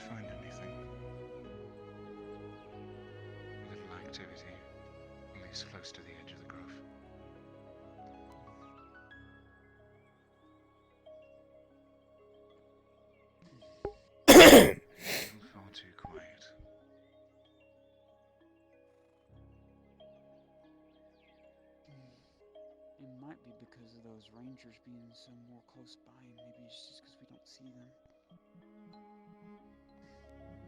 find anything. A little activity, at least close to the edge of the grove. Still far too quiet. It might be because of those rangers being so more close by, and maybe it's just because we don't see them.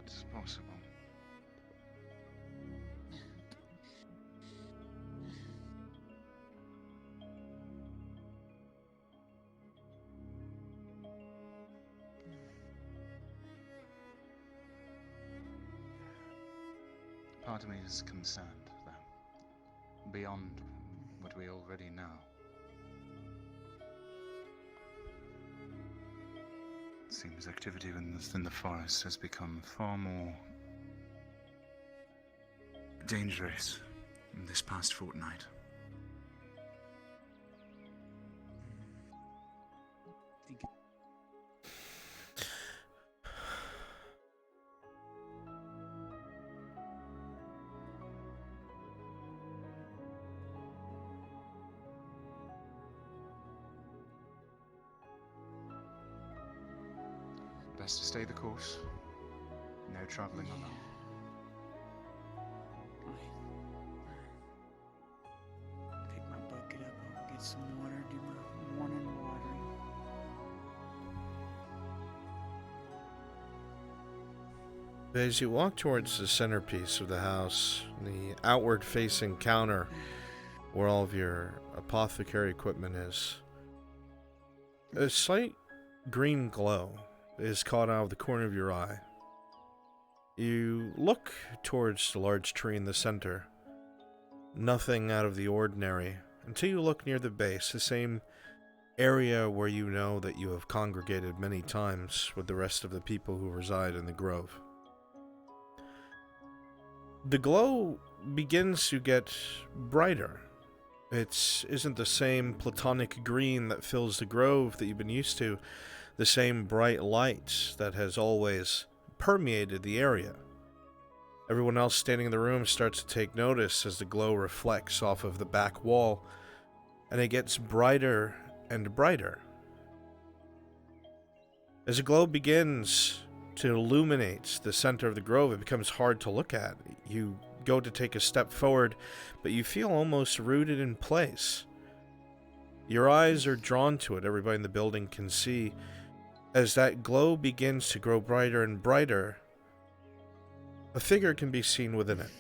It's possible. Part of me is concerned, though, beyond what we already know. It seems activity within the forest has become far more dangerous in this past fortnight. Think Best to stay the course. No traveling alone. Pick my bucket up, I'll get some water, do my morning watering. As you walk towards the centerpiece of the house, the outward-facing counter where all of your apothecary equipment is, a slight green glow is caught out of the corner of your eye. You look towards the large tree in the center. Nothing out of the ordinary until you look near the base, the same area where you know that you have congregated many times with the rest of the people who reside in the grove. The glow begins to get brighter. It isn't the same platonic green that fills the grove that you've been used to, the same bright light that has always permeated the area. Everyone else standing in the room starts to take notice as the glow reflects off of the back wall, and it gets brighter and brighter. As the glow begins to illuminate the center of the grove, it becomes hard to look at. You go to take a step forward, but you feel almost rooted in place. Your eyes are drawn to it. Everybody in the building can see. As that glow begins to grow brighter and brighter, a figure can be seen within it.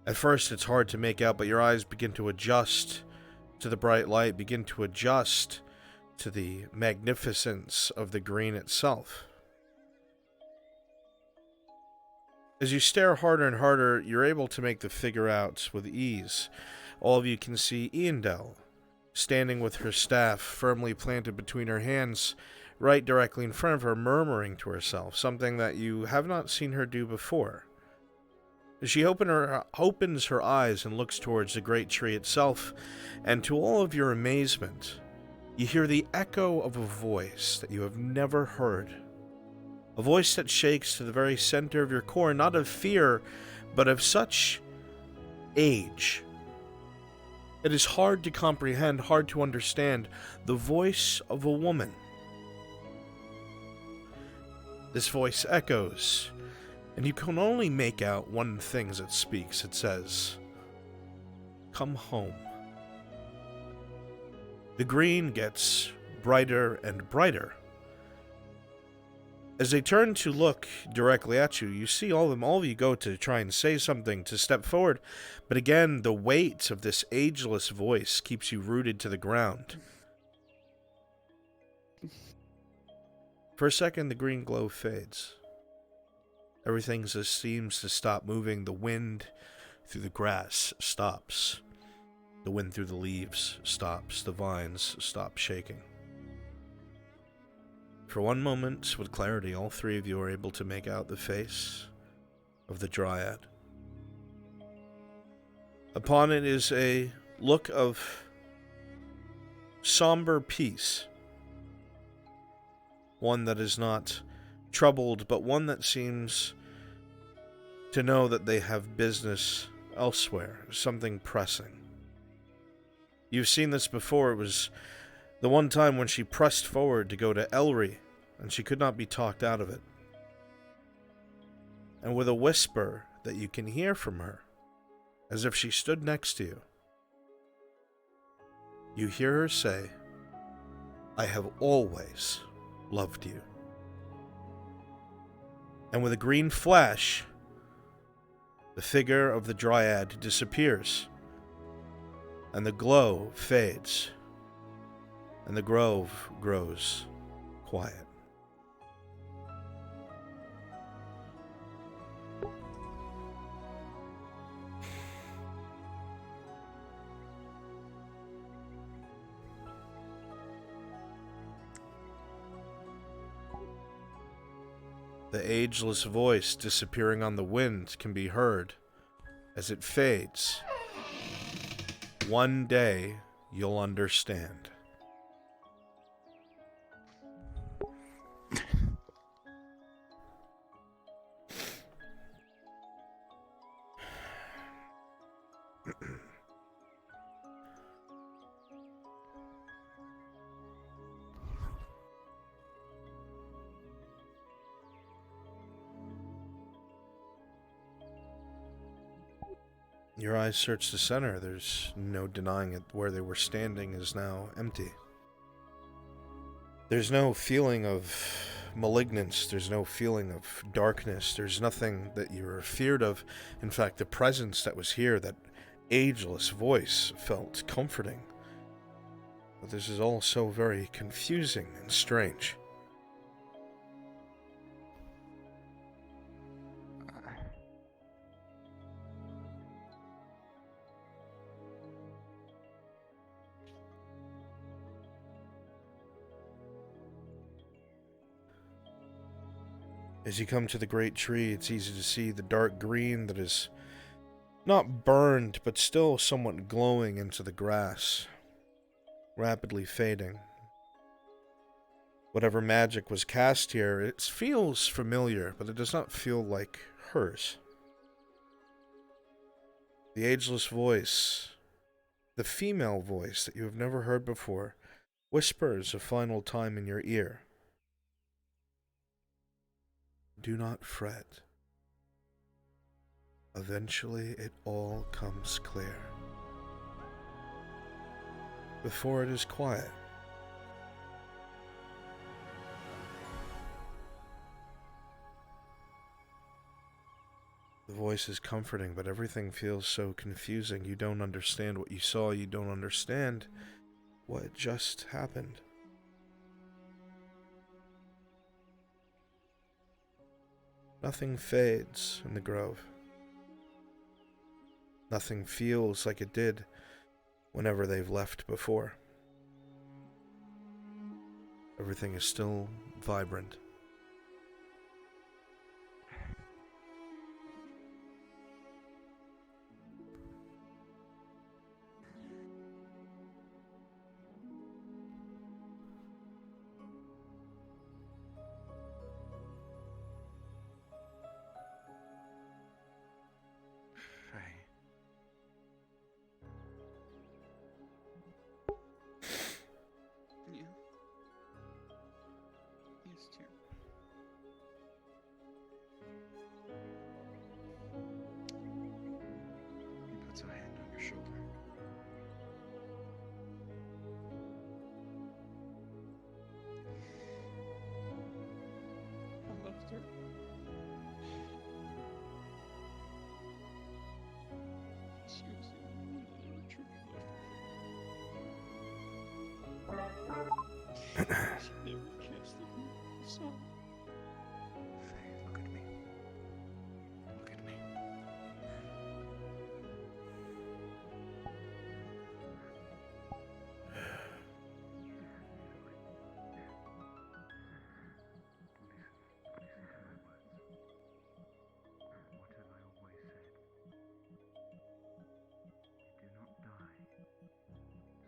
At first, it's hard to make out, but your eyes begin to adjust to the bright light, begin to adjust to the magnificence of the green itself. As you stare harder and harder, you're able to make the figure out with ease. All of you can see Iandel, standing with her staff firmly planted between her hands, right directly in front of her, murmuring to herself, something that you have not seen her do before. As she opens her eyes and looks towards the great tree itself, and to all of your amazement, you hear the echo of a voice that you have never heard. A voice that shakes to the very center of your core, not of fear, but of such age. It is hard to comprehend, hard to understand. The voice of a woman. This voice echoes, and you can only make out one thing as it speaks. It says, "Come home." The green gets brighter and brighter. As they turn to look directly at you, you see all of you go to try and say something, to step forward, but again, the weight of this ageless voice keeps you rooted to the ground. For a second, the green glow fades. Everything just seems to stop moving. The wind through the grass stops. The wind through the leaves stops. The vines stop shaking. For one moment, with clarity, all three of you are able to make out the face of the Dryad. Upon it is a look of somber peace. one that is not troubled, but one that seems to know that they have business elsewhere, something pressing. You've seen this before. It was the one time when she pressed forward to go to Elry, and she could not be talked out of it. And with a whisper that you can hear from her, as if she stood next to you, you hear her say, "I have always loved you." And with a green flash, the figure of the Dryad disappears, and the glow fades, and the grove grows quiet. The ageless voice disappearing on the wind can be heard as it fades. One day you'll understand. Your eyes search the center. There's no denying it. Where they were standing is now empty. There's no feeling of malignance. There's no feeling of darkness. There's nothing that you're feared of. In fact, the presence that was here, that ageless voice, felt comforting. But this is all so very confusing and strange. As you come to the great tree, it's easy to see the dark green that is not burned, but still somewhat glowing into the grass, rapidly fading. Whatever magic was cast here, it feels familiar, but it does not feel like hers. The ageless voice, the female voice that you have never heard before, whispers a final time in your ear. Do not fret. Eventually it all comes clear. Before it is quiet. The voice is comforting, but everything feels so confusing. You don't understand what you saw. You don't understand what just happened. Nothing fades in the grove. Nothing feels like it did whenever they've left before. Everything is still vibrant.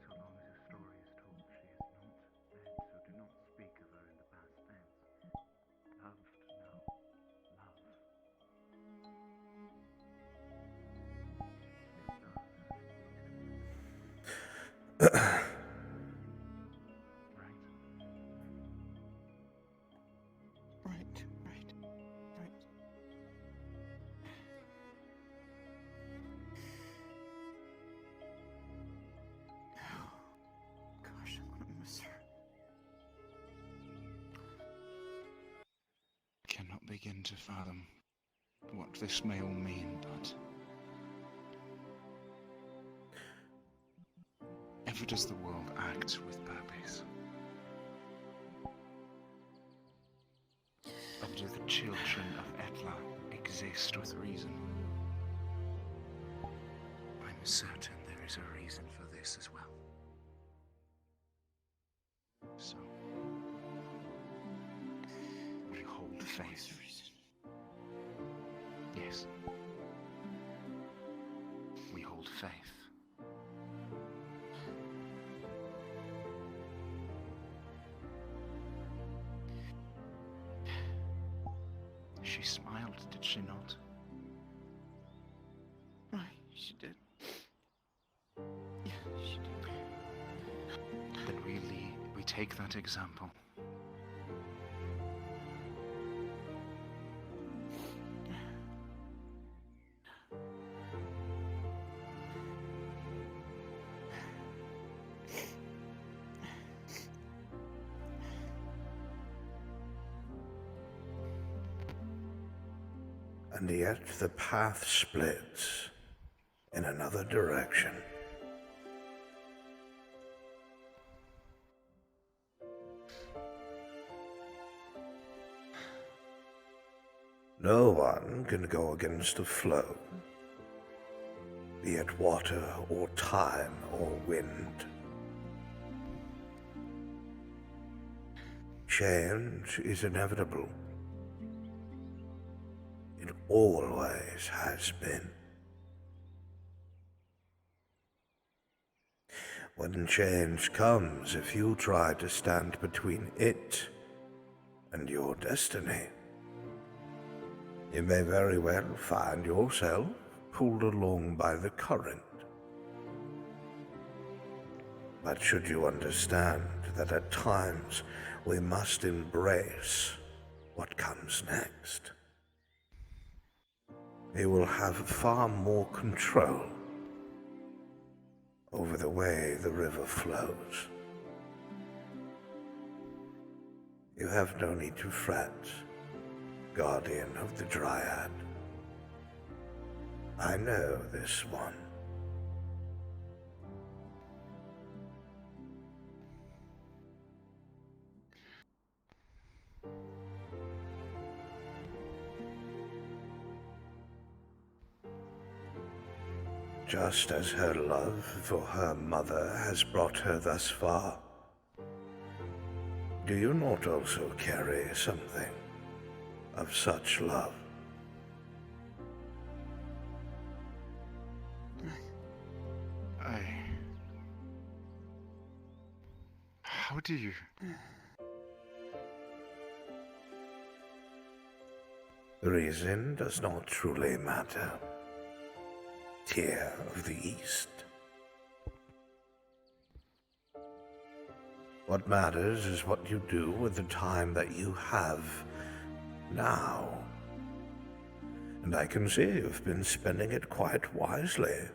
So long as a story is told, she is not dead, so do not speak of Right. Gosh, I'm gonna miss her. I cannot begin to fathom what this may all mean, but ever does the world act with purpose? Ever do the children of Etla exist with reason? I'm certain there is a reason for this as well. So, we hold faith. Yes. We hold faith. She smiled, did she not? Right, she did. Yeah, she did. Then we take that example. And yet the path splits in another direction. No one can go against the flow, be it water or time or wind. Change is inevitable. It always has been. When change comes, if you try to stand between it and your destiny, you may very well find yourself pulled along by the current. But should you understand that at times we must embrace what comes next, you will have far more control over the way the river flows. You have no need to fret, guardian of the Dryad. I know this one. Just as her love for her mother has brought her thus far, do you not also carry something of such love? How do you? The reason does not truly matter. Tear of the East. What matters is what you do with the time that you have now. And I can see you've been spending it quite wisely.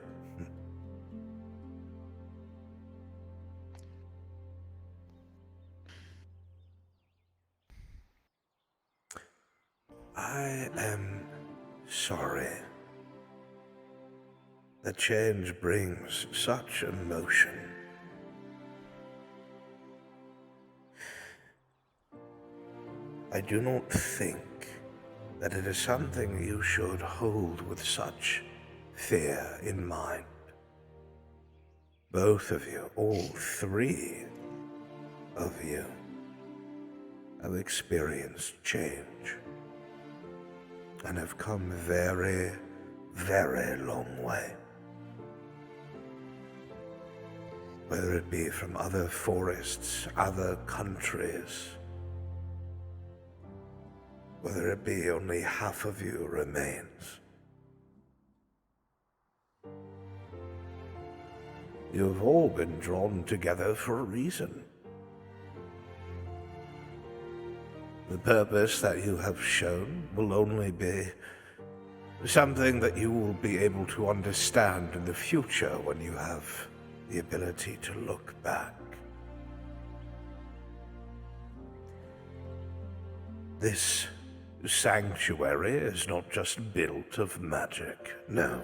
I am sorry. The change brings such emotion. I do not think that it is something you should hold with such fear in mind. Both of you, all three of you, have experienced change and have come a very, very long way. Whether it be from other forests, other countries, whether it be only half of you remains. You've all been drawn together for a reason. The purpose that you have shown will only be something that you will be able to understand in the future when you have the ability to look back. This sanctuary is not just built of magic, no.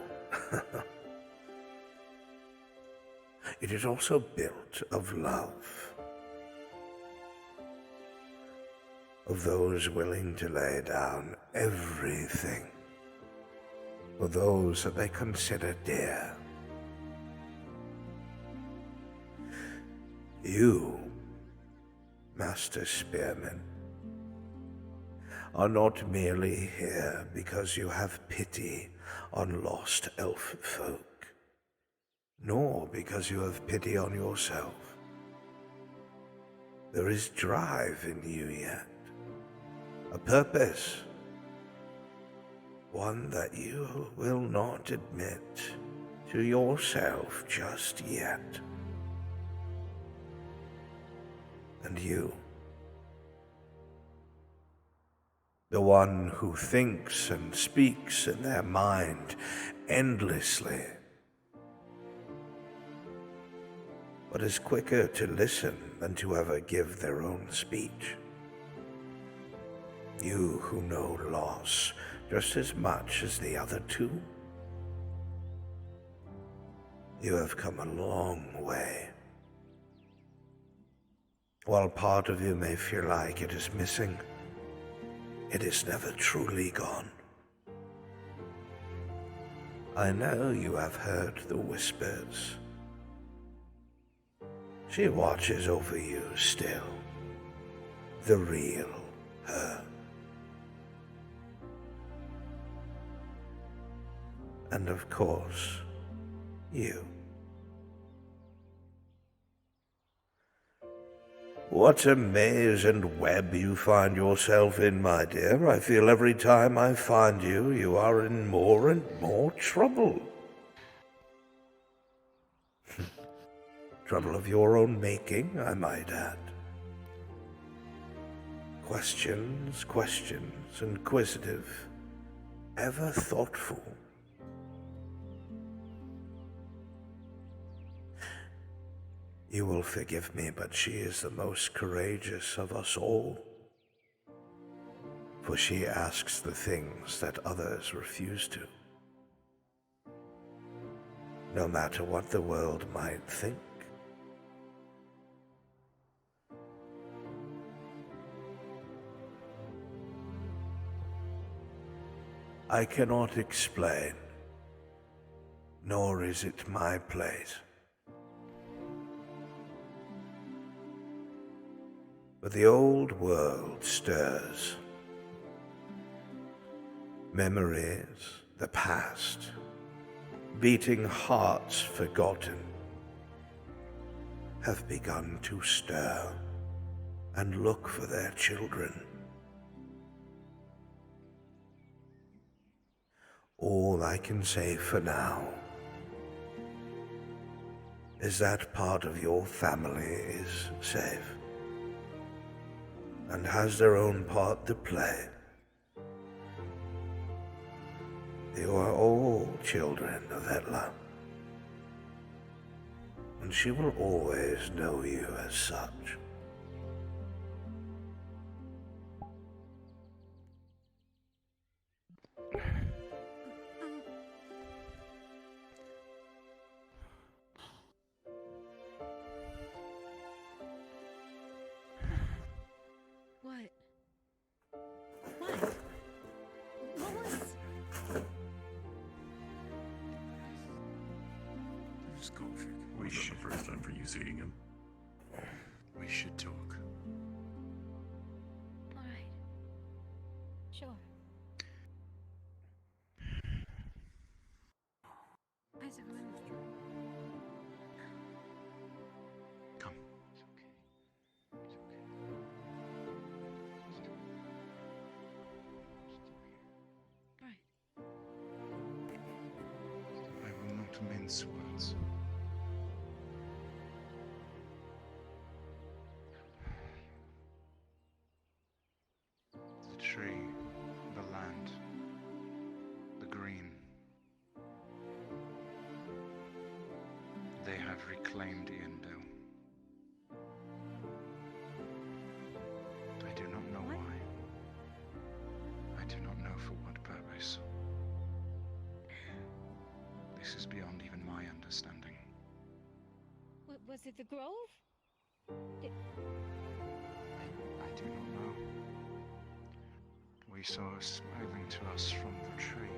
It is also built of love. Of those willing to lay down everything for those that they consider dear. You, Master Spearman, are not merely here because you have pity on lost elf folk, nor because you have pity on yourself. There is drive in you yet, a purpose, one that you will not admit to yourself just yet. And you, the one who thinks and speaks in their mind endlessly, but is quicker to listen than to ever give their own speech. You who know loss just as much as the other two. You have come a long way. While part of you may feel like it is missing, it is never truly gone. I know you have heard the whispers. She watches over you still, the real her. And of course, you. What a maze and web you find yourself in, my dear. I feel every time I find you, you are in more and more trouble. Trouble of your own making, I might add. Questions, inquisitive, ever thoughtful. You will forgive me, but she is the most courageous of us all. For she asks the things that others refuse to. No matter what the world might think. I cannot explain, nor is it my place. But the old world stirs. Memories, the past, beating hearts forgotten, have begun to stir and look for their children. All I can say for now is that part of your family is safe and has their own part to play. You are all children of Etla, and she will always know you as such. We should. The first time for you seeing him. We should talk. All right. Sure. How's everyone? Come. It's okay. It's okay. Still here. Right. I will not mince words. tree, the land, the green. They have reclaimed Iandel. I do not know why. I do not know for what purpose. This is beyond even my understanding. Was it the grove? I do not know. We saw smiling to us from the tree.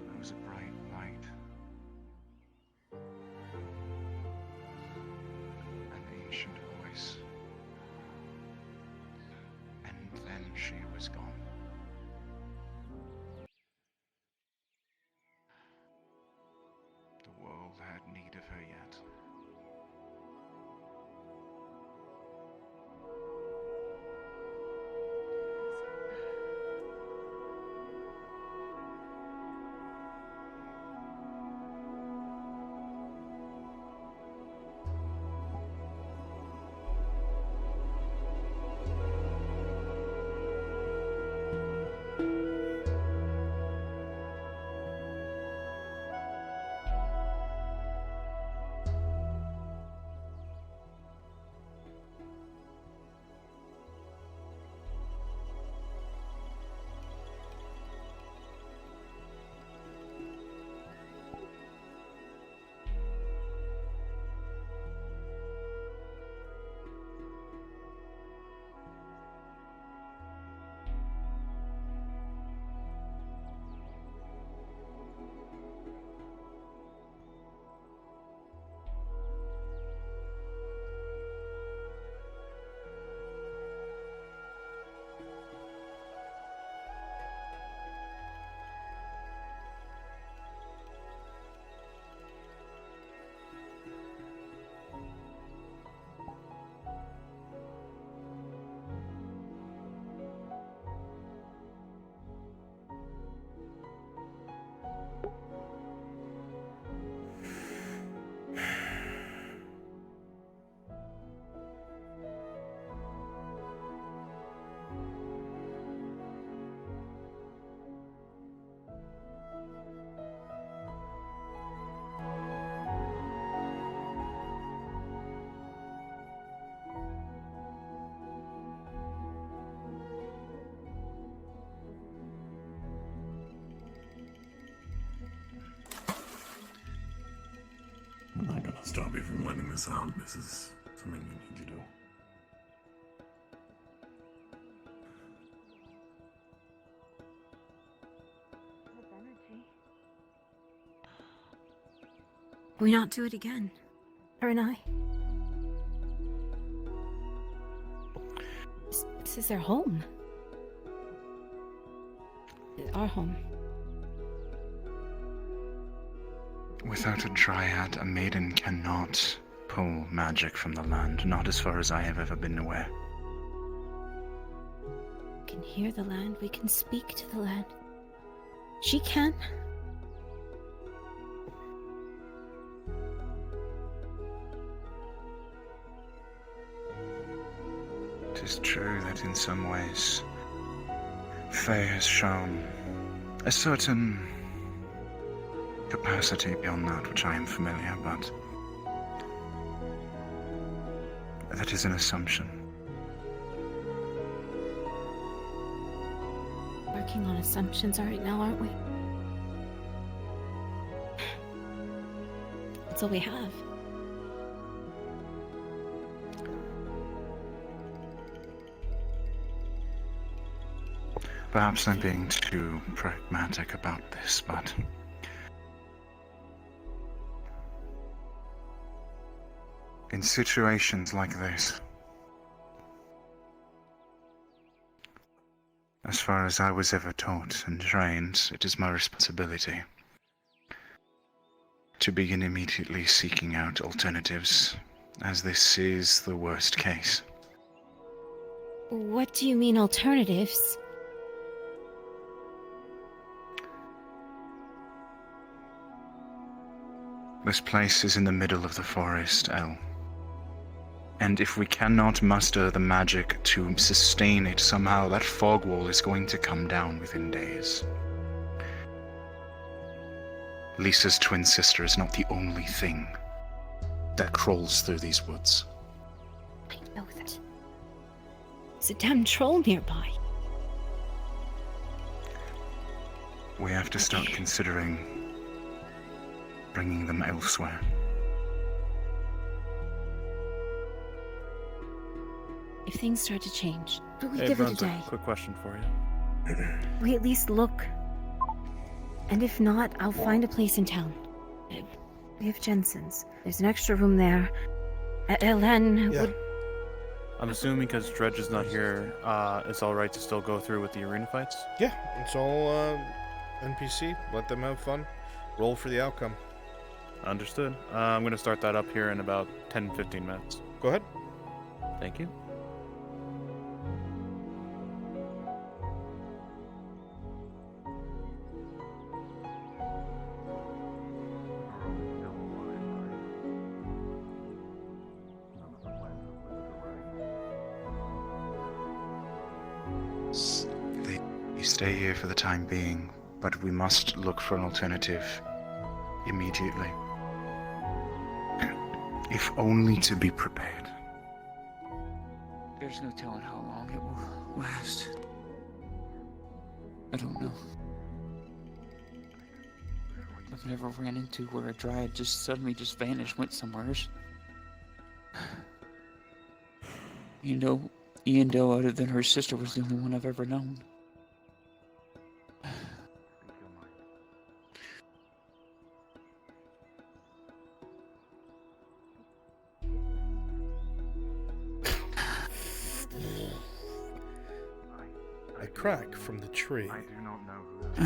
There was a bright light. An ancient voice. And then she was gone. The world had need of her yet. I'm not gonna stop you from letting this out. This is something you need to do. We not do it again. Her and I. This is their home. Our home. Without a dryad, a maiden cannot pull magic from the land, not as far as I have ever been aware. We can hear the land, we can speak to the land. She can. It is true that in some ways, Faye has shown a certain capacity beyond that which I am familiar, but that is an assumption. Working on assumptions right now, aren't we? That's all we have. Perhaps I'm being too pragmatic about this, but in situations like this, as far as I was ever taught and trained, it is my responsibility to begin immediately seeking out alternatives, as this is the worst case. What do you mean alternatives? This place is in the middle of the forest, Elle. And if we cannot muster the magic to sustain it somehow, that fog wall is going to come down within days. Lisa's twin sister is not the only thing that crawls through these woods. I know that. There's a damn troll nearby. We have to start considering bringing them elsewhere. If things start to change, but we Hey, give it a Brunswick, day. quick question for you. We at least look. And if not, I'll find a place in town. We have Jensen's. There's an extra room there. Ellen Yeah. would... I'm assuming because Dredge is not here, it's alright to still go through with the arena fights? Yeah, it's all NPC. Let them have fun. Roll for the outcome. Understood. I'm going to start that up here in about 10-15 minutes. Go ahead. Thank you. They stay here for the time being, but we must look for an alternative immediately. If only to be prepared. There's no telling how long it will last. I don't know. I've never ran into where a dryad just suddenly just vanished, went somewhere. You know, Ian Doe, other than her sister, was the only one I've ever known. A crack from the tree I do not know who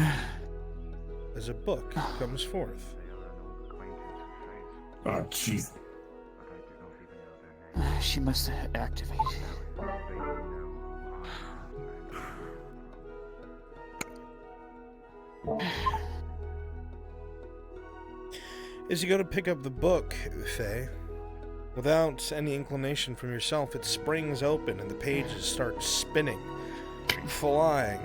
as a book comes forth. they are an old acquaintance who Oh, jeez. but I do not even know their name. She must have activated. They know. As you go to pick up the book, Faye, without any inclination from yourself, it springs open and the pages start spinning, flying,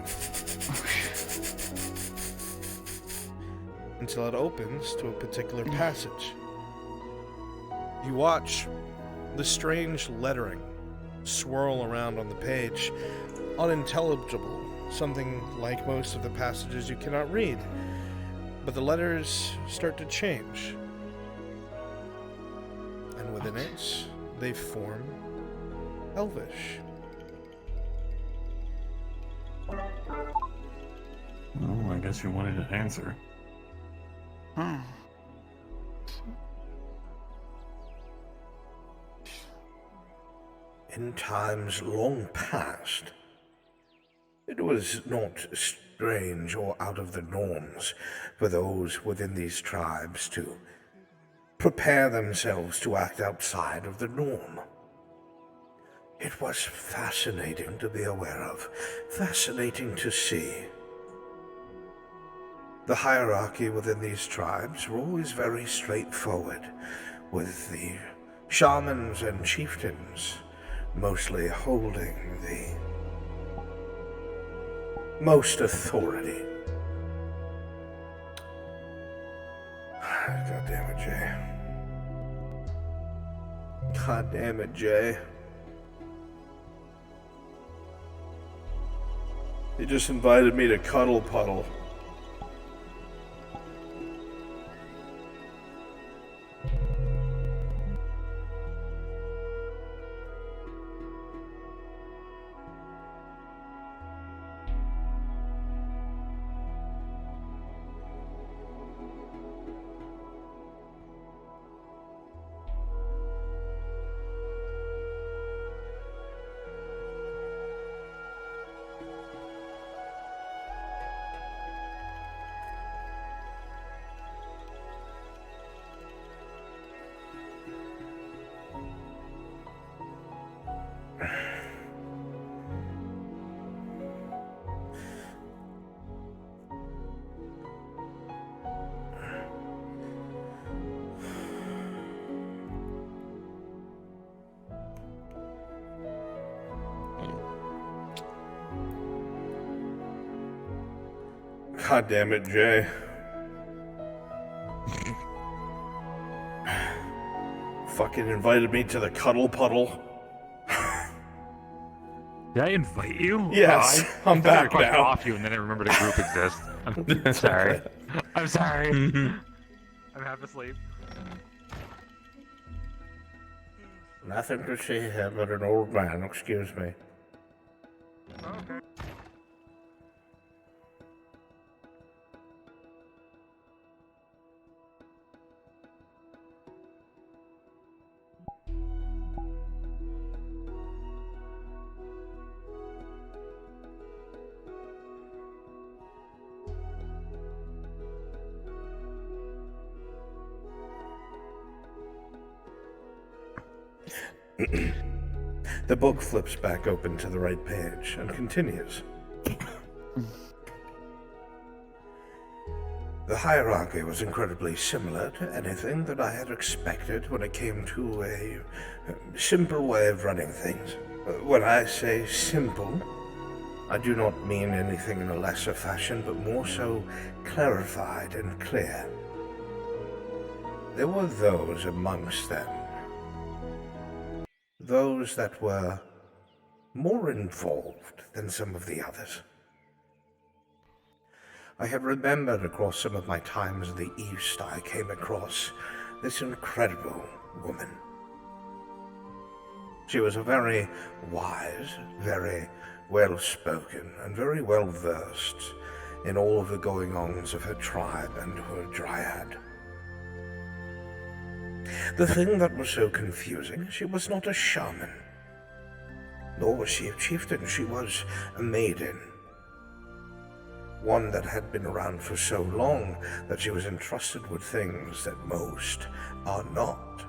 until it opens to a particular passage. You watch the strange lettering swirl around on the page, unintelligible, something like most of the passages you cannot read. But the letters start to change. And within it, they form Elvish. Well, I guess you wanted an answer. Hmm. In times long past, it was not strange or out of the norms for those within these tribes to prepare themselves to act outside of the norm. It was fascinating to be aware of, fascinating to see. The hierarchy within these tribes were always very straightforward, with the shamans and chieftains mostly holding the most authority. God damn it, Jay. God damn it, Jay. He just invited me to cuddle puddle. God damn it, Jay. Fucking invited me to the cuddle puddle. Did I invite you? Yes, I'm back I now. off you, and then I remembered a group exists. I'm sorry. I'm sorry. I'm half asleep. Nothing to see here but an old man, excuse me. Okay. The book flips back open to the right page and continues. The hierarchy was incredibly similar to anything that I had expected when it came to a simple way of running things. When I say simple, I do not mean anything in a lesser fashion, but more so clarified and clear. There were those amongst them, those that were more involved than some of the others. I had remembered across some of my times in the East, I came across this incredible woman. She was a very wise, very well-spoken, and very well-versed in all of the going-ons of her tribe and her dryad. The thing that was so confusing, she was not a shaman, nor was she a chieftain. She was a maiden, one that had been around for so long that she was entrusted with things that most are not.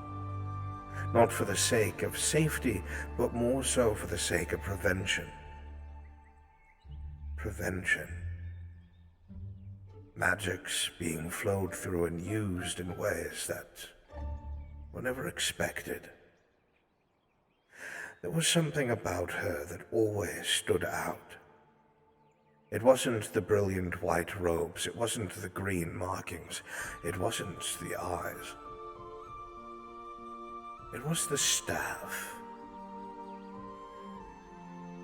Not for the sake of safety, but more so for the sake of prevention. Prevention. Magics being flowed through and used in ways that were never expected. There was something about her that always stood out. It wasn't the brilliant white robes, it wasn't the green markings, it wasn't the eyes. It was the staff.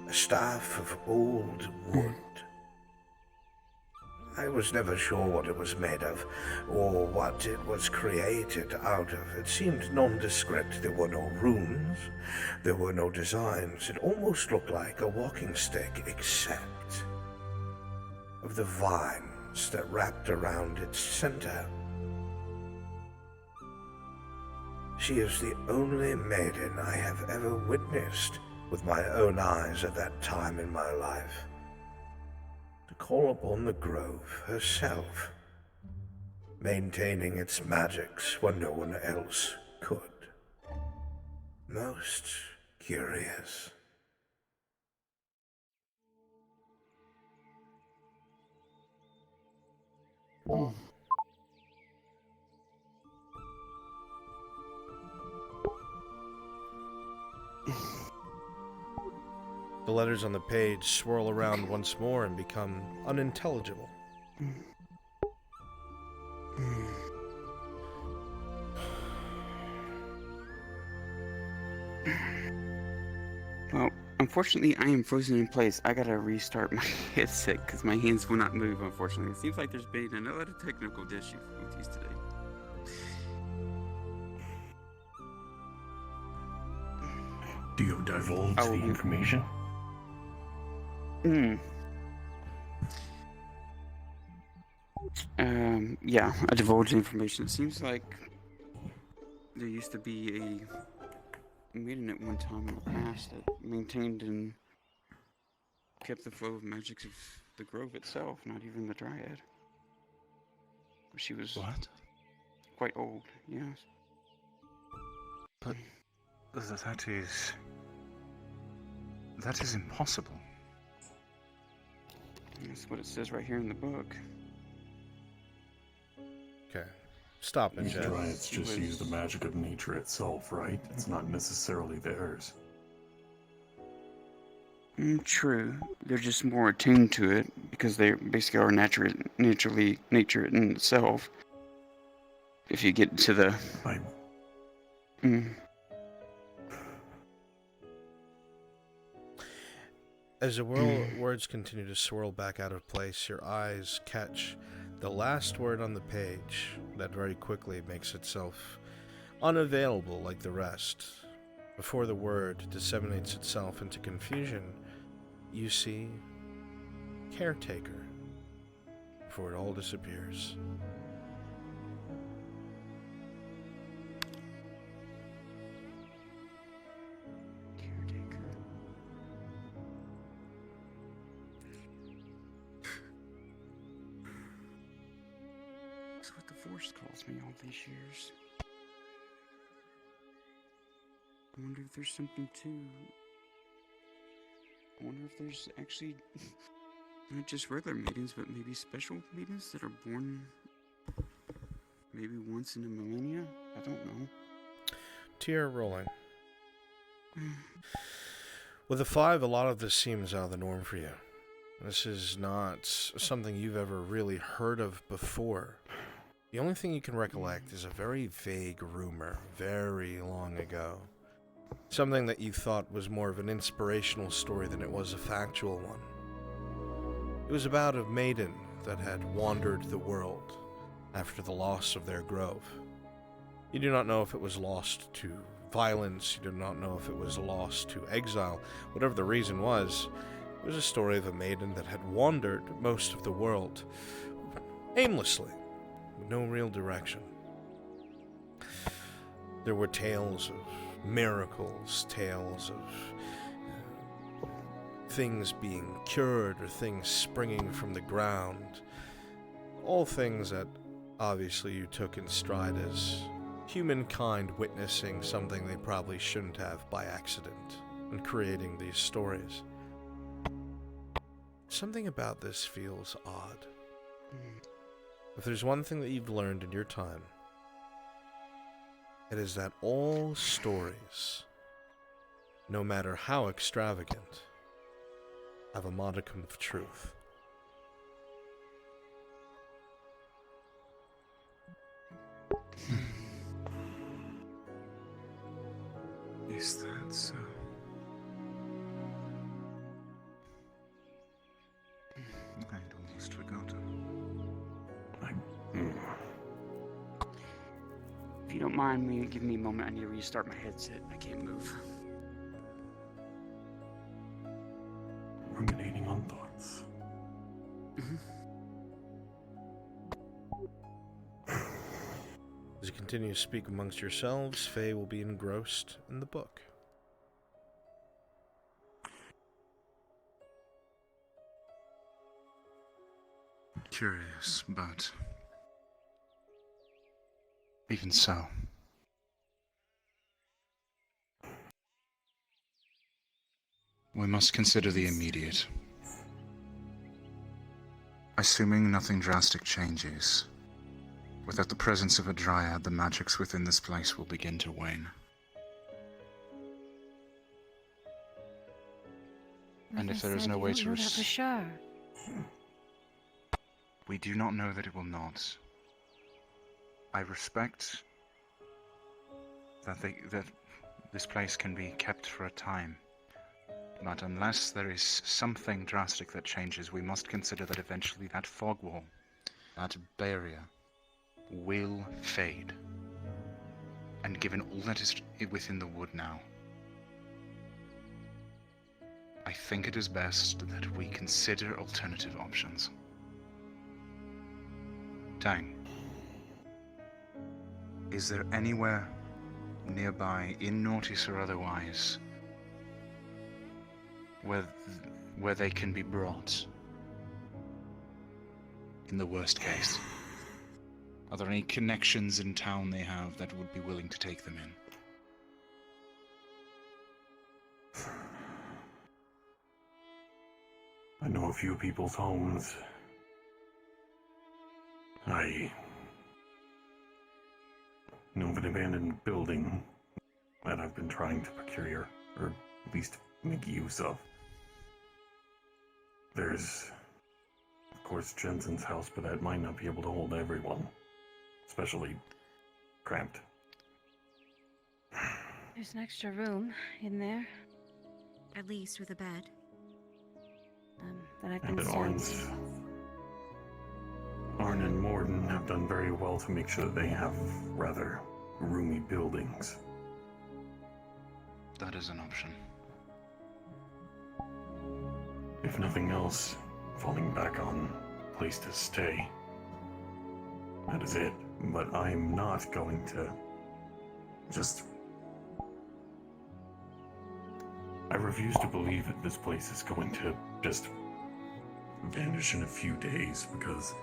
A staff of old wood. I was never sure what it was made of, or what it was created out of. It seemed nondescript. There were no runes, there were no designs. It almost looked like a walking stick, except of the vines that wrapped around its center. She is the only maiden I have ever witnessed with my own eyes at that time in my life to call upon the grove herself, maintaining its magics when no one else could. Most curious. The letters on the page swirl around once more and become unintelligible. Well, unfortunately, I am frozen in place. I gotta restart my headset because my hands will not move, unfortunately. It seems like there's been another technical issue with these today. Do you divulge the information? Yeah, I divulged information. It seems like there used to be a maiden at one time in the past that maintained and kept the flow of magics of the grove itself, not even the dryad. She was What? quite old, yes. But that is impossible. That's what it says right here in the book. Okay. Stop it, These Jeff. dryads just use the magic of nature itself, right? It's not necessarily theirs. True. They're just more attuned to it because they basically are naturally nature in itself. If you get to the... I As the words continue to swirl back out of place, your eyes catch the last word on the page that very quickly makes itself unavailable like the rest. Before the word disseminates itself into confusion, you see caretaker before it all disappears. That's what the Force calls me all these years. I wonder if there's something to... I wonder if there's actually not just regular maidens, but maybe special maidens that are born maybe once in a millennia? I don't know. Tear rolling. With a 5, a lot of this seems out of the norm for you. This is not something you've ever really heard of before. The only thing you can recollect is a very vague rumor very long ago. Something that you thought was more of an inspirational story than it was a factual one. It was about a maiden that had wandered the world after the loss of their grove. You do not know if it was lost to violence, you do not know if it was lost to exile. Whatever the reason was, it was a story of a maiden that had wandered most of the world aimlessly, with no real direction. There were tales of miracles, tales of things being cured or things springing from the ground. All things that obviously you took in stride as humankind witnessing something they probably shouldn't have by accident and creating these stories. Something about this feels odd. If there's one thing that you've learned in your time, it is that all stories, no matter how extravagant, have a modicum of truth. Is that so? I'd almost forgotten. If you don't mind me, give me a moment. I need to restart my headset. I can't move. ruminating on thoughts. As you continue to speak amongst yourselves, Faye will be engrossed in the book. Curious, but even so, we must consider the immediate. Assuming nothing drastic changes, without the presence of a dryad, the magics within this place will begin to wane. And if there is no way to know that for sure. We do not know that it will not. I respect that this place can be kept for a time. But unless there is something drastic that changes, we must consider that eventually that fog wall, that barrier, will fade. And given all that is within the wood now, I think it is best that we consider alternative options. Tang, is there anywhere nearby, in Nautis or otherwise, where they can be brought? In the worst case, are there any connections in town they have that would be willing to take them in? I know a few people's homes. I know of an abandoned building that I've been trying to procure, or at least make use of. There's, of course, Jensen's house, but that might not be able to hold everyone. Especially cramped. There's an extra room in there. At least with a bed. That I can And at stay. Arn and Morden have done very well to make sure that they have rather roomy buildings. That is an option. If nothing else, falling back on place to stay. That is it. But I'm not going to just... I refuse to believe that this place is going to just vanish in a few days because...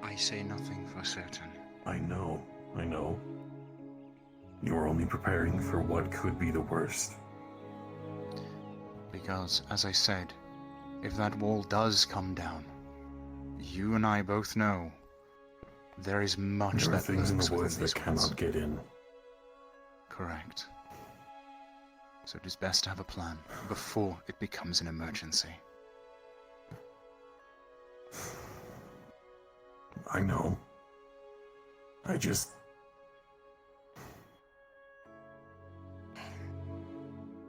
I say nothing for certain. I know. You're only preparing for what could be the worst. Because, as I said, if that wall does come down, you and I both know there is much There are that things in lurks the woods within that these walls. cannot get in. Correct. So it is best to have a plan before it becomes an emergency. I know. I just...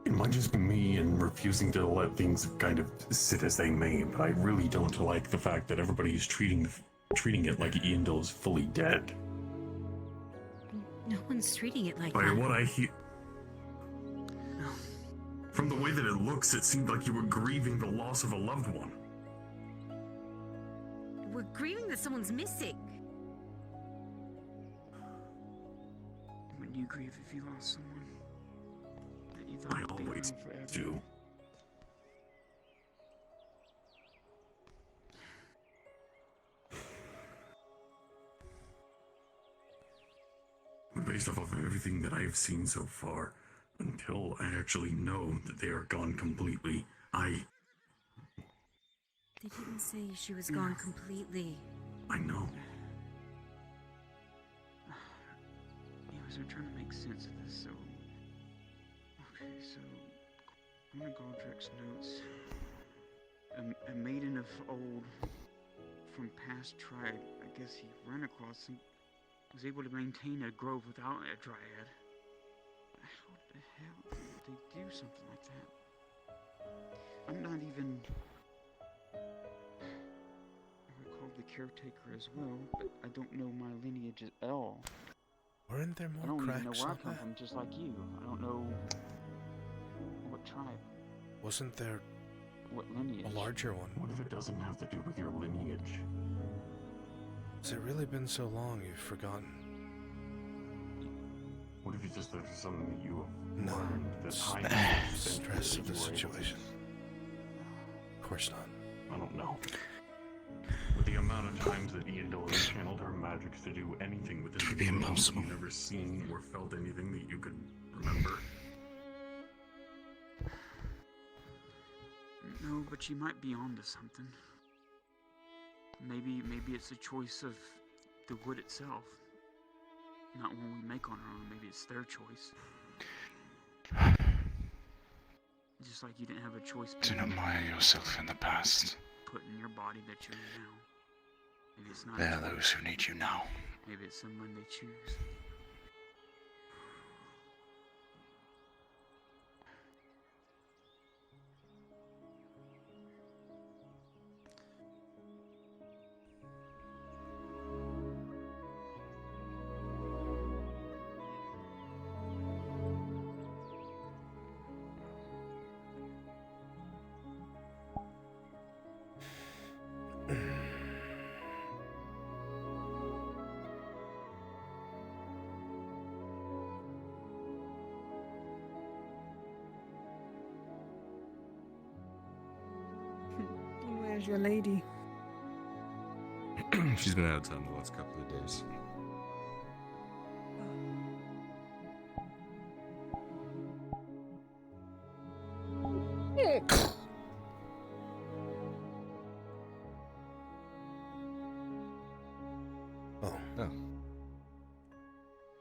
It might just be me and refusing to let things kind of sit as they may, but I really don't like the fact that everybody's treating it like Iandel is fully dead. No one's treating it like By that. what I hear... From the way that it looks, it seemed like you were grieving the loss of a loved one. We're grieving that someone's missing. When you grieve if you lost someone that you thought I would be always around forever. do. But based off of everything that I've seen so far, until I actually know that they are gone completely, They didn't say she was gone completely. I know. Anyways, I'm trying to make sense of this, so... Okay, so... One of Goldrick's notes... A maiden of old... From past tribe, I guess he ran across some... Was able to maintain a grove without a dryad. How the hell did they do something like that? I'm not even... I recall the caretaker as well, but I don't know my lineage at all. Weren't there I more don't even know cracks where I on come that? from, just like you. I don't know what tribe, Wasn't there what lineage. a larger one? What if it doesn't have to do with your lineage? Has it really been so long you've forgotten? What if it's just there's something that you have No, learned that it's I the stress of the situation. Of course not. I don't know. With the amount of times that Iandel has channeled her magics to do anything within Would the be world, impossible. You've never seen or felt anything that you could remember. No, but she might be onto something. Maybe it's a choice of the wood itself. Not one we make on our own. Maybe it's their choice. Just like you didn't have a choice. Do not mire yourself in the past. Put in your body that you're in now. Maybe it's not. They a are choice. those who need you now. Maybe it's someone they choose. Where's your lady? She's been out of town the last couple of days. Oh. Oh.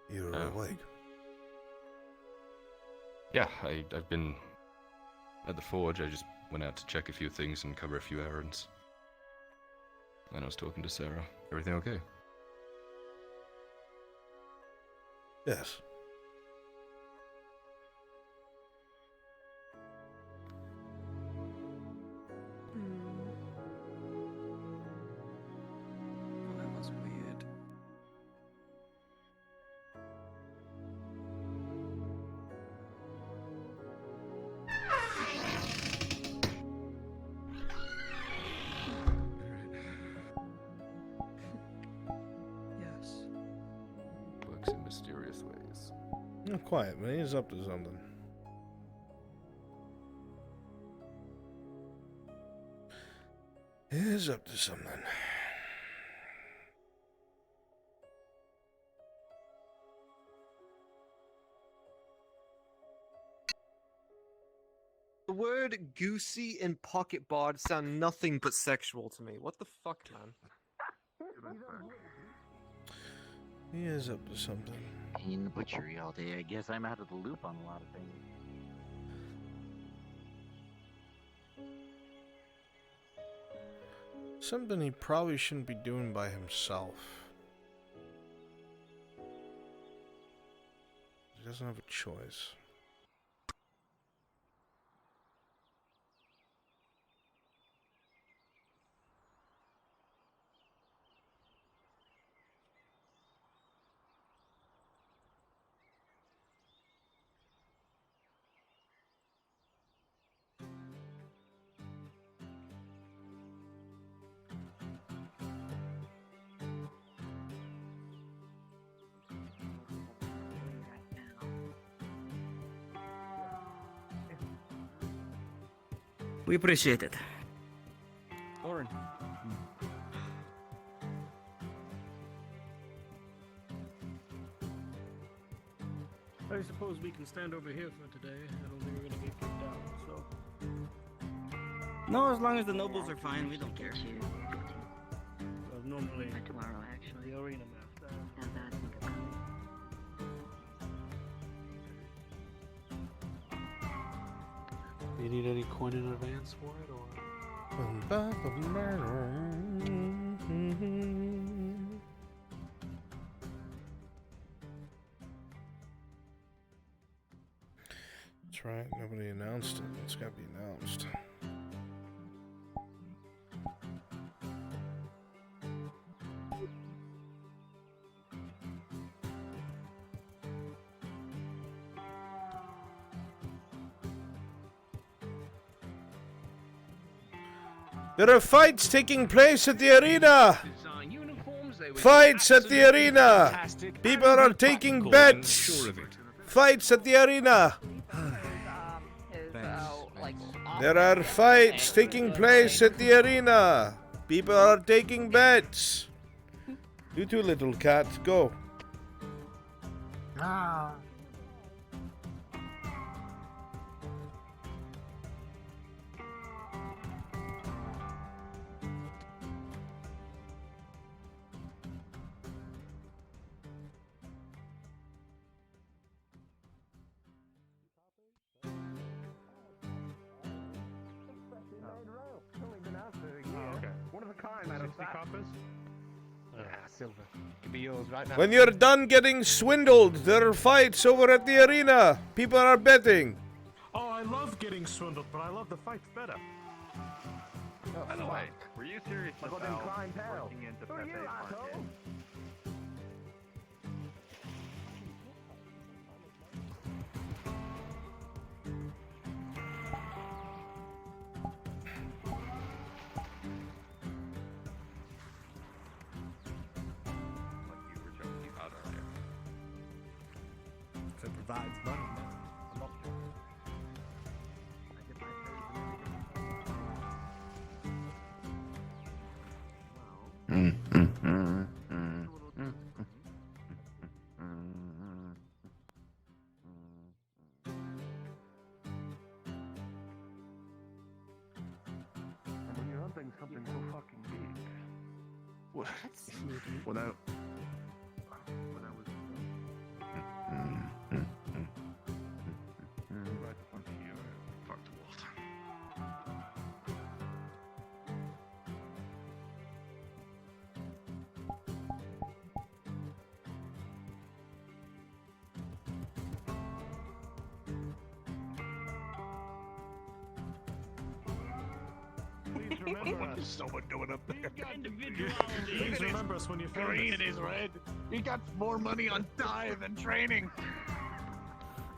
You were Oh. awake. Yeah, I've been At the forge, I just went out to check a few things and cover a few errands. Then I was talking to Sarah. Everything okay? Yes. Well, that was weird. Yes. Works in mysterious ways. Not quiet, but he's up to something. He's up to something. The word goosey and pocket bod sound nothing but sexual to me. What the fuck, man? He is up to something. In the butchery all day. I guess I'm out of the loop on a lot of things. Something he probably shouldn't be doing by himself. He doesn't have a choice. We appreciate it. Orin. I suppose we can stand over here for today. I don't think we're gonna get kicked out, so. No, as long as the nobles are fine, we don't care. Well, normally, Tomorrow, actually. the arena master. And that we could come. You need any coin in advance for it, or? That's right, nobody announced it. It's gotta be announced. There are fights taking place at the arena! Fights at the arena! People are taking bets! Fights at the arena! There are fights taking place at the arena! People are taking bets! You too, little cat, go. One of a kind, 60 coppers? Silver. Could be yours right now. When you're done getting swindled, there are fights over at the arena. People are betting. Oh, I love getting swindled, but I love the fights better. By the way, were you serious about working into Pepe's market? Like you were joking about earlier. If it provides money, man. I'm up there. And when you're hunting something so fucking big, what? When I was right in front of you, I fucked the world. remember us. someone doing up there? Please remember us when you finish. Green is red. He got more money on dive and training.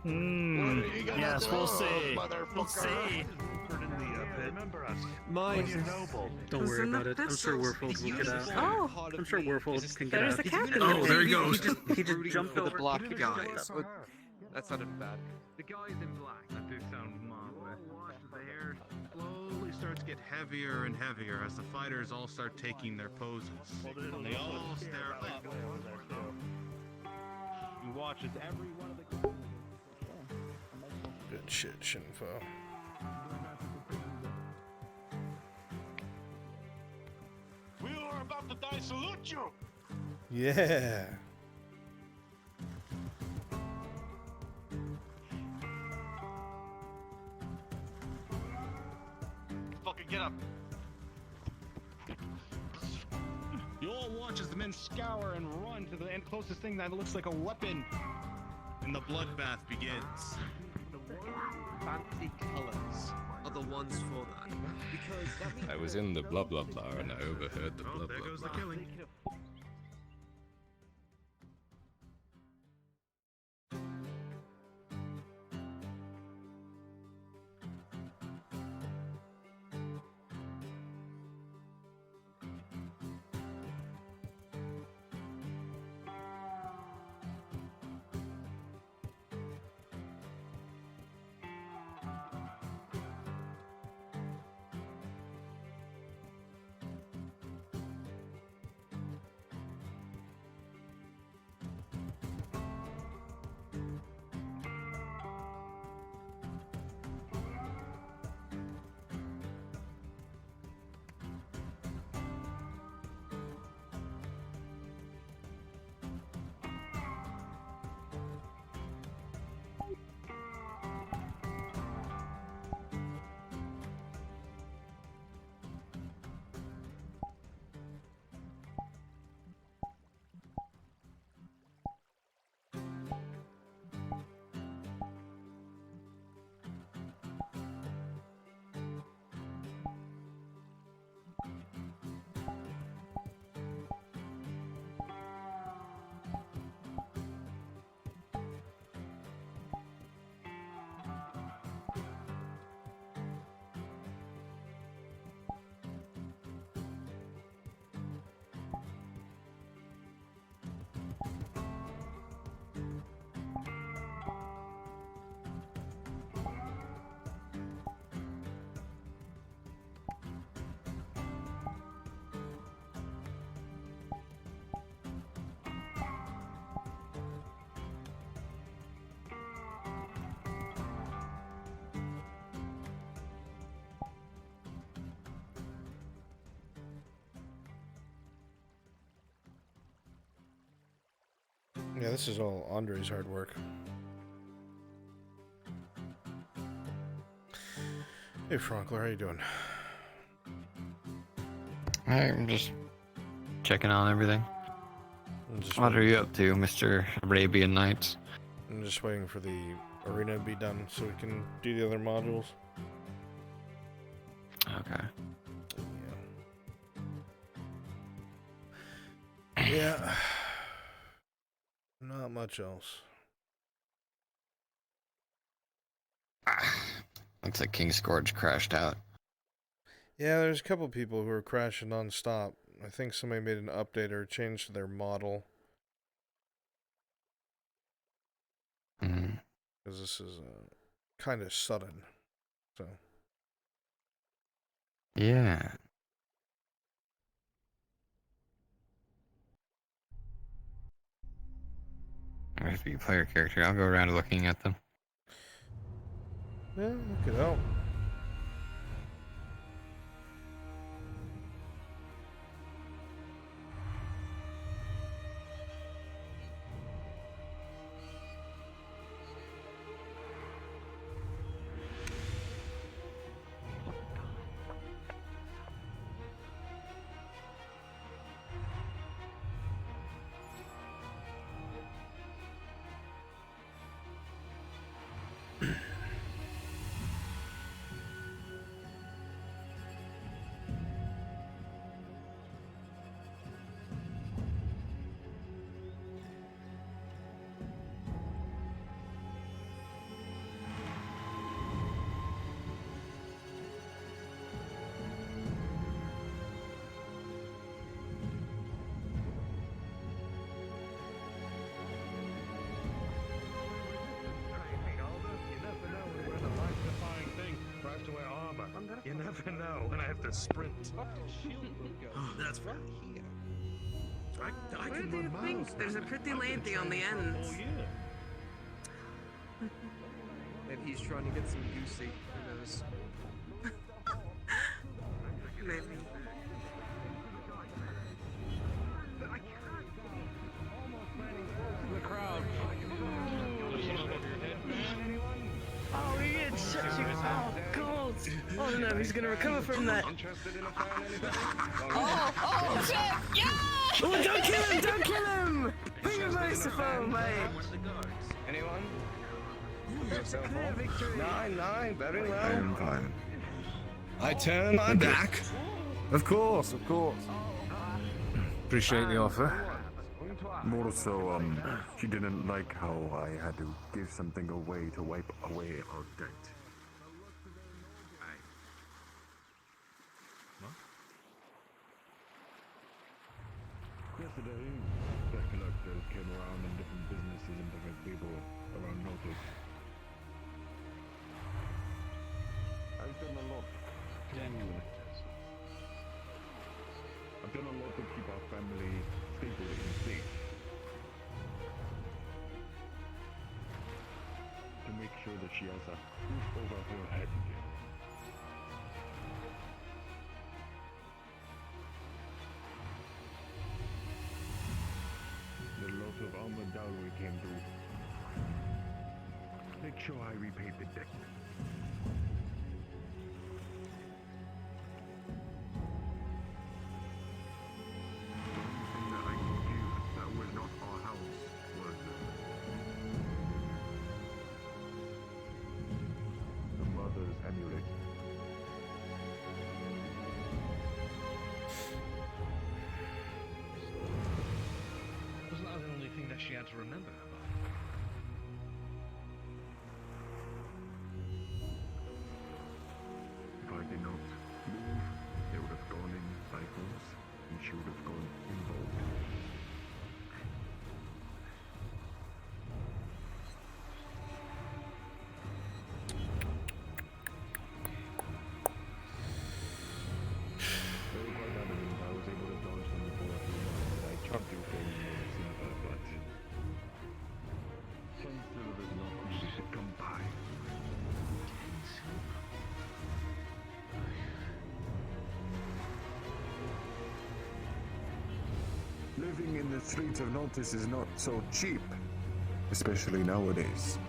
Yes, we'll see. We'll see. Remember us. Mine. When you're noble. Don't worry about it. I'm sure Werfold will get out. Oh, I'm sure Werfold can get there's out. the captain. Oh, there he goes. He just jumped for the over. black guy. Saw her. That sounded bad. The guys in black. That do sound marvelous. The hair slowly starts to get heavier and heavier as the fighters all start taking their poses. And they all stare up. He watches every one of the. Good shit, Shinfo. We are about to die. Salute you. Yeah. Fucking get up. You all watch as the men scour and run to the closest thing that looks like a weapon. And the bloodbath begins. Fancy colors are the ones for that. Because that means I was in the blah blah blah and I overheard the blah There blah goes the blah. killing. Yeah, this is all Andre's hard work. Hey, Frankler, how you doing? I'm just checking on everything. Just What are waiting- you up to, Mr. Arabian Nights? I'm just waiting for the arena to be done so we can do the other modules. Okay. Yeah. Not much else. Looks like King's Gorge crashed out. Yeah, there's a couple people who are crashing non-stop. I think somebody made an update or changed their model. Because this is kind of sudden. So. Yeah. If you play your character, I'll go around looking at them. Yeah, look it out. You never know when I have to sprint. That's right here. I Where can do you run think? miles There's a now. pretty I've been lady on the training for a end. whole year. Maybe he's trying to get some goosey. Who knows? Maybe. The crowd. Oh, he did shut you. Oh, God. Oh, no, he's gonna recover from that. Oh, shit. Yeah! Oh, don't kill him! Don't kill him! Bring him merciful, mate. Anyone? Clear victory. 9-9, very I well. am fine. I turn my back. Of course, of course. Appreciate the offer. More so, she didn't like how I had to give something away to wipe away our debt. Yesterday, debt collectors came around in different businesses and different people around Notice. I've done a lot. I've done a lot to keep our family stable and safe. To make sure that she has a roof over her head again. The loss of Alma dowry came through. Make sure I repaid the debt. Wasn't that the only thing that she had to remember about? If I did not move, they would have gone in cycles, and she would have gone involved. Very quite evident I was able to dodge them for a few months. I tried to gain more silver, but some silver is not easy to come by. Living in the streets of Notice is not so cheap, especially nowadays.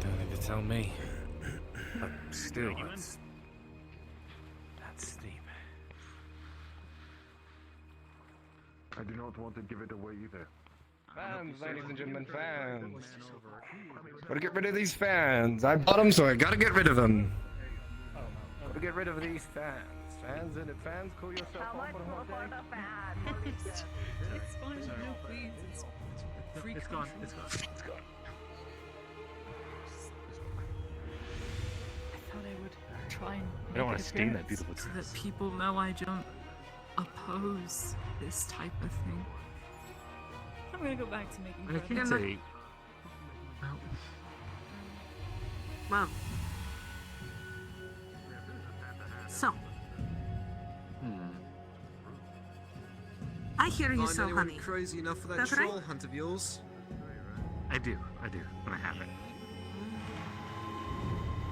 Don't ever tell me. But still, that's steep. I do not want to give it away either. Fans, ladies and gentlemen, fans. Gotta get rid of these fans. I bought them, so I gotta get rid of them. Gotta get rid of these fans. Fans in it. Fans, call yourself off on a hot day. It's fine. No, please. It's free It's gone. country. It's gone. It's gone. I thought I would try and I don't make want it to stain that appearance beautiful so dress. that people know I don't oppose this type of thing. I'm gonna go back to making I can't say. Well. So. I hear you Find so, anyone honey. crazy enough for that That's right. troll hunt of yours? I do. When I have it.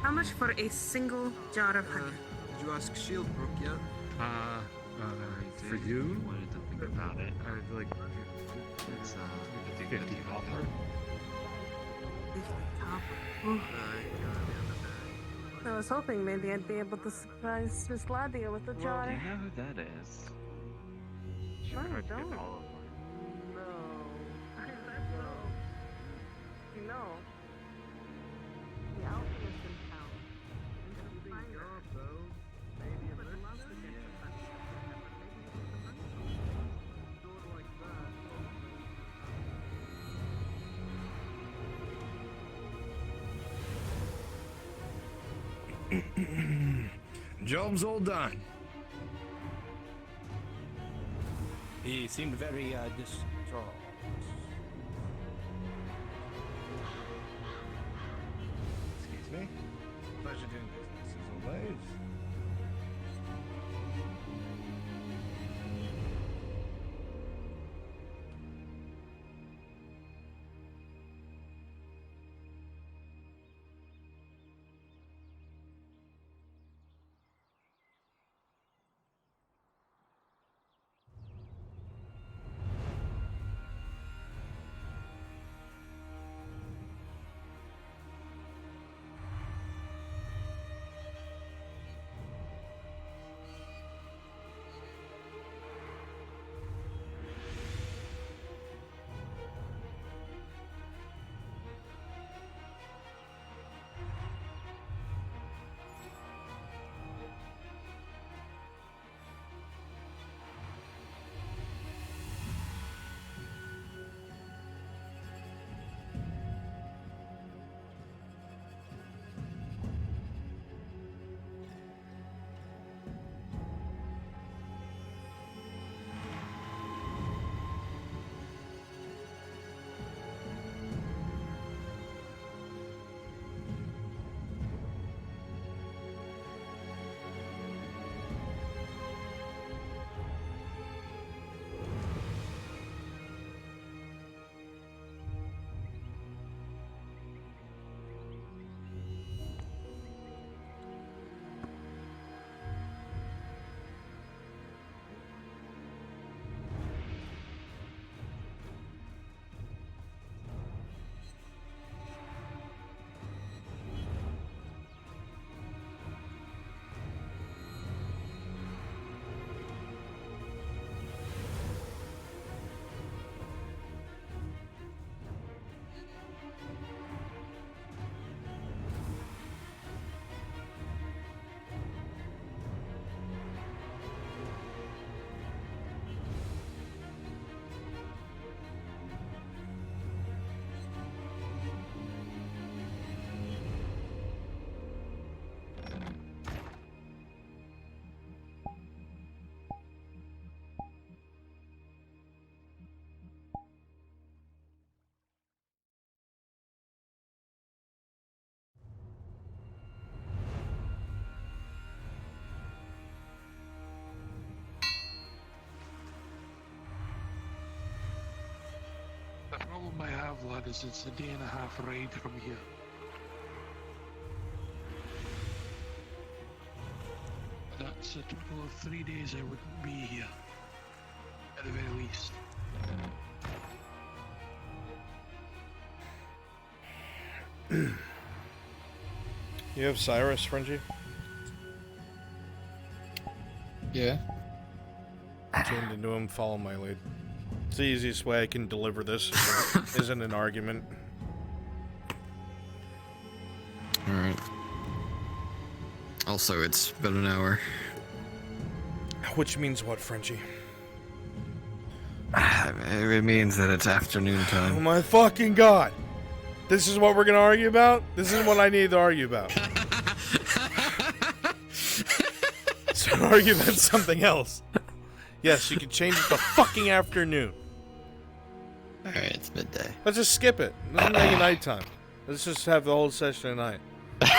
How much for a single jar of honey? Did you ask Shieldbrook yet? For you? Wanted to think about it. I like. It's 50 copper. 50 copper. I was hoping maybe I'd be able to surprise Miss Ladia with a jar. Do you know who that is? I don't. No. No. You know. The alchemist in town. We should find her. Maybe I would love to get to touch her. Maybe with the money. Sort like Job's all done. He seemed very distraught. Excuse me. Pleasure doing business as problem I have, lad, is it's a day and a half ride from here. That's a total of 3 days I wouldn't be here, at the very least. You have Cyrus, Frenchie? Yeah. Tuned into him, follow my lead. It's the easiest way I can deliver this. Isn't an argument. Alright. Also, it's been an hour. Which means what, Frenchie? It means that it's afternoon Oh time. my fucking god! This is what we're gonna argue about? This is what I need to argue about. So argue about something else. Yes, you can change it to fucking afternoon. Alright, it's midday. Let's just skip it. Let's make it nighttime. Let's just have the whole session at night.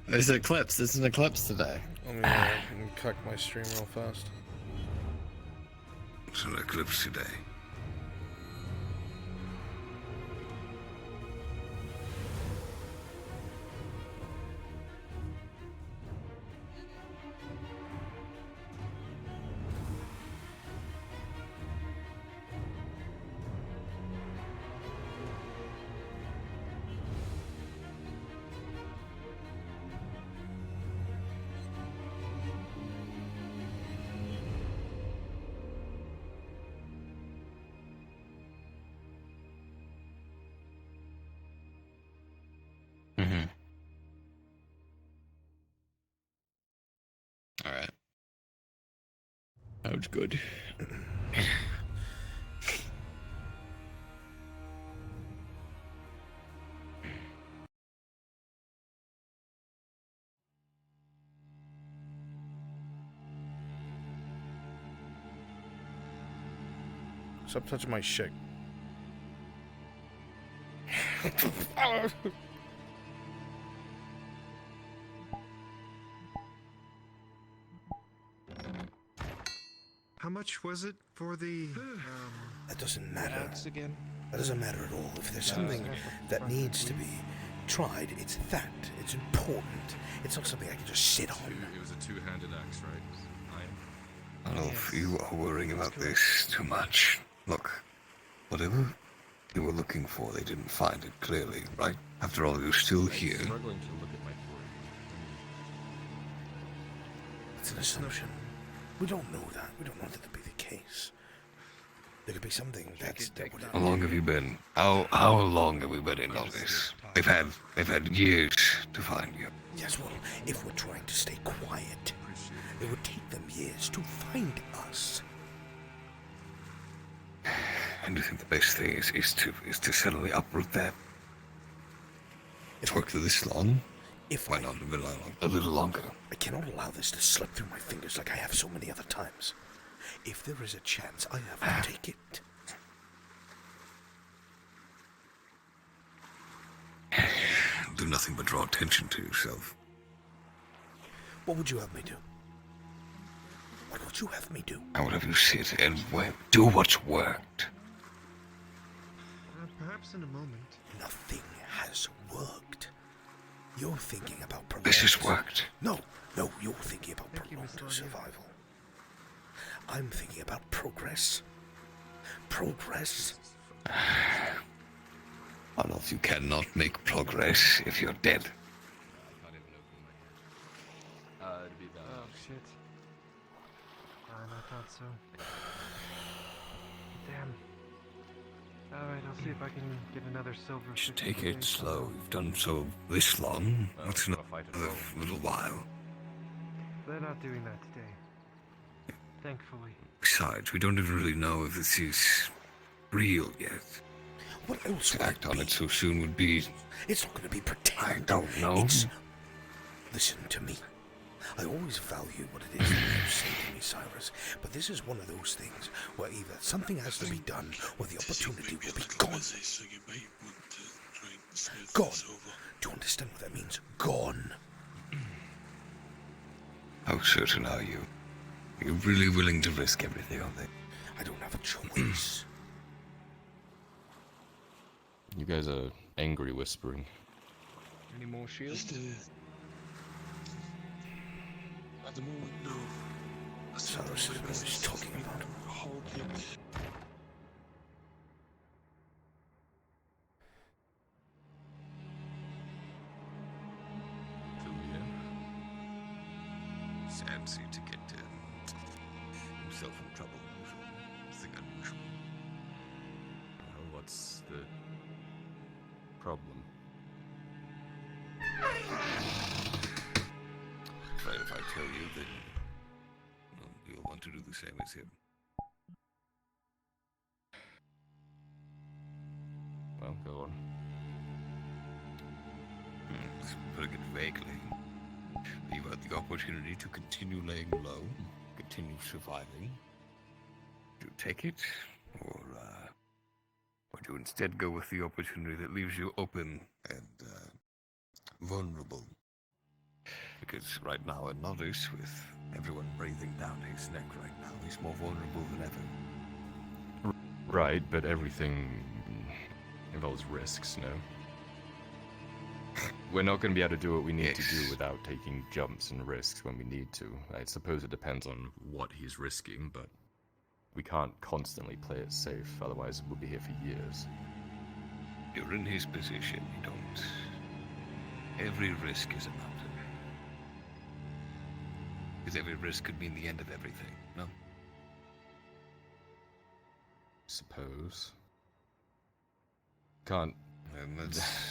There's an eclipse. There's an eclipse today. Let me cuck my stream real fast. It's an eclipse today. Alright. That was good. Stop touching my shit. How much was it for the That doesn't matter. again? That doesn't matter at all. If there's something that needs to be tried, it's that. It's important. It's not something I can just sit on. It was a two-handed axe, right? Oh, you are worrying about this too much. Look, whatever you were looking for, they didn't find it clearly, right? After all, you're still here. Struggling to look at my It's an assumption. We don't know that. We don't know that to be the case. There could be something that would... How long have you been? How long have we been in all this? They've had years to find you. Yes, well, if we're trying to stay quiet, it would take them years to find us. And you think the best thing is to suddenly uproot that? It's worked for this long. Why not a little longer? I cannot allow this to slip through my fingers like I have so many other times. If there is a chance, I have to take it. Do nothing but draw attention to yourself. What would you have me do? What would you have me do? I would have you sit and do what's worked. Perhaps in a moment. Nothing has worked. You're thinking about prolonged... This has worked. No, you're thinking about prolonged survival. I'm thinking about progress. Progress? Arnold, you cannot make progress if you're dead. Oh shit. I thought so. Damn. Alright, I'll see if I can get another silver. Just take it slow. You've done so this long. What's another little while? They're not doing that today. Thankfully. Besides, we don't even really know if this is real yet. What else to act on it so soon would be... It's not going to be pretend. I don't know. Listen to me. I always value what it is that you say to me, Cyrus, but this is one of those things where either something has to be done or the opportunity will be gone. Gone. Do you understand what that means? Gone. How certain are you? Are you really willing to risk everything on it? I don't have a choice. You guys are angry whispering. Any more shields? Just, at the moment, no. So this is what he's talking about. Hold yet. Fancy to get himself in trouble. Nothing unusual. Well, what's the problem? Afraid if I tell you, then you'll want to do the same as him. Well, go on. Let's put it vaguely. You've had the opportunity to continue laying low, continue surviving. Do you take it, or do you instead go with the opportunity that leaves you open and vulnerable? Because right now in Nodis, with everyone breathing down his neck right now, he's more vulnerable than ever. Right, but everything involves risks, no? We're not going to be able to do what we need to do without taking jumps and risks when we need to. I suppose it depends on what he's risking, but we can't constantly play it safe, otherwise we'll be here for years. You're in his position, you don't... Every risk is a mountain. Because every risk could mean the end of everything, no? Suppose. Can't...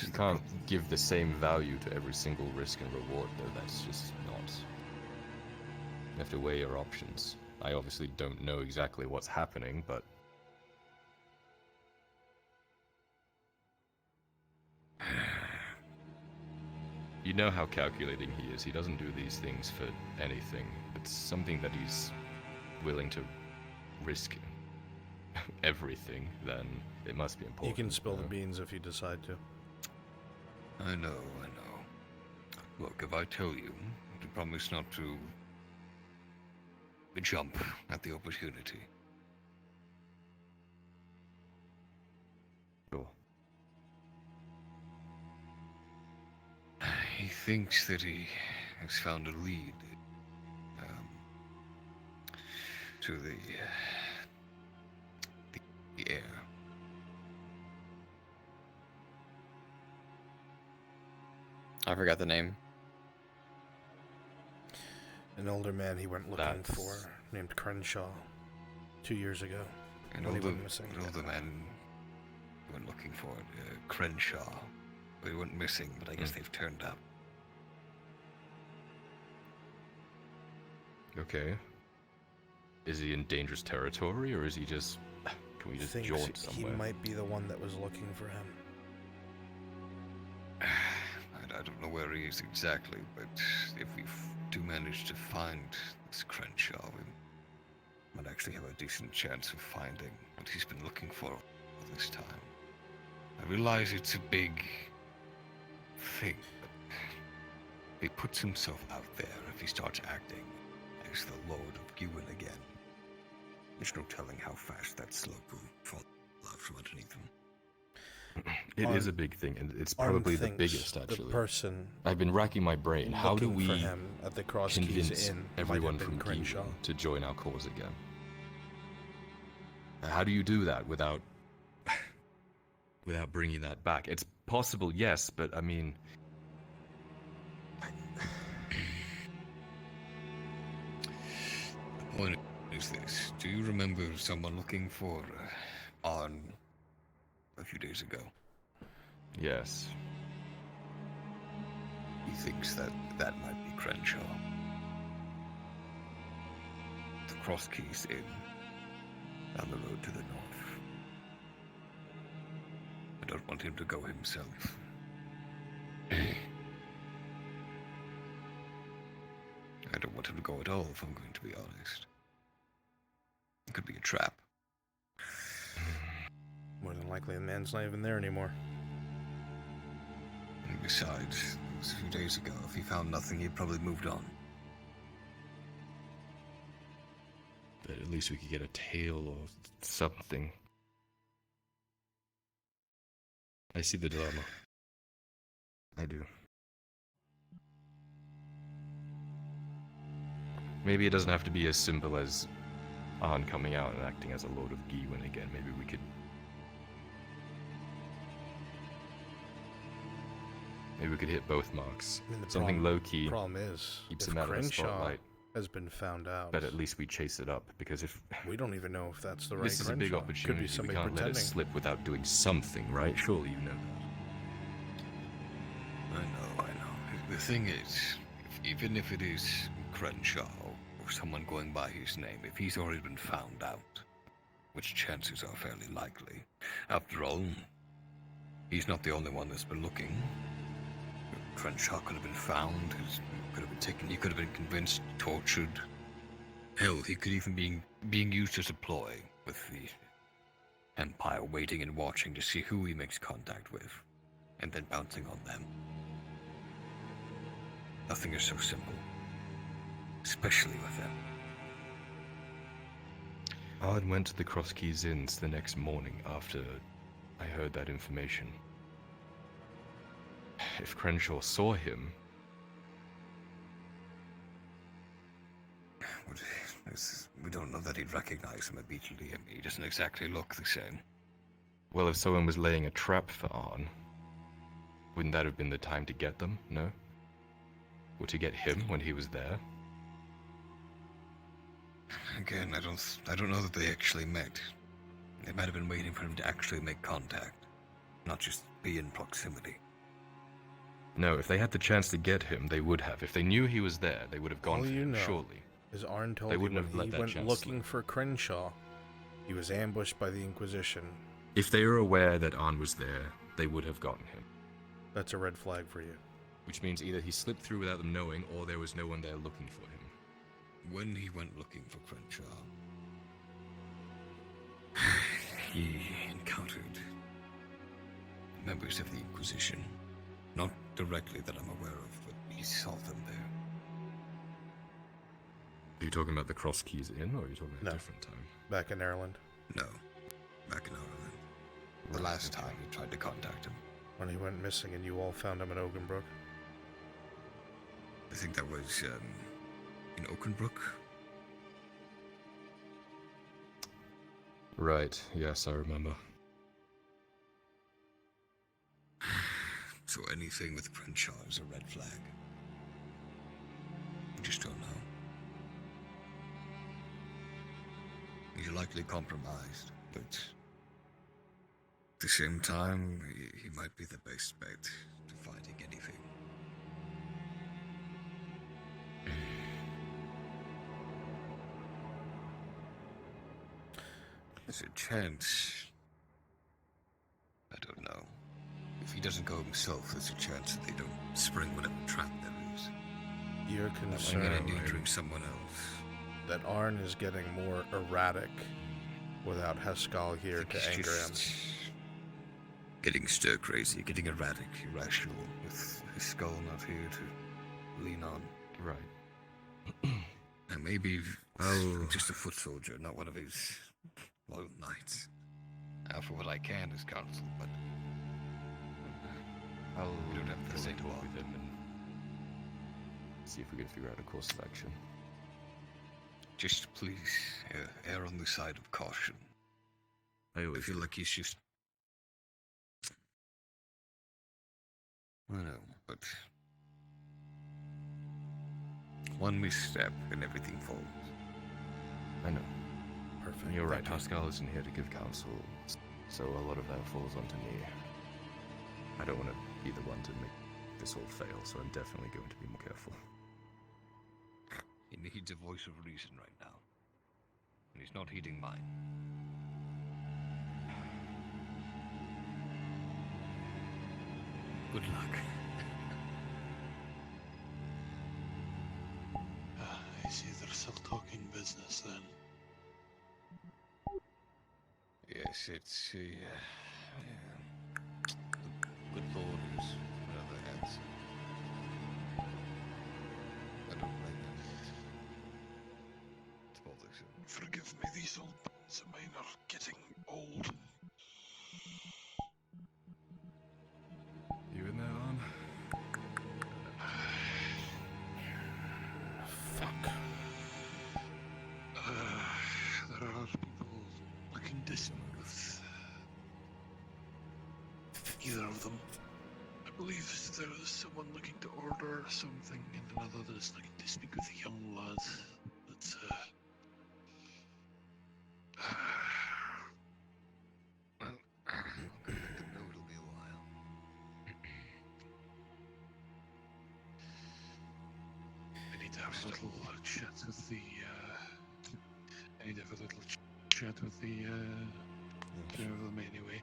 You can't give the same value to every single risk and reward, though. That's just not... You have to weigh your options. I obviously don't know exactly what's happening, but... You know how calculating he is. He doesn't do these things for anything. If it's something that he's willing to risk everything, then it must be important. You can spill the beans if you decide to. I know. Look, if I tell you to promise not to jump at the opportunity. Sure. He thinks that he has found a lead to the air. I forgot the name. An older man he went looking for, named Crenshaw, 2 years ago. An when he older, went missing. an older man went looking for Crenshaw. They went missing, but I guess they've turned up. Okay. Is he in dangerous territory, or is he just... Can we just Thinks jaunt somewhere? he might be the one that was looking for him. I don't know where he is exactly, but if we do manage to find this Crenshaw, we might actually have a decent chance of finding what he's been looking for all this time. I realize it's a big thing, but he puts himself out there if he starts acting as the Lord of Gewin again. There's no telling how fast that slope will fall out from underneath him. It is a big thing, and it's probably the biggest, actually. The person I've been racking my brain. How do looking we for him at the Cross Keys convince Inn everyone might have been from Crenshaw. Gewin to join our cause again? How do you do that without bringing that back? It's possible, yes, but I mean... The point is this. Do you remember someone looking for Arn a few days ago? Yes. He thinks that might be Crenshaw. The Cross Keys Inn, down the road to the north. I don't want him to go himself. I don't want him to go at all, if I'm going to be honest. It could be a trap. More than likely, the man's not even there anymore. And besides, it was a few days ago. If he found nothing, he'd probably moved on. But at least we could get a tail or something. I see the dilemma. I do. Maybe it doesn't have to be as simple as Arn coming out and acting as a Lord of Gewin again. Maybe we could... Maybe we could hit both marks. I mean, the Something low-key problem is, keeps if him out of the Crenshaw spotlight. has been found out, But at least we chase it up, because if... we don't even know if that's the right This is a big Crenshaw. opportunity. Could be We somebody can't let pretending. it slip without doing something, right? Surely you know that. I know. The thing is, even if it is Crenshaw or someone going by his name, if he's already been found out, which chances are fairly likely. After all, he's not the only one that's been looking. Crenshaw could have been found, could have been taken, he could have been convinced, tortured. Hell, he could even be being used as a ploy, with the Empire waiting and watching to see who he makes contact with, and then pouncing on them. Nothing is so simple, especially with them. Ard went to the Cross Keys Inns the next morning after I heard that information. If Crenshaw saw him... We don't know that he'd recognize him immediately. I mean, he doesn't exactly look the same. Well, if someone was laying a trap for Arn, wouldn't that have been the time to get them, no? Or to get him when he was there? Again, I don't know that they actually met. They might have been waiting for him to actually make contact, not just be in proximity. No, if they had the chance to get him, they would have. If they knew he was there, they would have gone All for you him, know surely. is Arn told They you wouldn't when have let he that went chance looking slip. for Crenshaw, he was ambushed by the Inquisition. If they were aware that Arn was there, they would have gotten him. That's a red flag for you. Which means either he slipped through without them knowing, or there was no one there looking for him. When he went looking for Crenshaw, he encountered members of the Inquisition. Not directly that I'm aware of, but he saw them there. Are you talking about the Cross Keys Inn, or are you talking about No. a different time? Back in Ireland. No, back in Ireland. The last time you tried to contact him. When he went missing and you all found him in Oakenbrook. I think that was in Oakenbrook. Right, yes, I remember. So anything with Crenshaw is a red flag. You just don't know. He's likely compromised, but at the same time, he might be the best bet to finding anything. There's a chance. I don't know. If he doesn't go himself, there's a chance that they don't spring whatever trap there is. You're I'm concerned endangering someone else. that Arn is getting more erratic without Heskal here to He's anger him. just getting stir crazy, getting erratic, irrational, with his skull not here to lean on. Right. And maybe I'm just a foot soldier, not one of his loyal knights. For what I can as counsel, but we don't have the same talk law. with him and see if we can figure out a course of action. Just please err on the side of caution. I feel like he's just... I know, but one misstep and everything falls. I know. Perfect. You're right, Thank you. Pascal isn't here to give counsel, so a lot of that falls onto me. I don't want to be the one to make this all fail, so I'm definitely going to be more careful. He needs a voice of reason right now. And he's not heeding mine. Good luck. I see they're still talking business then. Yes, it's the good Lord is in other hands. I don't blame him. It's bothersome. Forgive me, these old bones of mine are getting old. smooth. Either of them. I believe there was someone looking to order something, and another that's looking to speak with a young lad. That's Well, I'll go let them know it'll be a while. I need to have a little chat with the. I need to have a little chat with the. Two of them anyway.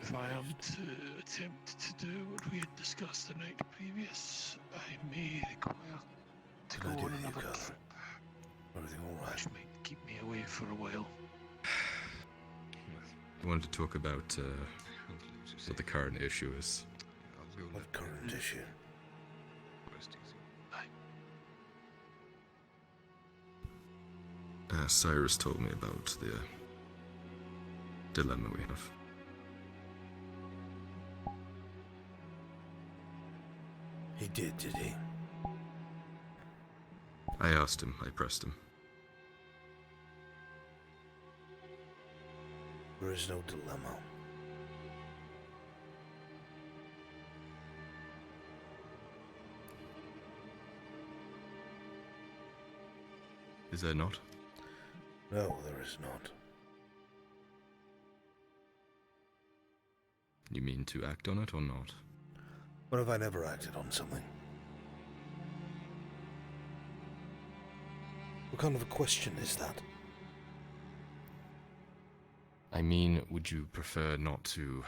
If I am to attempt to do what we had discussed the night previous, I may require to go on another trip. Everything all right? Which might keep me away for a while. I wanted to talk about what the current issue is. What current issue? Cyrus told me about the dilemma we have. He did he? I asked him, I pressed him. There is no dilemma. Is there not? No, there is not. You mean to act on it or not? When have I never acted on something? What kind of a question is that? I mean, would you prefer not to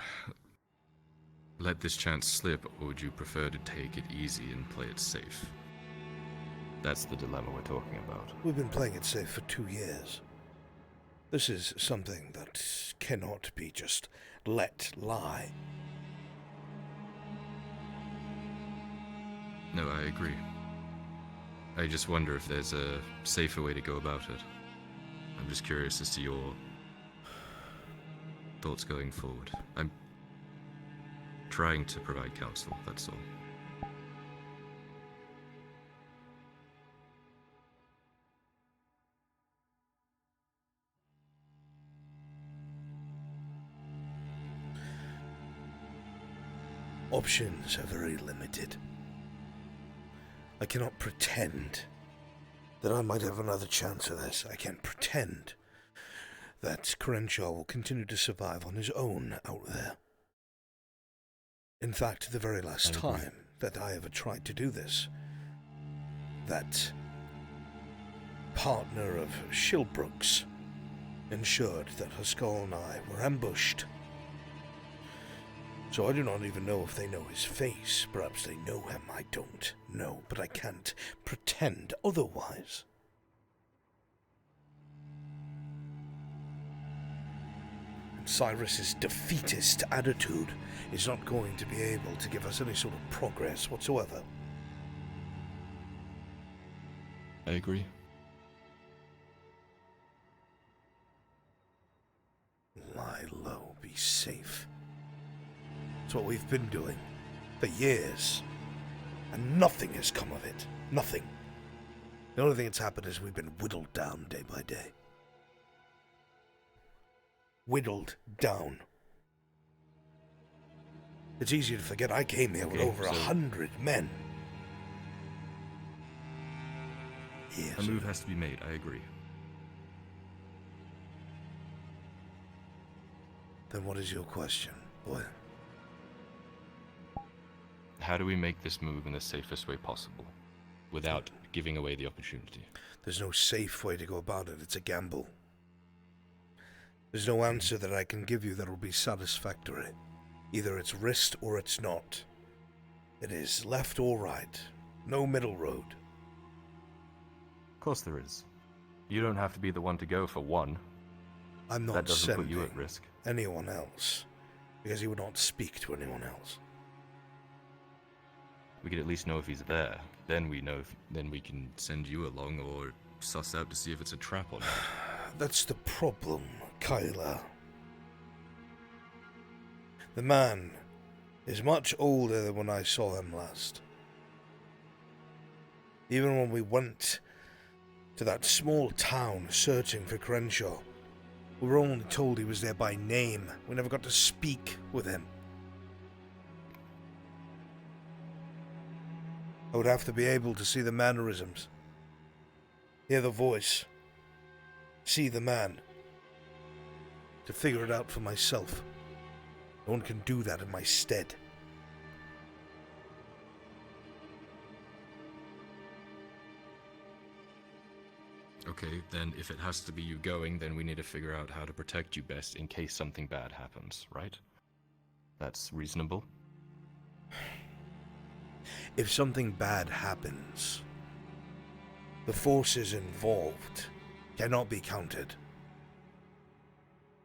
let this chance slip, or would you prefer to take it easy and play it safe? That's the dilemma we're talking about. We've been playing it safe for 2 years. This is something that cannot be just let lie. No, I agree. I just wonder if there's a safer way to go about it. I'm just curious as to your thoughts going forward. I'm trying to provide counsel, that's all. Options are very limited. I cannot pretend that I might have another chance of this. I can't pretend that Crenshaw will continue to survive on his own out there. In fact, the very last time that I ever tried to do this, that partner of Shilbrook's ensured that Haskell and I were ambushed. So I do not even know if they know his face. Perhaps they know him. I don't know, but I can't pretend otherwise. And Cyrus's defeatist attitude is not going to be able to give us any sort of progress whatsoever. I agree. Lie low, be safe. It's what we've been doing for years, and nothing has come of it. Nothing. The only thing that's happened is we've been whittled down day by day. Whittled down. It's easy to forget I came here with over 100 men. Yes. A move has to be made, I agree. Then what is your question, boy? How do we make this move in the safest way possible, without giving away the opportunity? There's no safe way to go about it. It's a gamble. There's no answer that I can give you that will be satisfactory. Either it's risked or it's not. It is left or right. No middle road. Of course there is. You don't have to be the one to go for one. I'm not that doesn't put sending you at risk. anyone else, because he would not speak to anyone else. We could at least know if he's there. Then we know. Then we can send you along or suss out to see if it's a trap or not. That's the problem, Kyla. The man is much older than when I saw him last. Even when we went to that small town searching for Crenshaw, We were only told he was there by name. We never got to speak with him. I would have to be able to see the mannerisms, hear the voice, see the man, to figure it out for myself. No one can do that in my stead. Okay, then if it has to be you going, then we need to figure out how to protect you best in case something bad happens, right? That's reasonable. If something bad happens, the forces involved cannot be counted.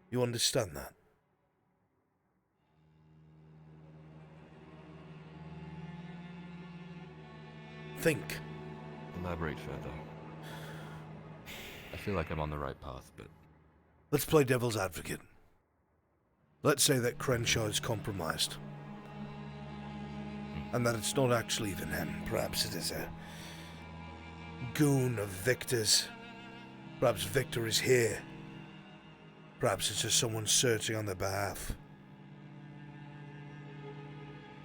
You understand that? Think. Elaborate further. I feel like I'm on the right path, but... Let's play devil's advocate. Let's say that Crenshaw is compromised. And that it's not actually even him. Perhaps it is a goon of Victor's. Perhaps Victor is here. Perhaps it's just someone searching on their behalf.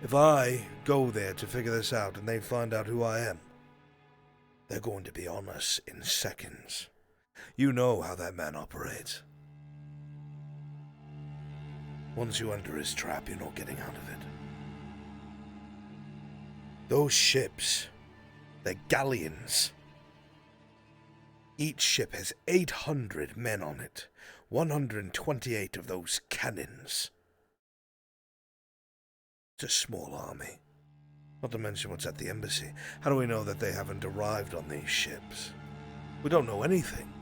If I go there to figure this out and they find out who I am, they're going to be on us in seconds. You know how that man operates. Once you enter his trap, you're not getting out of it. Those ships, they're galleons. Each ship has 800 men on it, 128 of those cannons. It's a small army. Not to mention what's at the embassy. How do we know that they haven't arrived on these ships? We don't know anything.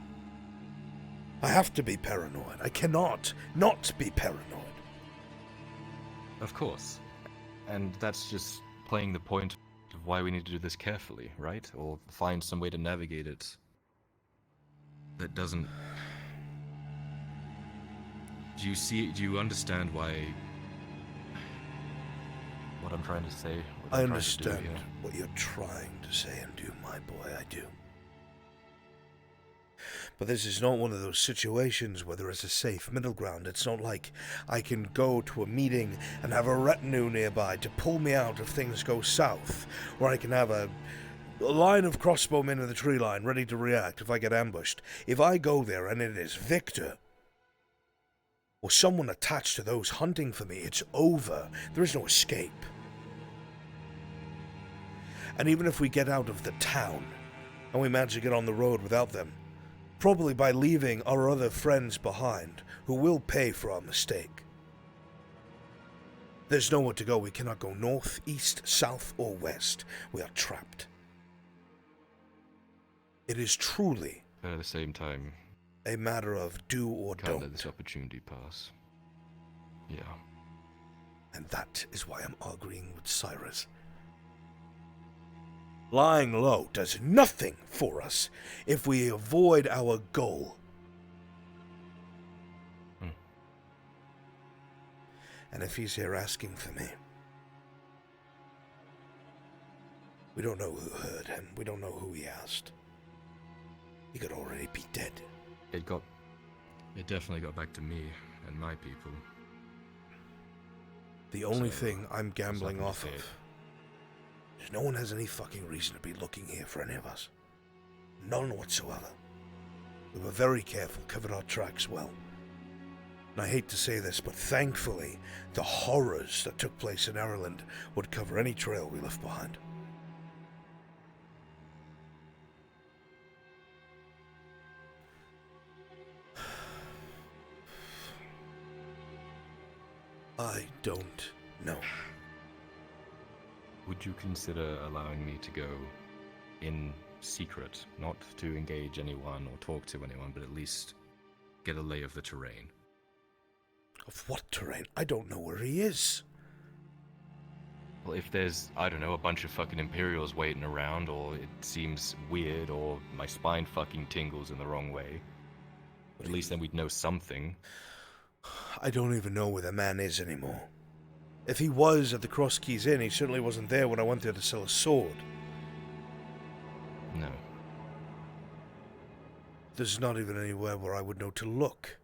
I have to be paranoid. I cannot not be paranoid. Of course. And that's just playing the point of why we need to do this carefully, right? Or find some way to navigate it that doesn't... Do you understand why... what I'm trying to say? I understand what you're trying to say and do, my boy, I do. But this is not one of those situations where there is a safe middle ground. It's not like I can go to a meeting and have a retinue nearby to pull me out if things go south, or I can have a line of crossbowmen in the tree line ready to react if I get ambushed. If I go there and it is Victor, or someone attached to those hunting for me, it's over. There is no escape. And even if we get out of the town, and we manage to get on the road without them, probably by leaving our other friends behind, who will pay for our mistake. There's nowhere to go. We cannot go north, east, south, or west. We are trapped. It is truly... But at the same time... a matter of do or can't don't. let this opportunity pass. Yeah. And that is why I'm arguing with Cyrus. Lying low does nothing for us if we avoid our goal. And if he's here asking for me, we don't know who heard him. We don't know who he asked. He could already be dead. It definitely got back to me and my people. The only thing I'm gambling off of is no one has any fucking reason to be looking here for any of us. None whatsoever. We were very careful, covered our tracks well. And I hate to say this, but thankfully, the horrors that took place in Ireland would cover any trail we left behind. I don't know. Would you consider allowing me to go in secret, not to engage anyone or talk to anyone, but at least get a lay of the terrain? Of what terrain? I don't know where he is. Well, if there's, I don't know, a bunch of fucking Imperials waiting around, or it seems weird, or my spine fucking tingles in the wrong way, at least then we'd know something. I don't even know where the man is anymore. If he was at the Cross Keys Inn, he certainly wasn't there when I went there to sell a sword. No. There's not even anywhere where I would know to look.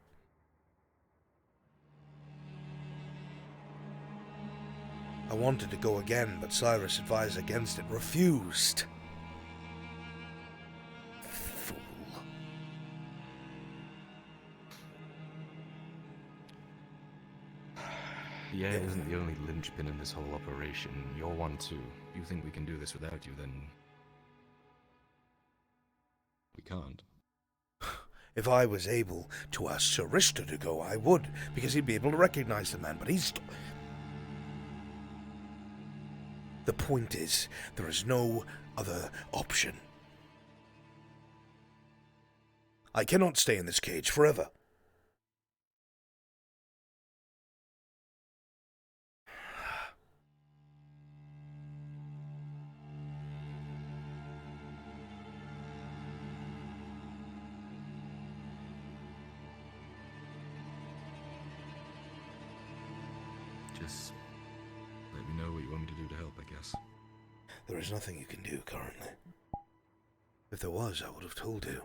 wanted to go again, but Cyrus advised against it. Refused. Fool. Yeah, isn't the only linchpin in this whole operation. You're one too. You think we can do this without you, then we can't. If I was able to ask Sir Richter to go, I would, because he'd be able to recognize the man, but he's... The point is, there is no other option. I cannot stay in this cage forever. Just let me know what you want me to do to help, I guess. There is nothing you can do currently. If there was, I would have told you.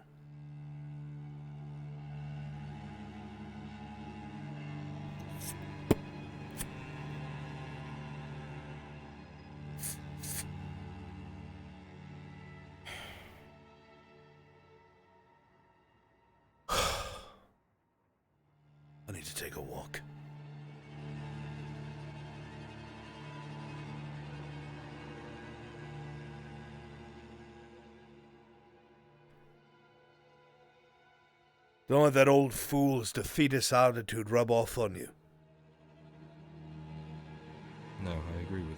I need to take a walk. Don't let that old fool's defeatist attitude rub off on you. No, I agree with you.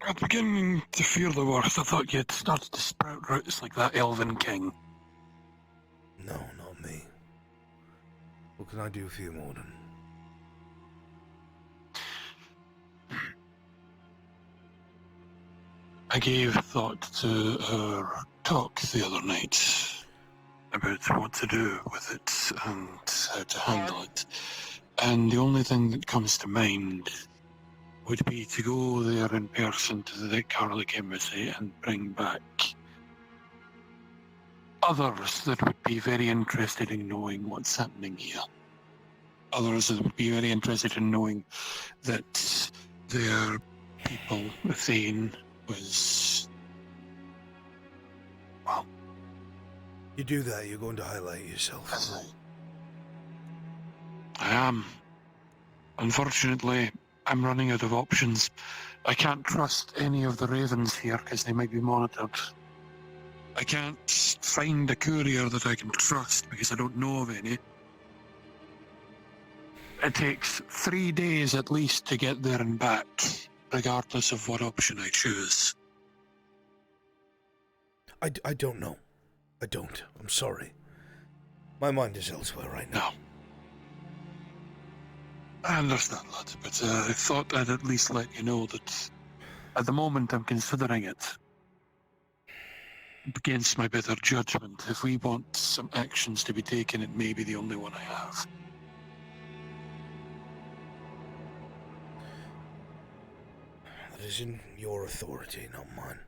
I'm beginning to fear the worst. I thought you'd started to sprout roots like that elven king. No, not me. What can I do for you, Morden? I gave thought to our talk the other night about what to do with it and how to handle it. And the only thing that comes to mind would be to go there in person to the Garlic Embassy and bring back others that would be very interested in knowing what's happening here. Others that would be very interested in knowing that their people, Thane, was... well... You do that, you're going to highlight yourself. I am. Unfortunately, I'm running out of options. I can't trust any of the ravens here because they might be monitored. I can't find a courier that I can trust because I don't know of any. It takes 3 days at least to get there and back, regardless of what option I choose. I don't know. I don't. I'm sorry. My mind is elsewhere right now. No. I understand that, but I thought I'd at least let you know that at the moment I'm considering it. Against my better judgment, if we want some actions to be taken, it may be the only one I have. That is in your authority, not mine.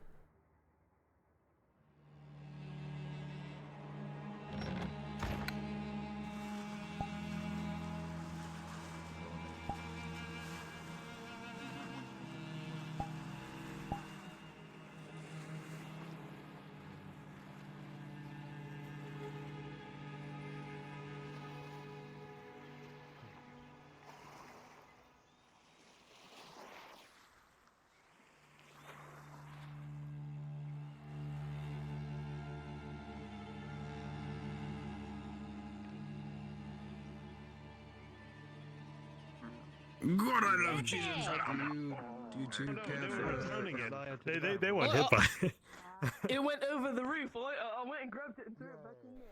God, I love cheese and salad. Do you two care for They weren't hit by it. It went over the roof. I went and grabbed it and threw it back in there.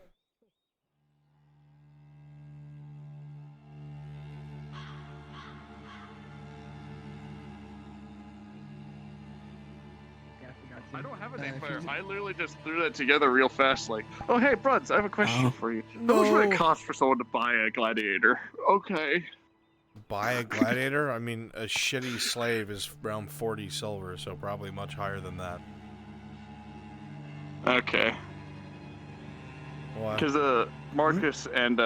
I don't have a Hey, name player. for I literally just threw that together real fast, like, oh hey, Bruns, I have a question for you. How much would it No. cost for someone to buy a gladiator? Okay. Buy a gladiator? I mean, a shitty slave is around 40 silver, so probably much higher than that. Okay. Why? Because Marcus and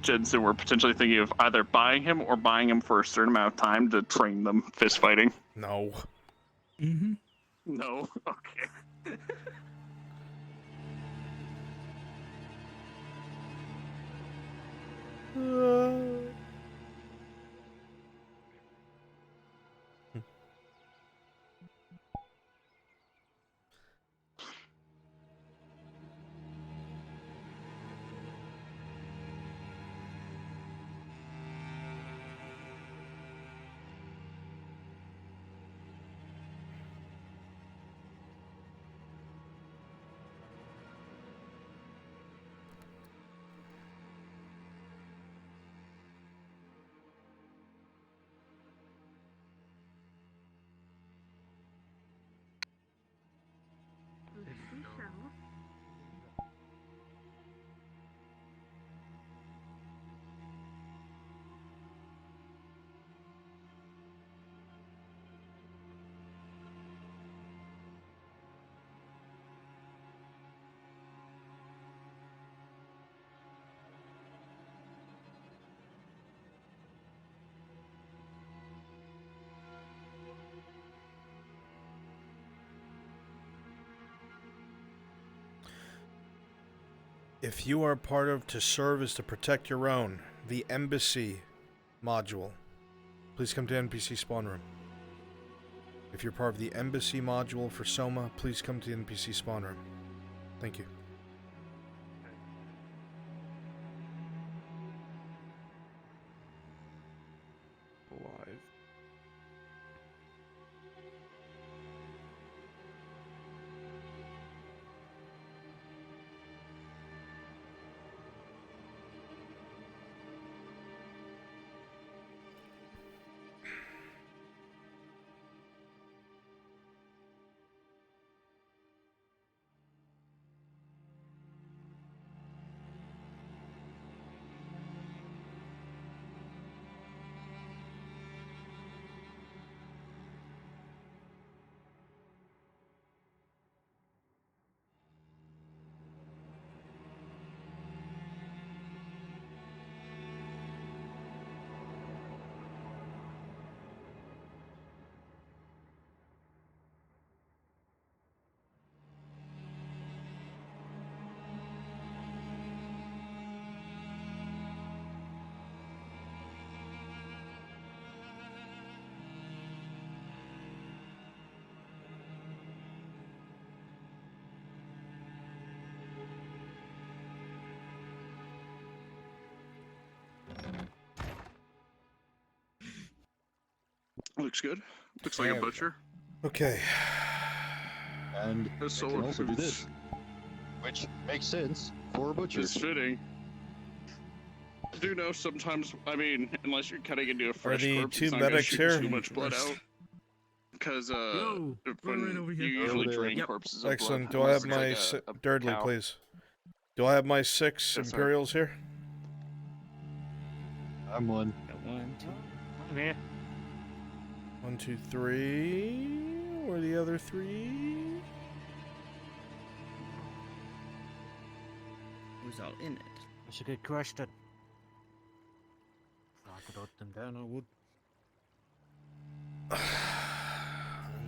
Jensen were potentially thinking of either buying him or buying him for a certain amount of time to train them fist fighting. No. Mm-hmm. No. Okay. If you are part of To Serve is to Protect Your Own, the Embassy module, please come to NPC spawn room. If you're part of the Embassy module for Soma, please come to the NPC spawn room. Thank you. Alive. Looks good. Looks like a butcher. Okay. And His they can sword also do suits. this, which makes sense for a butcher. It's fitting. I do know sometimes, I mean, unless you're cutting into a fresh the corpse, two it's not gonna medics shoot here? too much blood out. Because when you usually drain corpses of Excellent. blood, Do I have unless my it's like a Durdley, cow. please? Do I have my 6 Yes, sir. Imperials here? I'm one. One, two. I'm here. 1, 2, 3. Where are the other 3? Who's all in it? That's a good question. If I could hunt them down, I would. I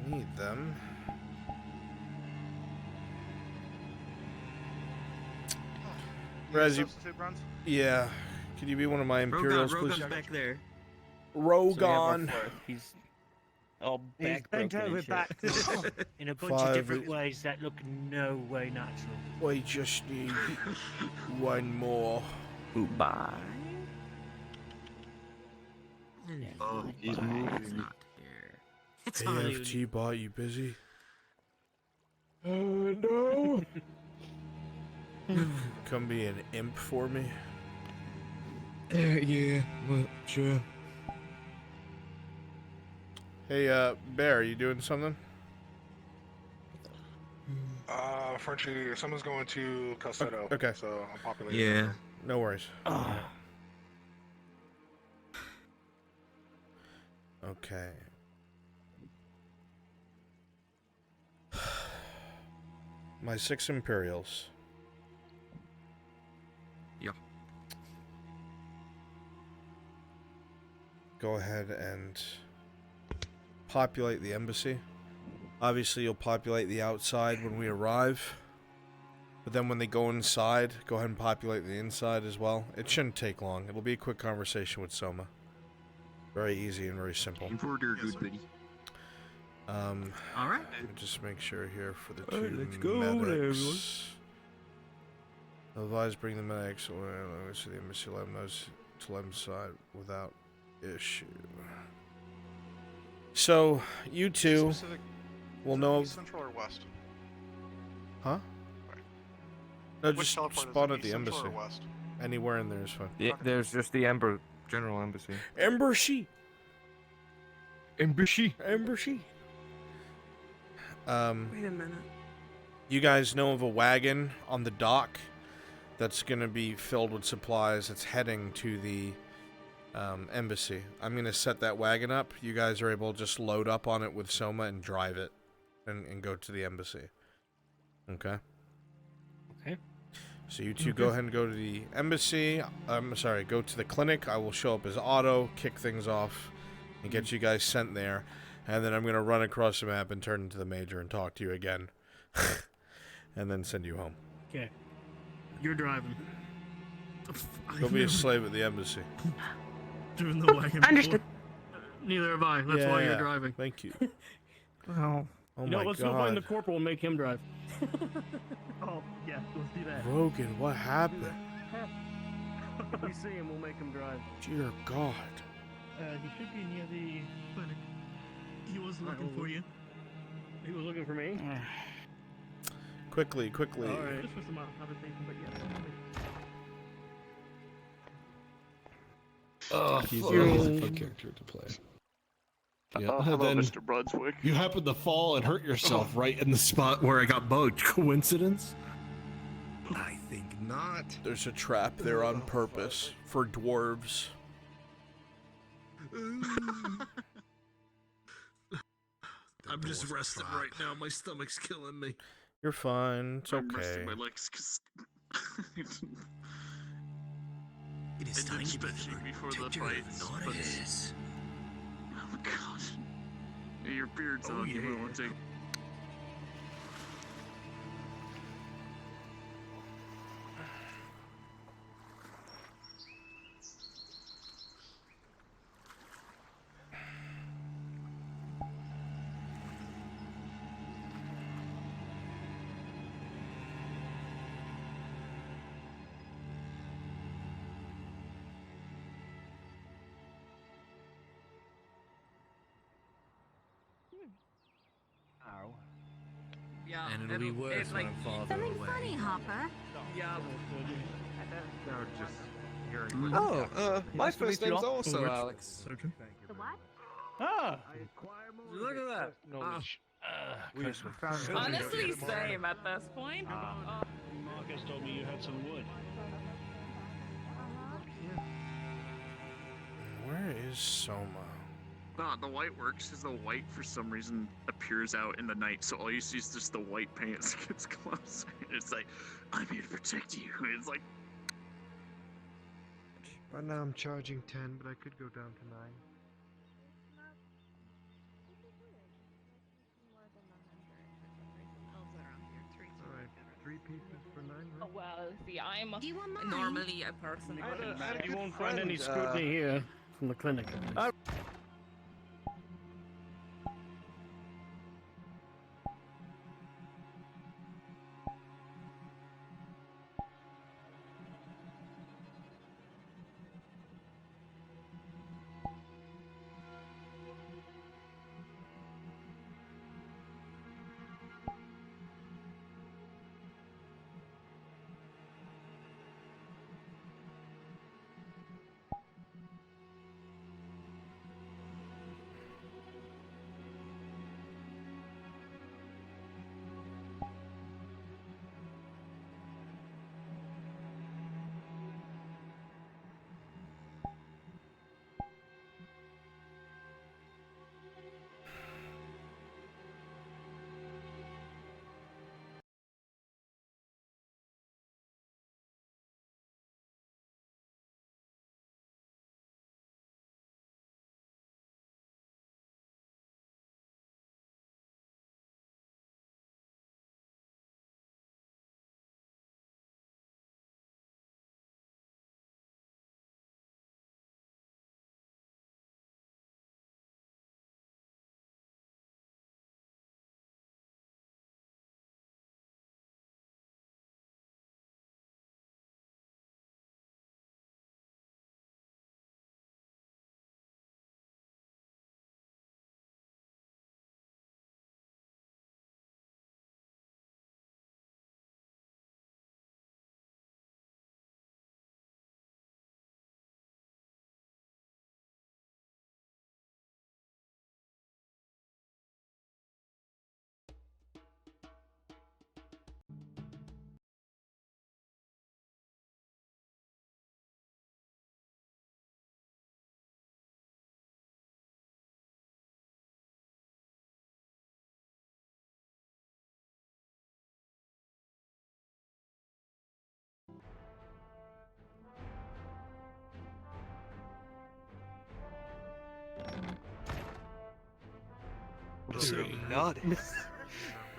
need them. Raz, you... Yeah. Could you be one of my Imperials, please? Rogan's back there. Rogan. He's all He's back bent broken over and shit. backwards in a bunch 5, of different ways that look no way natural. We just need one more. Goodbye. Oh, he's moving. It's hardly AFT bot, you busy? No. Come be an imp for me. Yeah, well, sure. Hey, Bear, you doing something? Frenchie, someone's going to Calceto. Okay. So I'm populating. Yeah. No worries. Okay. My 6 Imperials. Yep. Go ahead and populate the embassy. Obviously, you'll populate the outside when we arrive. But then when they go inside, go ahead and populate the inside as well. It shouldn't take long. It'll be a quick conversation with Soma. Very easy and very simple. Alright. Let me just make sure here for the Alright, two let's go there, everyone. medics. Advise bring the medics to the embassy, let them know to let them side without issue. So, you two will know... Central or west? Huh? No, Which just teleport is spawn it, at the east, central, embassy. or west? Anywhere in there is fine. Yeah, there's just the General Embassy. Embassy! Embassy! Embassy! Wait a minute. You guys know of a wagon on the dock that's going to be filled with supplies. It's heading to the embassy. I'm going to set that wagon up. You guys are able to just load up on it with Soma and drive it and go to the embassy. Okay? Okay. So you two go ahead and go to the embassy. Sorry, go to the clinic. I will show up as Otto, kick things off, and get you guys sent there. And then I'm going to run across the map and turn into the Major and talk to you again. And then send you home. Okay. You're driving. Go be a slave at the embassy. Driven the wagon. Understood. Neither have I. That's why you're driving. Thank you. Well, Oh you know, my let's go find the God. corporal and make him drive. Oh, yeah, let's do that. Rogan, what happened? If we see him, we'll make him drive. Dear God. He should be near the clinic. He was looking for you. He was looking for me? Quickly. Alright. Just for some conversation, but yeah. Oh, He's fuck. a fun character to play. Yeah, Hello, then Mr. Brunswick. you happen to fall and hurt yourself right in the spot where I got bugged. Coincidence? I think not. There's a trap there on purpose for dwarves. I'm just resting right now. My stomach's killing me. You're fine. It's I'm okay. resting my legs because It is I time did to be stretching before the protector fights. of But... Nordis. Oh god. Yeah, your beard's on. You might want to take. Yeah, And it'll be worse when I'm farther Something away. funny, Hopper. Yeah. My first name's also Alex. The what? Ah! Look at that. Honestly, same at this point. Marcus told me you had some wood. Where is Soma? The white works because the white for some reason appears out in the night, so all you see is just the white paint as it gets closer. It's like, I'm here to protect you. It's like, Right now I'm charging 10, but I could go down to 9. Alright, 3 pieces for 9, right? Oh, well, see, I'm Do you want mine? normally a person who You won't find any scrutiny here from the clinic.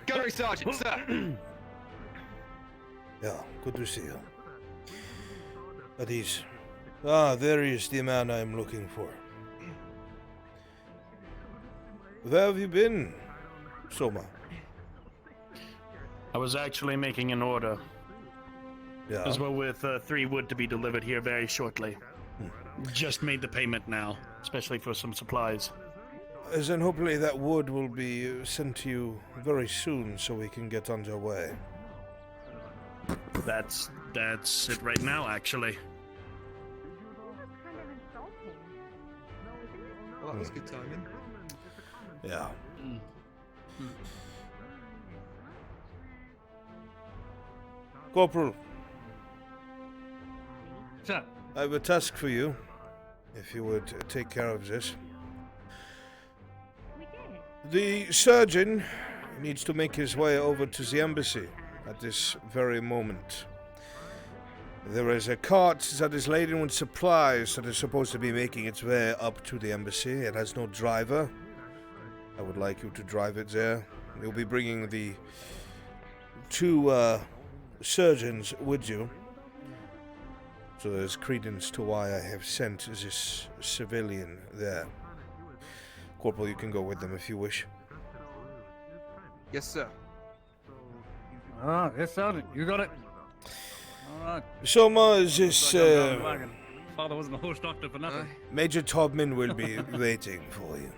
Gunnery Sergeant, sir! Yeah, good to see you. At ease. Ah, there is the man I'm looking for. Where have you been, Soma? I was actually making an order. Yeah. As well with 3 wood to be delivered here very shortly. Just made the payment now, especially for some supplies. As in, hopefully that wood will be sent to you very soon so we can get on our way. That's it right now, actually. Well, that was good timing. Yeah. Corporal. Sir. I have a task for you, if you would take care of this. The surgeon needs to make his way over to the embassy at this very moment. There is a cart that is laden with supplies that is supposed to be making its way up to the embassy. It has no driver. I would like you to drive it there. You'll be bringing the 2 surgeons with you. So there's credence to why I have sent this civilian there. Corporal, you can go with them if you wish. Yes, sir. Alright, yes, Sergeant, you got it. Alright. Soma, is this... Father wasn't a horse doctor for nothing. Major Tobman will be waiting for you.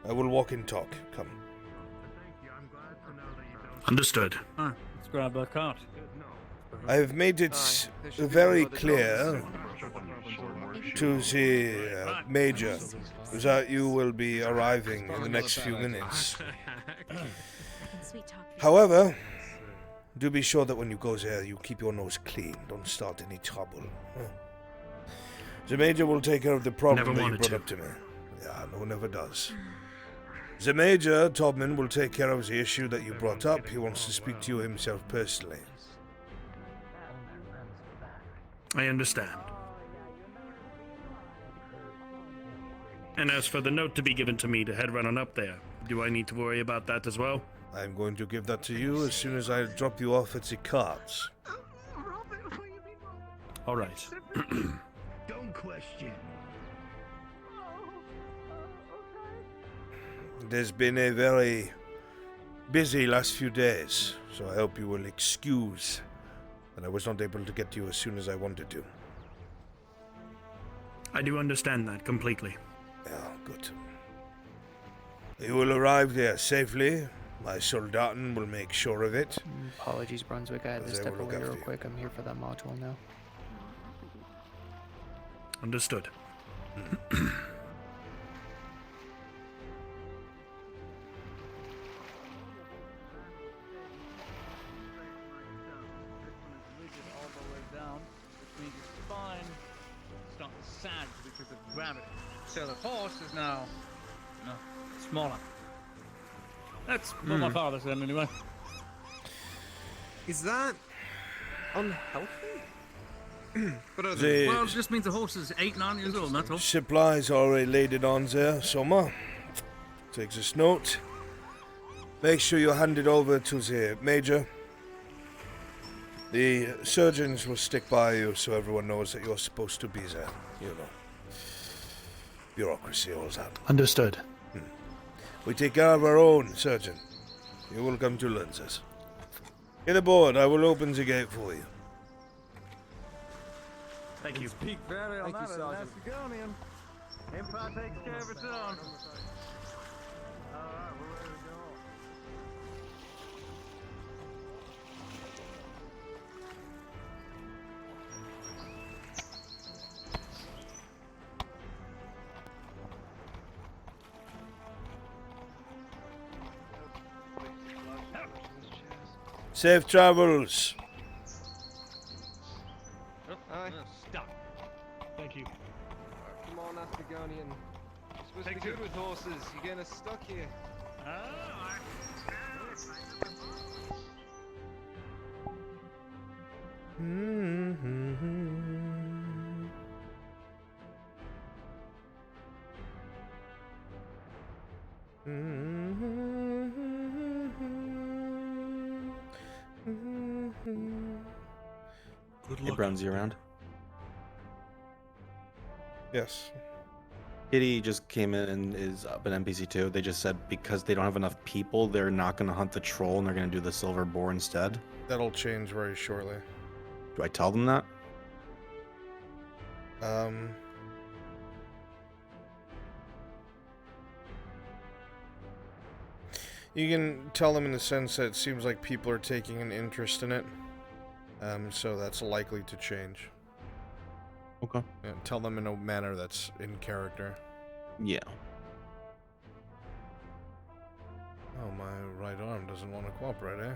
I will walk and talk. Come. Understood. Let's grab the cart. I have made it very clear to the Major that you will be arriving in the next few minutes. However, do be sure that when you go there, you keep your nose clean. Don't start any trouble. The Major will take care of the problem that you brought up to me. Yeah, no, never does. The Major, Tobman, will take care of the issue that you brought up. He wants to speak to you himself personally. I understand. And as for the note to be given to me to head right on up there, do I need to worry about that as well? I'm going to give that to you as soon as I drop you off at the carts. All right. Don't question. There's been a very busy last few days, so I hope you will excuse that I was not able to get to you as soon as I wanted to. I do understand that completely. Yeah, good. You will arrive there safely. My soldaten will make sure of it. Apologies, Brunswick. I had to As I step will look away real after you. quick. I'm here for that module now. Understood. All the way down, which means your spine starting to sag because of gravity. So the horse is now, smaller. That's what my father said anyway. Is that unhealthy? Well, The it just means the horse is 8-9 years old, that's all. supplies are already laid on there, Soma. Take this note. Make sure you hand it over to the Major. The surgeons will stick by you so everyone knows that you're supposed to be there. You know. Bureaucracy, all that. Understood. We take care of our own, surgeon. You're welcome to learn this. Get aboard. I will open the gate for you. Thank you. Speak fairly on that, Sergeant. Macedonian. Empire takes care of its own. Safe travels. Aye. Stop. Thank you. Come on, Aspergonian. You're supposed to be good with horses. You're getting us stuck here. Hey, Browns, you around? Yes. Kitty just came in and is up an NPC too. They just said because they don't have enough people, they're not going to hunt the troll and they're going to do the silver boar instead. That'll change very shortly. Do I tell them that? You can tell them in the sense that it seems like people are taking an interest in it. So that's likely to change. Okay. Yeah, tell them in a manner that's in character. Yeah. Oh, my right arm doesn't want to cooperate, eh?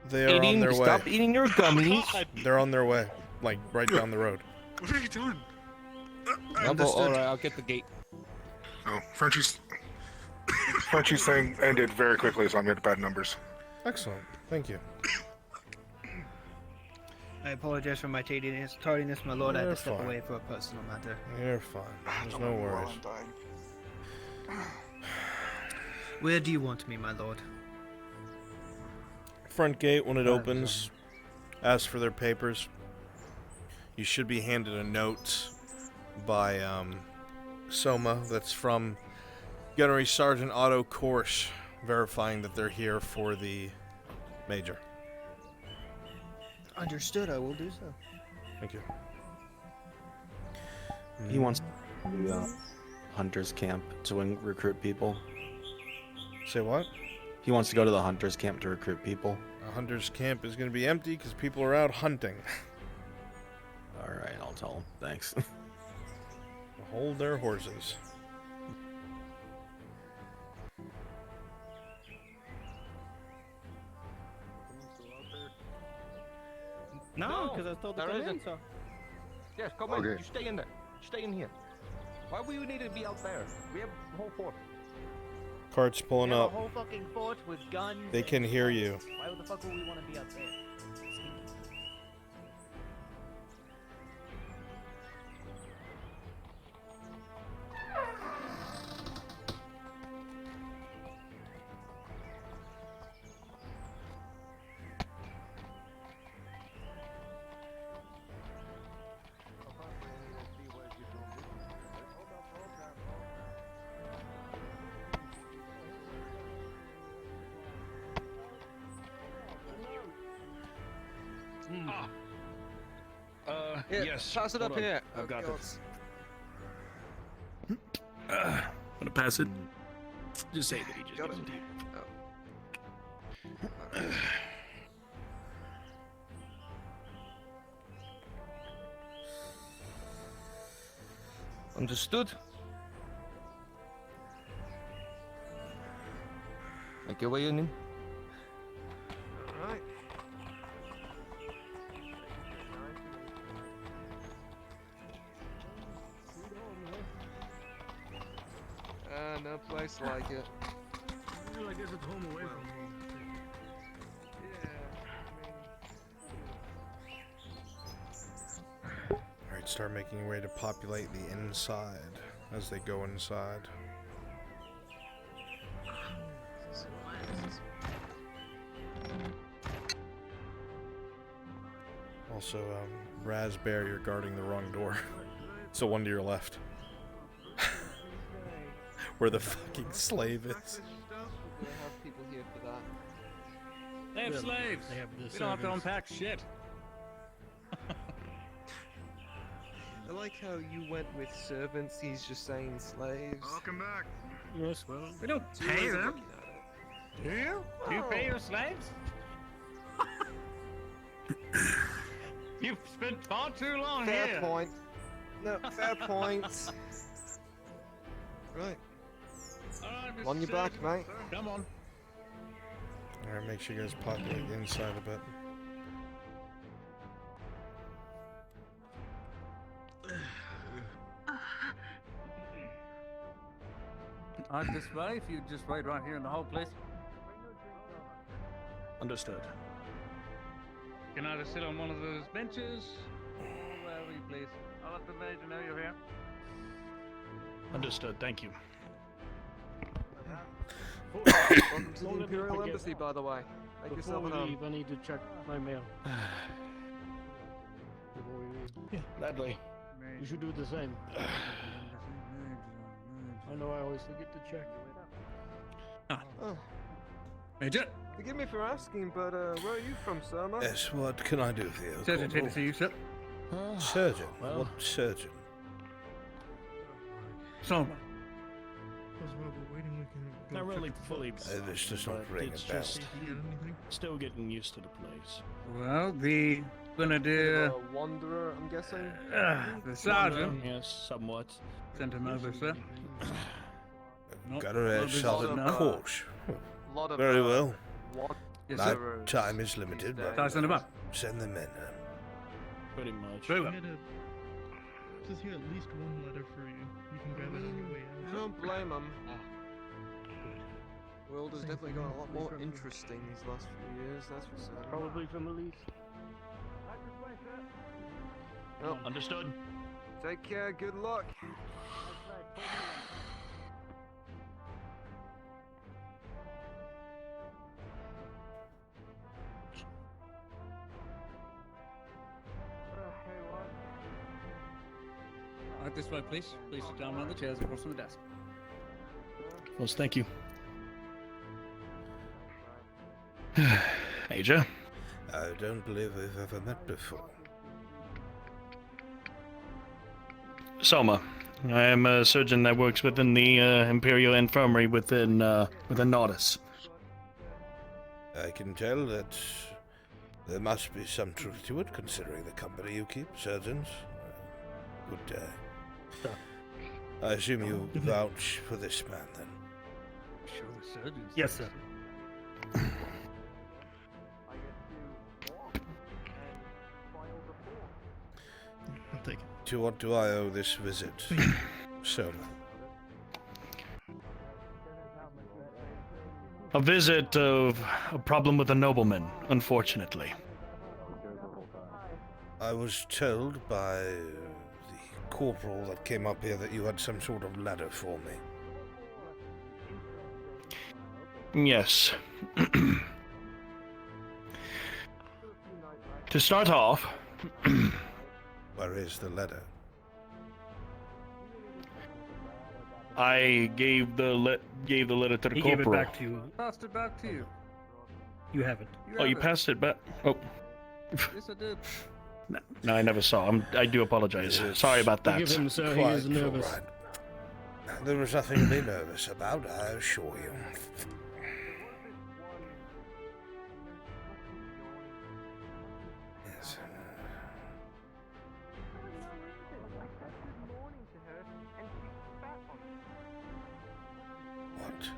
They're on their way. Stop eating your gummies. They're on their way, like right down the road. What are you doing? Alright, I'll get the gate. Oh, Frenchie's thing ended very quickly, so I'm at bad numbers. Excellent. Thank you. I apologize for my tardiness, my lord. I had You're to step fine. away for a personal matter. You're fine. There's no worries. Where do you want me, my lord? Front gate, when it opens, ask for their papers. You should be handed a note by Soma that's from Gunnery Sergeant Otto Korsch, verifying that they're here for the Major. Understood, I will do so. Thank you. He wants to hunter's camp to recruit people. Say what? He wants to go to the hunter's camp to recruit people. A hunter's camp is going to be empty because people are out hunting. Alright, I'll tell him. Thanks. Hold their horses. No, because I was told to there come in, isn't. so. Yes, come in. You stay in there. Stay in here. Why would you need to be out there? We have the whole fort. Cart's pulling We have up. a whole fucking fort with guns. They can hear you. Why the fuck would we want to be out there? Yes. Pass it up Hold on. here. I've got this. Wanna pass it? Just say that he just Got gives it. it to you. Understood. Make your way in. Alright. No place like it. I guess it's home away from home. Alright, start making your way to populate the inside as they go inside. Also, Raspberry, you're guarding the wrong door. So one to your left. Where the fucking slave is. We have people here for that. They have Yeah, slaves. they have the we don't have to servants. unpack shit. I like how you went with servants, he's just saying slaves. Welcome back. Yes, well. We don't Two pay ways of them. looking at it. Do you? Do you pay your slaves? You've spent far too long Fair here. point. No, fair point. Right. Alright, On your Mr. back, Sergeant. mate. Come on. Alright, make sure you guys populate the inside a bit. Alright, this way, if you just wait right here in the whole place. Understood. You can either sit on one of those benches, or wherever you please. I'll let the major know you're here. Understood. Thank you. Welcome to the Imperial Embassy, by the way. Make yourself at Before we home. leave, I need to check my mail. Before we leave. Yeah, gladly. You should do the same. I know I always forget to check. Oh. Major? Forgive me for asking, but where are you from, Soma? Yes, what can I do for you? Surgeon, Corporal? to see you, sir. Surgeon? well. What surgeon? Soma. Not really fully. This does not but ring it's a bell. just still getting used to the place. Well, the Grenadier. Wanderer, I'm guessing? The sergeant. Yes, somewhat. Sent him over, sir. Got a red solid course. Lot of, Very well. Yes, My sir. time is limited, but Shall I send him up? send them in. Pretty much. Very well. Says here at least one letter for you. You can grab it on your way out. Don't blame him. World has definitely gotten a lot more interesting these last few years, that's for certain. Probably from Elise. Well, Understood. take care, good luck. Right, this way, please. Please sit down on the chairs across from the desk. Well, thank you. Major? I don't believe we've ever met before. Soma. I am a surgeon that works within the Imperial Infirmary within Nordis. I can tell that there must be some truth to it, considering the company you keep, surgeons. Good day. I assume you vouch for this man, then? Sure, the surgeons. Yes, sir. I'll take it. To what do I owe this visit, Soma? A visit of a problem with a nobleman, unfortunately. I was told by the corporal that came up here that you had some sort of letter for me. Yes. To start off, Where is the letter? I gave the letter to the He corporal. gave it back to you. Passed it back to you. You haven't. You Oh, you have it. passed it back. Oh, Yes, I did. no, I never saw. I do apologize. Sorry about that. Forgive him, sir. He Quite is nervous. all right. There was nothing to be nervous about, I assure you. Yes. What?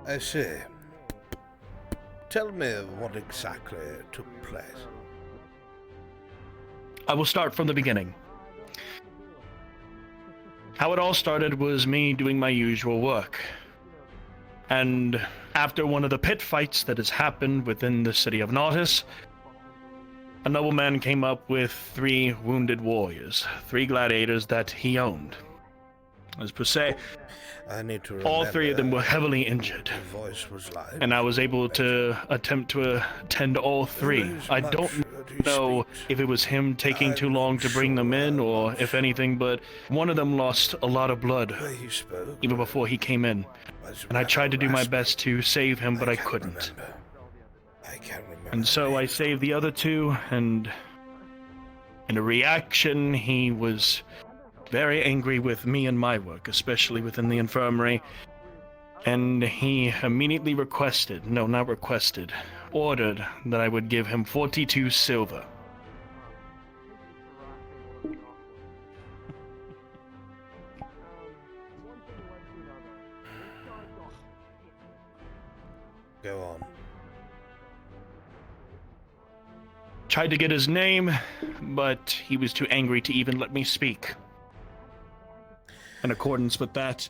I see. Tell me what exactly took place. I will start from the beginning. How it all started was me doing my usual work. And after one of the pit fights that has happened within the city of Nautis, a nobleman came up with 3 wounded warriors, 3 gladiators that he owned. As per se, I need to all 3 of them remember were heavily injured, the voice was live. and I was able to attempt to attend all 3. I don't know if it was him taking too long to bring them in or if anything, but one of them lost a lot of blood He spoke. even before he came in, and I tried to do my best to save him, but I couldn't. I can't remember. And so I saved the other 2, and in a reaction, he was very angry with me and my work, especially within the infirmary, and he immediately ordered that I would give him 42 silver. Go on. Tried to get his name, but he was too angry to even let me speak. In accordance with that,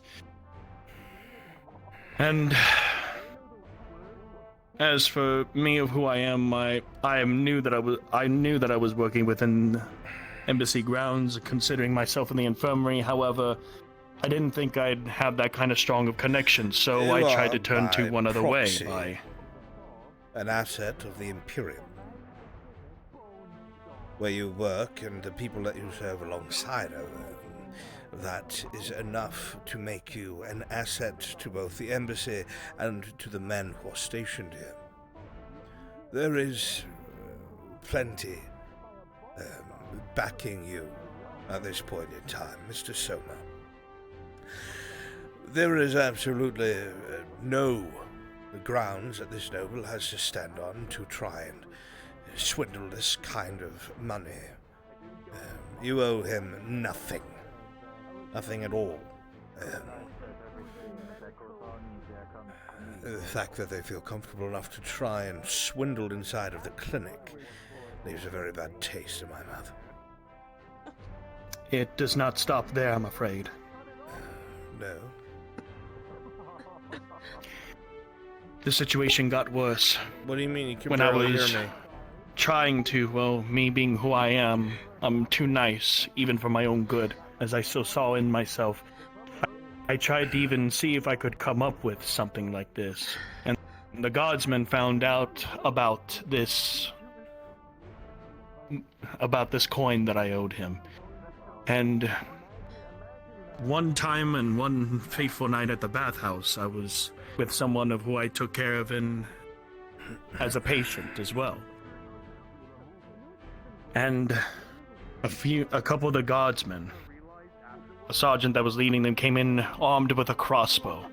and As for me of who I am, I knew that I was working within embassy grounds, considering myself in the infirmary. However, I didn't think I'd have that kind of strong of connection, so You I tried are to turn to by one other way proxy by an asset of the Imperium, where you work and the people that you serve alongside of. That is enough to make you an asset to both the embassy and to the men who are stationed here. There is plenty backing you at this point in time, Mr. Soma. There is absolutely no grounds that this noble has to stand on to try and swindle this kind of money. You owe him nothing. Nothing at all. The fact that they feel comfortable enough to try and swindle inside of the clinic leaves a very bad taste in my mouth. it does not stop there, I'm afraid. No. The situation got worse. What do you mean? You can when I barely was hear me. trying to, well, me being who I am, I'm too nice, even for my own good, as I still saw in myself. I tried to even see if I could come up with something like this. And the guardsmen found out about this coin that I owed him. And one time and one fateful night at the bathhouse, I was with someone of who I took care of as a patient as well. And a couple of the guardsmen, a sergeant that was leading them, came in armed with a crossbow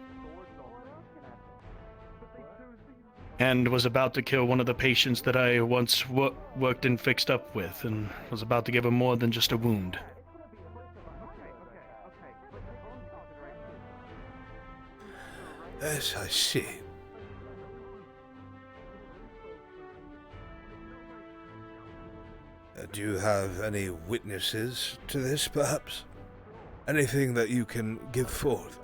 and was about to kill one of the patients that I once worked and fixed up with, and was about to give him more than just a wound. Yes, I see. Do you have any witnesses to this, perhaps? Anything that you can give forth?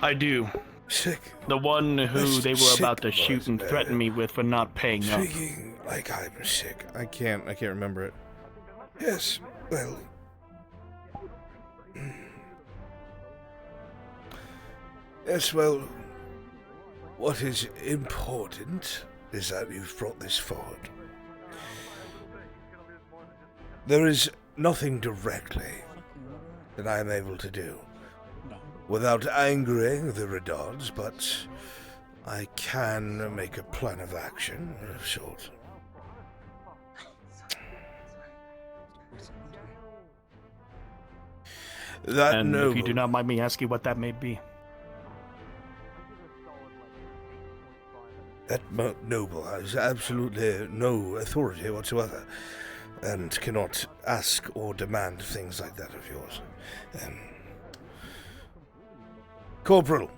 I do. Sick. The one who That's they were sick, about to shoot and threaten me with for not paying up. Speaking like I'm sick. I can't remember it. Yes, well... Yes, well... What is important is that you've brought this forward. There is nothing directly that I am able to do without angering the Redards, but I can make a plan of action of sorts. And if you do not mind me asking what that may be. That noble has absolutely no authority whatsoever, and cannot ask or demand things like that of yours. Corporal,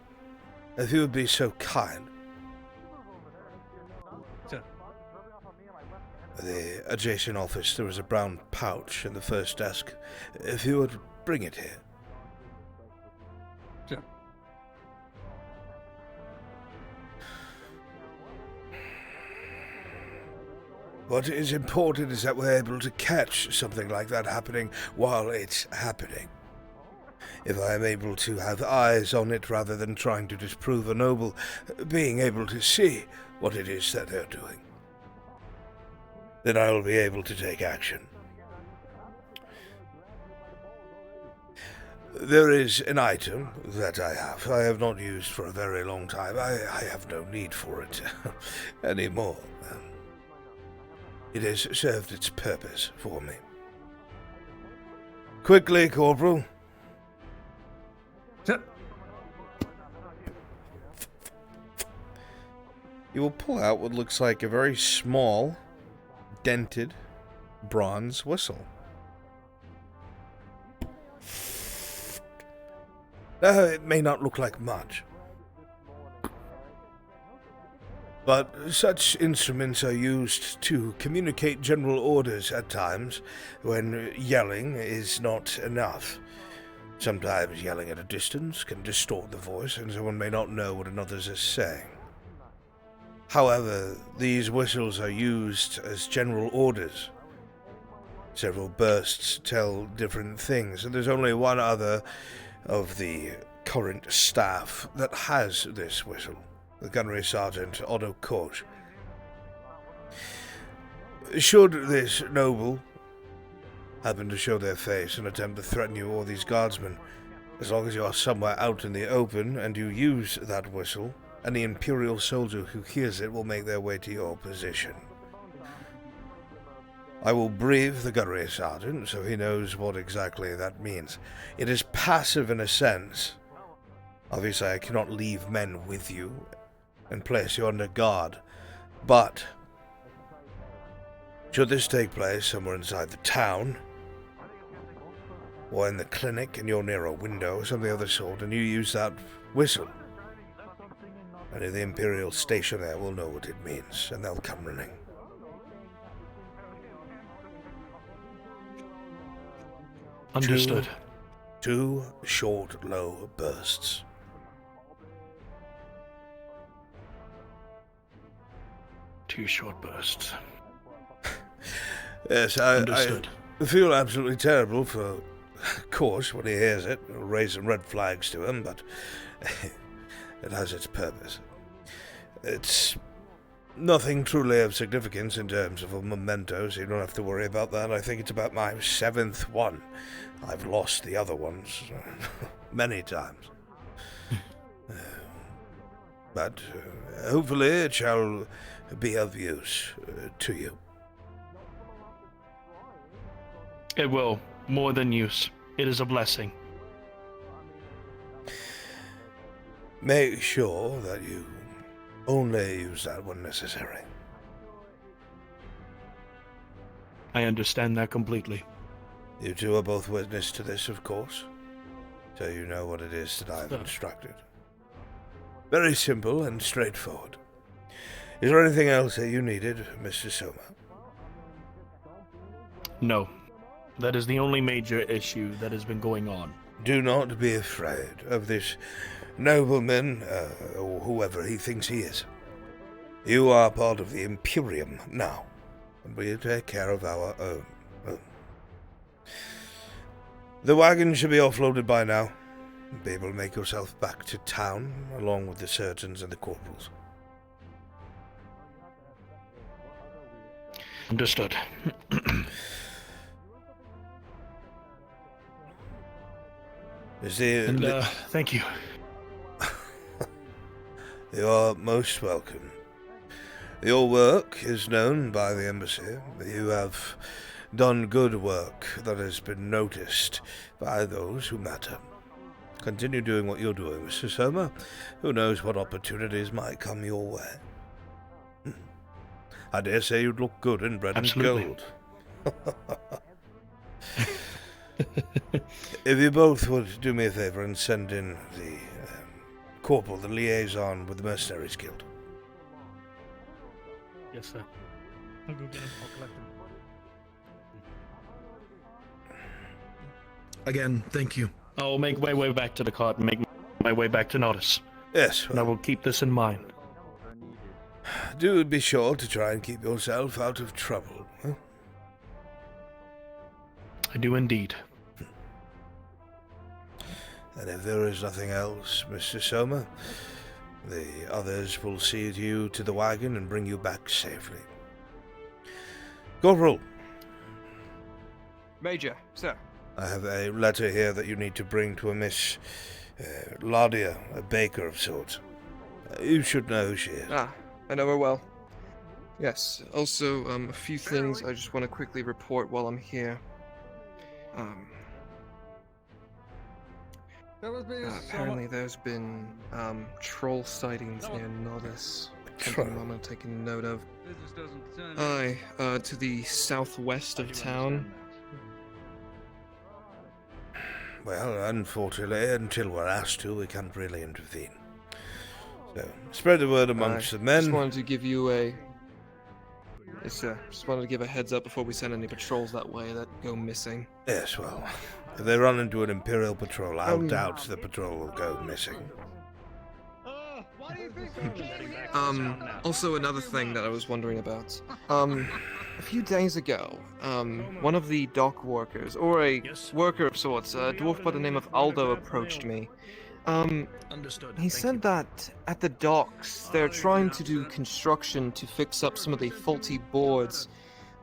if you would be so kind. Sir. The adjacent office, there was a brown pouch in the first desk. If you would bring it here. Sir. What is important is that we're able to catch something like that happening while it's happening. If I am able to have eyes on it rather than trying to disprove a noble, being able to see what it is that they're doing, then I will be able to take action. There is an item that I have not used for a very long time. I have no need for it anymore. It has served its purpose for me. Quickly, Corporal. Sir. You will pull out what looks like a very small, dented, bronze whistle. It may not look like much, but such instruments are used to communicate general orders at times when yelling is not enough. Sometimes yelling at a distance can distort the voice and someone may not know what another is saying. However, these whistles are used as general orders. Several bursts tell different things, and there's only one other of the current staff that has this whistle, the Gunnery Sergeant Otto Koch. Should this noble happen to show their face and attempt to threaten you or these guardsmen, as long as you are somewhere out in the open and you use that whistle, any Imperial soldier who hears it will make their way to your position. I will brief the Gunnery Sergeant so he knows what exactly that means. It is passive in a sense. Obviously, I cannot leave men with you and place you under guard, but should this take place somewhere inside the town, or in the clinic and you're near a window or something of the sort, and you use that whistle, any of the Imperial station there will know what it means, and they'll come running. Understood. Two short, low bursts. Two short bursts. Yes, I feel absolutely terrible for Koch when he hears it. It'll raise some red flags to him, but it has its purpose. It's nothing truly of significance in terms of a memento, so you don't have to worry about that. I think it's about my 7th one. I've lost the other ones many times. But hopefully it shall be of use to you. It will. More than use. It is a blessing. Make sure that you only use that when necessary. I understand that completely. You two are both witness to this, of course, so you know what it is that I've instructed. Very simple and straightforward. Is there anything else that you needed, Mr. Soma? No. That is the only major issue that has been going on. Do not be afraid of this nobleman, or whoever he thinks he is. You are part of the Imperium now, and we'll take care of our own. The wagon should be offloaded by now. Be able to make yourself back to town, along with the surgeons and the corporals. Understood. Thank you. You are most welcome. Your work is known by the embassy. You have done good work that has been noticed by those who matter. Continue doing what you're doing, Mr. Soma. Who knows what opportunities might come your way. I dare say you'd look good in red and gold. If you both would do me a favor and send in the corporal, the liaison with the Mercenaries Guild. Yes, sir. I'll go get him. I'll collect him. Again, thank you. I'll make my way back to the cart and make my way back to Nodis. Yes. And I will keep this in mind. Do be sure to try and keep yourself out of trouble. Huh? I do indeed. And if there is nothing else, Mr. Soma, the others will see you to the wagon and bring you back safely. Corporal. Major, sir. I have a letter here that you need to bring to a Miss Ladia, a baker of sorts. You should know who she is. Ah, I know her well. Yes, also, a few things I just want to quickly report while I'm here. Apparently there's been, troll sightings near Nodis. Something I'm gonna take a note of. Aye, to the southwest of town. Well, unfortunately, until we're asked to, we can't really intervene. So, spread the word amongst the men. Just wanted to give you a... Yes, sir. Just wanted to give a heads up before we send any patrols that way that go missing. Yes, well, if they run into an Imperial patrol, I doubt the patrol will go missing. Why do you Also another thing that I was wondering about. A few days ago, one of the dock workers, or a worker of sorts, a dwarf by the name of Aldo, approached me. Understood. He said that at the docks, they're trying to do construction to fix up some of the faulty boards,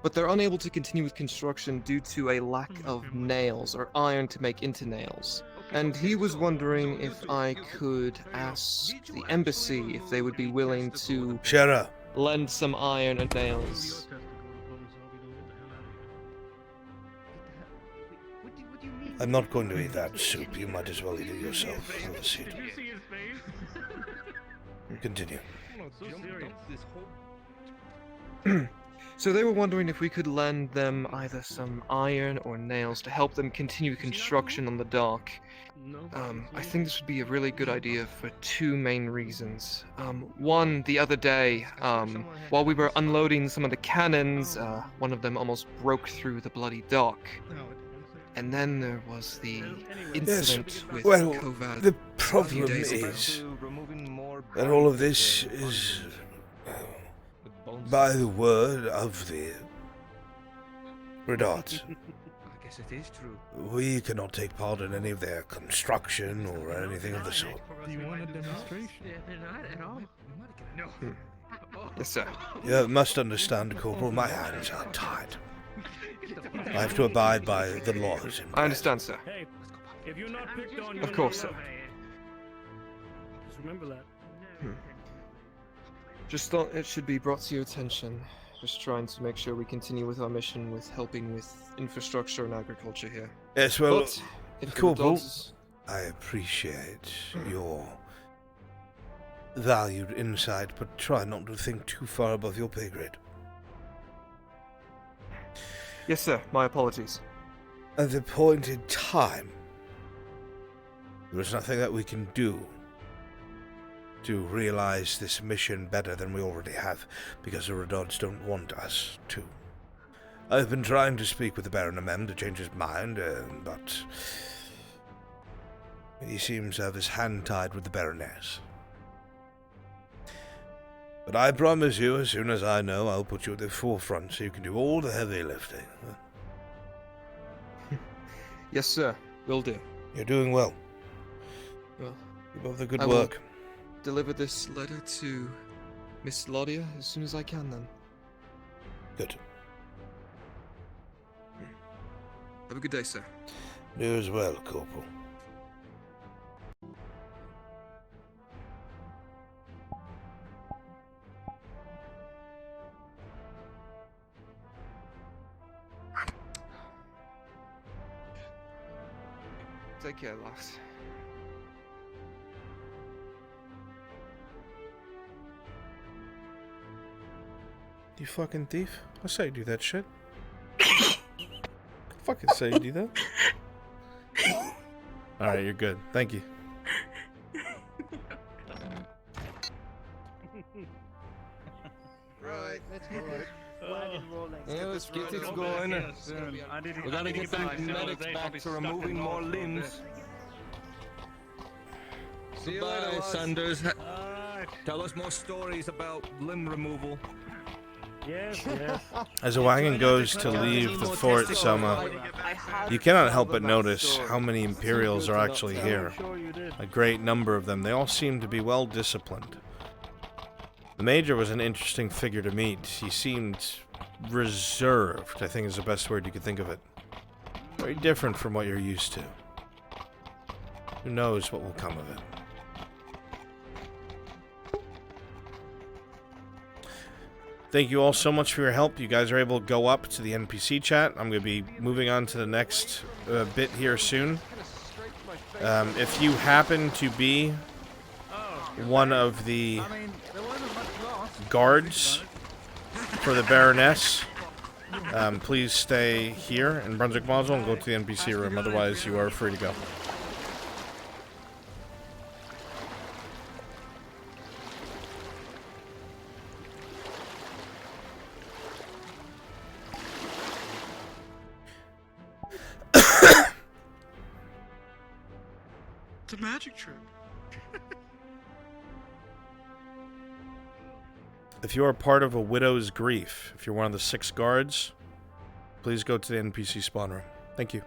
but they're unable to continue with construction due to a lack of nails or iron to make into nails. And he was wondering if I could ask the embassy if they would be willing to lend some iron and nails. I'm not going to eat that soup. You might as well eat it yourself. Have a seat. Continue. So they were wondering if we could lend them either some iron or nails to help them continue construction on the dock. I think this would be a really good idea for two main reasons. One, the other day, while we were unloading some of the cannons, one of them almost broke through the bloody dock. And then there was the incident with Kovad. The problem is that all of this is by the word of the Redarts. I guess it is true. We cannot take part in any of their construction or anything of the sort. Do you want a demonstration? Yeah, they're not at all. No. Yes, sir. You must understand, Corporal, my hands are tied. I have to abide by the laws. I understand, sir. Hey, if you're not picked on, Of course, sir. Just remember that. Just thought it should be brought to your attention. Just trying to make sure we continue with our mission with helping with infrastructure and agriculture here. Yes, well, But if the Corporal, dogs- I appreciate your valued insight, but try not to think too far above your pay grade. Yes, sir. My apologies. At the appointed time, there is nothing that we can do to realize this mission better than we already have, because the Redarts don't want us to. I've been trying to speak with the Baron Amem to change his mind, but he seems to have his hand tied with the Baroness. But I promise you, as soon as I know, I'll put you at the forefront so you can do all the heavy lifting. Yes, sir. Will do. You're doing well. Well, Keep up the good I will work. deliver this letter to Miss Laudia as soon as I can, then. Good. Have a good day, sir. Do as well, Corporal. Take care, Lux. You fucking thief. I say you do that shit. Fucking say you do that. Alright, you're good. Thank you. Right, let's go. Let's get it going. We gotta get the medics back to removing more limbs. See you Goodbye, later, Lux. Sanders. Tell us more stories about limb removal. Yes, yes. As a wagon goes to leave the fort, Selma, you cannot help but notice how many Imperials are actually here. A great number of them. They all seem to be well disciplined. The Major was an interesting figure to meet. He seemed reserved, I think is the best word you could think of it. Very different from what you're used to. Who knows what will come of it. Thank you all so much for your help. You guys are able to go up to the NPC chat. I'm going to be moving on to the next bit here soon. If you happen to be one of the guards for the Baroness, please stay here in Brunswick Module and go to the NPC room. Otherwise, you are free to go. It's a magic trick. If you are part of a widow's grief, if you're one of the 6 guards, please go to the NPC spawn room. Thank you.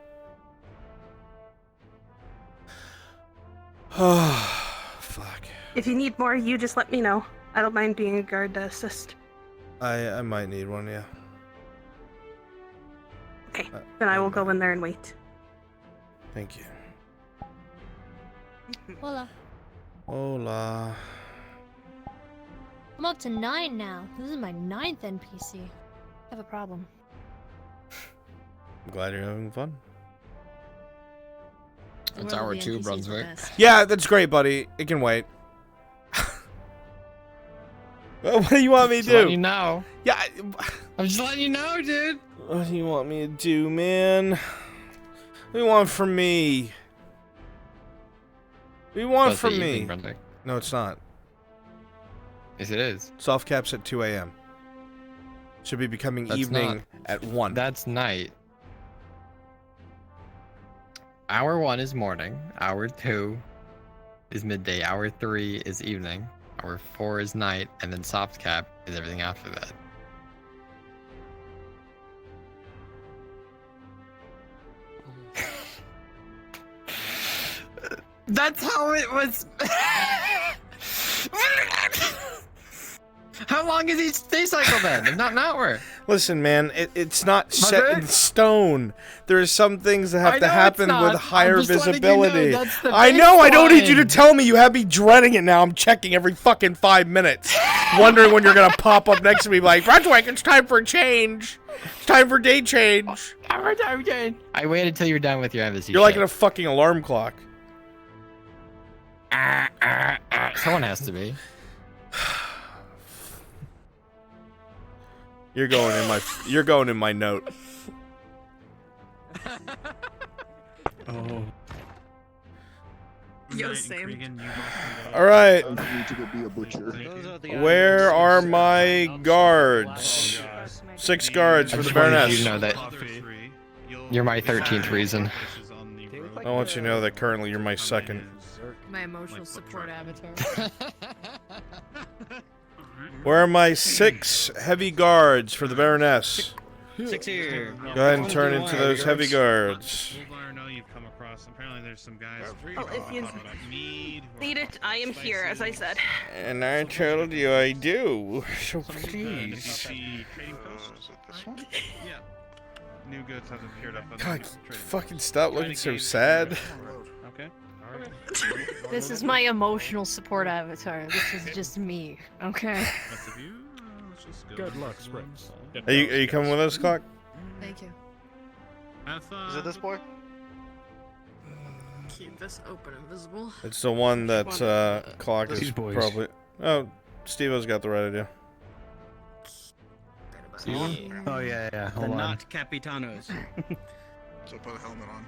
Oh, fuck. If you need more, you just let me know. I don't mind being a guard to assist. I might need one, yeah. Okay, then I will go in there and wait. Thank you. Hola. Hola. I'm up to 9 now. This is my 9th NPC. I have a problem. I'm glad you're having fun. It's hour 2, Brunswick. Yeah, that's great, buddy. It can wait. Well, what do you want me to Just do? letting you know. Yeah, I'm just letting you know, dude. What do you want me to do, man? What do you want from me? What do you want It's from the me? evening, Brunswick. No, it's not. Yes, it is. Soft caps at 2 a.m. Should be becoming That's evening not- at 1. That's night. Hour 1 is morning. Hour 2 is midday. Hour 3 is evening. Hour 4 is night. And then soft cap is everything after that. That's how it was. How long is each day cycle then? If not an hour. Listen, man, it's not set Okay. in stone. There are some things that have I to know happen it's not. with higher I'm just letting you know visibility. that's the I know, I don't need you to baseline. tell me. You have me dreading it now. I'm checking every fucking 5 minutes. Wondering when you're going to pop up next to me like, Brunswick, it's time for a change. It's time for day change. I waited till you're done with your embassy. You're like in a fucking alarm clock. Someone has to be. You're going in my note. Oh. Yo, same. All right. need to go be a butcher. Where are my guards? 6 guards for the Baroness. You know that you're my 13th reason. I want you to know that currently you're my 2nd. My emotional support avatar. Where are my 6 heavy guards for the Baroness? 6 here. Go ahead and turn into those heavy guards. Apparently there's some guys. Oh, if you need it, I am here, as I said. And I told you I do. So please. Yeah. New goods have appeared up on God, the trade. fucking stop looking so sad. Okay. This is my emotional support avatar. This is just me. Okay. Good luck, Springs. Are you coming with us, Clock? Thank you. Have fun. Is it this boy? Keep this open and visible. It's the one that Clock is These boys. probably. Oh, Steve-O's got the right idea. Oh yeah. Hold The on. not Capitanos. So put a helmet on.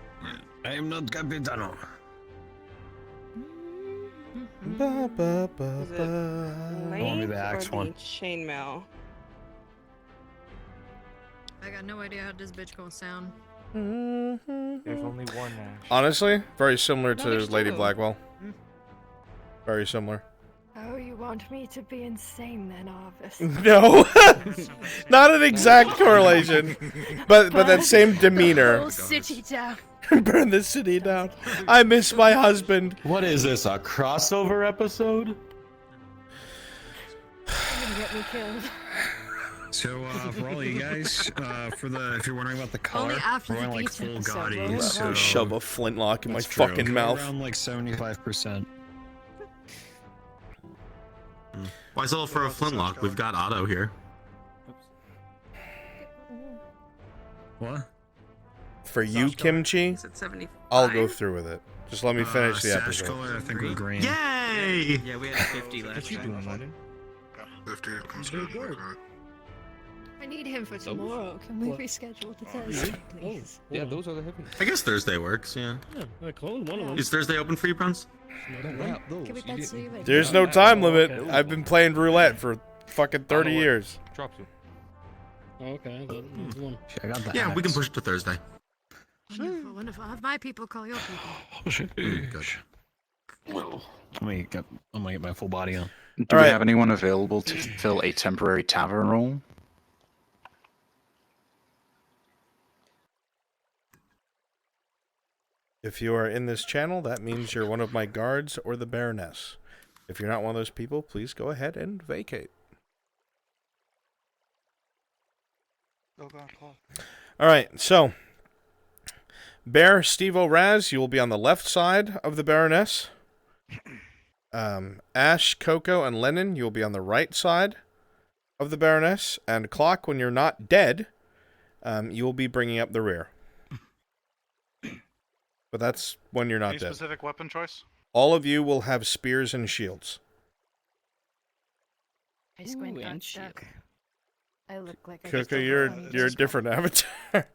I am not Capitano. Ba, ba, ba, Is it ba. I want me the length axe or one. the chainmail? I got no idea how this bitch gonna sound. There's only one Ash. Honestly, very similar No, to there's Lady two. Blackwell. Very similar. Oh, you want me to be insane then, Arvis? No, not an exact correlation, but that same demeanor. Whole city down. Burn the city down. I miss my husband. What is this? A crossover episode? You're gonna get me killed. So for all you guys, if you're wondering about the color, Only after we're the going like beach full episode, gaudy. bro. So Shove a flintlock in my that's true. fucking Go mouth. Around like 75%. Why settle for a flintlock? We've got Otto here. What? For you, Kimchi, Is it 75? I'll go through with it. Just let me finish the Sash episode. color, I think was green. Yay! Yeah, we had 50 last time. 50 comes good. I need him for tomorrow. Can we reschedule the test, please? Yeah, those are the heavy. I guess Thursday works, yeah. Yeah, I cloned one of them. Is Thursday open for you, Bruns? Yeah, those. Can we cancel you? There's no time limit. I've been playing roulette for fucking 30 years. Drops you. Oh, okay, that's one. I got that. Yeah, we can push it to Thursday. Wonderful, wonderful. Have my people call your people. Oh shit. Good. I'm gonna get my full body on. Do we have anyone available to fill a temporary tavern role? If you are in this channel, that means you're one of my guards or the Baroness. If you're not one of those people, please go ahead and vacate. Alright, so Bear, Steve-O, Raz, you will be on the left side of the Baroness. Ash, Coco, and Lennon, you will be on the right side of the Baroness. And Clock, when you're not dead, you will be bringing up the rear. But that's when you're not Any dead. specific weapon choice? All of you will have spears and shields. I squint on Chuck. I look like I Coco, you're a different avatar.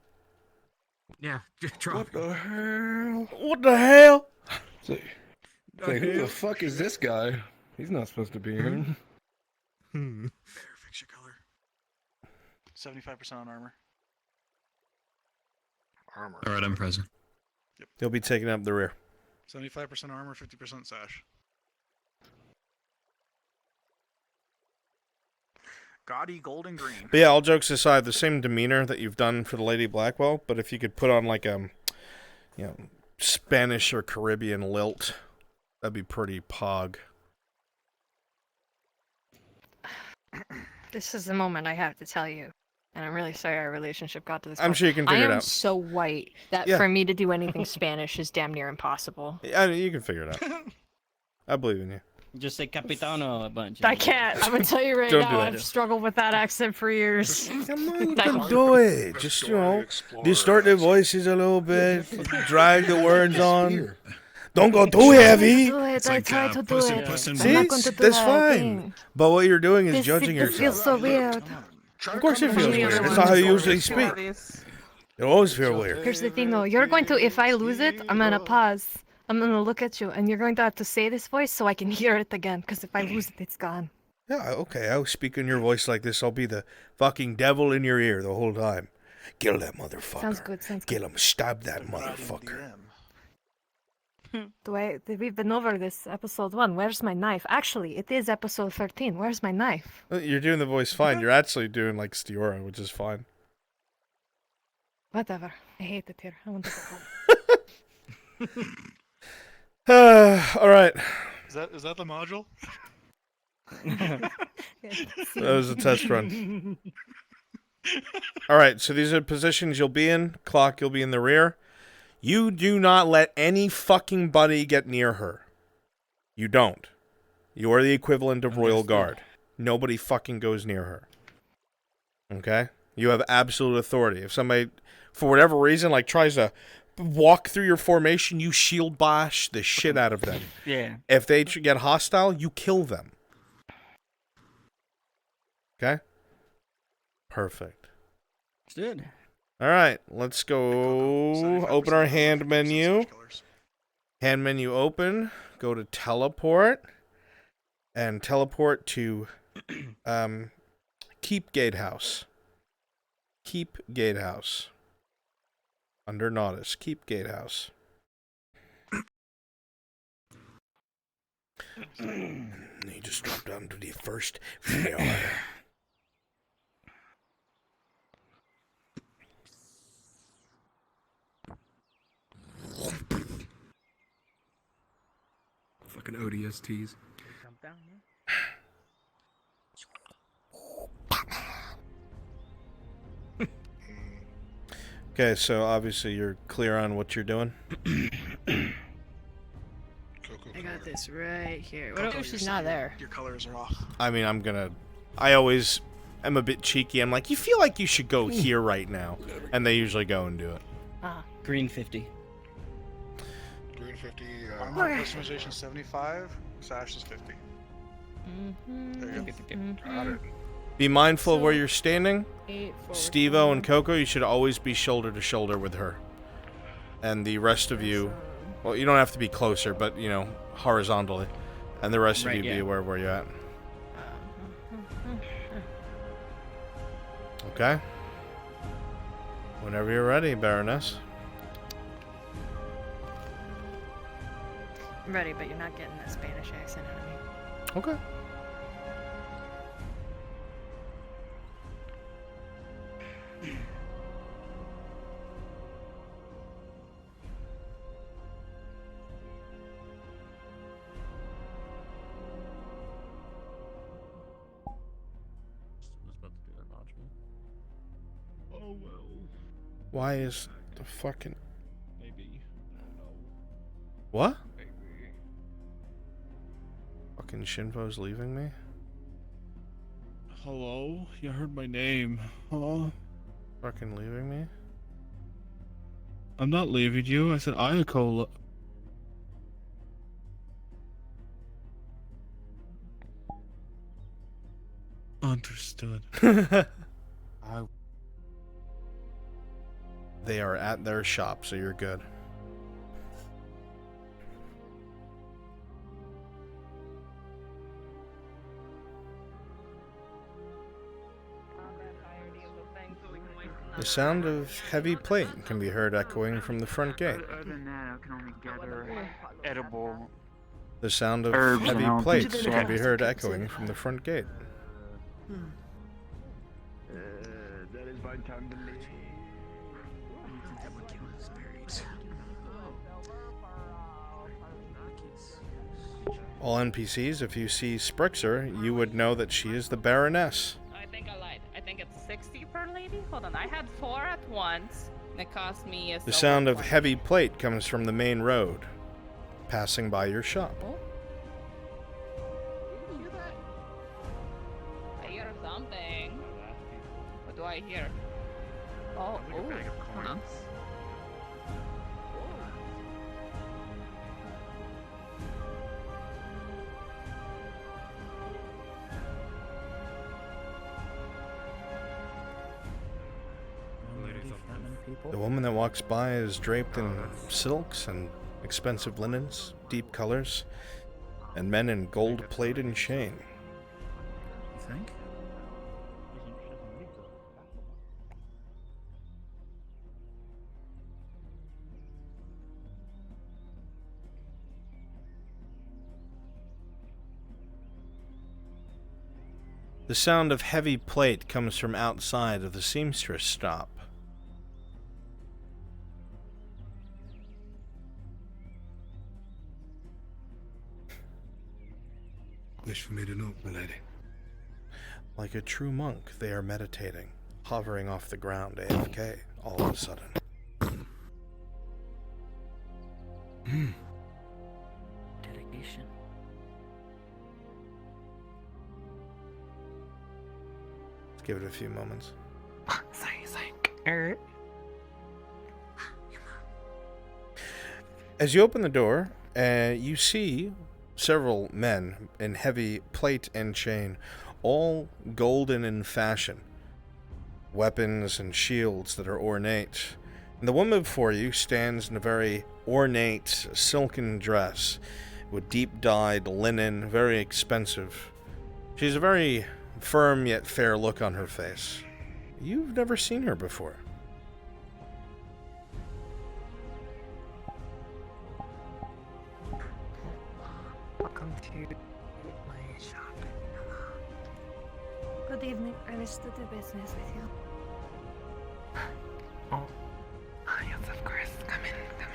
Yeah, What the hell? What the hell? Say, who the fuck is this guy? He's not supposed to be here. Fix your color. 75% on armor. Armor. All right, I'm present. He'll be taking up the rear. 75% armor, 50% sash. Gaudy gold and green. But yeah, all jokes aside, the same demeanor that you've done for the Lady Blackwell, but if you could put on like Spanish or Caribbean lilt, that'd be pretty pog. This is the moment I have to tell you. And I'm really sorry our relationship got to this I'm point. sure you can figure it I am out. so white that Yeah. for me to do anything Spanish is damn near impossible. Yeah, you can figure it out. I believe in you. Just say Capitano a bunch. I can't. I'm gonna tell you right Don't now. do it. I've struggled with that accent for years. Don't do it. Just, distort the voices a little bit, drag the words on. Don't go too heavy. Do it. I try to do it. I'm See, not going to do that's that fine. thing. But what you're doing is This judging yourself. feels so weird. Of course it feels weird. It's not how you usually speak. It always feels weird. Here's the thing though. You're going to, if I lose it, I'm gonna pause. I'm gonna look at you, and you're going to have to say this voice so I can hear it again. Because if I lose it, it's gone. Yeah, okay, I'll speak in your voice like this. I'll be the fucking devil in your ear the whole time. Kill that motherfucker. Sounds good. Sounds Kill him. Stab that motherfucker. We've been over this episode 1. Where's my knife? Actually, it is episode 13. Where's my knife? You're doing the voice fine. You're actually doing like Stiora, which is fine. Whatever. I hate it here. I want to go home. All right. Is that the module? That was a test run. All right, so these are the positions you'll be in. Clock, you'll be in the rear. You do not let any fucking buddy get near her. You don't. You are the equivalent of Royal Guard. Nobody fucking goes near her. Okay? You have absolute authority. If somebody, for whatever reason, like tries to walk through your formation, you shield bash the shit out of them. Yeah. If they get hostile, you kill them. Okay? Perfect. Good. All right, let's go open our hand menu. Hand menu open. Go to teleport. And teleport to Keep Gatehouse. Keep Gatehouse. Under Nautis. Keep Gatehouse. You just drop down to the first floor. Fucking ODSTs. Okay, so obviously you're clear on what you're doing. I got this right here. What if she's not there? Your colors are off. I mean, I always am a bit cheeky. I'm like, you feel like you should go here right now. And they usually go and do it. Green 50. Green 50. Armor customization 75. Sash is 50. There you go. Got it. Be mindful of where you're standing. Steve-O and Coco, you should always be shoulder to shoulder with her. And the rest of you, well, you don't have to be closer, but, you know, horizontally. And the rest of you be aware of where you're at. Okay? Whenever you're ready, Baroness. I'm ready, but you're not getting that Spanish accent out of me. Okay. Oh well. Why is the fucking... Maybe. I don't know. What? Maybe. Fucking Shinfo's leaving me? Hello? You heard my name, huh? Fucking leaving me? I'm not leaving you. I said Ayako. Understood. They are at their shop, so you're good. The sound of heavy plate can be heard echoing from the front gate. Other than that, I can only gather edible. The sound of herbs and heavy plates healthy can be shit. heard echoing from the front gate. That is my time to leave. All NPCs, if you see Sprixer, you would know that she is the Baroness. I think I lied. I think it's 60 per lady. Hold on, I had 4 at once. And it cost me a The silver sound of coin. heavy plate comes from the main road, passing by your shop. I hear something. What do I hear? Oh, hold on. The woman that walks by is draped in silks and expensive linens, deep colors, and men in gold plate and chain. You think? The sound of heavy plate comes from outside of the seamstress shop. Wish for me to know, my lady. Like a true monk, they are meditating, hovering off the ground AFK all of a sudden. Dedication. Let's give it a few moments. As you open the door, you see several men in heavy plate and chain, all golden in fashion. Weapons and shields that are ornate. And the woman before you stands in a very ornate silken dress with deep dyed linen, very expensive. She's a very firm yet fair look on her face. You've never seen her before. Welcome to my shop. Good evening. I wish to do business with you. Oh, yes, of course. Come in, come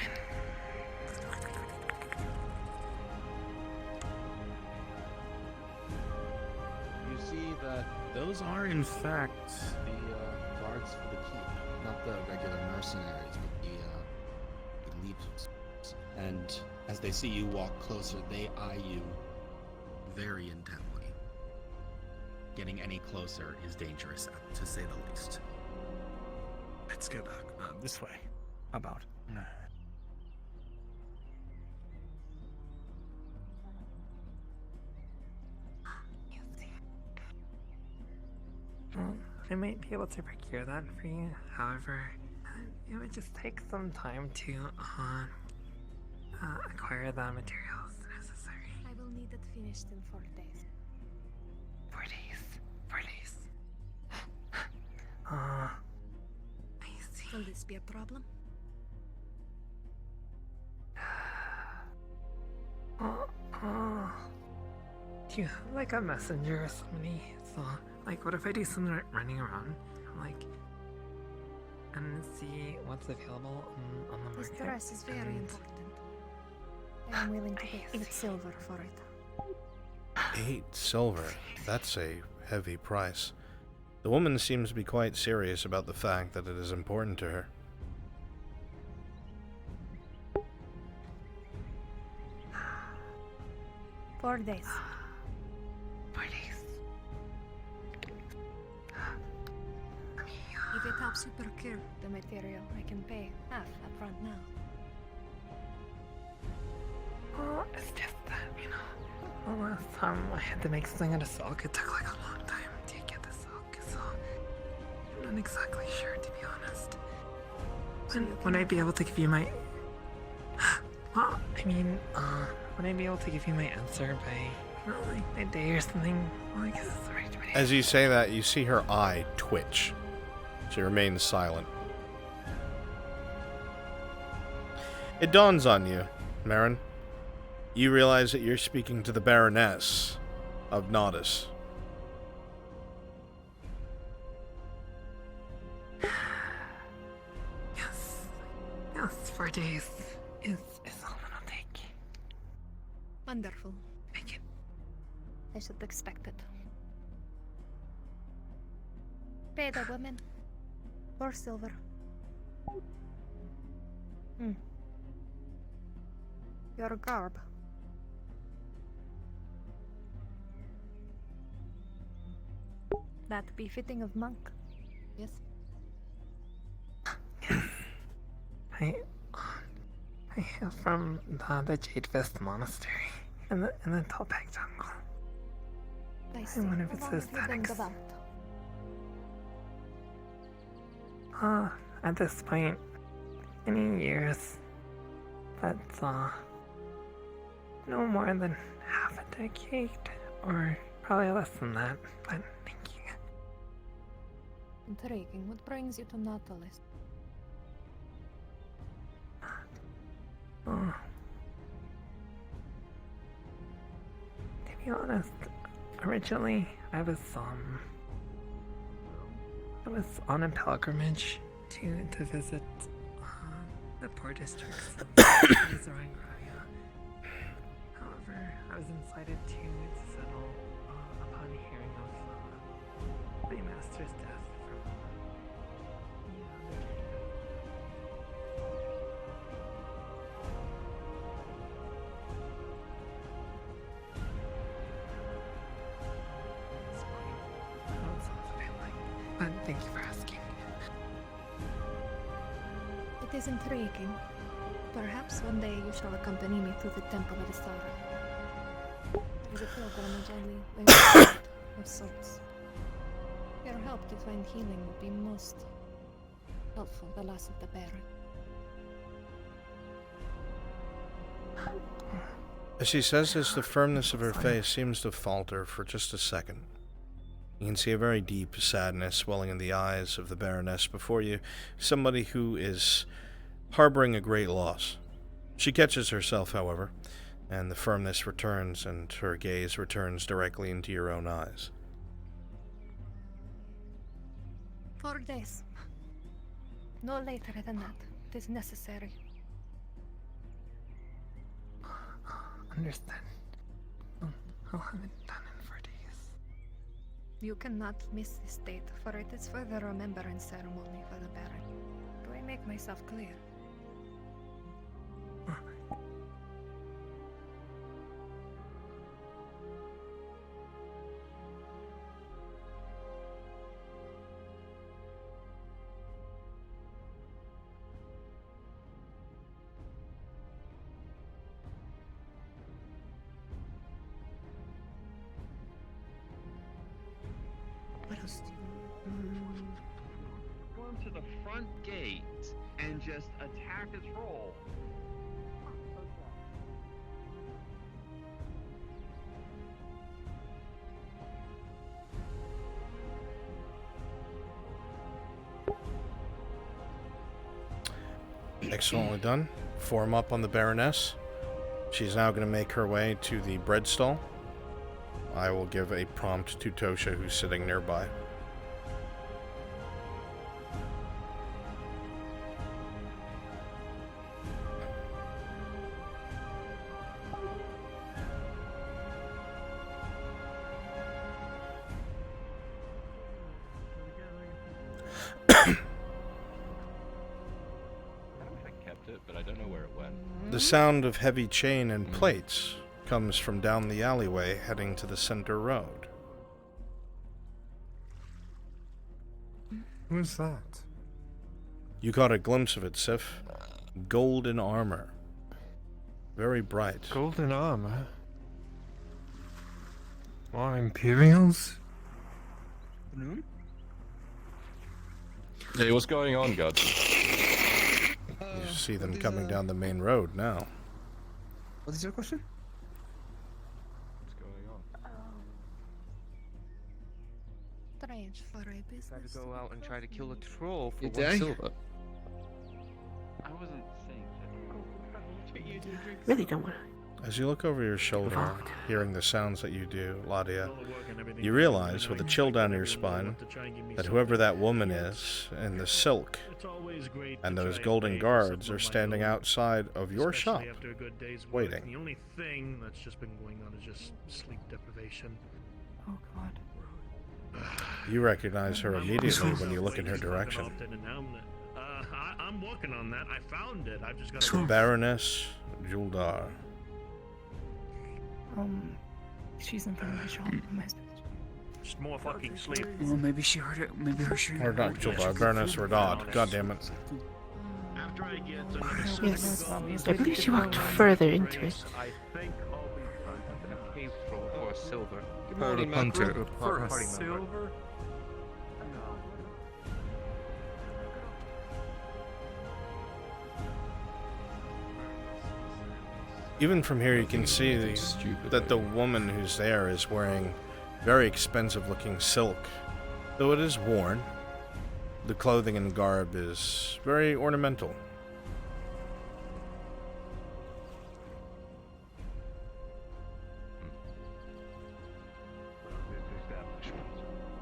You see that those are in fact the guards for the keep, not the regular mercenaries, but the elite. And as they see you walk closer, they eye you very intently. Getting any closer is dangerous, to say the least. Let's go back. This way. How about? Well, I might be able to procure that for you. However, it would just take some time to acquire the materials necessary. I will need it finished in 4 days. 4 days. 4 days. I see. Will this be a problem? Do you have like a messenger or somebody? So, like, what if I do some running around, like, and see what's available on the This market? dress is very and- important. I am willing to pay 8 silver for it. 8 silver. That's a heavy price. The woman seems to be quite serious about the fact that it is important to her. Four days. 4 days. If it helps you procure the material, I can pay half up front now. Well, it's just that, you know, the last time I had to make something out of silk, it took like a long time to get the silk, so I'm not exactly sure, to be honest. Would I be able to give you my... Well, I mean, would I be able to give you my answer by, like, a day or something? Well, I guess it's alright. As you say that, you see her eye twitch. She remains silent. It dawns on you, Marin. You realize that you're speaking to the Baroness of Nodis. Yes, 4 days is all it'll take. Wonderful. Make it. I should expect it. Pay the women. 4 silver. Your garb. That be fitting of monk. Yes. I hail from the Jade Fist Monastery in the Tolpec jungle. I see. I'm one of its How long have you been aesthetics. devout? At this point, many years, but no more than half a decade, or probably less than that, but thank you. Intriguing. What brings you to Nautilus? Oh. To be honest, originally I was on a pilgrimage to visit the poor districts of Zorangria. However, I was incited to settle upon hearing of my master's death from but thank you for asking. It is intriguing. Perhaps one day you shall accompany me to the Temple of Isara. It is a pilgrimage only of sorts. Your help to find healing would be most helpful, the loss of the Baron. As she says this, the firmness of her face seems to falter for just a second. You can see a very deep sadness swelling in the eyes of the Baroness before you, somebody who is harboring a great loss. She catches herself, however, and the firmness returns, and her gaze returns directly into your own eyes. 4 days. No later than that. It is necessary. Understand. I'll have it done in 4 days. You cannot miss this date, for it is for the remembrance ceremony for the Baron. Do I make myself clear? What else do Storm to the front gate and just attack his roll. Excellently done. Form up on the Baroness. She's now going to make her way to the bread stall. I will give a prompt to Tosha, who's sitting nearby. dropped it, but I don't know where it went. The sound of heavy chain and plates comes from down the alleyway heading to the center road. Who's that? You caught a glimpse of it, Sif. Golden armor. Very bright. Golden armor? More Imperials? Hey, what's going on, God? You see them coming down the main road now. What is your question? What's going on? Strange for a business. Try to go out and try to kill a troll for You 1 day? silver. I wasn't saying Really don't want As you look over your shoulder, hearing the sounds that you do, Ladia, you realize, with a chill down your spine, that whoever that woman is, in the silk, and those golden guards are standing outside of your shop, After a good day's work. waiting. The only thing that's just been going on is just sleep deprivation. Oh God. You recognize her immediately when you look in her direction. I'm working on that. I found it. I've just got The Baroness Juldar. She's in front of my shop. Just more fucking sleep. Well, maybe she heard it. Maybe her she Or not Juldar, Baroness Radad. God damn it. After I get Yes, I believe she walked further into it. I think I'll be a cave troll for a silver. Good morning, Hunter. For a silver? Even from here, you can see that the woman who's there is wearing very expensive looking silk. Though it is worn, the clothing and garb is very ornamental.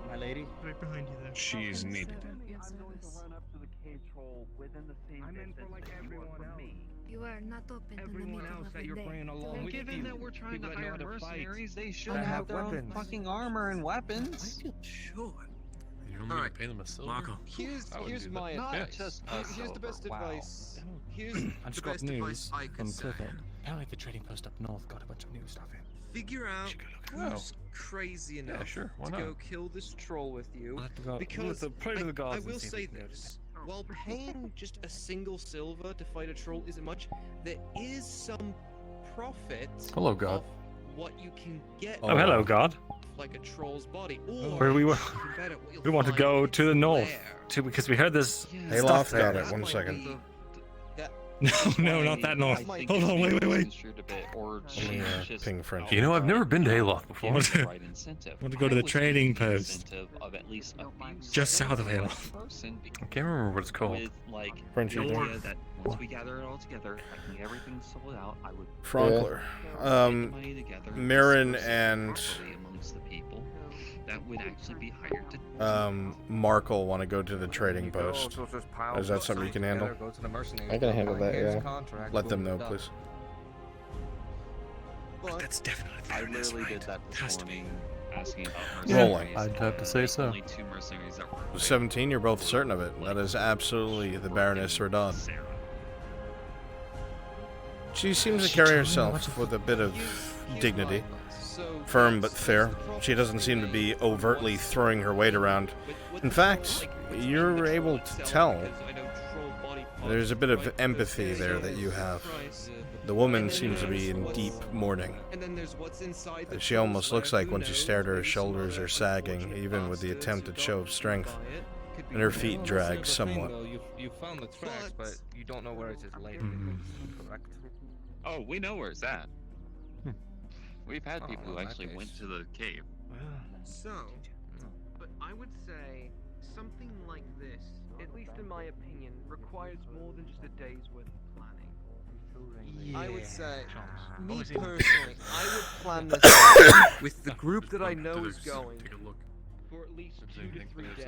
My lady? Right behind you there. She is needed. I'm going to run up to the cave troll within the same distance that you are from me. You are not open in the Everyone middle else of that the you're day. bringing along Well, with given you, that we're trying to people that know hire how to fight, mercenaries, they should that have their own weapons. fucking armor and weapons. Sure. You don't All need right. to pay them a silver. Marco. Here's I wouldn't do my that. Not advice. just Here's the best wow. advice. Here's I the just got best advice news I could from say. Clifford. Apparently the trading post up north got a bunch of new stuff in. Figure out Oh. who's crazy enough sure, why to not? go kill this troll with you. I'll have to go Because to the I gardens will and see if say we can this. While paying just a single silver to fight a troll isn't much, there is some profit Hello, God. of what you can get Oh, hello, God. like a troll's body. Where we were. even better, what you'll We want to find go is to the north, there. because we heard this Hey, stuff Loft there. got it. 1 second. No, not that north. I think Hold on, wait. administered a bit, or Let me just ping French. You know, I've never been to Hayloft before. give the right incentive. Want to go to I the was trading thinking the post. incentive of at least a few Just south of silver per Hayloft. person, I can't remember what it's called. with like French the eating. idea that once we gather it all together, I can get everything sold out. I would Frankler. get the money together, Marin disperse it and properly amongst the people that would actually be hired to. Markle want to go to the trading post. Is that something you can handle? I can handle that, yeah. Let them know, please. But That's definitely I Baroness, literally right? did that this Has to morning, asking about Rolling. mercenaries. I'd have to say so. Only 2 mercenaries that were 17, you're both certain of it. That is absolutely the Baroness Radon. Sarah. She seems to carry herself with a bit of dignity. Firm but fair. She doesn't seem to be overtly throwing her weight around. In fact, you're able to tell there's a bit of empathy there that you have. The woman seems to be in deep mourning. And then there's what's inside the She almost troll looks side, like who when she knows? stared her Maybe shoulders some are sagging, unfortunate even with the bastards attempted who show don't of strength. buy it. Could be And her wrong. feet drag somewhat. You found the tracks, but you don't know where it is later. Correct. Oh, we know where it's at. We've had people who actually went to the cave. So, but I would say something like this, at least in my opinion, requires more than just a day's worth of planning. I would say, me personally, I would plan this with the group that I know is going for at least 2 to 3 days.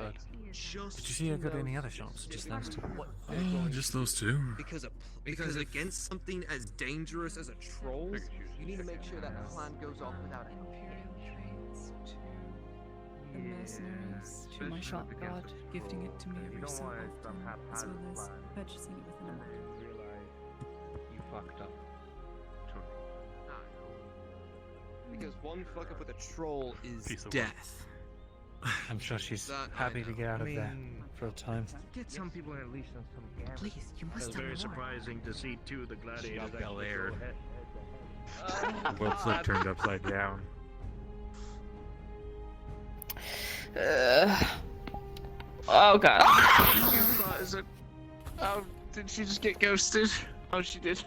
Just Did you see her go to any other shops? Just those two? Just those two. Because against something as dangerous as a troll, you need to make sure that plan goes off without any The mercenaries to my shop god, gifting it to me every so often, as well as purchasing it with an amount. fucked up. Because one fuck up with a troll is Piece of death. I'm sure she's That I happy to know. get out I of there mean, for a time. Get some people at least on some gambling. Please, you must It's have very more. surprising to see two of the gladiators Bel actually Air. go head. The world flip turned upside down. Oh god. Oh, did she just get ghosted? Oh, she did.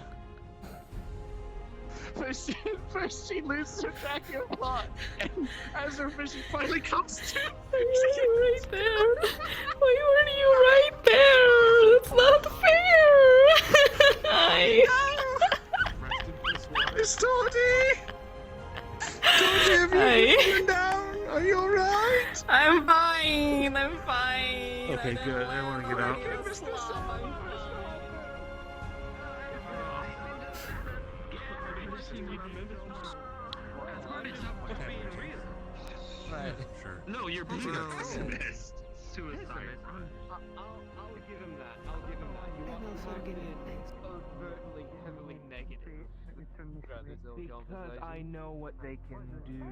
First she loses her track of plot, and as her vision finally comes to, right there. Why weren't you right there? That's not fair. Miss Tony! Tony, have you fallen down? Are you alright? I'm fine. I'm fine. Okay, good. I want to get out. Sure. No, you're being a pessimist. Suicide. I'll give him that. I'll give him that. You want to target it overtly, heavily negative. Because I know what they can do.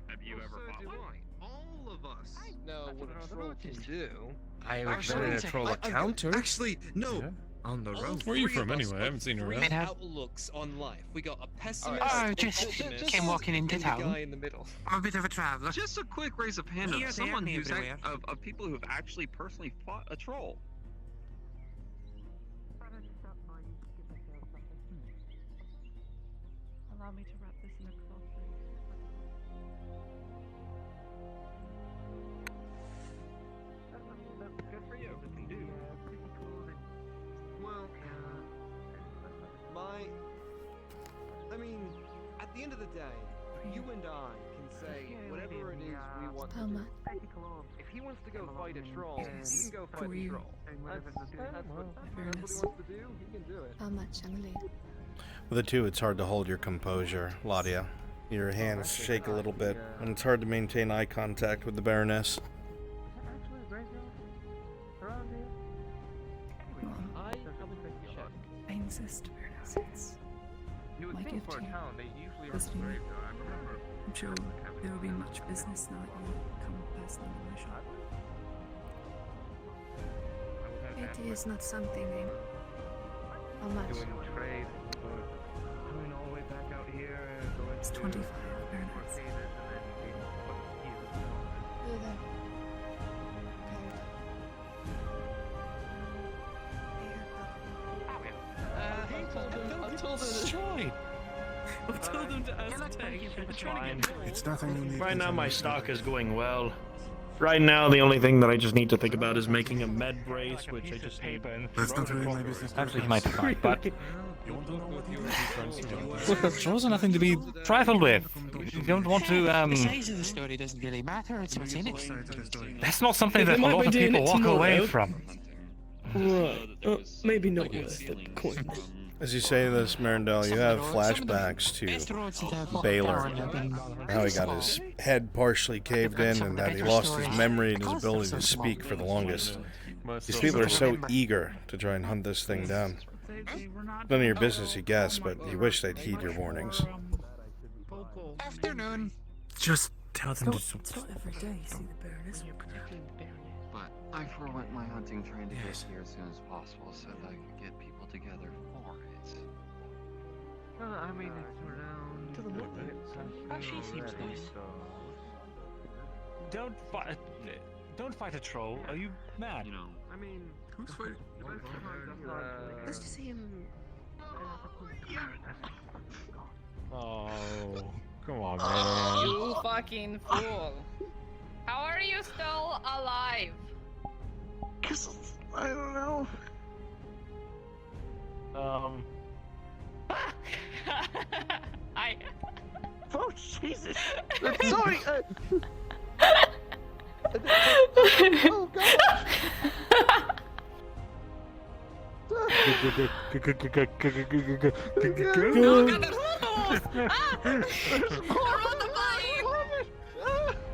Have you ever fought one? All of us know what a troll can do. I have been a troll encounter. Actually, no. Yeah. On the road. Where are you from anyway? I haven't seen her Three around. outlooks on life. We got a pessimist. Oh, just optimist, came walking into and the town. guy in the middle. I'm a bit of a traveler. Just a quick raise of hand Here, of there, someone and who's everywhere. of people who've actually personally fought a troll. Allow me to wrap this in a cloth. Good for you. Can do. Well, I mean, at the end of the day, you and I can say whatever it is we want to do. If he wants to go fight a troll, he can go fight a troll. That's what he wants to do. He can do it. How much, young lady? With the two, it's hard to hold your composure, Ladia. Your hands shake a little bit, and it's hard to maintain eye contact with the Baroness. I insist, Baroness. My gift to you. Visiting me. I'm sure there will be much business now that you come personally to my shop. It is not something I... How much? Doing trade, coming all the way back out here and going It's 25, Baroness. Over there. I've told them to ask It's nothing. Right now, my stock is going well. Right now, the only thing that I just need to think about is making a med brace, which I just need. That's not really my business. Actually, he might be fine, but You want to know what you trolls are nothing to be trifled with. You don't want to, The size of the story doesn't really matter, it's what's in it. That's not something that a lot of people walk away from. Maybe not worth the coin. As you say this, Marindel, you have flashbacks to Baylor, how he got his head partially caved in and that he lost his memory and his ability to speak for the longest. These people are so eager to try and hunt this thing down. None of your business, you guess, but you wish they'd heed your warnings. Afternoon. Just tell them to... It's not every day you see the Baroness. But I forwent my hunting trying to get here as soon as possible so that I could get people together for it. I mean, it's around. To the what? She seems nice. Don't fight a troll. Are you mad? You know, I mean, Who's fighting? Let's just see him. Oh, come on, man. You fucking fool. How are you still alive? I don't know. Oh Jesus! Sorry. Oh God!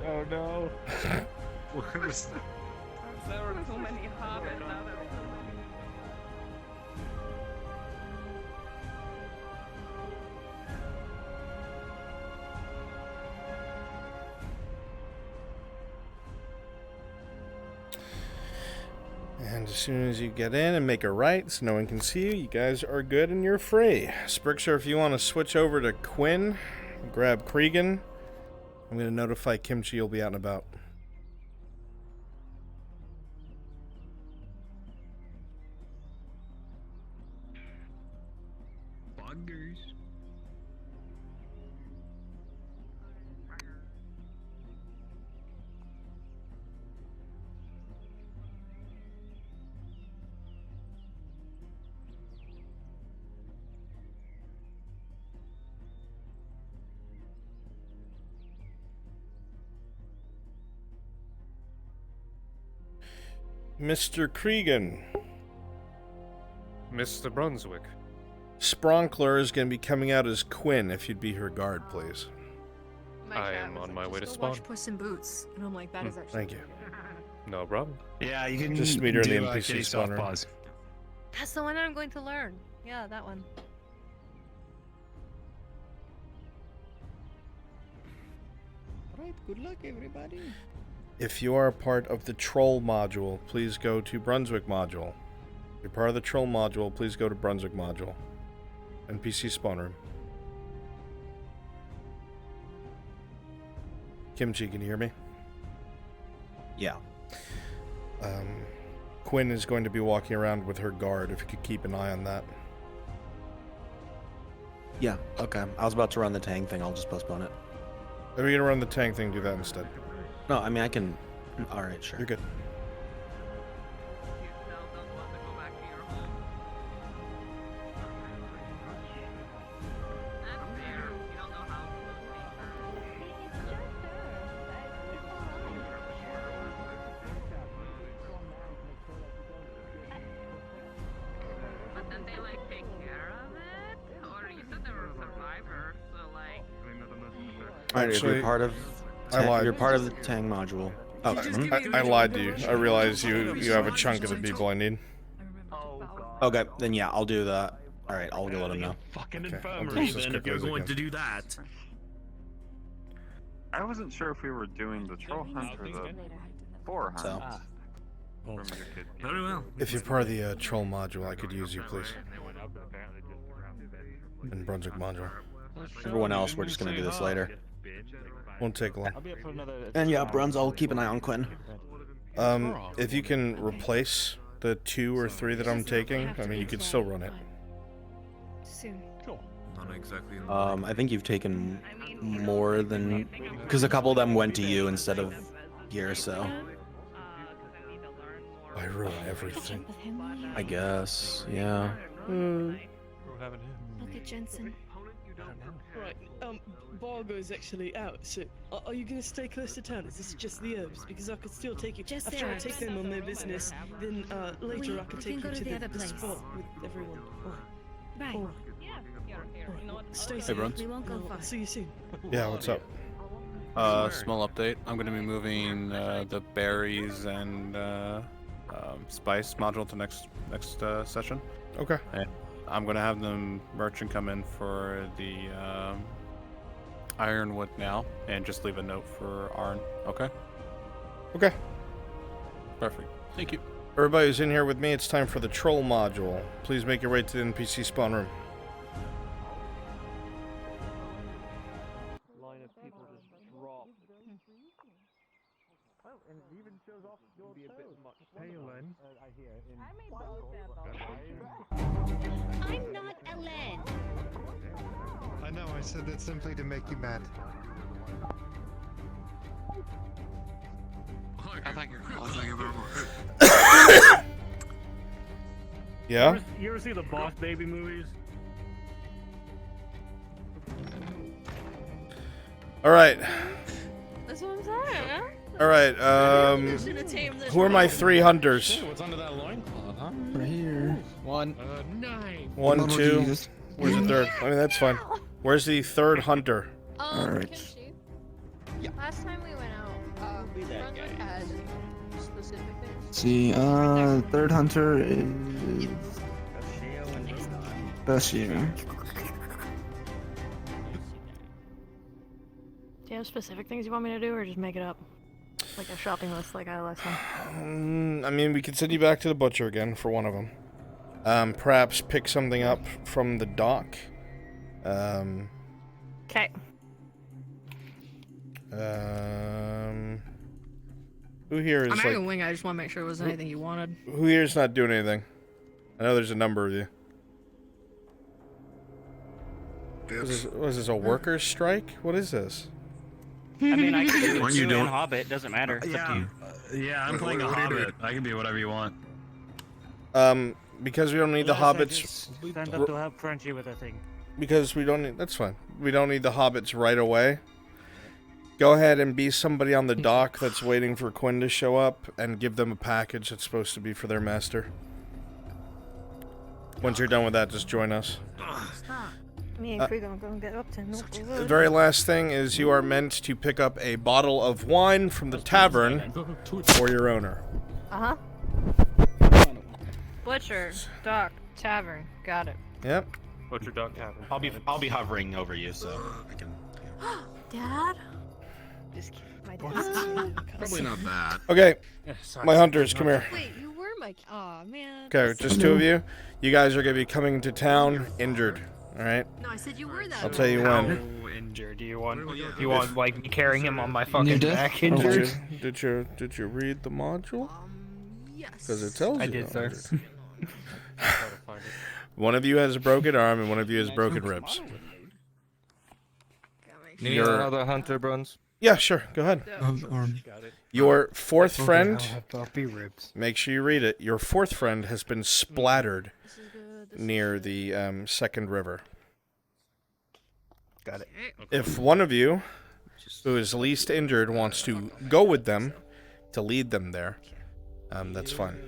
Oh no. There were too many hobbits now. And as soon as you get in and make a right so no one can see you, you guys are good and you're free. Sprixer, if you want to switch over to Quinn, grab Cregan. I'm going to notify Kimchi you'll be out and about. Buggers. Mr. Cregan. Mr. Brunswick. Spronkler is going to be coming out as Quinn, if you'd be her guard, please. I am on my way to spawn. Watch Puss in Boots, and I'm like, that is actually. Thank you. No problem. Yeah, you can Just meet her in the do, NPC kitty soft spawner. paws. That's the one I'm going to learn. Yeah, that one. Alright, good luck, everybody. If you are a part of the Troll module, please go to Brunswick module. If you're part of the Troll module, please go to Brunswick module. NPC spawn room. Kimchi, can you hear me? Yeah. Quinn is going to be walking around with her guard, if you could keep an eye on that. Yeah, okay. I was about to run the Tang thing, I'll just postpone it. If you're going to run the Tang thing, do that instead. No, I mean, I can... Alright, sure. You're good. But then they like take care of it? Or you said they were survivors, so like... Alright, if you're part of... I lied. You're part of the Tang module. Oh, I lied to you. I realize you have a chunk of the people I need. okay, then yeah, I'll do that. Alright, I'll go let him know. Fucking Okay, I'll infirmary do this as then if quickly you're as I going can. to do that. I wasn't sure if we were doing the troll hunt or the boar hunt. So. Remember your kid. Very well. If you're part of the Troll module, I could use you, please. In Brunswick module. Everyone else, we're just gonna do this later. Won't take long. And yeah, Bruns, I'll keep an eye on Quinn. If you can replace the 2 or 3 that I'm taking, I mean, you could still run it. Soon. Not exactly. I think you've taken more than... Because a couple of them went to you instead of here, so... I ruin everything. I guess, yeah. Look at Jensen. Right, Bargo is actually out, so are you gonna stay close to town? Is this just the herbs? Because I could still take you. Just After I herbs. take them on their business, then later I can take you go to the other the place. spot with everyone. Right. Alright. Yeah, here. You know what? Stay Hey, safe. Bruns. We won't go far. I'll see you soon. Yeah, what's up? Small update. I'm going to be moving the berries and spice module to next session. Okay. And I'm going to have the merchant come in for the ironwood now, and just leave a note for Arn. Okay. Okay. Perfect. Thank you. Everybody who's in here with me, it's time for the Troll module. Please make your way to the NPC spawn room. Line of people just drop. Oh, and it even shows off your be a bit much. Halen. I hear I'm not Ellen. I know, I said that simply to make you mad. Thank you very much. Yeah? You ever see the Boss Baby movies? Alright. That's what I'm saying, huh? Alright, who are my 3 hunters? What's under that loincloth, huh? Right here. One. 9. 1, 2. Where's the third? I mean, that's fine. Where's the 3rd hunter? Alright. Kimchi, last time we went out, Brunswick had specific things. See, 3rd hunter is Bashir. Do you have specific things you want me to do, or just make it up? Like a shopping list like I last time. I mean, we could send you back to the butcher again for one of them. Perhaps pick something up from the dock. Okay. Who here is I'm not like... gonna wing. I just want to make sure there wasn't anything you wanted. Who here is not doing anything? I know there's a number of you. Was this a workers' strike? What is this? I mean, I can do Aren't it you too doing- and Hobbit. Doesn't matter. It's up to you. Yeah, I'm playing a hobbit. I can be whatever you want. Because we don't need the hobbits... Stand up to have Frenchie with a thing. Because we don't need... That's fine. We don't need the hobbits right away. Go ahead and be somebody on the dock that's waiting for Quinn to show up and give them a package that's supposed to be for their master. Once you're done with that, just join us. Me and Krieg are gonna get up to The very last thing is you are meant to pick up a bottle of wine from the tavern for your owner. Uh-huh. Butcher, dock, tavern. Got it. Yep. Butcher Dog Tavern. I'll be hovering over you, so I can. Dad? Just kidding. My dad. Probably not bad. Okay, my hunters, come here. Wait, you were my... Aw, man. Okay, just two of you. You guys are going to be coming to town injured, alright? No, I said you were that. I'll tell you when. Injured. Do you want like me carrying him on my fucking back injured? Did you read the module? Yes. Because it tells you. I did, sir. One of you has a broken arm and one of you has broken ribs. Need another hunter, Bruns? Yeah, sure. Go ahead. Your fourth friend. Ribs. Make sure you read it. Your fourth friend has been splattered near the second river. Got it. If one of you, who is least injured, wants to go with them to lead them there, that's fine.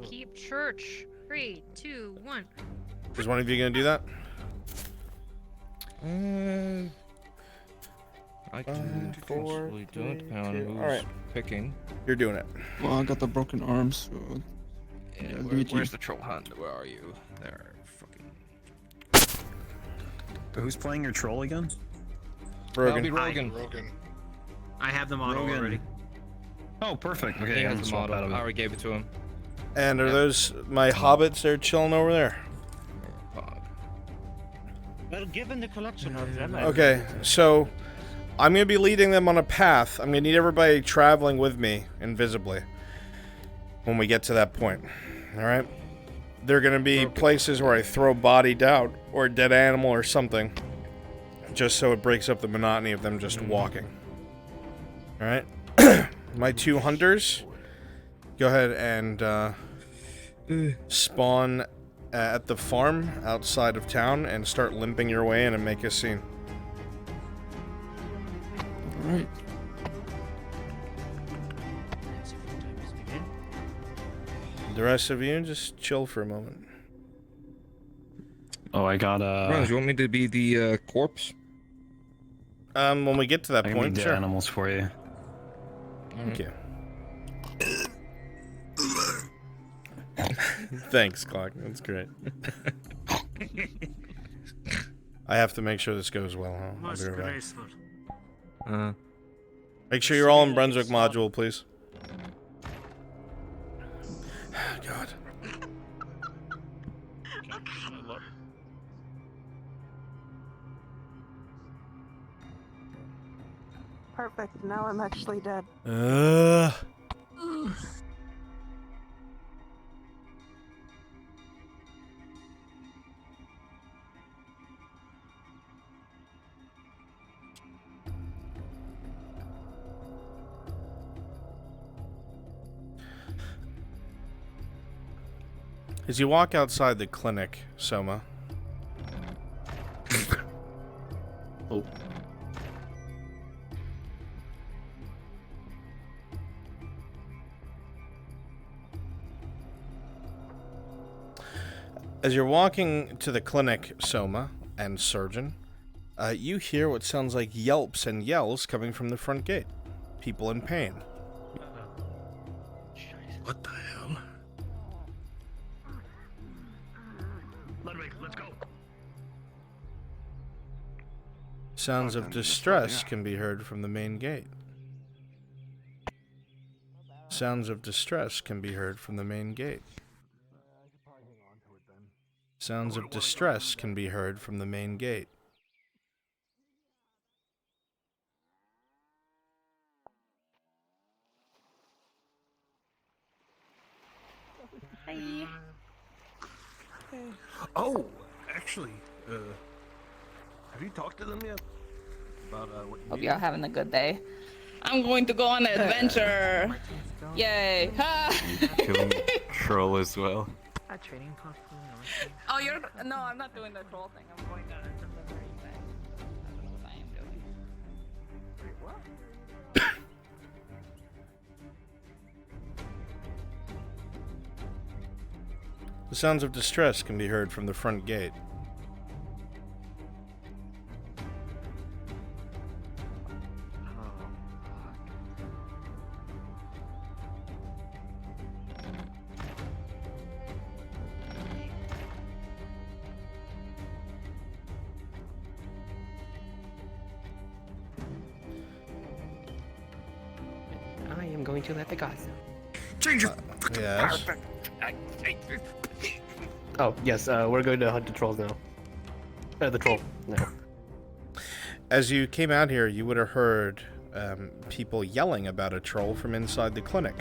Keep church. 3, 2, 1. Is one of you gonna do that? I can possibly do it. Depending on who's Alright. picking. You're doing it. Well, I got the broken arms. So Yeah, yeah, where's the troll hunt? Where are you? There. Fucking. Who's playing your troll again? Rogan. That'll be Rogan. I have the model Rogan. already. Oh, perfect. Okay, He I has can the swap model. out of I it. already gave it to him. And are those my hobbits? They're chilling over there. Well, given the collection of them, Okay, so I'm gonna be leading them on a path. I'm gonna need everybody traveling with me invisibly when we get to that point. All right. There are gonna be places where I throw bodied out or a dead animal or something, just so it breaks up the monotony of them just walking. All right. My two hunters, go ahead and spawn at the farm outside of town and start limping your way in and make a scene. Alright. The rest of you, just chill for a moment. Oh, I got Bruns, you want me to be the corpse? When we get to that I can point, be sure. the animals for you. Thank you. Thanks, Clock. That's great. I have to make sure this goes well, huh? I'll be right back. Make sure you're all in Brunswick module, please. God. Perfect. Now I'm actually dead. As you walk outside the clinic, Soma. Oh. As you're walking to the clinic, Soma and Surgeon, you hear what sounds like yelps and yells coming from the front gate. People in pain. What the hell? Ludwig, let's go. Sounds of distress can be heard from the main gate. Sounds of distress can be heard from the main gate. Sounds of distress can be heard from the main gate. Hi. Oh, actually, have you talked to them yet? About what you Hope need? y'all having a good day. I'm going to go on an adventure. Yay! Ha! Killing troll as well. A training costume. Oh, you're no, I'm not doing the troll thing. I'm going to deliver you guys. I don't know what I am doing. The sounds of distress can be heard from the front gate. I am going to let the gods know. Change it. Yes. Oh, yes, we're going to hunt the trolls now. The troll, no. As you came out here, you would have heard people yelling about a troll from inside the clinic.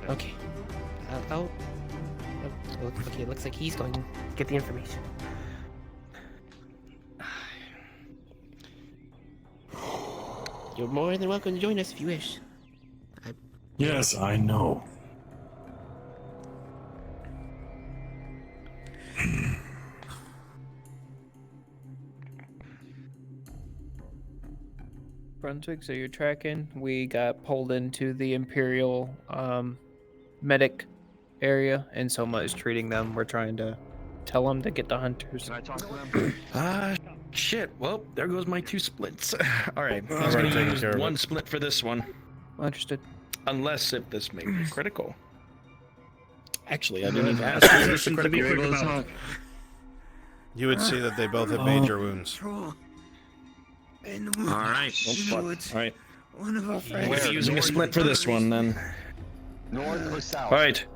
Okay. Okay, it looks like he's going to get the information. You're more than welcome to join us if you wish. Yes, I know. Brunswick, so you're tracking. We got pulled into the Imperial medic area, and Soma is treating them. We're trying to tell them to get the hunters. Can I talk to them? Shit. Well, there goes my 2 splits. Alright, I was Already gonna taken use care of 1 it. split for this one. Understood. Unless if this may be critical. Actually, I didn't even ask. Is this a critical? You would see that they both have major wounds. Alright. Alright. One of our friends. We're using a split for this one then. North or south? Alright.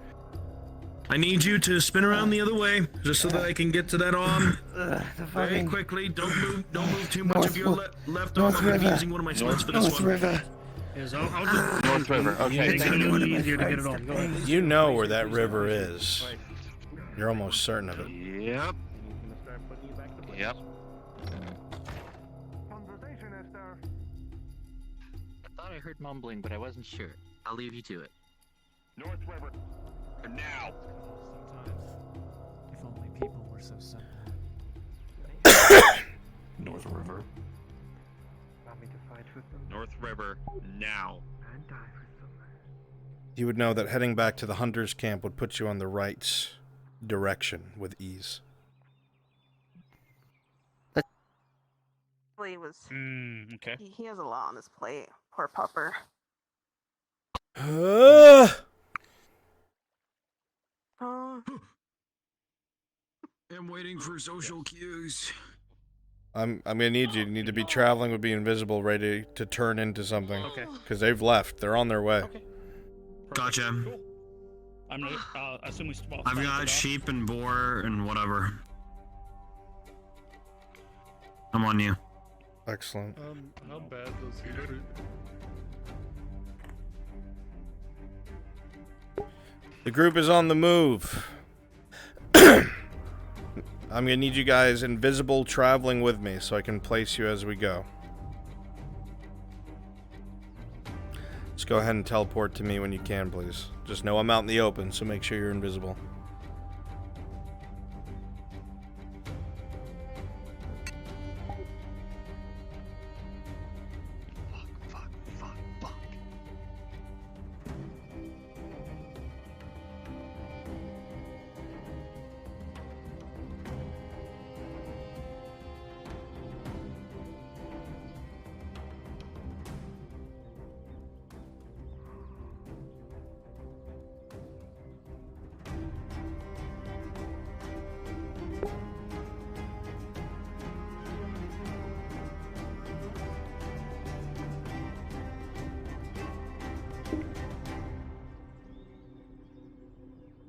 I need you to spin around the other way, just so that I can get to that arm. Very quickly. Don't move too much of your left arm. I'm gonna be using one of my splits for this one. River. Yes, I'll just... North River. Okay. It's gonna be easier to get it on. Go ahead. You know where that river is. You're almost certain of it. Yep. Yep. I thought I heard mumbling, but I wasn't sure. I'll leave you to it. North River. Now. If only people were so simple. North River. Want me to fight with them? North River. Now. And die for someone. You would know that heading back to the hunter's camp would put you on the right direction with ease. He was. Okay. He has a lot on his plate. Poor pupper. Oh. I'm waiting for social cues. I'm gonna need you. You need to be traveling with be invisible, ready to turn into something. Okay. Because they've left. They're on their way. Okay. Gotcha. I'm ready. Assume we swap. I've got sheep and boar and whatever. I'm on you. Excellent. How bad does he treat? The group is on the move. I'm gonna need you guys invisible traveling with me so I can place you as we go. Just go ahead and teleport to me when you can, please. Just know I'm out in the open, so make sure you're invisible.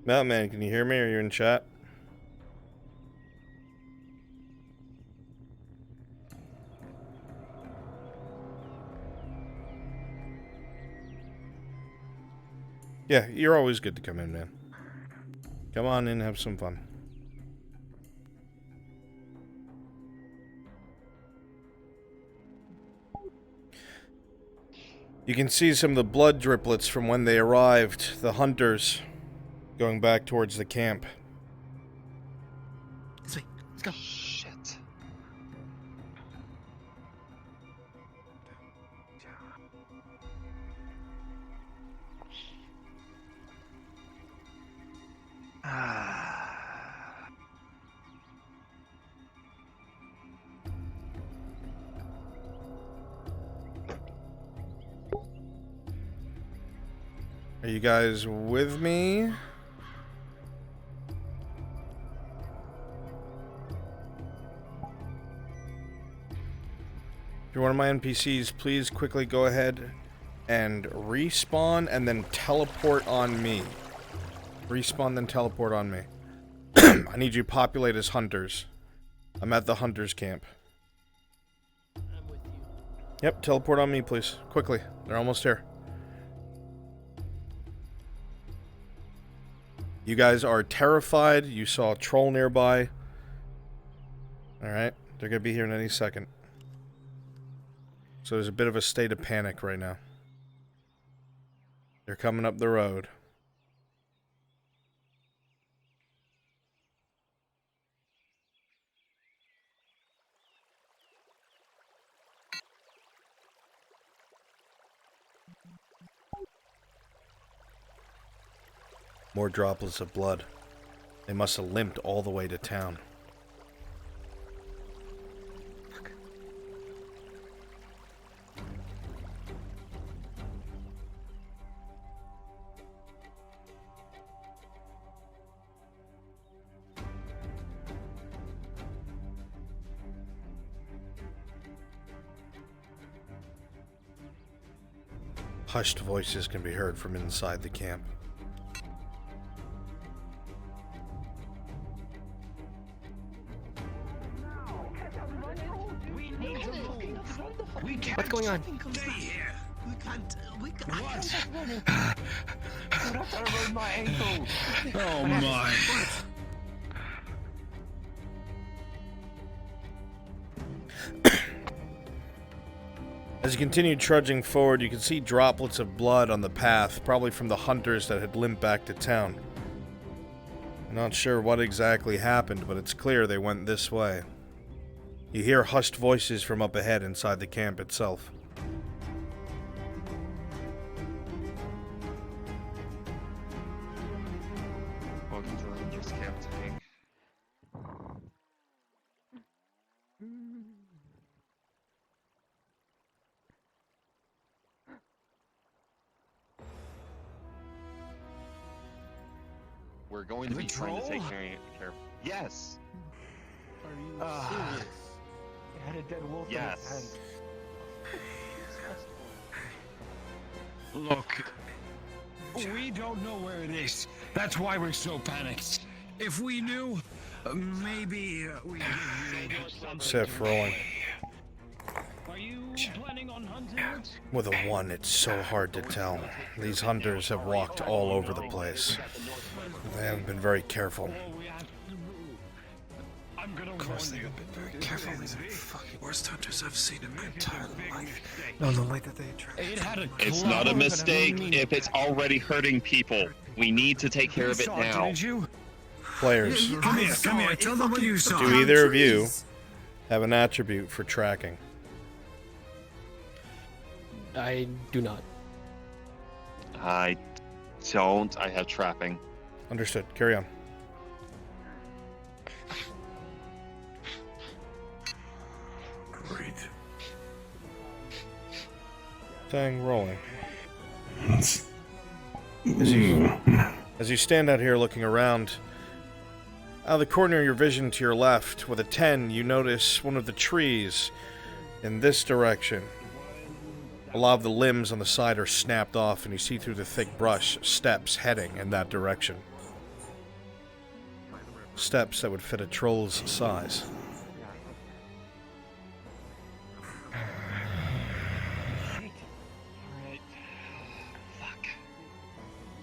Mountain Man, can you hear me? Are you in chat? Yeah, you're always good to come in, man. Come on in and have some fun. You can see some of the blood driplets from when they arrived, the hunters, going back towards the camp. This way. Let's go. Shit. Are you guys with me? If you're one of my NPCs, please quickly go ahead and respawn and then teleport on me. Respawn, then teleport on me. I need you populate as hunters. I'm at the hunters camp. I'm with you. Yep, teleport on me, please. Quickly. They're almost here. You guys are terrified. You saw a troll nearby. Alright, they're gonna be here in any second. So there's a bit of a state of panic right now. They're coming up the road. More droplets of blood. They must have limped all the way to town. Hushed voices can be heard from inside the camp. What's going on? Stay here. We can't. What? I rolled my ankle. Oh my. As you continue trudging forward, you can see droplets of blood on the path, probably from the hunters that had limped back to town. I'm not sure what exactly happened, but it's clear they went this way. You hear hushed voices from up ahead inside the camp itself. Welcome to the Hunter's Camp today. We're going to be trying to take care of. Yes. Are you serious? It had a dead wolf in its hand. Yes. Look, we don't know where it is. That's why we're so panicked. If we knew, maybe we'd give you Seth rolling. Are you planning on hunting it? With a 1, it's so hard to tell. These hunters have walked all over the place. They haven't been very careful. Of course they've been very careful. These are the fucking worst hunters I've seen in my entire life. No, the way that they attract. It's not a mistake if it's already hurting people. We need to take care of it now. Players, Come here. Tell them what you saw. do either of you have an attribute for tracking? I do not. I don't. I have trapping. Understood. Carry on. Great. Thing rolling. As you stand out here looking around, out of the corner of your vision to your left, with a 10, you notice one of the trees in this direction. A lot of the limbs on the side are snapped off, and you see through the thick brush steps heading in that direction. steps that would fit a troll's size. Alright. Fuck.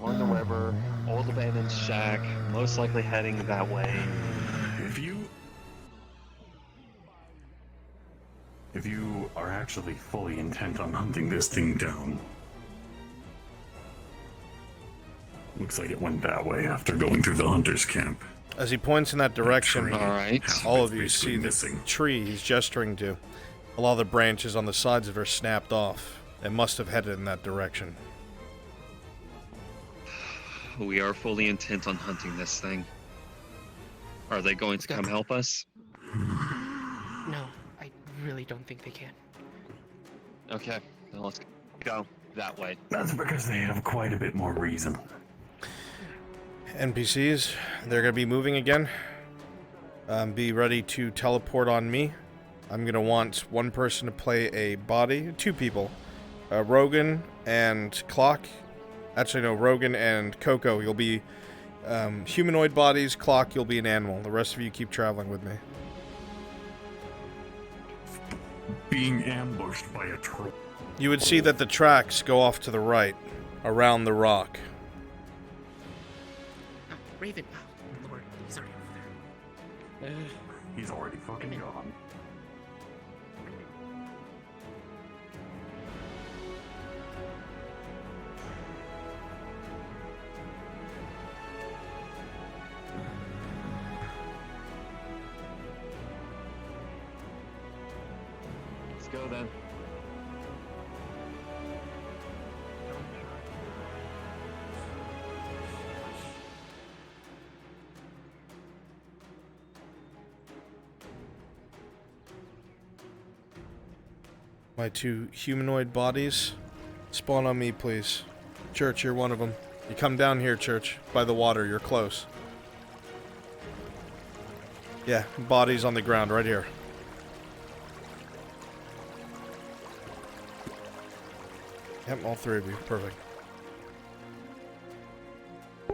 Along the river, old abandoned shack, most likely heading that way. If you are actually fully intent on hunting this thing down, looks like it went that way after going through the hunter's camp. As he points in that direction, all of you see the missing. tree he's gesturing to. A lot of the branches on the sides of it are snapped off. It must have headed in that direction. We are fully intent on hunting this thing. Are they going to come help us? No, I really don't think they can. Okay, then let's go that way. That's because they have quite a bit more reason. NPCs, they're going to be moving again. Be ready to teleport on me. I'm going to want one person to play a body. Two people. Rogan and Clock. Actually, no, Rogan and Coco. You'll be humanoid bodies. Clock, you'll be an animal. The rest of you keep traveling with me. Being ambushed by a troll. You would see that the tracks go off to the right, around the rock. Raven. Oh, Lord, he's already over there. He's already fucking gone. Let's go then. My two humanoid bodies. Spawn on me, please. Church, you're one of them. You come down here, Church. By the water, you're close. Yeah, bodies on the ground, right here. Yep, all three of you. Perfect.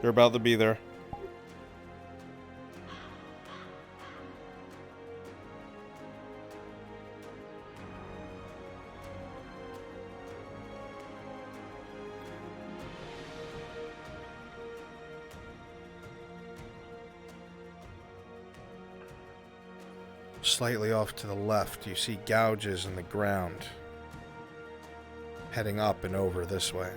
They're about to be there. Slightly off to the left, you see gouges in the ground, heading up and over this way.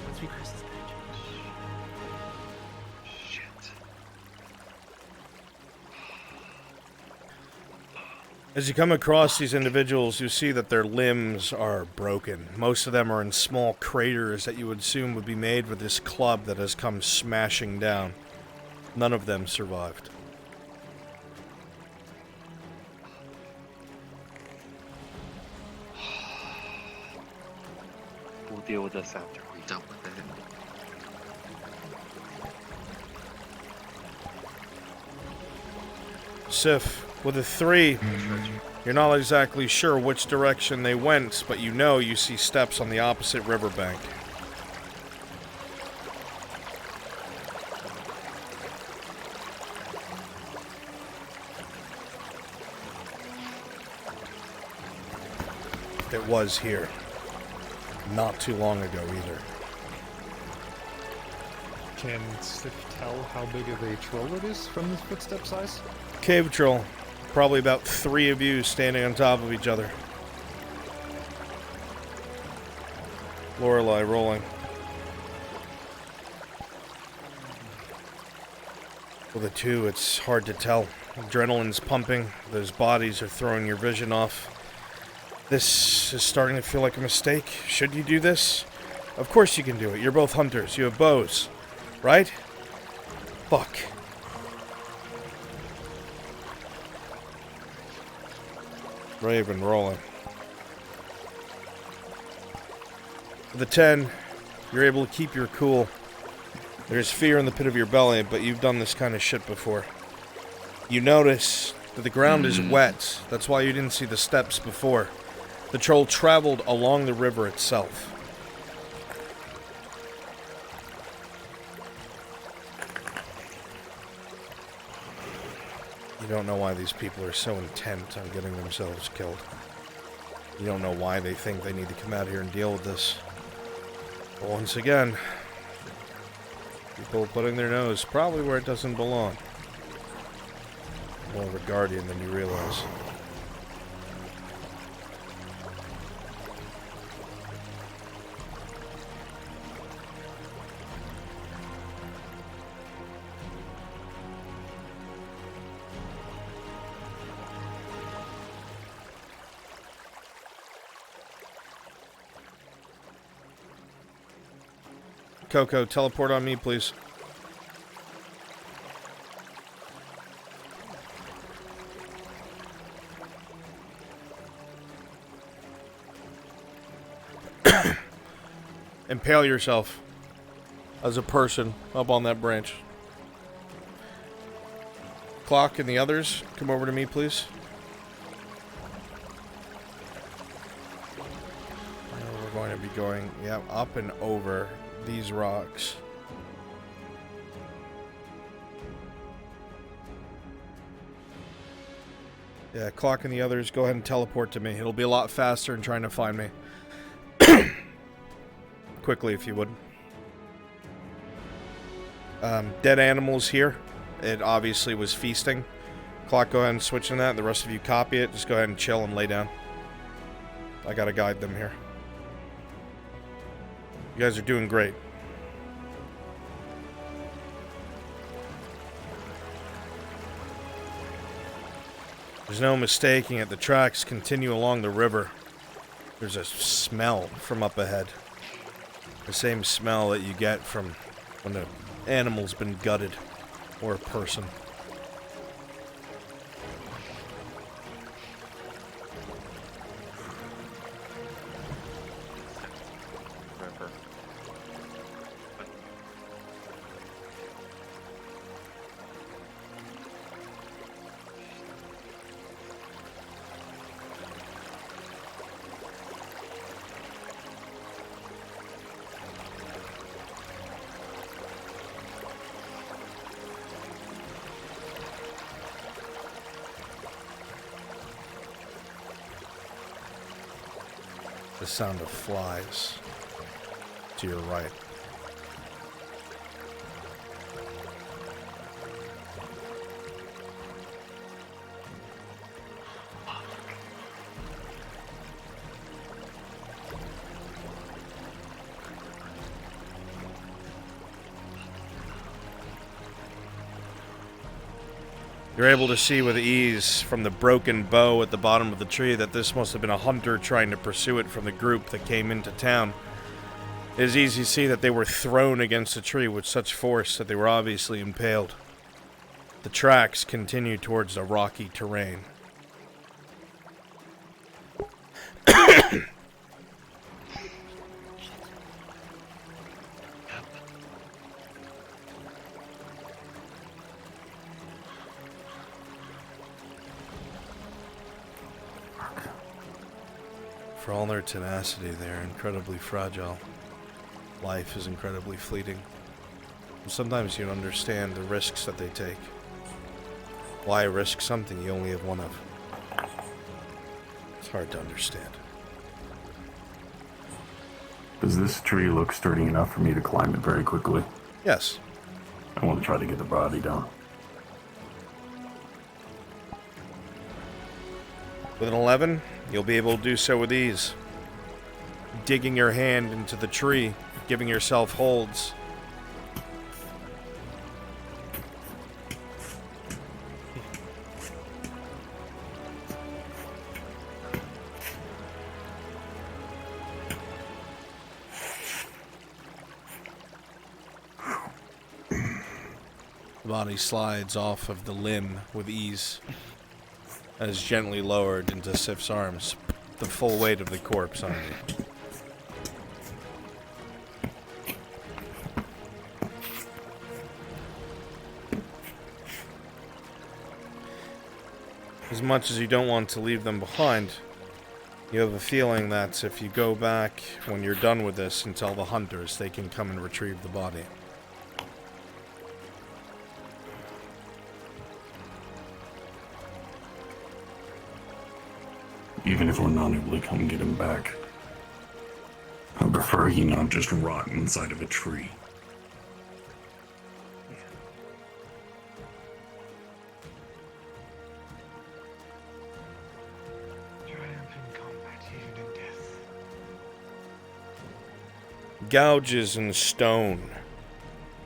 Once we cross this bridge. Shit. As you come across these individuals, you see that their limbs are broken. Most of them are in small craters that you would assume would be made with this club that has come smashing down. None of them survived. We'll deal with this after we dealt with it. Sif, with a 3, you're not exactly sure which direction they went, but you know you see steps on the opposite riverbank. It was here. Not too long ago either. Can Sif tell how big of a troll it is from his footstep size? Cave troll. Probably about 3 of you standing on top of each other. Lorelei rolling. With a 2, it's hard to tell. Adrenaline's pumping. Those bodies are throwing your vision off. This is starting to feel like a mistake. Should you do this? Of course you can do it. You're both hunters. You have bows. Right? Fuck. Raven rolling. With a 10, you're able to keep your cool. There's fear in the pit of your belly, but you've done this kind of shit before. You notice that the ground is wet. That's why you didn't see the steps before. The troll traveled along the river itself. You don't know why these people are so intent on getting themselves killed. You don't know why they think they need to come out here and deal with this. But once again, people putting their nose probably where it doesn't belong. More of a guardian than you realize. Coco, teleport on me, please. Impale yourself as a person up on that branch. Clock and the others, come over to me, please. We're going to be going, yeah, up and over these rocks. Yeah, Clock and the others, go ahead and teleport to me. It'll be a lot faster than trying to find me. Quickly, if you would. Dead animals here. It obviously was feasting. Clock, go ahead and switch in that. The rest of you copy it. Just go ahead and chill and lay down. I gotta guide them here. You guys are doing great. There's no mistaking it. The tracks continue along the river. There's a smell from up ahead. The same smell that you get from when the animal's been gutted, or a person. The sound of flies to your right. You're able to see with ease from the broken bow at the bottom of the tree that this must have been a hunter trying to pursue it from the group that came into town. It is easy to see that they were thrown against the tree with such force that they were obviously impaled. The tracks continue towards the rocky terrain. For all their tenacity, they are incredibly fragile. Life is incredibly fleeting. And sometimes you don't understand the risks that they take. Why risk something you only have one of? It's hard to understand. Does this tree look sturdy enough for me to climb it very quickly? Yes. I want to try to get the body down. With an 11, you'll be able to do so with ease. Digging your hand into the tree, giving yourself holds. The body slides off of the limb with ease. And is gently lowered into Sif's arms, the full weight of the corpse on you. As much as you don't want to leave them behind, you have a feeling that if you go back when you're done with this and tell the hunters, they can come and retrieve the body. Even if we're not able to come get him back, I prefer he not just rot inside of a tree. Gouges in stone,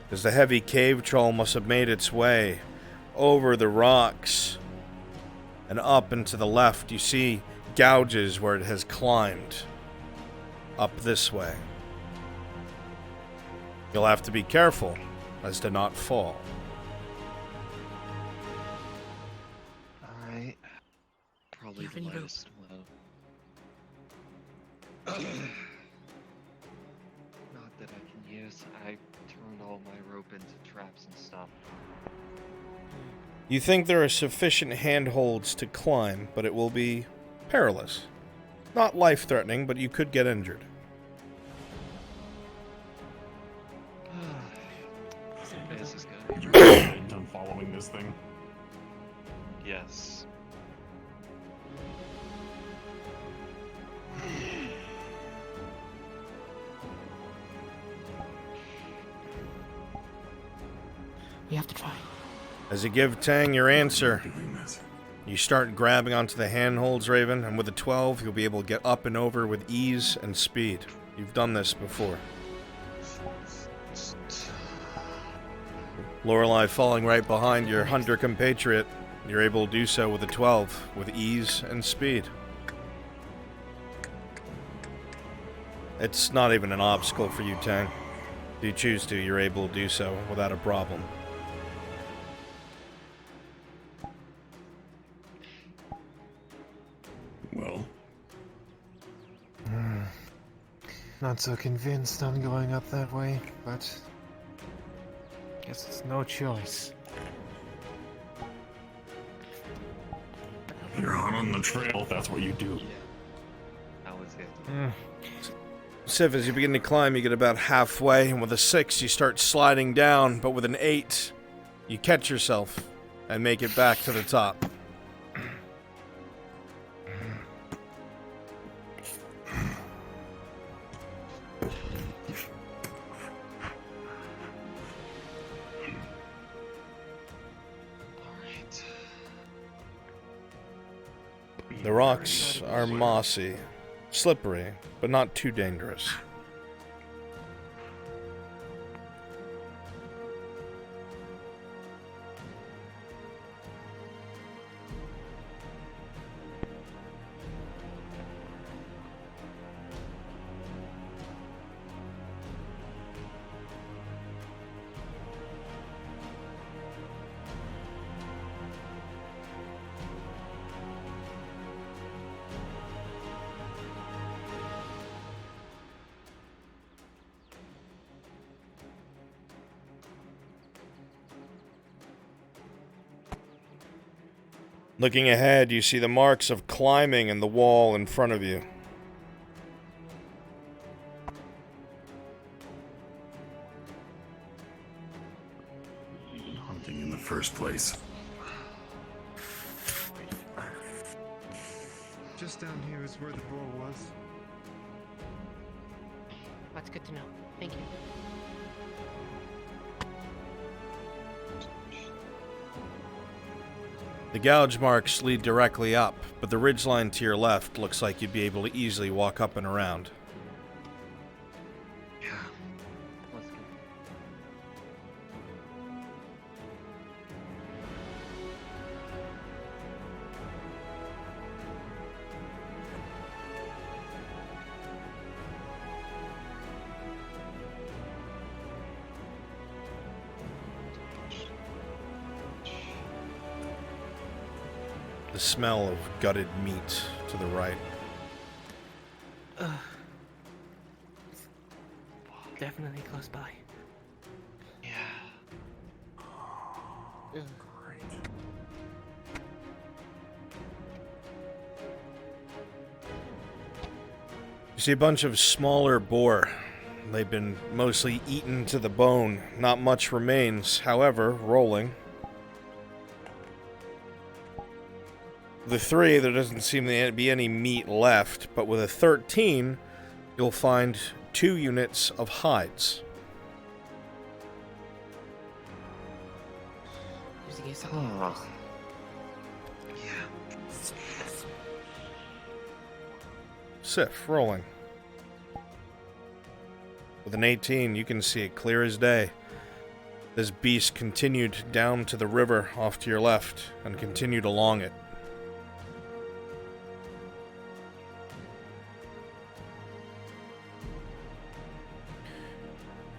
as the heavy cave troll must have made its way over the rocks and up and to the left. You see gouges where it has climbed up this way. You'll have to be careful as to not fall. Alright. Probably the lightest one. Not that I can use. I turned all my rope into traps and stuff. You think there are sufficient handholds to climb, but it will be perilous. Not life-threatening, but you could get injured. This is good. You intend on following this thing? Yes. We have to try. As you give Tang your answer, you start grabbing onto the handholds, Raven, and with a 12, you'll be able to get up and over with ease and speed. You've done this before. Lorelei falling right behind your hunter compatriot, you're able to do so with a 12, with ease and speed. It's not even an obstacle for you, Tang. If you choose to, you're able to do so without a problem. Well, Not so convinced on going up that way, but guess it's no choice. you're out on the trail, if that's what you do. That was it. Sif, as you begin to climb, you get about halfway, and with a 6, you start sliding down, but with an 8, you catch yourself and make it back to the top. The rocks are mossy, slippery, but not too dangerous. Looking ahead, you see the marks of climbing in the wall in front of you. Hunting in the first place. Just down here is where the boar was. That's good to know. Thank you. The gouge marks lead directly up, but the ridgeline to your left looks like you'd be able to easily walk up and around. Yeah. Let's go. The smell of gutted meat to the right. Definitely close by. Yeah. You see a bunch of smaller boar. They've been mostly eaten to the bone. Not much remains. However, rolling. The 3, there doesn't seem to be any meat left, but with a 13, you'll find 2 units of hides. Oh. Sif, rolling. With an 18, you can see it clear as day. This beast continued down to the river off to your left and continued along it.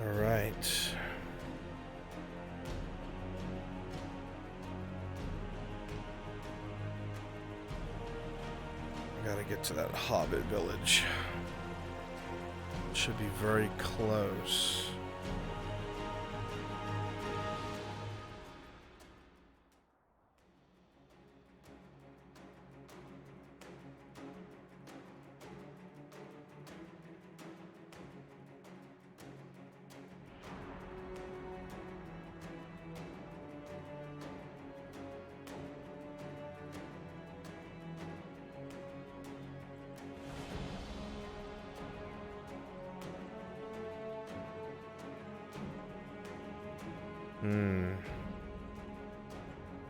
Alright. I gotta get to that hobbit village. Should be very close.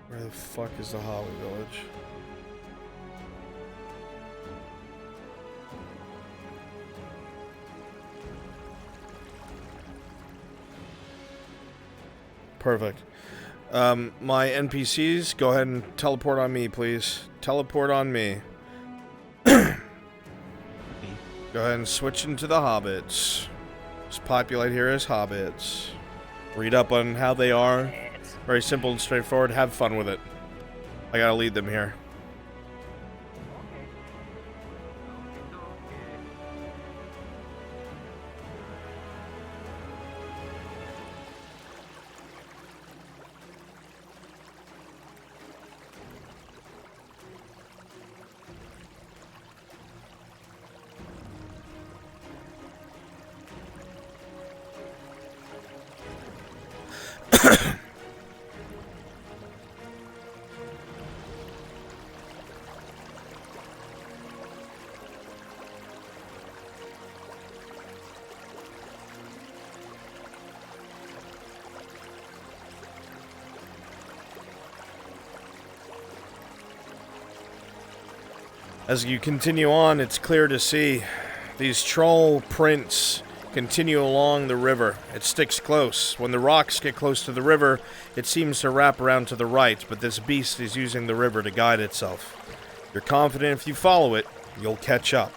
Where the fuck is the Holly Village? Perfect. My NPCs, go ahead and teleport on me, please. Teleport on me. Go ahead and switch into the hobbits. Just populate here as hobbits. Read up on how they are. Very simple and straightforward. Have fun with it. I gotta lead them here. As you continue on, it's clear to see these troll prints continue along the river. It sticks close. When the rocks get close to the river, it seems to wrap around to the right, but this beast is using the river to guide itself. You're confident if you follow it, you'll catch up.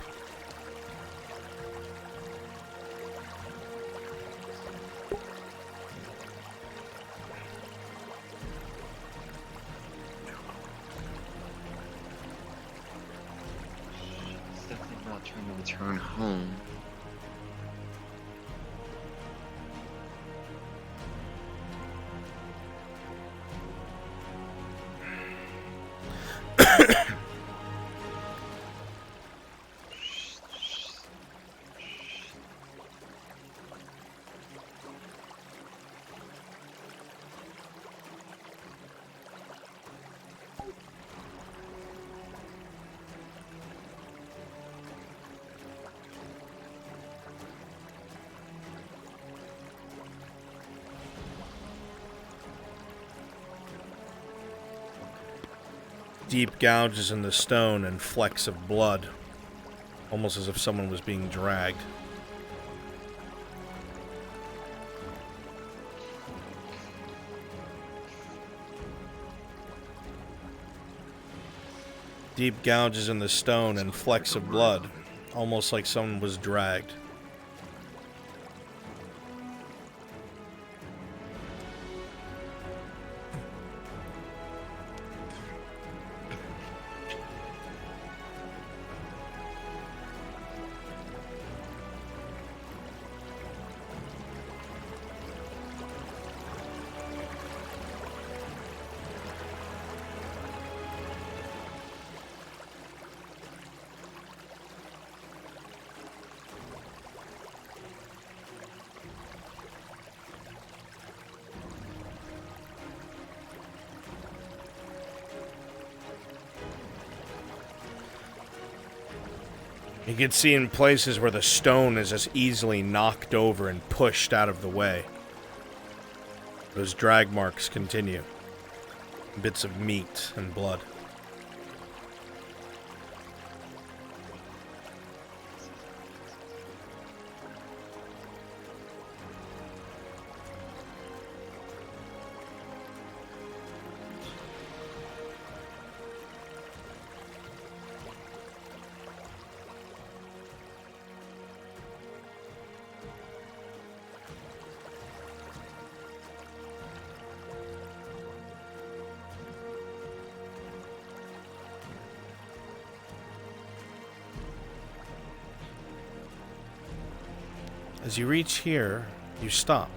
Trying to return home. Deep gouges in the stone and flecks of blood, almost as if someone was being dragged. Deep gouges in the stone and flecks of blood, almost like someone was dragged. You can see in places where the stone is just easily knocked over and pushed out of the way. Those drag marks continue. Bits of meat and blood. As you reach here, you stop.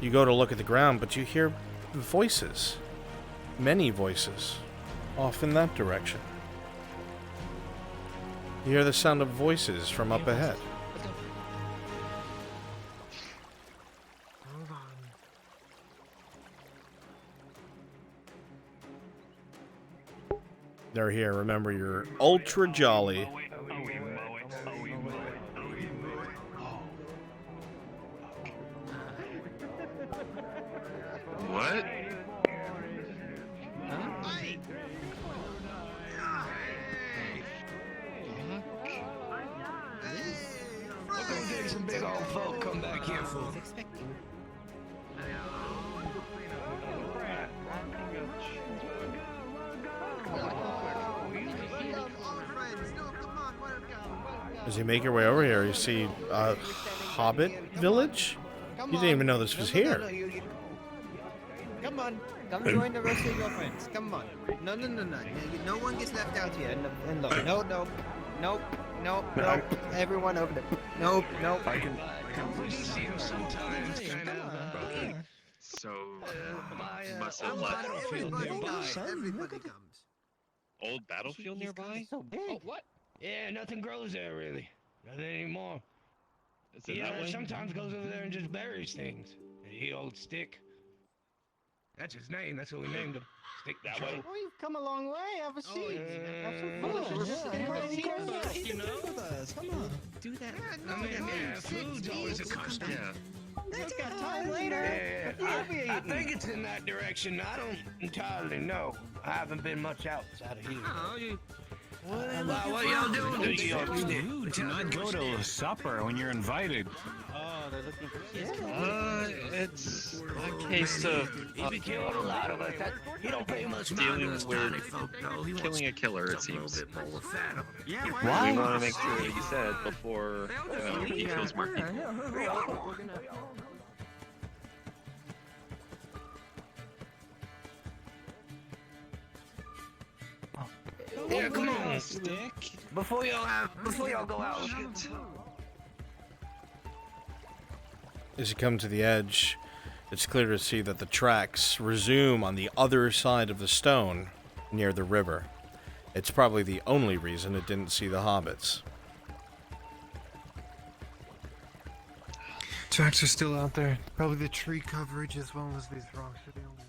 You go to look at the ground, but you hear voices. Many voices. Off in that direction. You hear the sound of voices from up ahead. Hold on. They're here. Remember, you're ultra jolly. What? Look gonna take some big old folk come back here for. As you make your way over here, you see a hobbit village? You didn't even know this was here. Come on, come join the rest of your friends. Come on. No. No one gets left out here. Nope. Everyone over there. Nope. I can see him sometimes, kind of. So, must have left. Everybody comes. Old battlefield nearby? So big. Oh, what? Yeah, nothing grows there really. Nothing anymore. Is it that way? Sometimes goes over there and just buries things. The old stick. That's his name. That's what we named him. Stick That way? Oh, you've come a long way. Have a seat. Have some fun. You know? Come on. Do that. Food's always a custom. Yeah. We've got time later. I think it's in that direction. I don't entirely know. I haven't been much outside of here. What y'all doing to Rude to not go to supper when you're invited. Oh, they're looking for kids. It's a case of He killed a lot of us. He don't pay much mind dealing to us with tiny folk, though. He wants killing a killer, it seems. a little bit more fat on it. Yeah, We want to make sure that you said before he kills more people. Yeah, come on, stick. Before y'all go out. As you come to the edge, it's clear to see that the tracks resume on the other side of the stone, near the river. It's probably the only reason it didn't see the hobbits. Tracks are still out there. Probably the tree coverage as well as these rocks are the only.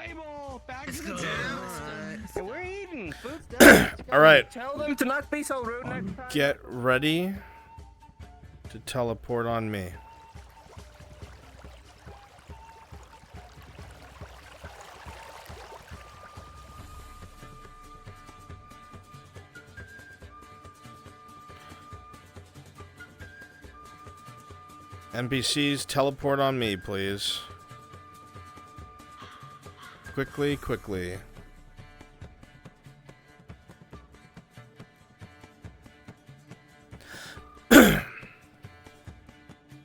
Table, back to the town. We're eating. Food's done. All right. Tell them to not be so rude next time. Get ready to teleport on me. NPCs, teleport on me, please. Quickly.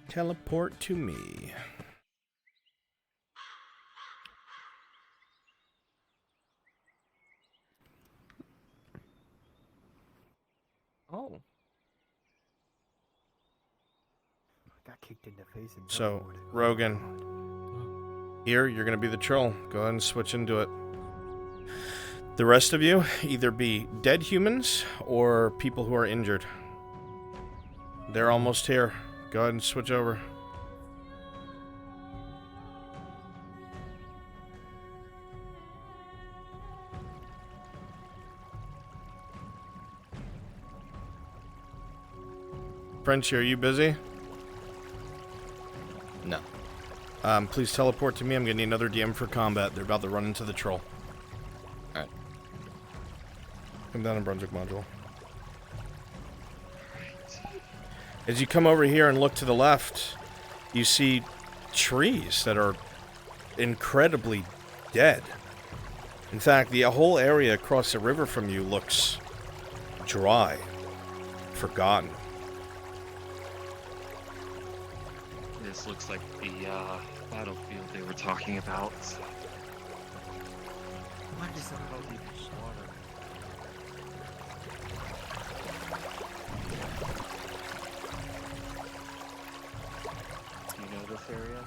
Teleport to me. Oh. Got kicked in the face and So, Rogan, here you're going to be the troll. Go ahead and switch into it. The rest of you, either be dead humans or people who are injured. They're almost here. Go ahead and switch over. Frenchie, are you busy? No. Please teleport to me. I'm gonna need another DM for combat. They're about to run into the troll. Alright. Come down in Brunswick module. As you come over here and look to the left, you see trees that are incredibly dead. In fact, the whole area across the river from you looks dry, forgotten. This looks like the battlefield they were talking about. What is all this water? Do you know this area?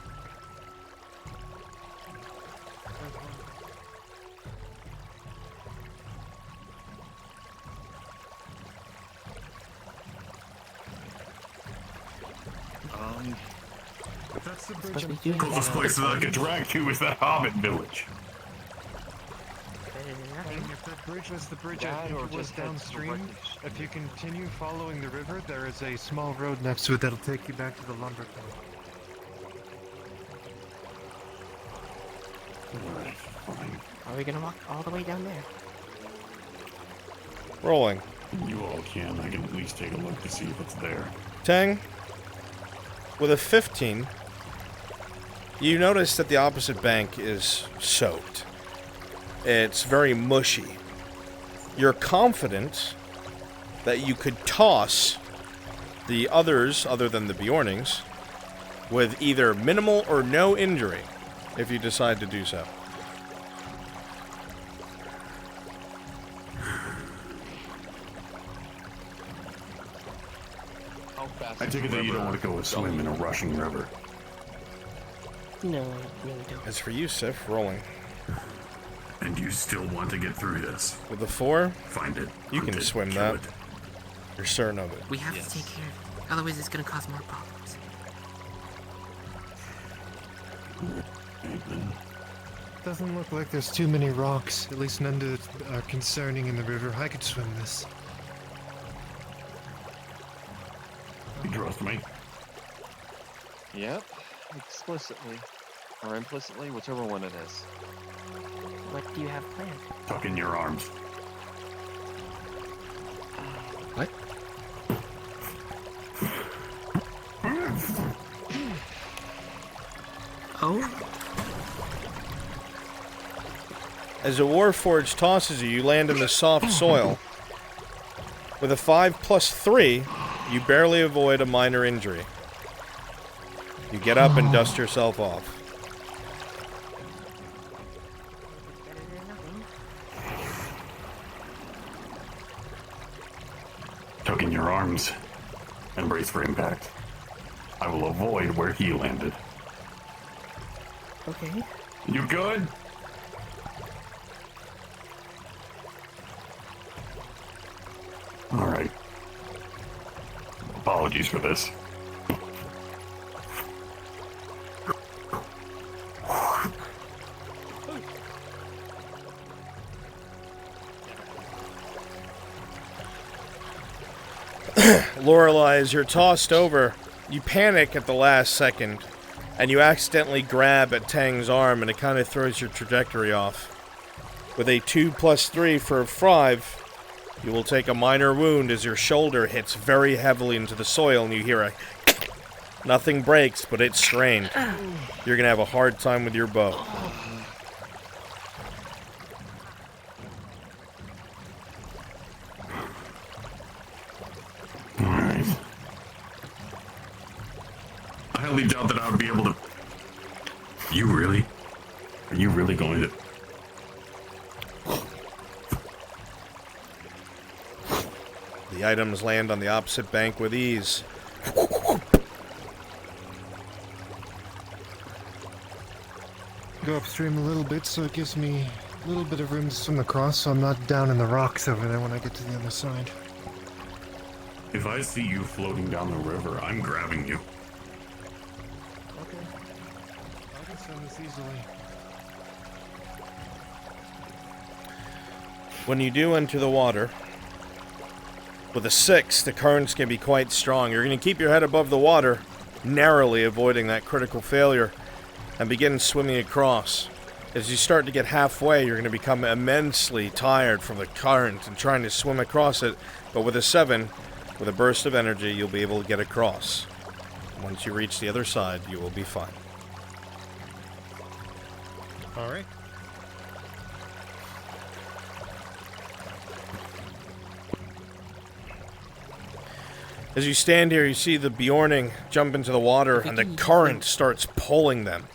That's the bridge. Closest place that I could drag to is that Hobbit village. If that bridge was the bridge I think it was downstream, if you continue following the river, there is a small road next to it that'll take you back to the lumber camp. Alright, fine. Are we gonna walk all the way down there? Rolling. You all can. I can at least take a look to see if it's there. Tang, with a 15, you notice that the opposite bank is soaked. It's very mushy. You're confident that you could toss the others, other than the Bjornings, with either minimal or no injury, if you decide to do so. I take it that you don't want to go swim in a rushing river. No, I really don't. As for you, Sif, rolling. And you still want to get through this? With a 4, find it. You can swim that. You're certain of it. We have to take care of it. Otherwise, it's gonna cause more problems. Doesn't look like there's too many rocks, at least none that are concerning in the river. I could swim this. You trust me? Yep, explicitly. Or implicitly, whichever one it is. What do you have planned? Tuck in your arms. What? Oh? As a Warforged tosses you, you land in the soft soil. With a 5 plus 3, you barely avoid a minor injury. You get up and dust yourself off. Tuck in your arms and brace for impact. I will avoid where he landed. Okay. You good? Alright. Apologies for this. Lorelei, as you're tossed over, you panic at the last second, and you accidentally grab at Tang's arm, and it kind of throws your trajectory off. With a 2 plus 3 for a 5, you will take a minor wound as your shoulder hits very heavily into the soil, and you hear a nothing breaks, but it's strained. You're gonna have a hard time with your bow. Alright. I highly doubt that I would be able to... You really? Are you really going to... The items land on the opposite bank with ease. Go upstream a little bit so it gives me a little bit of room to swim across so I'm not down in the rocks over there when I get to the other side. If I see you floating down the river, I'm grabbing you. Okay. I can swim this easily. When you do enter the water, With a 6, the currents can be quite strong. You're going to keep your head above the water, narrowly avoiding that critical failure, and begin swimming across. As you start to get halfway, you're going to become immensely tired from the current and trying to swim across it, but with a 7, with a burst of energy, you'll be able to get across. Once you reach the other side, you will be fine. Alright. As you stand here, you see the Bjorning jump into the water, and the current starts pulling them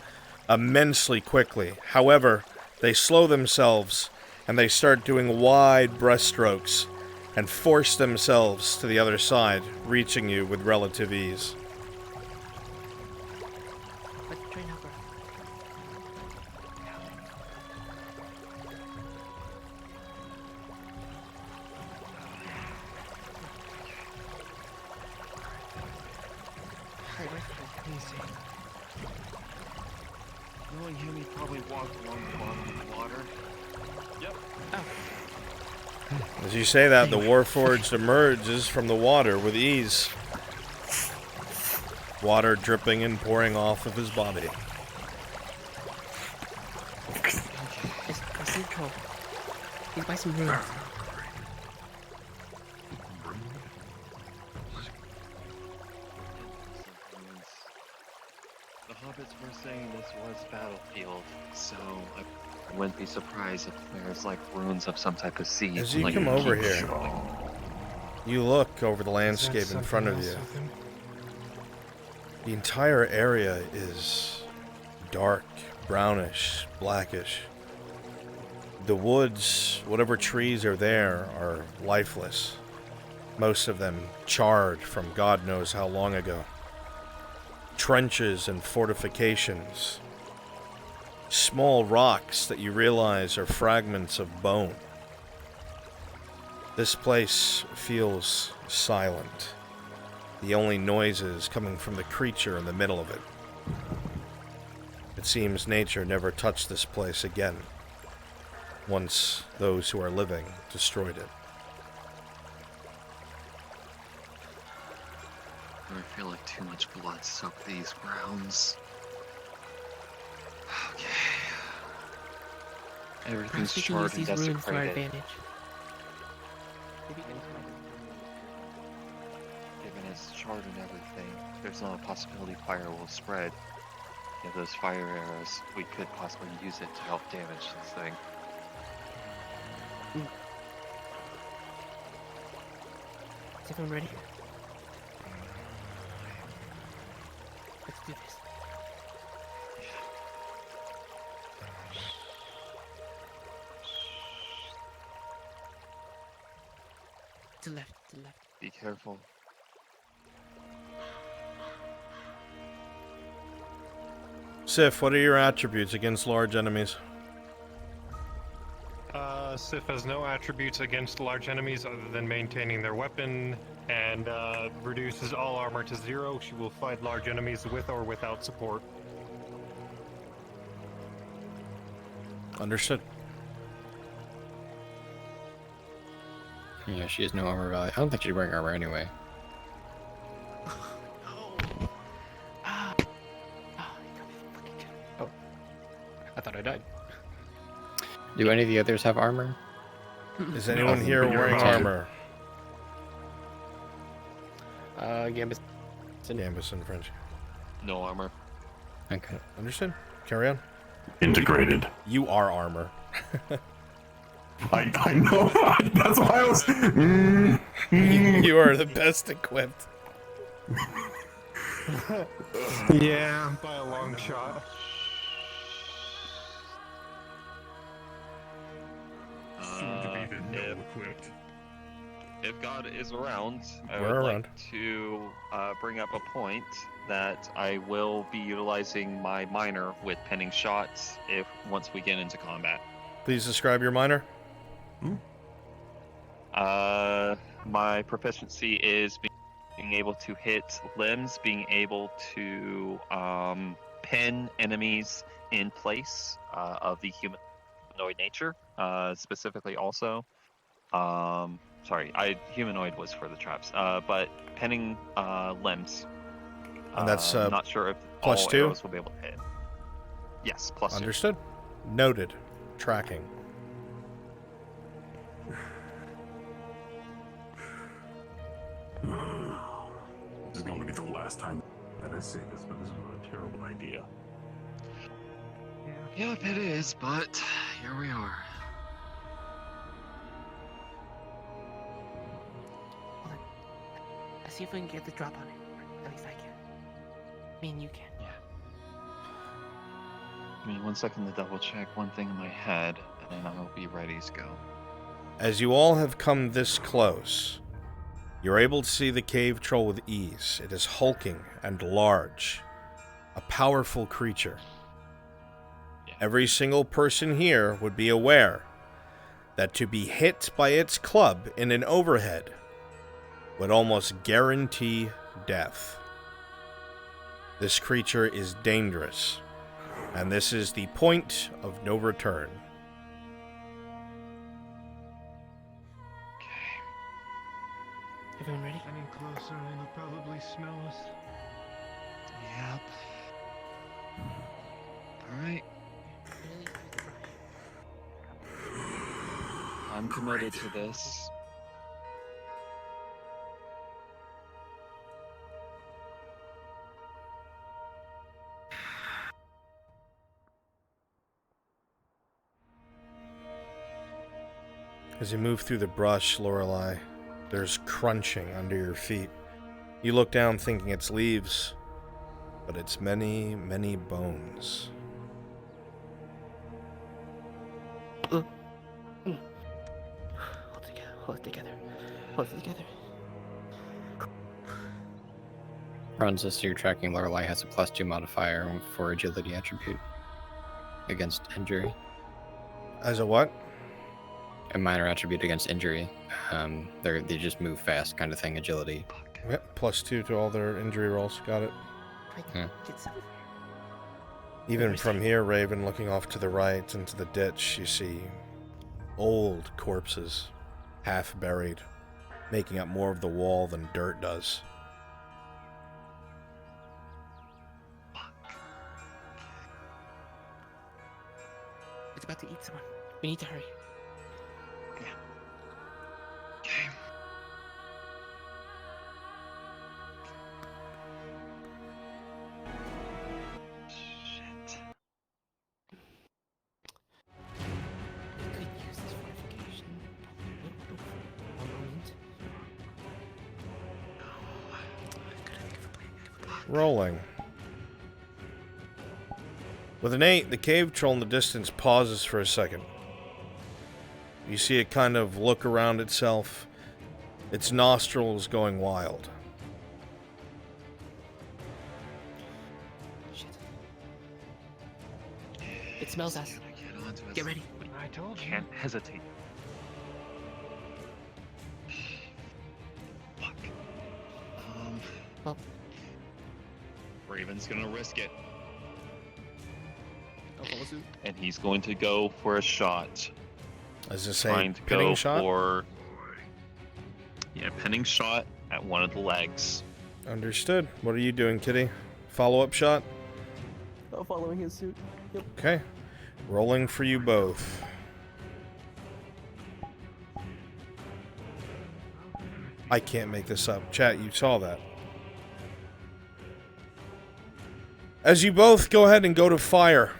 immensely quickly. However, they slow themselves, and they start doing wide breaststrokes, and force themselves to the other side, reaching you with relative ease. Knowing him, he probably walked along the bottom of the water. Yep. As you say that, the Warforged emerges from the water with ease. Water dripping and pouring off of his body. He's by some ruins. The hobbits were saying this was battlefield, so I wouldn't be surprised if there's like ruins of some type of sea. As you like come over here, you look over the landscape in front of you. The entire area is dark, brownish, blackish. The woods, whatever trees are there, are lifeless. Most of them charred from God knows how long ago. Trenches and fortifications. Small rocks that you realize are fragments of bone. This place feels silent. The only noises coming from the creature in the middle of it. It seems nature never touched this place again, once those who are living destroyed it. I feel like too much blood soaked these grounds. Okay. Everything's charred and desecrated. Given it's charred and everything, there's not a possibility fire will spread. If those fire arrows, we could possibly use it to help damage this thing. Is everyone ready? Let's do this. To left, to left. Be careful. Sif, what are your attributes against large enemies? Sif has no attributes against large enemies other than maintaining their weapon, and reduces all armor to 0. She will fight large enemies with or without support. Understood. Yeah, she has no armor value. I don't think she's wearing armor anyway. Oh, I thought I died. Do any of the others have armor? Is anyone here wearing armor? Gambus. Gambus and French. No armor. Okay. Understood. Carry on. Integrated. You are armor. I know. That's why I was. You are the best equipped. Yeah, by a long shot. If God is around, I We're would around. like to bring up a point that I will be utilizing my minor with pinning shots if once we get into combat. Please describe your minor. My proficiency is being able to hit limbs, being able to pin enemies in place of the humanoid nature, specifically also. sorry, humanoid was for the traps. But penning limbs. And that's not sure if plus all 2? arrows will be able to hit. Yes, plus 2. Understood. Noted. Tracking. This is going to be the last time that I say this, but this is a terrible idea. Yep, it is, but here we are. Let's see if we can get the drop on it. At least I can. Me and you can. Yeah. Give me 1 second to double check one thing in my head, and then I'll be ready to go. As you all have come this close, you're able to see the cave troll with ease. It is hulking and large. A powerful creature. Every single person here would be aware that to be hit by its club in an overhead would almost guarantee death. This creature is dangerous, and this is the point of no return. Everyone ready? Any closer and they'll probably smell us. Yep. Alright. I'm committed to this. As you move through the brush, Lorelei, there's crunching under your feet. You look down thinking it's leaves, but it's many, many bones. Hold together, hold it together, hold it together. Runs you're tracking Lorelei has a +2 modifier for agility attribute against injury. As a what? A minor attribute against injury. They just move fast, kind of thing. Agility. Yep, +2 to all their injury rolls. Got it. Yeah. Even from here, Raven, looking off to the right into the ditch, you see old corpses, half buried, making up more of the wall than dirt does. It's about to eat someone. We need to hurry. Okay. Shit. Could use this fortification. One moment. Rolling. With an 8, the cave troll in the distance pauses for a second. You see it kind of look around itself, its nostrils going wild. Shit. It smells us. Get ready. I told you. Can't hesitate. Fuck. Well. Raven's gonna risk it. I'll follow suit. And he's going to go for a shot. Is this Trying a to pinning go shot? for pinning shot at one of the legs. Understood. What are you doing, Kitty? Follow-up shot? I'm following his suit. Yep. Okay. Rolling for you both. I can't make this up. Chat, you saw that. As you both go ahead and go to fire,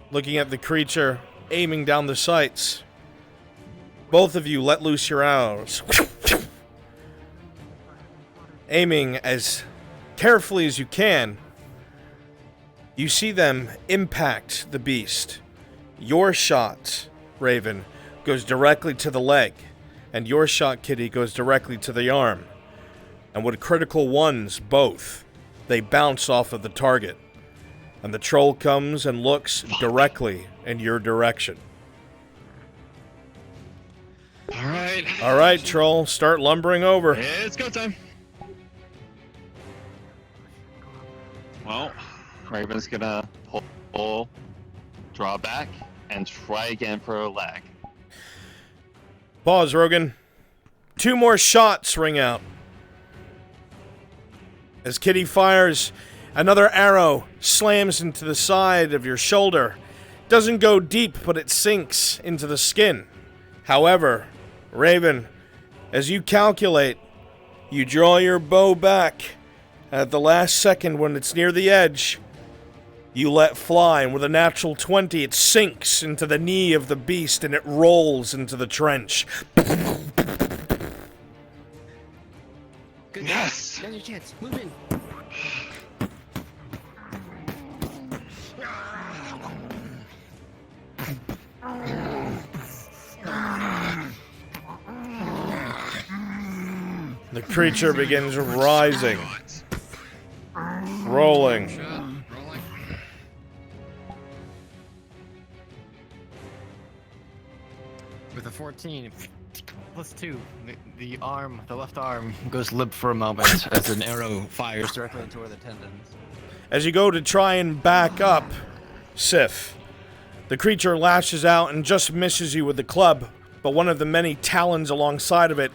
looking at the creature, aiming down the sights, both of you let loose your arrows. Aiming as carefully as you can, you see them impact the beast. Your shot, Raven, goes directly to the leg, and your shot, Kitty, goes directly to the arm. And with critical ones, both, they bounce off of the target. And the troll comes and looks directly in your direction. Alright, troll, start lumbering over. It's go time. Well, Raven's gonna pull, draw back, and try again for a leg. Pause, Rogan. 2 more shots ring out. As Kitty fires, another arrow slams into the side of your shoulder. Doesn't go deep, but it sinks into the skin. However, Raven, as you calculate, you draw your bow back. At the last second, when it's near the edge, you let fly, and with a natural 20, it sinks into the knee of the beast, and it rolls into the trench. Good. Yes! Now's your chance. Move in. The creature begins rising, rolling. With a 14 plus 2, the left arm goes limp for a moment as an arrow fires directly into where the tendons. As you go to try and back up, Sif, the creature lashes out and just misses you with the club, but one of the many talons alongside of it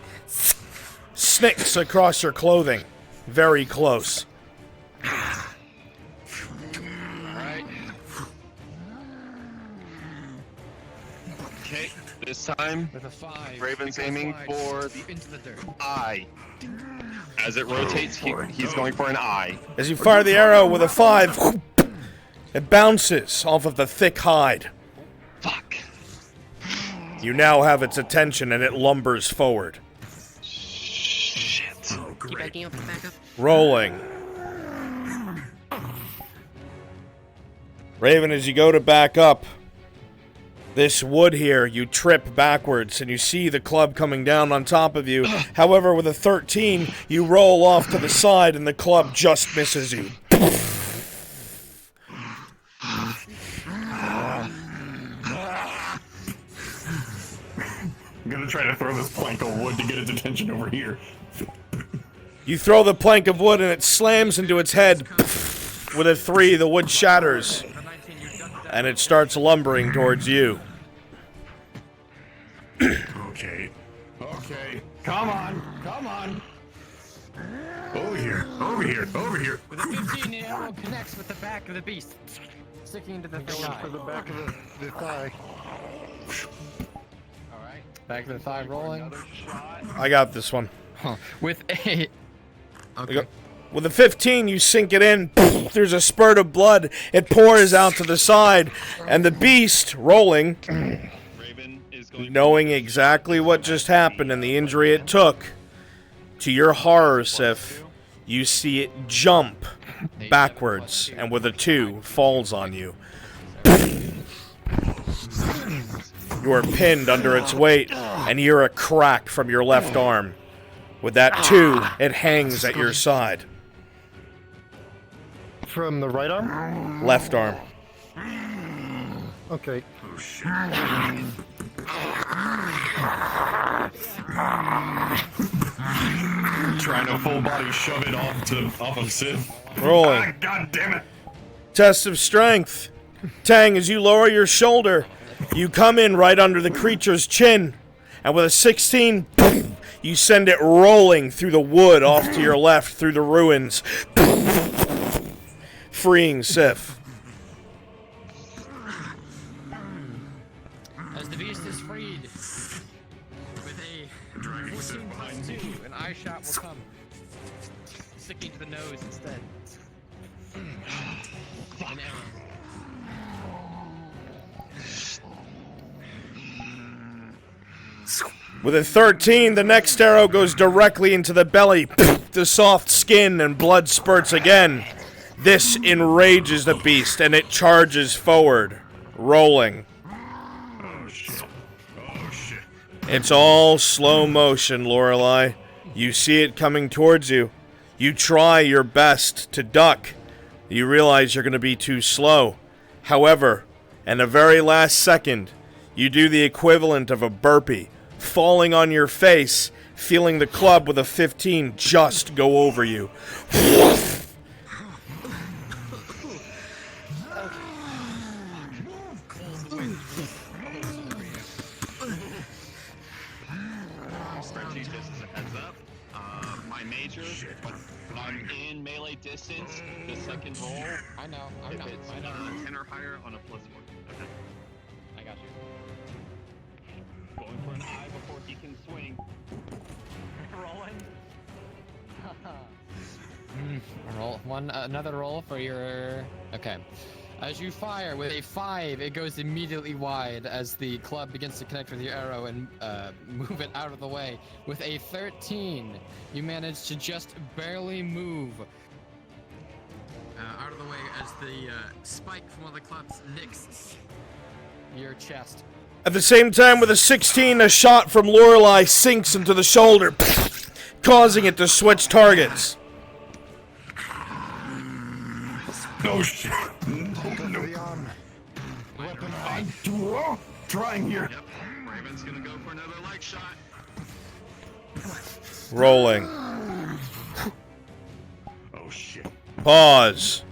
snicks across your clothing. Very close. Alright. Okay, this time, With a 5, Raven's aiming for the into the dirt. eye. As it rotates, he's going for an eye. As you fire the arrow with a 5, it bounces off of the thick hide. Fuck. You now have its attention and it lumbers forward. Shit. Keep backing up, back up. Rolling. Raven, as you go to back up, this wood here, you trip backwards and you see the club coming down on top of you. However, with a 13, you roll off to the side and the club just misses you. I'm gonna try to throw this plank of wood to get its attention over here. You throw the plank of wood and it slams into its head. With a 3, the wood shatters. And it starts lumbering towards you. Okay. Okay. Come on. Come on. Over here. Over here. Over here. With a 15, the arrow connects with the back of the beast, sticking into the thigh. For the back of the thigh. Alright. Back of the thigh rolling. I got this one. Huh. With a... Okay. With a 15, you sink it in. There's a spurt of blood. It pours out to the side. And the beast, rolling, knowing exactly what just happened and the injury it took, to your horror, Sif, you see it jump backwards, and with a 2, falls on you. You are pinned under its weight, and you hear a crack from your left arm. With that 2, it hangs at your side. From the right arm? Left arm. Okay. Trying to full body shove it off of Sid. Rolling. Ah, God damn it. Test of strength. Tang, as you lower your shoulder, you come in right under the creature's chin, and with a 16, you send it rolling through the wood off to your left through the ruins, freeing Sif. As the beast is freed, with a 14 plus 2, an eye shot will come, sticking to the nose instead. An arrow. With a 13, the next arrow goes directly into the belly. The soft skin and blood spurts again. This enrages the beast, and it charges forward, rolling. Oh, shit. Oh, shit. It's all slow motion, Lorelei. You see it coming towards you. You try your best to duck. You realize you're going to be too slow. However, in the very last second, you do the equivalent of a burpee, falling on your face, feeling the club with a 15 just go over you. just as a heads up, my major, when I'm in melee distance, the second roll, I know. if it's 10 or higher on a +4. Okay. I got you. Going for an eye before he can swing. Rolling. Roll another roll for your. Okay. As you fire with a 5, it goes immediately wide as the club begins to connect with your arrow and move it out of the way. With a 13, you manage to just barely move. Out of the way as the spike from one of the clubs nicks your chest. At the same time, with a 16, a shot from Lorelei sinks into the shoulder, causing it to switch targets. No shit. No. Weapon on. Trying here. Yep. Raven's gonna go for another leg shot. Rolling. Oh shit. Pause.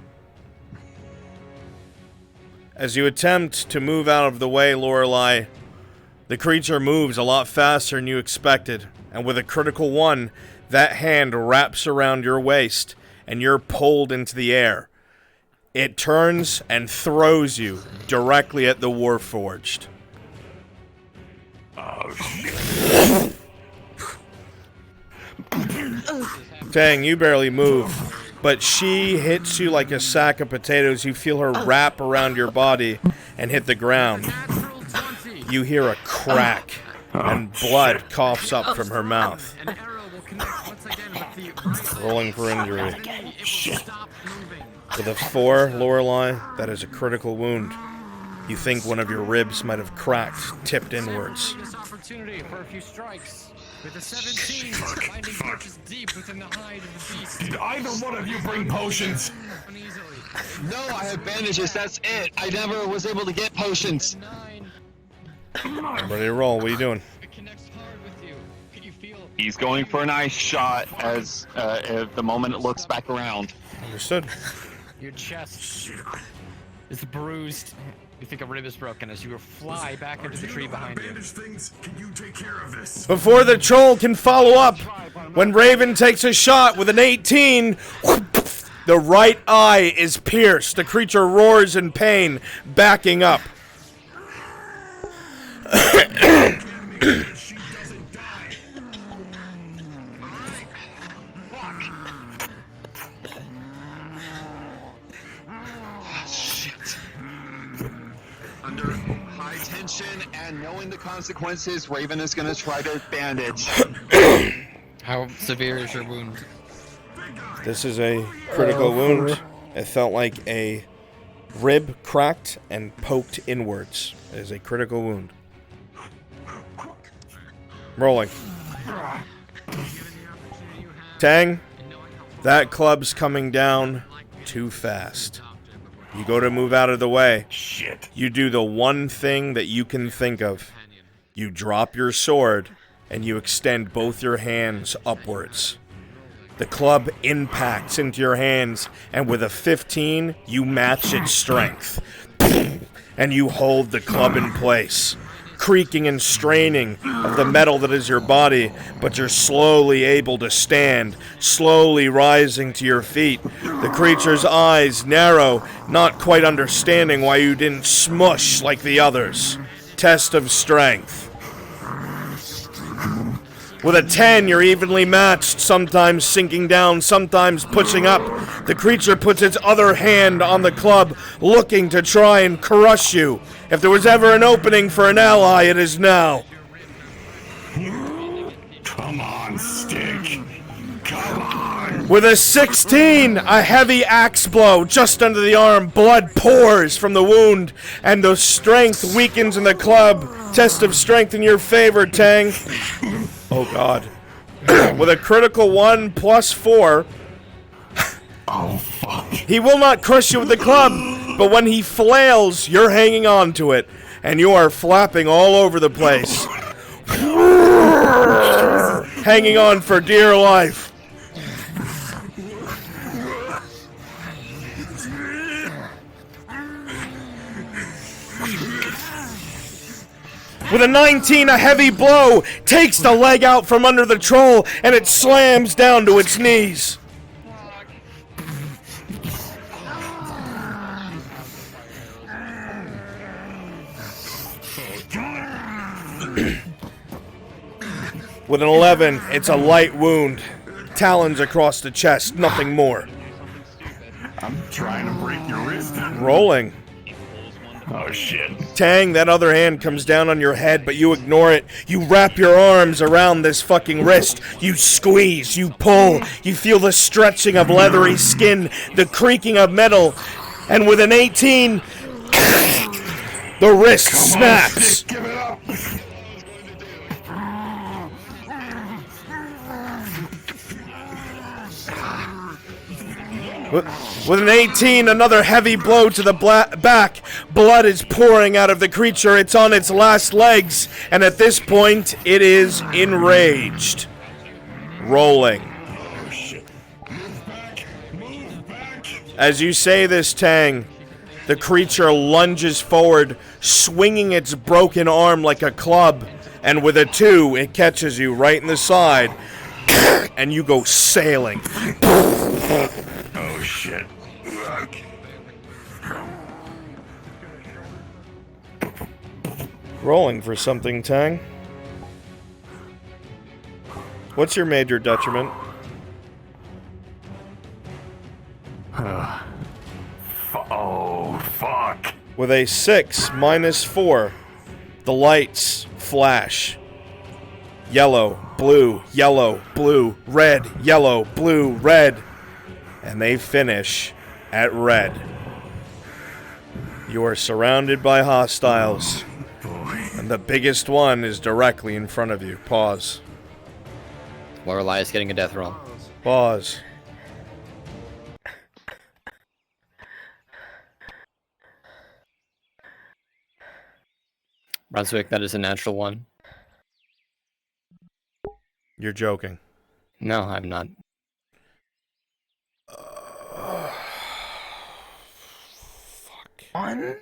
As you attempt to move out of the way, Lorelei, the creature moves a lot faster than you expected, and with a critical 1, that hand wraps around your waist, and you're pulled into the air. It turns and throws you directly at the Warforged. Oh shit. Dang, you barely move. But she hits you like a sack of potatoes. You feel her wrap around your body and hit the ground. You hear a crack, and blood coughs up from her mouth. Rolling for injury. With a 4, Lorelei, that is a critical wound. You think one of your ribs might have cracked, tipped inwards. opportunity for a few strikes. With a 17, finding punches deep within the hide of the beast. Did either one of you bring potions? No, I have bandages, that's it. I never was able to get potions. I'm ready to roll. What are you doing? He's going for an ice shot as at the moment it looks back around. Understood. Your chest is bruised. You think a rib is broken as you fly back into the tree behind you. Things? Can you take care of this? Before the troll can follow up, when Raven takes a shot with an 18, the right eye is pierced. The creature roars in pain, backing up. Under high tension and knowing the consequences, Raven is going to try to bandage. How severe is your wound? This is a critical wound. It felt like a rib cracked and poked inwards. It is a critical wound. Rolling. Tang, that club's coming down too fast. You go to move out of the way. Shit. You do the one thing that you can think of. You drop your sword, and you extend both your hands upwards. The club impacts into your hands, and with a 15, you match its strength. And you hold the club in place, creaking and straining of the metal that is your body, but you're slowly able to stand, slowly rising to your feet. The creature's eyes narrow, not quite understanding why you didn't smush like the others. Test of strength. With a 10, you're evenly matched, sometimes sinking down, sometimes pushing up. The creature puts its other hand on the club, looking to try and crush you. If there was ever an opening for an ally, it is now. Come on, stick. Come on. With a 16, a heavy axe blow just under the arm. Blood pours from the wound, and the strength weakens in the club. Test of strength in your favor, Tang. Oh, God. With a critical 1 plus 4. Oh, fuck. He will not crush you with the club, but when he flails, you're hanging on to it, and you are flapping all over the place. Hanging on for dear life. With a 19, a heavy blow takes the leg out from under the troll, and it slams down to its knees. With an 11, it's a light wound. Talons across the chest, nothing more. I'm trying to break your wrist. Rolling. Oh shit. Tang, that other hand comes down on your head, but you ignore it. You wrap your arms around this fucking wrist. You squeeze, you pull. You feel the stretching of leathery skin, the creaking of metal. And with an 18, the wrist snaps. Give it up. With an 18, another heavy blow to the back. Blood is pouring out of the creature. It's on its last legs, and at this point, it is enraged. Rolling. As you say this, Tang, the creature lunges forward, swinging its broken arm like a club, and with a 2, it catches you right in the side, and you go sailing. Oh shit. Rolling for something, Tang. What's your major detriment? Oh, fuck. With a 6, -4, the lights flash. Yellow, blue, red, yellow, blue, red. And they finish at red. You are surrounded by hostiles. And the biggest one is directly in front of you. Pause. Lorelei is getting a death roll. Pause. Brunswick, that is a natural 1. You're joking. No, I'm not. Fuck. 1.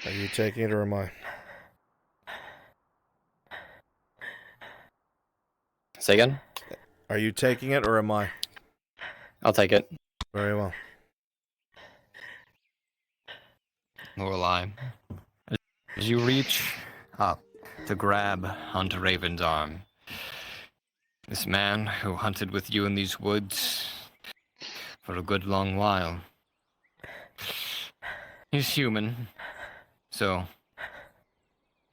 Are you taking it or am I? Say again? Are you taking it or am I? I'll take it. Very well. Lorelei, as you reach up to grab onto Raven's arm, this man who hunted with you in these woods for a good long while, he's human, so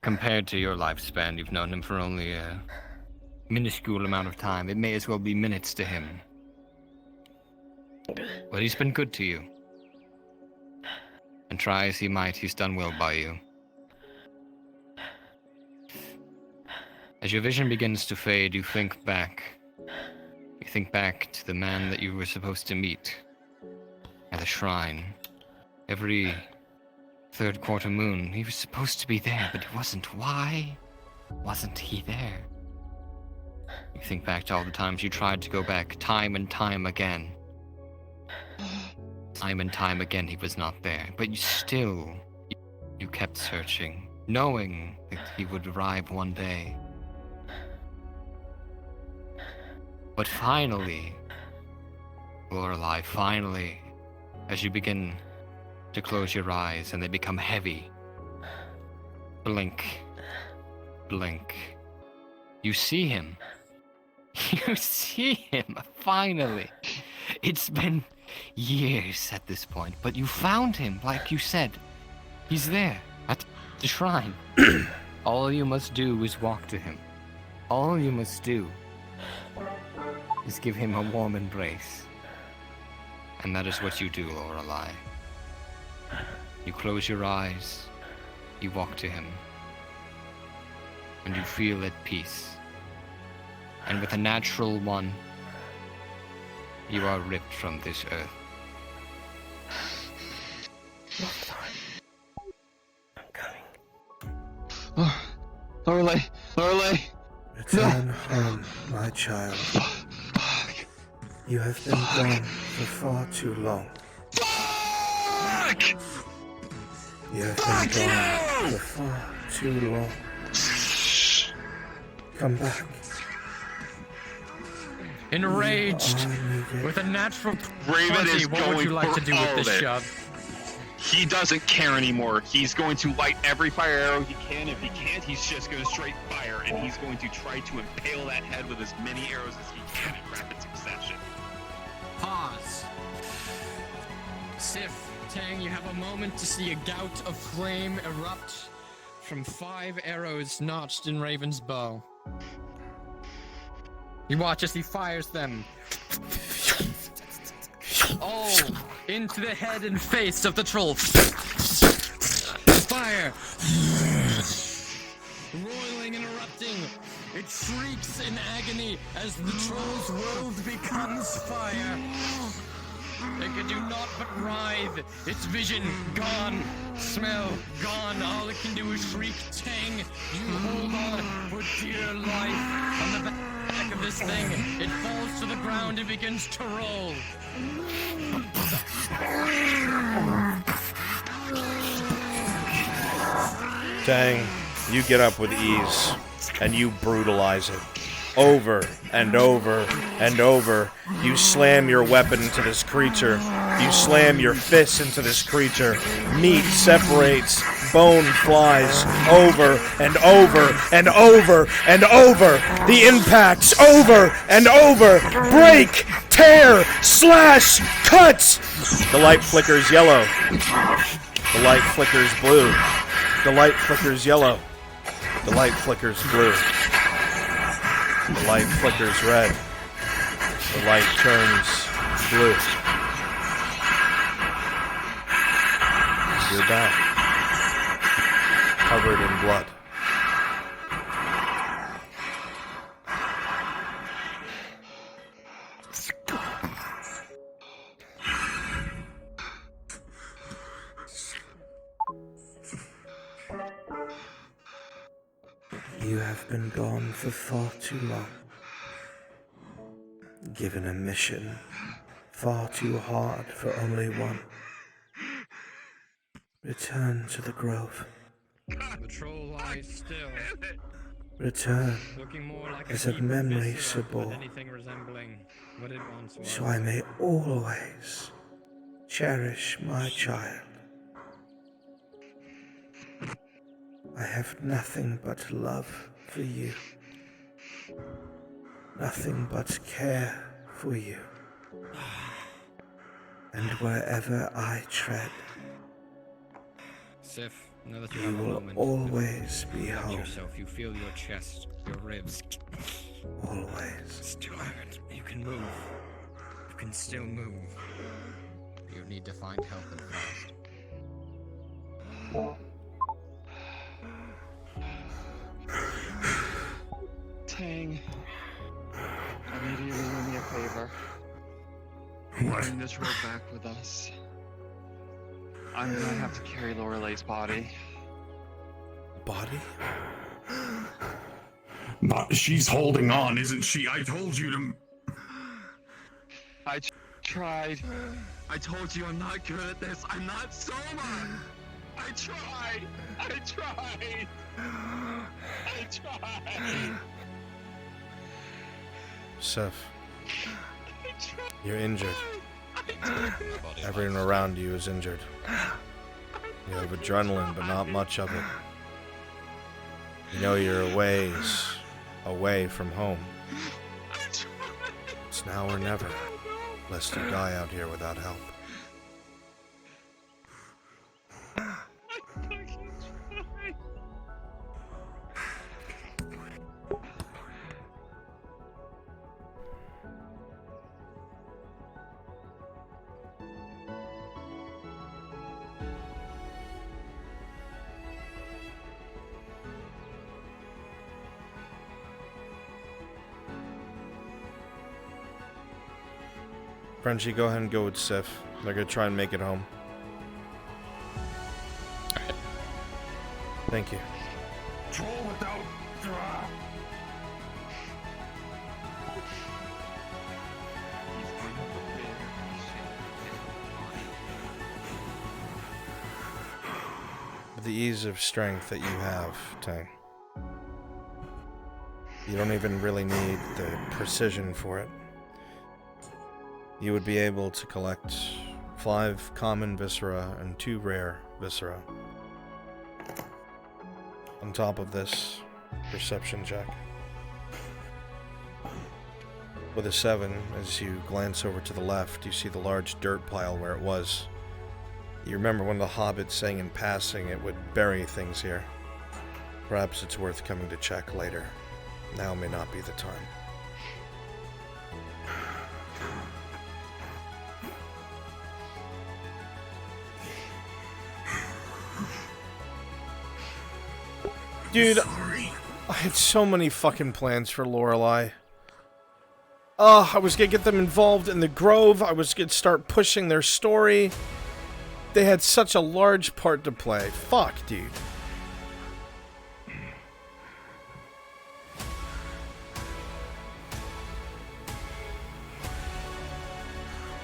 compared to your lifespan, you've known him for only a minuscule amount of time. It may as well be minutes to him. But he's been good to you. And try as he might, he's done well by you. As your vision begins to fade, you think back. You think back to the man that you were supposed to meet at the shrine. Every third quarter moon, he was supposed to be there, but he wasn't. Why wasn't he there? You think back to all the times you tried to go back, time and time again. Time and time again, he was not there. But you kept searching, knowing that he would arrive one day. But finally, Lorelei, finally, as you begin to close your eyes and they become heavy, blink, blink, you see him. You see him, finally. It's been years at this point, but you found him, like you said. He's there, at the shrine. All you must do is walk to him. All you must do is give him a warm embrace. And that is what you do, Lorelei. You close your eyes, you walk to him, and you feel at peace. And with a natural 1, you are ripped from this earth. I'm coming. Oh, Lorelei! Lorelei! Return home, my child. You have been gone for far too long. Fuck! You have been gone for far too long. Come back. Enraged, with a natural Raven 20, is what would going you like for to do with all this of it. shove? He doesn't care anymore. He's going to light every fire arrow he can. If he can't, he's just going to straight fire, and he's going to try to impale that head with as many arrows as he can in rapid succession. Pause. Sif, Tang, you have a moment to see a gout of flame erupt from 5 arrows notched in Raven's bow. You watch as he fires them. Oh, into the head and face of the troll. Fire! Roiling and erupting, it shrieks in agony as the troll's robe becomes fire. It can do naught but writhe, its vision gone, smell gone, all it can do is shriek. Tang, you hold on for dear life on the back of this thing. It falls to the ground and begins to roll. Tang, you get up with ease, and you brutalize it. Over and over and over, you slam your weapon into this creature. You slam your fists into this creature. Meat separates, bone flies, over and over and over and over. The impacts over and over. Break, tear, slash, cut. The light flickers yellow. The light flickers blue. The light flickers yellow. The light flickers blue. The light flickers red. The light turns blue. You're back. Covered in blood. You have been gone for far too long. Given a mission far too hard for only one. Return to the grove. The troll lies still. Return Looking more like as a memory Sabor, anything resembling what it once was. so I may always cherish my child. I have nothing but love for you. Nothing but care for you. And wherever I tread, Sif, now that you you have a will moment, always be feel home. yourself. You feel your chest, your ribs. Always. Still hurt. You can move. You can still move. You need to find help and fast. Tang, I need you to do me a favor. What? Bring this rope back with us. I'm gonna have to carry Lorelei's body. Body? She's holding on, isn't she? I told you to... I tried. I told you I'm not good at this. I'm not Soma. I tried. I tried. I tried. Seth, you're injured. Everyone around you is injured. You have adrenaline, but not much of it. You know you're a ways away from home. It's now or never, lest you die out here without help. Frenchie, go ahead and go with Sif. They're gonna try and make it home. Alright. Thank you. Troll without... the ease of strength that you have, Tang. You don't even really need the precision for it. You would be able to collect 5 common viscera and 2 rare viscera. On top of this, perception check. With a 7, as you glance over to the left, you see the large dirt pile where it was. You remember one of the hobbits saying in passing it would bury things here. Perhaps it's worth coming to check later. Now may not be the time. Dude, I had so many fucking plans for Lorelei. I was gonna get them involved in the Grove. I was gonna start pushing their story. They had such a large part to play. Fuck, dude.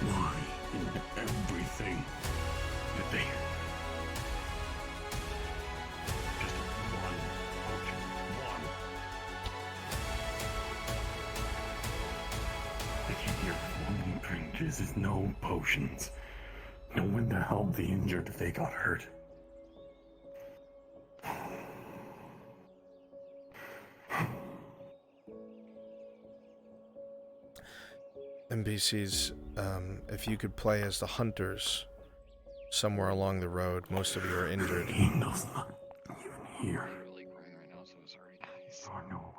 Why in everything did they? Just one potion. One. They came here forming trenches is no potions. No one to help the injured if they got hurt. NPCs, if you could play as the hunters somewhere along the road, most of you are injured. Angel's not even here. Or no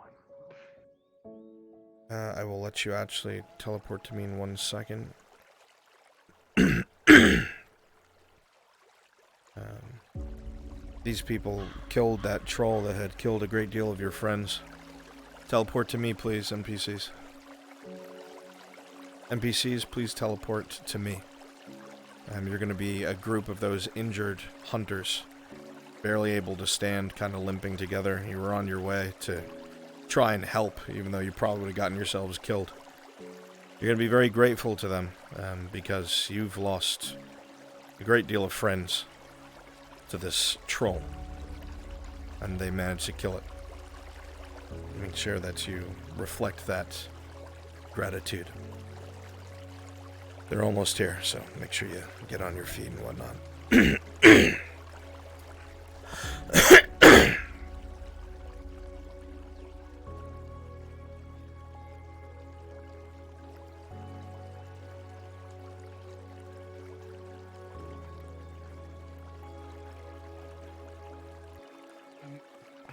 one. I will let you actually teleport to me in 1 second. These people killed that troll that had killed a great deal of your friends. Teleport to me, please, NPCs. NPCs, please teleport to me. You're going to be a group of those injured hunters. Barely able to stand, kind of limping together. You were on your way to try and help, even though you probably would have gotten yourselves killed. You're going to be very grateful to them, because you've lost a great deal of friends to this troll. And they managed to kill it. Make sure that you reflect that gratitude. They're almost here, so make sure you get on your feet and whatnot.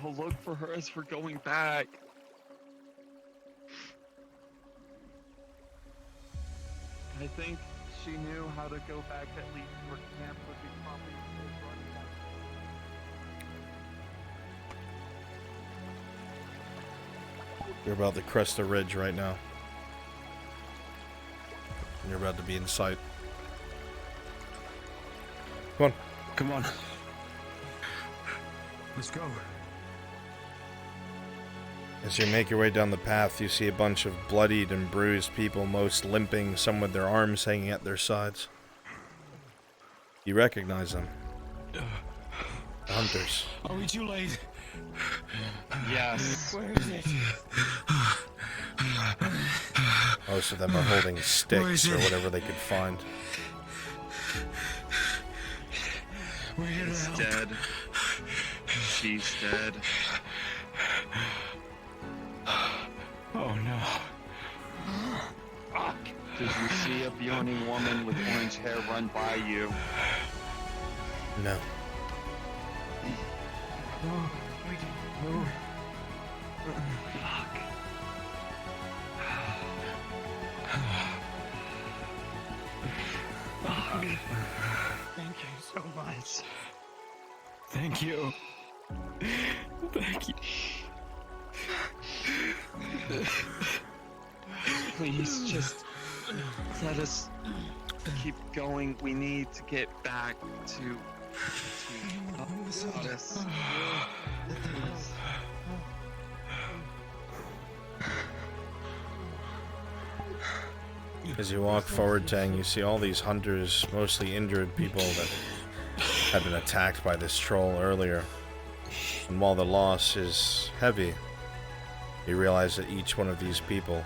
I'll look for her as we're going back. I think she knew how to go back at least where camp would be probably running out. You're about to crest the ridge right now. And you're about to be in sight. Come on. Come on. Let's go. As you make your way down the path, you see a bunch of bloodied and bruised people, most limping, some with their arms hanging at their sides. You recognize them. The hunters. Are we too late? Yes. Where is it? Most of them are holding sticks or whatever they could find. He's dead. She's dead. Oh no. Fuck. Did you see a yawning woman with orange hair run by you? No. No. Wait. No. Fuck. Fuck. Thank you so much. Thank you. Thank you. Please just let us keep going. We need to get back to this. As you walk forward, Tang, you see all these hunters, mostly injured people that had been attacked by this troll earlier. And while the loss is heavy, you realize that each one of these people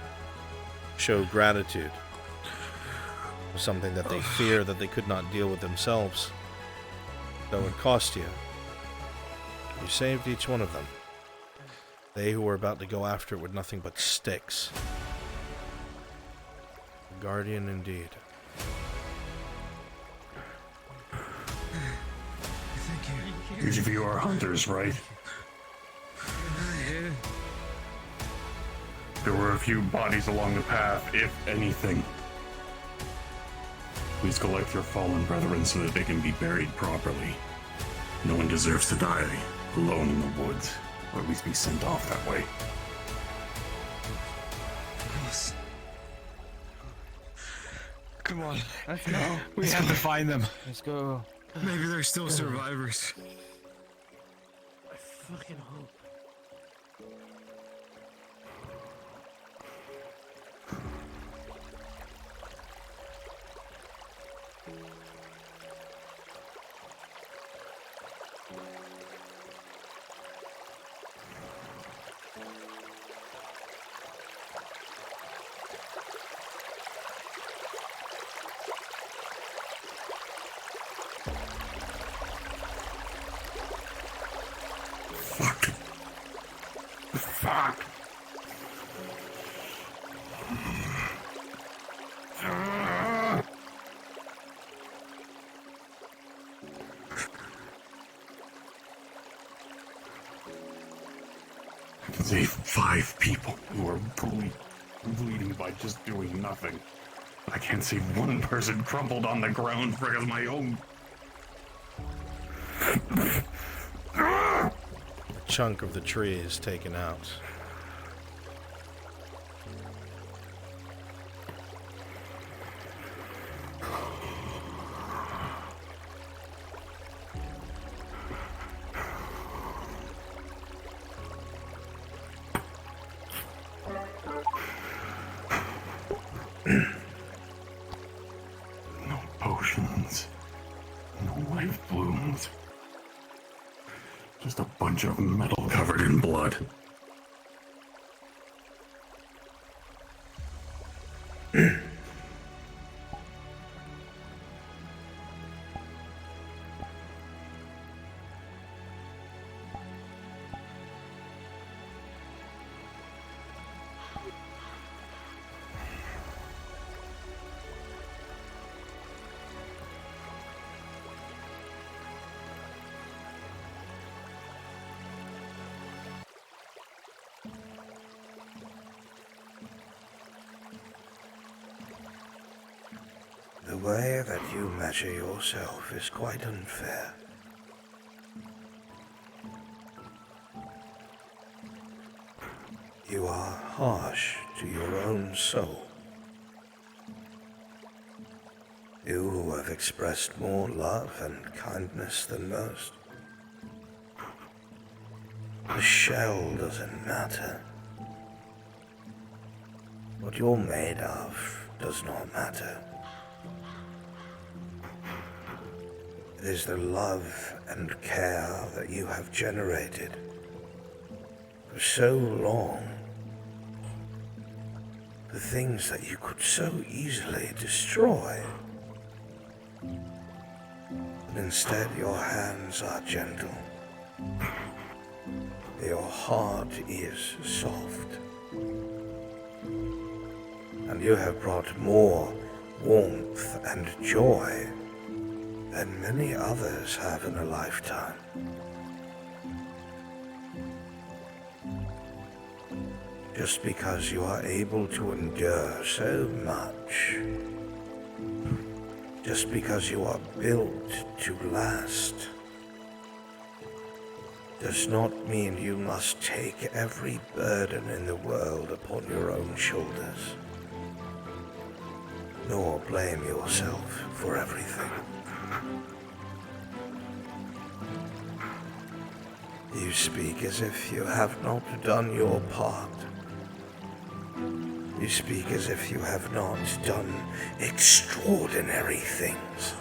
show gratitude for something that they fear that they could not deal with themselves. Though it cost you, you saved each one of them. They who were about to go after it with nothing but sticks. A guardian indeed. Each of you are hunters, right? There were a few bodies along the path, if anything. Please collect your fallen brethren so that they can be buried properly. No one deserves to die alone in the woods, or at least be sent off that way. Come on. Let's go. We have to find them. Let's go. Maybe they're still survivors. I fucking hope. Fuck. I can save 5 people who are bleeding by just doing nothing. But I can't save one person crumpled on the ground because my own... A chunk of the tree is taken out. No potions. No life blooms. Just a bunch of metal covered in blood. The way that you measure yourself is quite unfair. You are harsh to your own soul. You who have expressed more love and kindness than most. The shell doesn't matter. What you're made of does not matter. It is the love and care that you have generated for so long. The things that you could so easily destroy. But instead your hands are gentle. Your heart is soft. And you have brought more warmth and joy than many others have in a lifetime. Just because you are able to endure so much, just because you are built to last, does not mean you must take every burden in the world upon your own shoulders, nor blame yourself for everything. You speak as if you have not done your part. You speak as if you have not done extraordinary things.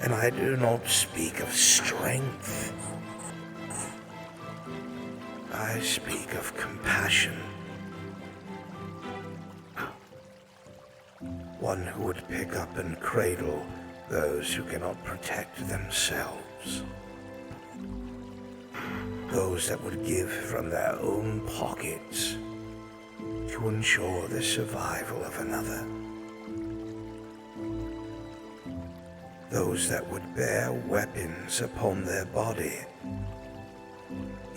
And I do not speak of strength. I speak of compassion. One who would pick up and cradle those who cannot protect themselves. Those that would give from their own pockets to ensure the survival of another. Those that would bear weapons upon their body,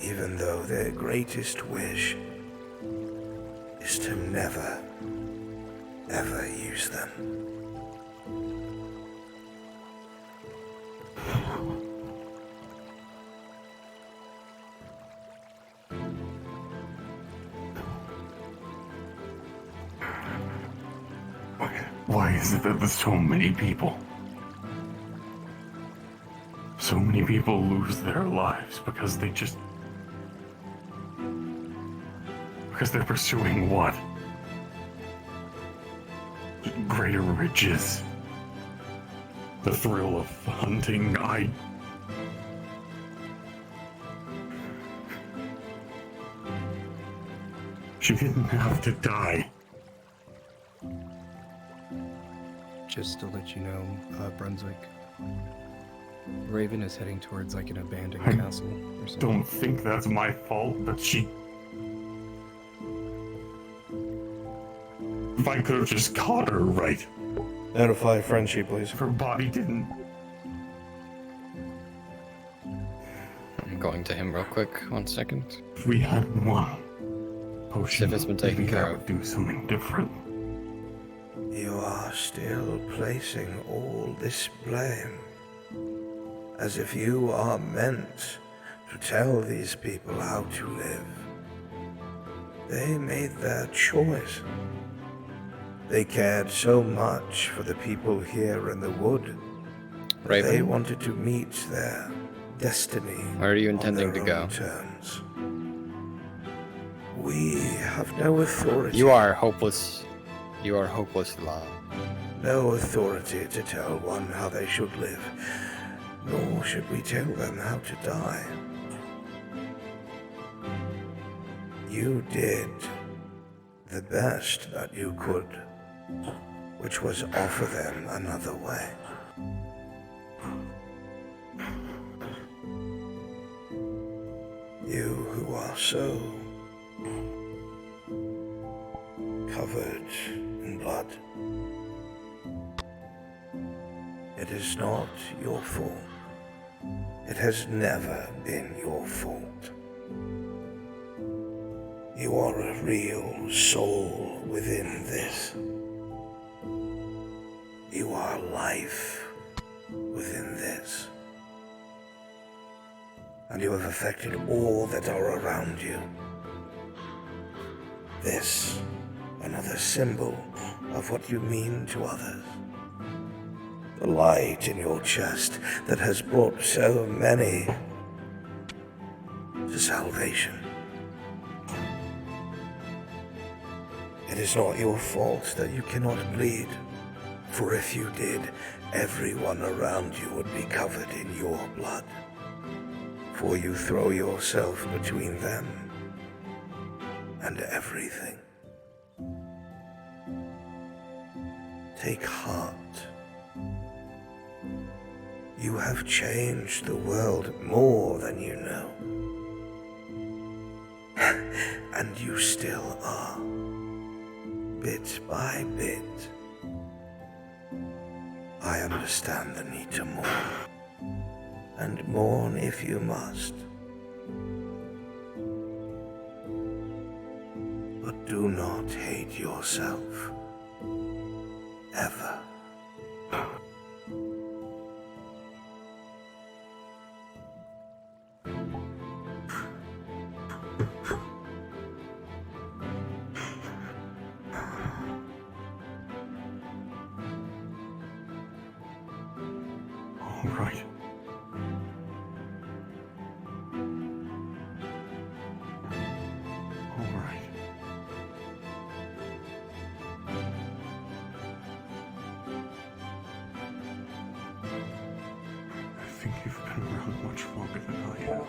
even though their greatest wish is to never, ever use them. Why is it that there's so many people? So many people lose their lives because they just... because they're pursuing what? Greater riches. The thrill of hunting. She didn't have to die. Just to let you know, Brunswick, Raven is heading towards like an abandoned castle or something. Don't think that's my fault, but she... If I could have just caught her right. Notify Frenchie, please. Her body didn't... I'm going to him real quick. 1 second. If we had one potion, if it's been taken maybe care that of. would do something different. You are still placing all this blame, as if you are meant to tell these people how to live. They made their choice. They cared so much for the people here in the wood. Raven? They wanted to meet their destiny. Where are you on intending their to own go? terms. We have no authority. You are hopeless. You are hopeless, Law. No authority to tell one how they should live, nor should we tell them how to die. You did the best that you could, which was offer them another way. You who are so covered in blood. It is not your fault. It has never been your fault. You are a real soul within this. You are life within this. And you have affected all that are around you. This, another symbol of what you mean to others. The light in your chest that has brought so many to salvation. It is not your fault that you cannot bleed, for if you did, everyone around you would be covered in your blood. For you throw yourself between them and everything. Take heart. You have changed the world more than you know. And you still are, bit by bit. I understand the need to mourn, and mourn if you must. But do not hate yourself, ever. All right. All right. think you've been around much longer than I have.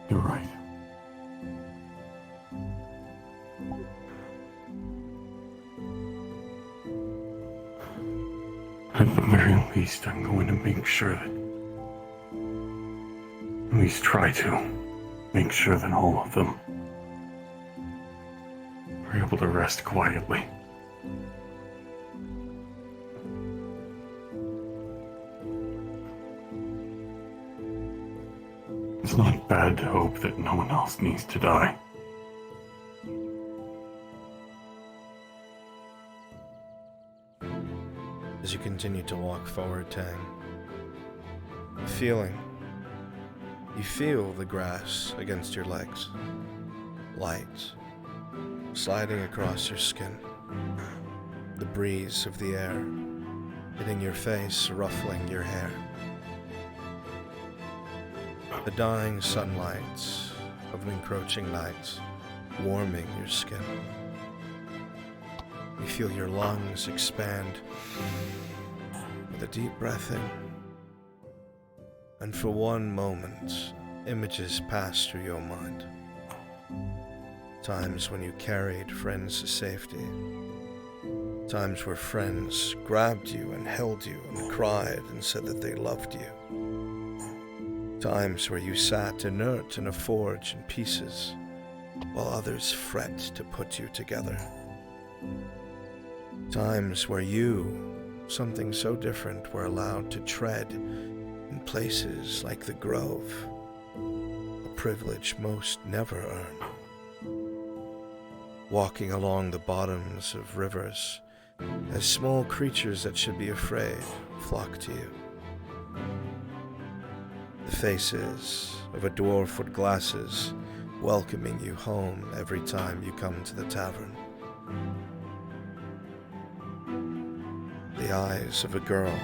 You're right. At the very least, I'm going to make sure that... At least try to make sure that all of them are able to rest quietly. It's not bad to hope that no one else needs to die. As you continue to walk forward, Tang, you feel the grass against your legs, light sliding across your skin, the breeze of the air hitting your face, ruffling your hair, the dying sunlight of an encroaching night warming your skin. You feel your lungs expand with a deep breath in. And for one moment, images pass through your mind. Times when you carried friends to safety. Times where friends grabbed you and held you and cried and said that they loved you. Times where you sat inert in a forge in pieces while others fret to put you together. Times where you, something so different, were allowed to tread in places like the Grove, a privilege most never earn. Walking along the bottoms of rivers, as small creatures that should be afraid flock to you. The faces of a dwarf with glasses welcoming you home every time you come to the tavern. The eyes of a girl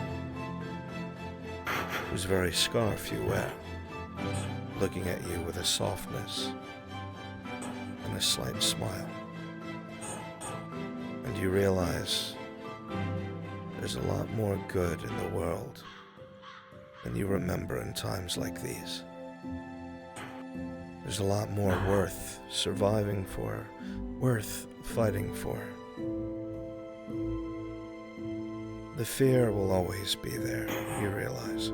whose very scarf you wear, looking at you with a softness and a slight smile. And you realize there's a lot more good in the world than you remember in times like these. There's a lot more worth surviving for, worth fighting for. The fear will always be there, you realize.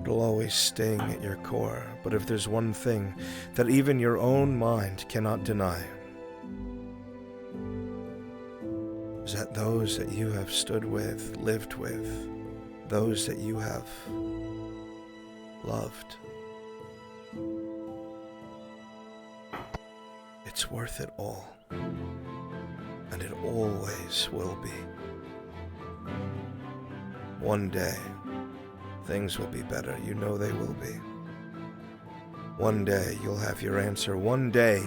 It'll always sting at your core, but if there's one thing that even your own mind cannot deny, is that those that you have stood with, lived with, those that you have loved, it's worth it all. And it always will be. One day, things will be better. You know they will be. One day, you'll have your answer. One day,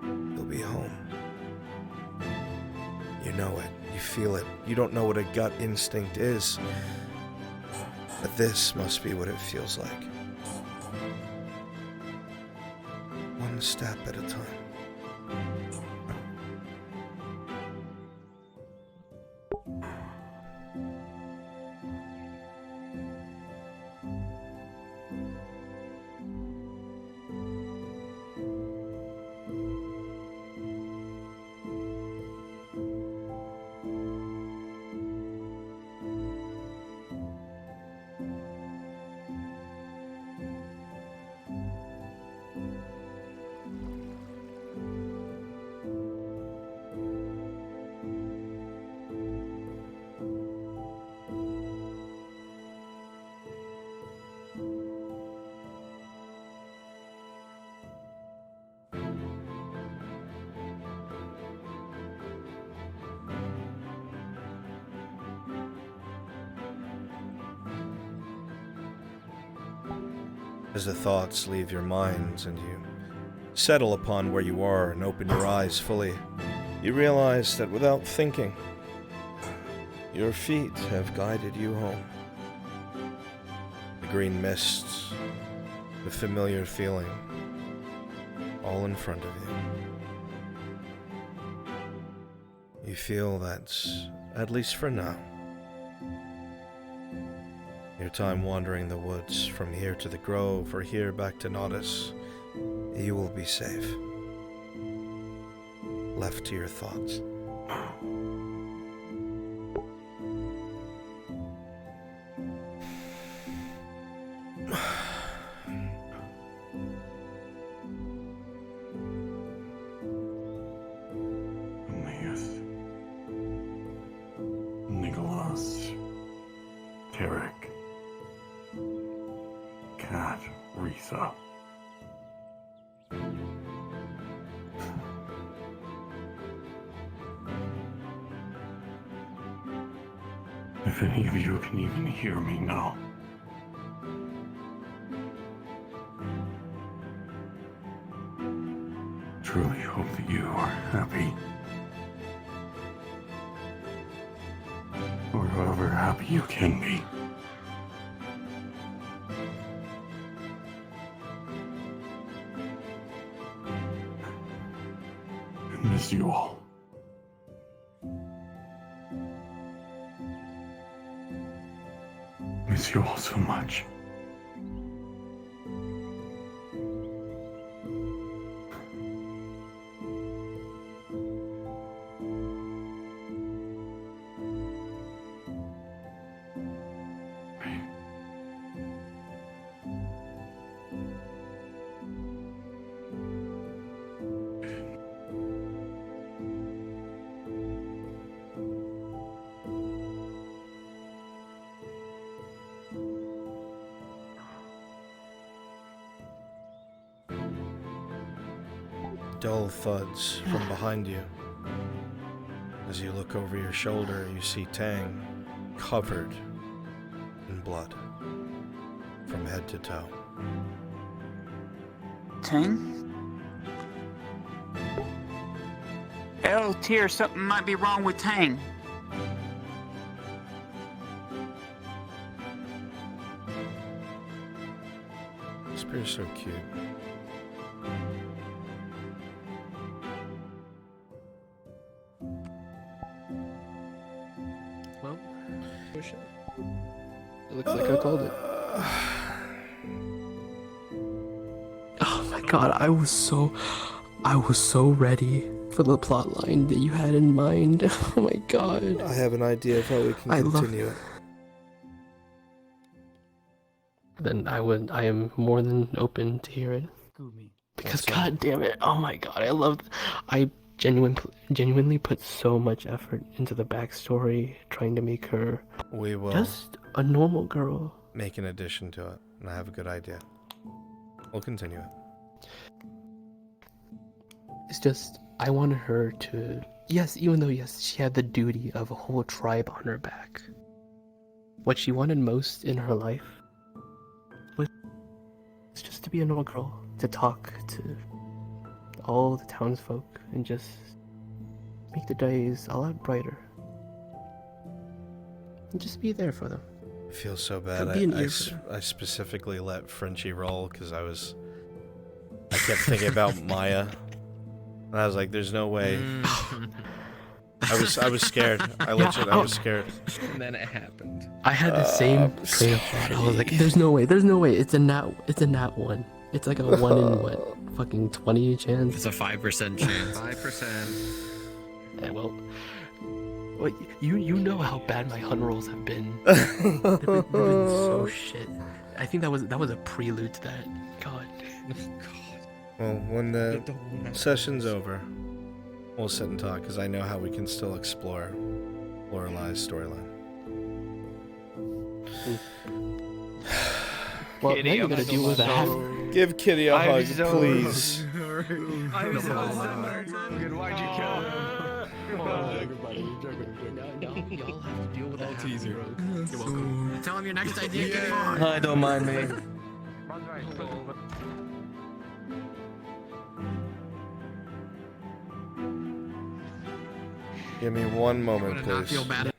you'll be home. You know it. You feel it. You don't know what a gut instinct is. But this must be what it feels like. One step at a time. As the thoughts leave your minds and you settle upon where you are and open your eyes fully, you realize that without thinking, your feet have guided you home. The green mists, the familiar feeling, all in front of you. You feel that, at least for now, your time wandering the woods from here to the grove or here back to Nodus, you will be safe. Left to your thoughts. Nicholas, Tarek, Kat, Risa. If any of you can even hear me now. Truly hope that you are happy. Or however happy you can be. I miss you all. Miss you all so much. Dull thuds from behind you. As you look over your shoulder, you see Tang covered in blood from head to toe. Tang? Oh, Tyr, something might be wrong with Tang. Spear's so cute. Well, it looks like I called it. Oh my god, I was so ready for the plot line that you had in mind. Oh my god. I have an idea of how we can continue it. Then I am more than open to hear it. Because god damn it, oh my god, I genuinely put so much effort into the backstory, trying to make her We will just a normal girl. make an addition to it, and I have a good idea. We'll continue it. It's just, I wanted her to, even though she had the duty of a whole tribe on her back. What she wanted most in her life was just to be a normal girl, to talk to all the townsfolk and just make the days a lot brighter. And just be there for them. I feel so bad. Be an ear for them. I specifically let Frenchie roll because I kept thinking about Maya. And I was like, there's no way. I was scared. I was scared. And then it happened. I had the same train of thought. I was like, there's no way. It's a nat 1. It's like a 1 in what? Fucking 20 chance? It's a 5% chance. 5%. Yeah, well, you know how bad my hunt rolls have been. They've been so shit. I think that was a prelude to that. God. Well, when the session's over, we'll sit and talk, because I know how we can still explore Lorelei's storyline. Well, now you gotta deal with that. Give Kitty a hug, please. I'm so sorry. Why'd you kill him? Y'all have to deal with that. Teaser. You're welcome. Tell him your next idea. Yeah. I don't mind me. Give me one moment, I'm gonna not please. feel bad.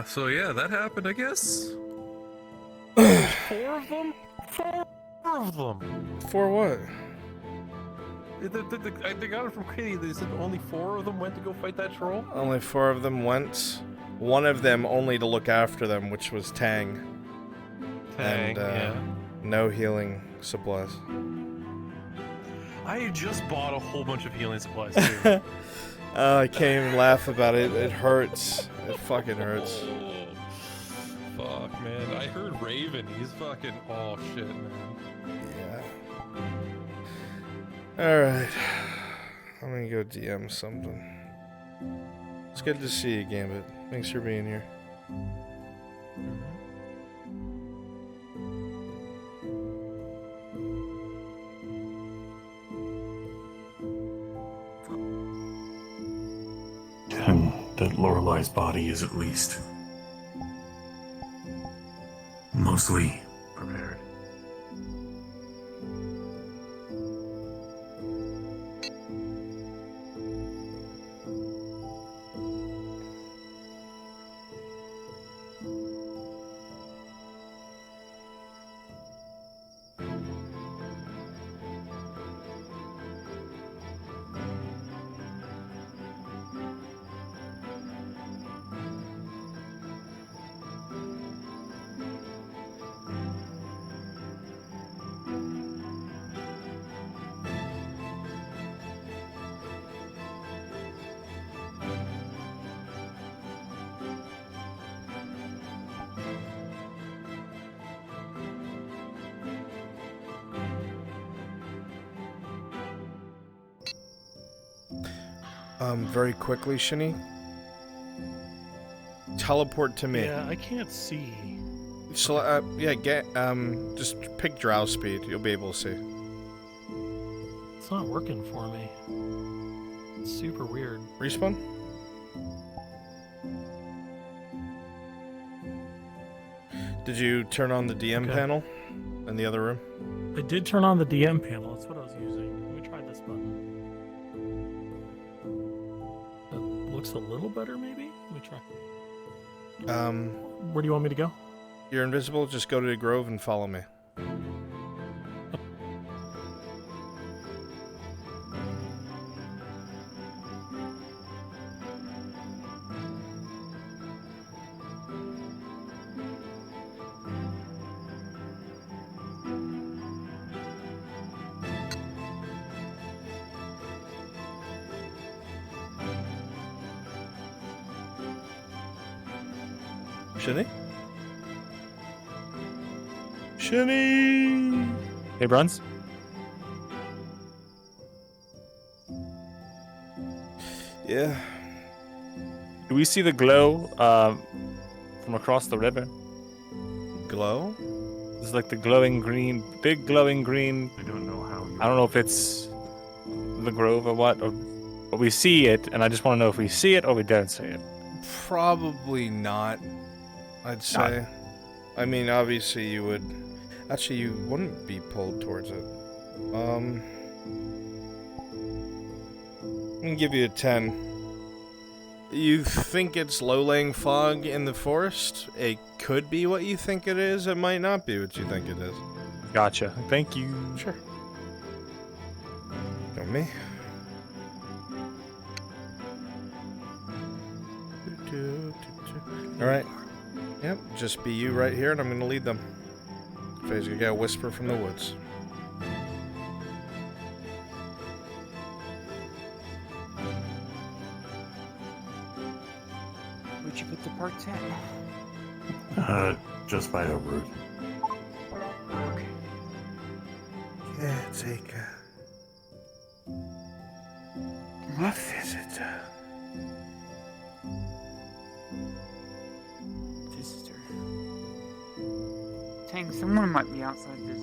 So yeah, that happened, I guess. 4 of them? 4 of them! For what? They got it from Kitty. They said only 4 of them went to go fight that troll? Only 4 of them went. One of them only to look after them, which was Tang. Tang, yeah. No healing supplies. I just bought a whole bunch of healing supplies too. I can't even laugh about it. It hurts. It fucking hurts. Fuck, man. I heard Raven. He's fucking... Oh, shit, man. Yeah. Alright. I'm gonna go DM something. It's good to see you, Gambit. Thanks for being here. And that Lorelei's body is at least mostly prepared. Very quickly, Shini. Teleport to me. Yeah, I can't see. So, yeah, just pick drow speed. You'll be able to see. It's not working for me. It's super weird. Respawn? Did you turn on the DM panel in the other room? I did turn on the DM panel. That's what I was using. Let me try this button. That looks a little better, maybe? Let me try. Where do you want me to go? You're invisible. Just go to the grove and follow me. Shini? Shini! Hey, Bruns? Yeah. Do we see the glow from across the river? Glow? It's like the glowing green, big glowing green. I don't know how. I don't know if it's the grove or what, but we see it, and I just want to know if we see it or we don't see it. Probably not, I'd say. I mean, obviously you would... Actually, you wouldn't be pulled towards it. I'm gonna give you a 10. You think it's low-laying fog in the forest? It could be what you think it is. It might not be what you think it is. Gotcha. Thank you. Sure. Go me. Alright. Yep, just be you right here, and I'm gonna lead them. Phase, you got a whisper from the woods. Where'd you put the park tent? Just by the root. Caretaker. What? Visitor. Visitor. Tang, someone might be outside this.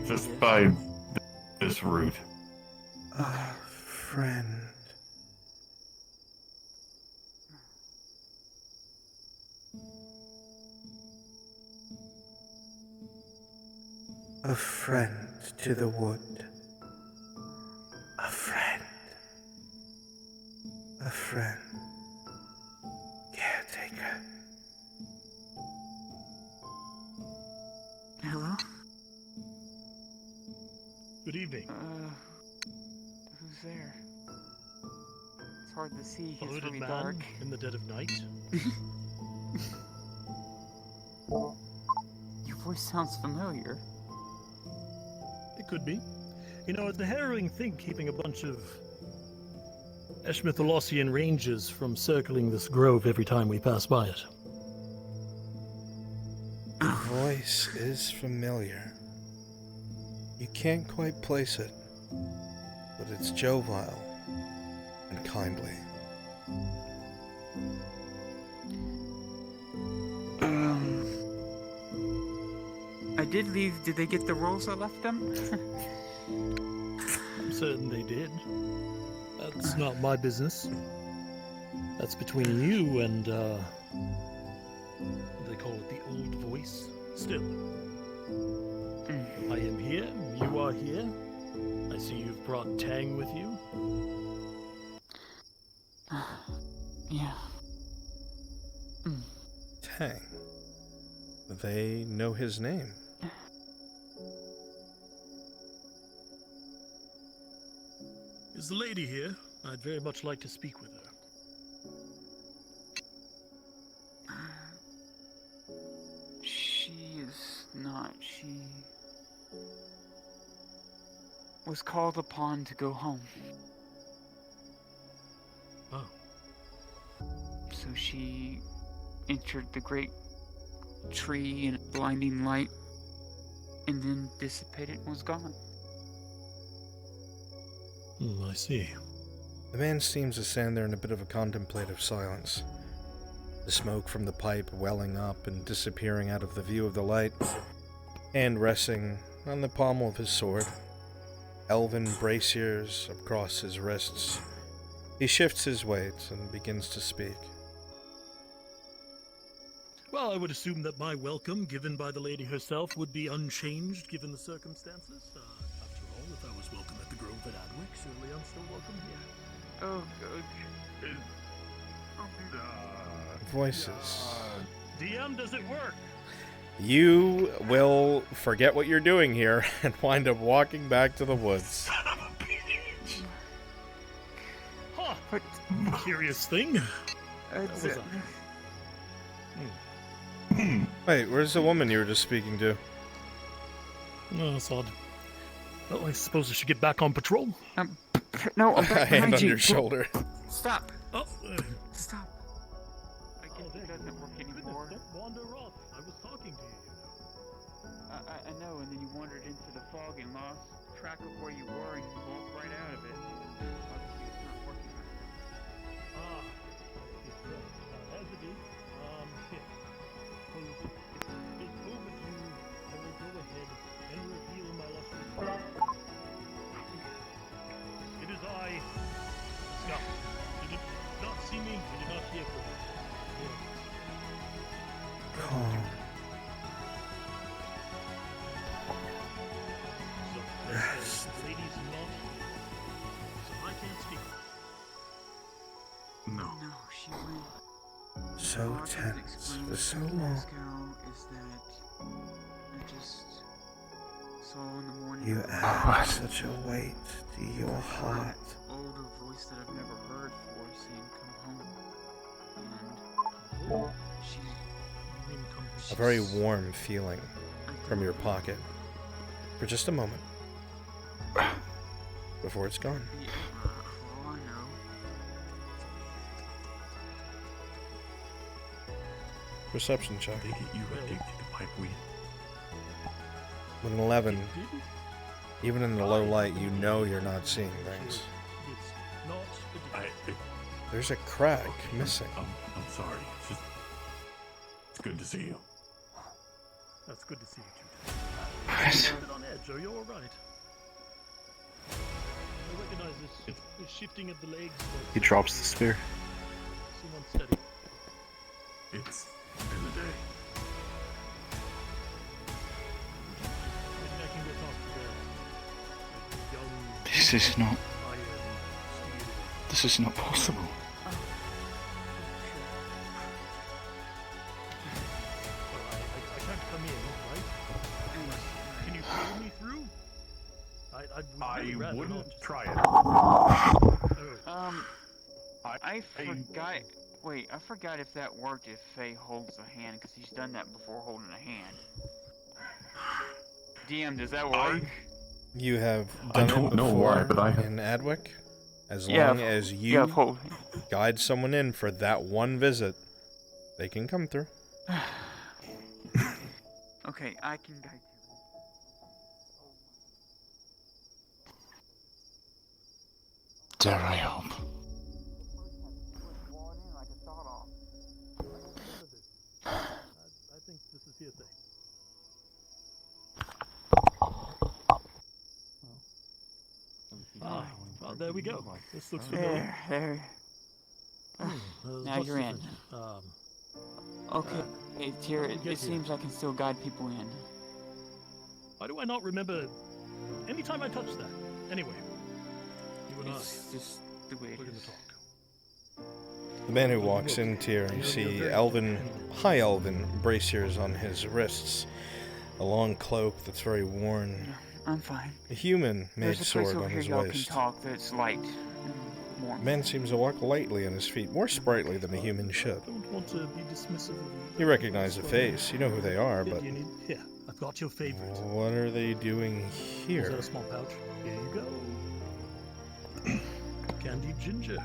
Just by this route. A friend. A friend to the wood. A friend. A friend. Caretaker. Hello? Good evening. Who's there? It's hard to see. A It's hooded really man dark. in the dead of night. Your voice sounds familiar. It could be. You know, it's a harrowing thing keeping a bunch of Eshmitholossian rangers from circling this grove every time we pass by it. The voice is familiar. You can't quite place it, but it's jovial and kindly. I did leave. Did they get the rolls I left them? I'm certain they did. That's not my business. That's between you and, they call it the old voice. Still. I am here, you are here. I see you've brought Tang with you. Yeah. Tang. They know his name. Is the lady here? I'd very much like to speak with her. She is not. She was called upon to go home. Oh. So she entered the great tree in a blinding light and then dissipated and was gone. I see. The man seems to stand there in a bit of a contemplative silence. The smoke from the pipe welling up and disappearing out of the view of the light, hand resting on the pommel of his sword, elven braziers across his wrists. He shifts his weight and begins to speak. Well, I would assume that my welcome, given by the lady herself, would be unchanged given the circumstances. After all, if I was welcome at the Grove at Adwick, surely I'm still welcome here. Oh, Voices. DM, does it work? You will forget what you're doing here and wind up walking back to the woods. Huh. Curious thing. That's That was it. Wait, where's the woman you were just speaking to? Oh, that's odd. Well, I suppose I should get back on patrol. No, I'm A back hand behind on you. your shoulder. Stop. Oh, Stop. I guess it doesn't work anymore. Don't wander off. I was talking to you. I know, and then you wandered into the fog and lost track of where you were and you walked right out of it. Obviously, it's not working right. As it is, here. It's overdue. I will go ahead and reveal my lustrous. It is I, Scott. You did not see me, you did not hear from me. Calm. So, Rest. the lady's not, so I can't speak. No. No, she went. So All I can tense explain for so to long. Pascal is that I just saw in the morning. You add such a weight to your heart. Older voice that I've never heard before saying come home. And she. A very warm feeling from your pocket for just a moment before it's gone. Yeah, for all I know. Perception check. They hit you addicted to pipe weed. With an 11, even in the low light, you know you're not seeing things. There's a crack missing. I'm sorry. It's good to see you. That's good to see you too. Bit on edge. Are you all right? I recognize this shifting of the legs. But He drops the spear. seem unsteady. It's been a day. Maybe I can go talk to the young This is not. iron steel. This is not possible. I'd rather wouldn't not. try it. I forgot. Wait, I forgot if that worked if Faye holds a hand, because he's done that before holding a hand. DM, does that work? You have I done it don't know before why, but I have. in Adwick. As Yeah, long as you yeah, guide someone in for that one visit, they can come through. Okay, I can guide Dare I help? I think this is hearsay. Well, there we go. This looks familiar. There. Now you're in. Okay, Tyr, it seems I can still guide people in. Why do I not remember any time I touched that? Anyway, you and It's just the way it we're is. gonna talk. The man who walks in here, you see high elven braziers on his wrists, a long cloak that's very worn, I'm fine. a human-made There's a place sword over on here his y'all can waist. talk that's light and warm. The man seems to walk lightly on his feet, more sprightly than a human should. Don't want to be dismissive of you. You recognize the face, you know who they are, Here, but you need, here, I've got your favorite. what are they doing Is here? that a small pouch? Here you go. Candied ginger.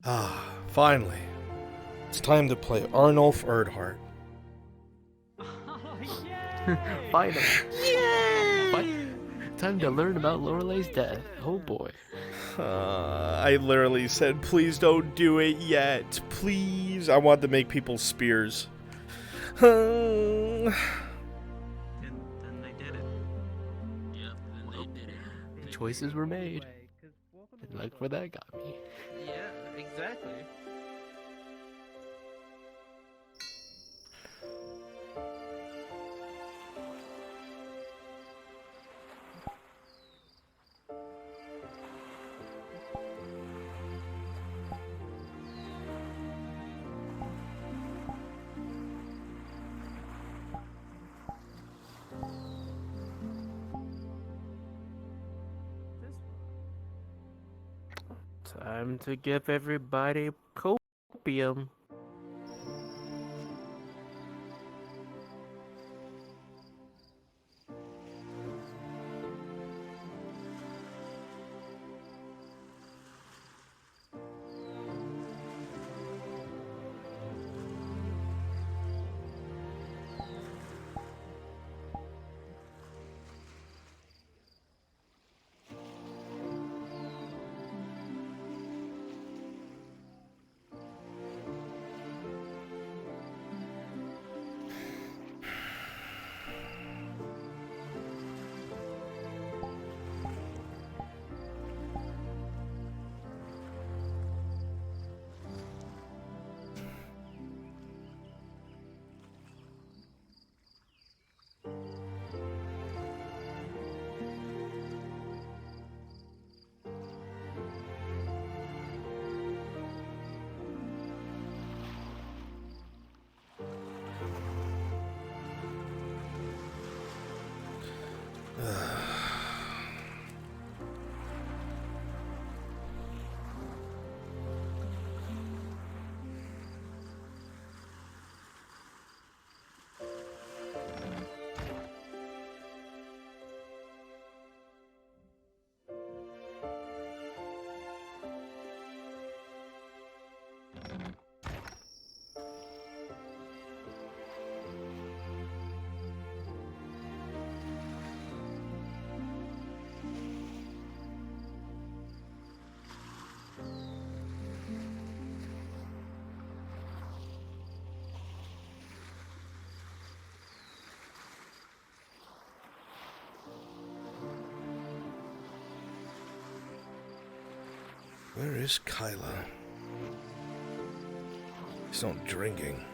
Ah, finally. It's time to play Arnulf Erdhart. Finally. Yay! Time to learn about Lorelei's death. Oh boy. I literally said, please don't do it yet. Please. I want to make people spears. Then they did it. Yep, then they did it. Choices were made. And look where that got me. Yeah, exactly. Time to give everybody copium. Where is Kyla? He's not drinking.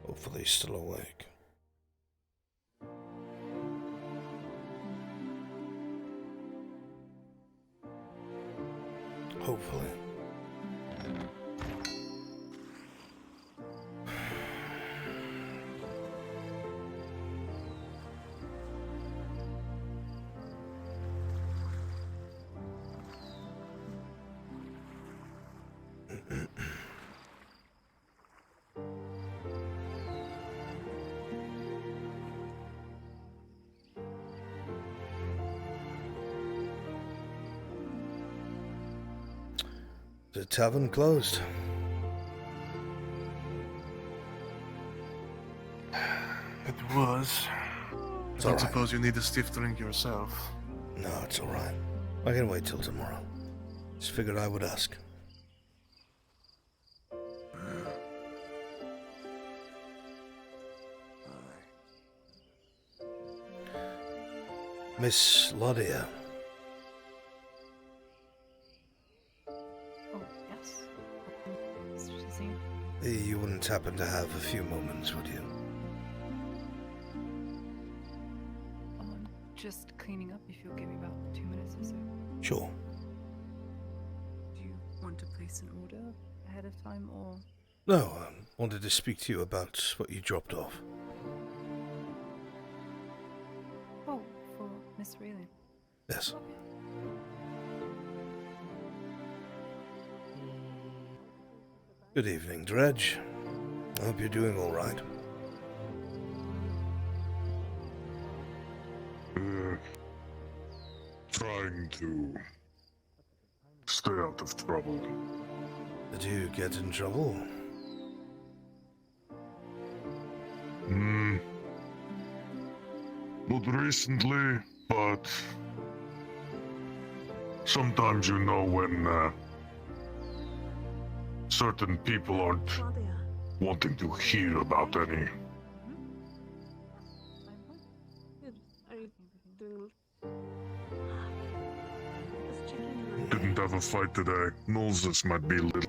Hopefully he's still awake. Hopefully. The tavern closed. It was. I don't all right. suppose you need a stiff drink yourself. No, it's alright. I can wait till tomorrow. Just figured I would ask. Miss Lodia. Oh, yes. Mr. Tizine. You wouldn't happen to have a few moments, would you? I'm just cleaning up if you'll give me about 2 minutes or so. Sure. Do you want to place an order ahead of time, or...? No, I wanted to speak to you about what you dropped off. Oh, for Miss Raylan. Yes. Good evening, Dredge. I hope you're doing all right. Trying to stay out of trouble. Did you get in trouble? Not recently, but sometimes you know when certain people aren't wanting to hear about any. Didn't have a fight today. Nolzus might be a little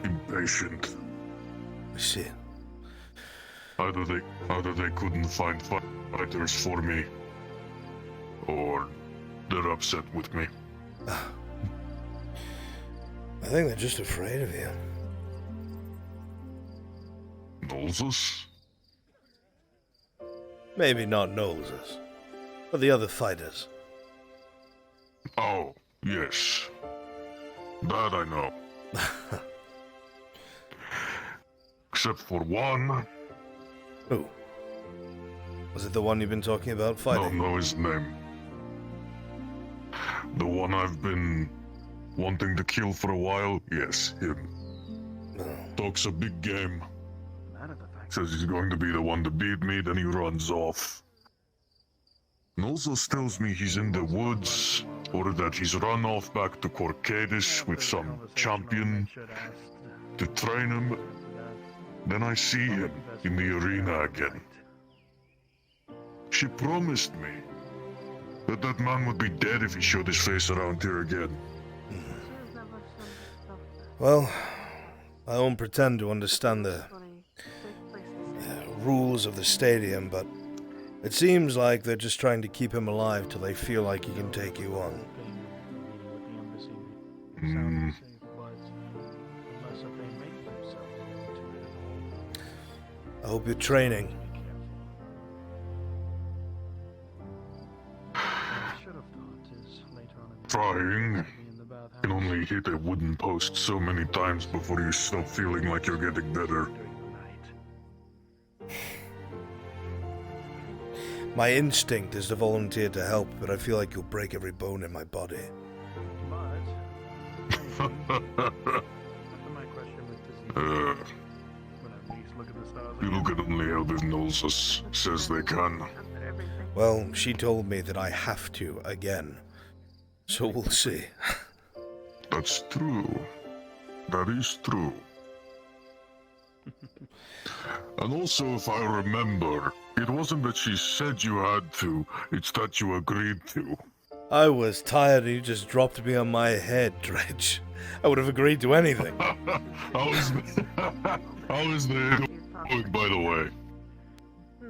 impatient. I see. Either they couldn't find fighters for me, or they're upset with me. I think they're just afraid of you. Nolzus? Maybe not Nolzus, but the other fighters. Oh, yes. That I know. Except for one. Who? Was it the one you've been talking about fighting? Don't know his name. The one I've been wanting to kill for a while? Yes, him. Talks a big game. Says he's going to be the one to beat me, then he runs off. And also tells me he's in the woods, or that he's run off back to Corcadis with some champion to train him. Then I see him in the arena again. She promised me that that man would be dead if he showed his face around here again. Well, I won't pretend to understand the rules of the stadium, but it seems like they're just trying to keep him alive till they feel like he can take you on. I hope you're training. Trying. Can only hit a wooden post so many times before you stop feeling like you're getting better. My instinct is to volunteer to help, but I feel like you'll break every bone in my body. People can only help if Nolzus says they can. Well, she told me that I have to again. So we'll see. That's true. That is true. And also, if I remember, it wasn't that she said you had to, it's that you agreed to. I was tired and you just dropped me on my head, Dredge. I would have agreed to anything. How is the going, by the way?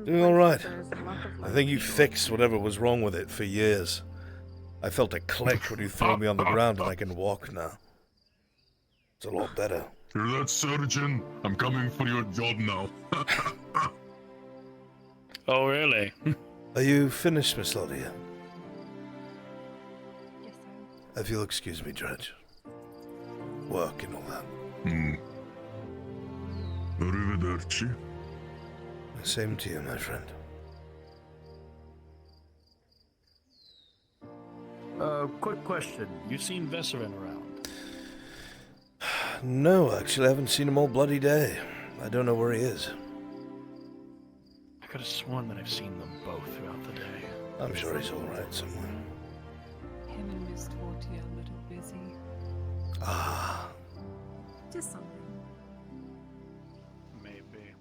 Doing alright. I think you fixed whatever was wrong with it for years. I felt a click when you threw me on the ground and I can walk now. It's a lot better. Hear that, surgeon? I'm coming for your job now. Oh, really? Are you finished, Miss Lottie? If you'll excuse me, Dredge. Work and all that. Arrivederci. Same to you, my friend. Quick question. You seen Vesserin around? No, actually, I haven't seen him all bloody day. I don't know where he is. I could have sworn that I've seen them both throughout the day. I'm sure he's alright somewhere. Him and Miss Torty are a little busy. Ah. Just something. Maybe.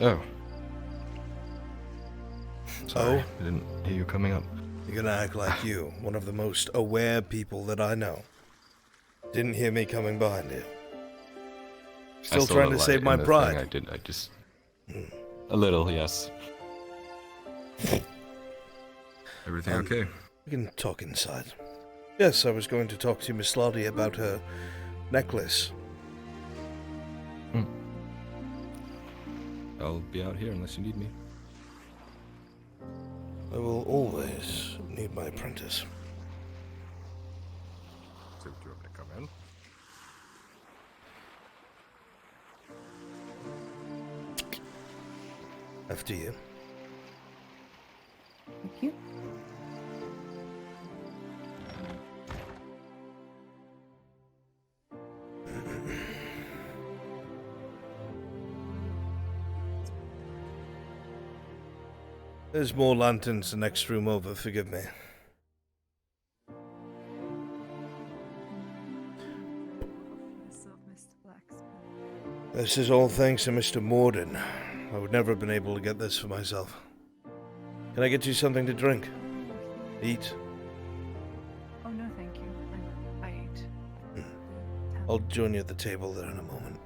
Oh. Sorry, I didn't hear you coming up. You're gonna act like you, one of the most aware people that I know. Didn't hear me coming behind you. Still trying to save my pride. I just... A little, yes. Everything okay? We can talk inside. Yes, I was going to talk to Miss Lottie about her necklace. I'll be out here unless you need me. I will always need my apprentice. So do you want me to come in? After you. Thank you. There's more lanterns the next room over, forgive me. This is all thanks to Mr. Morden. I would never have been able to get this for myself. Can I get you something to drink? Eat? Oh, no, thank you. I ate. I'll join you at the table there in a moment.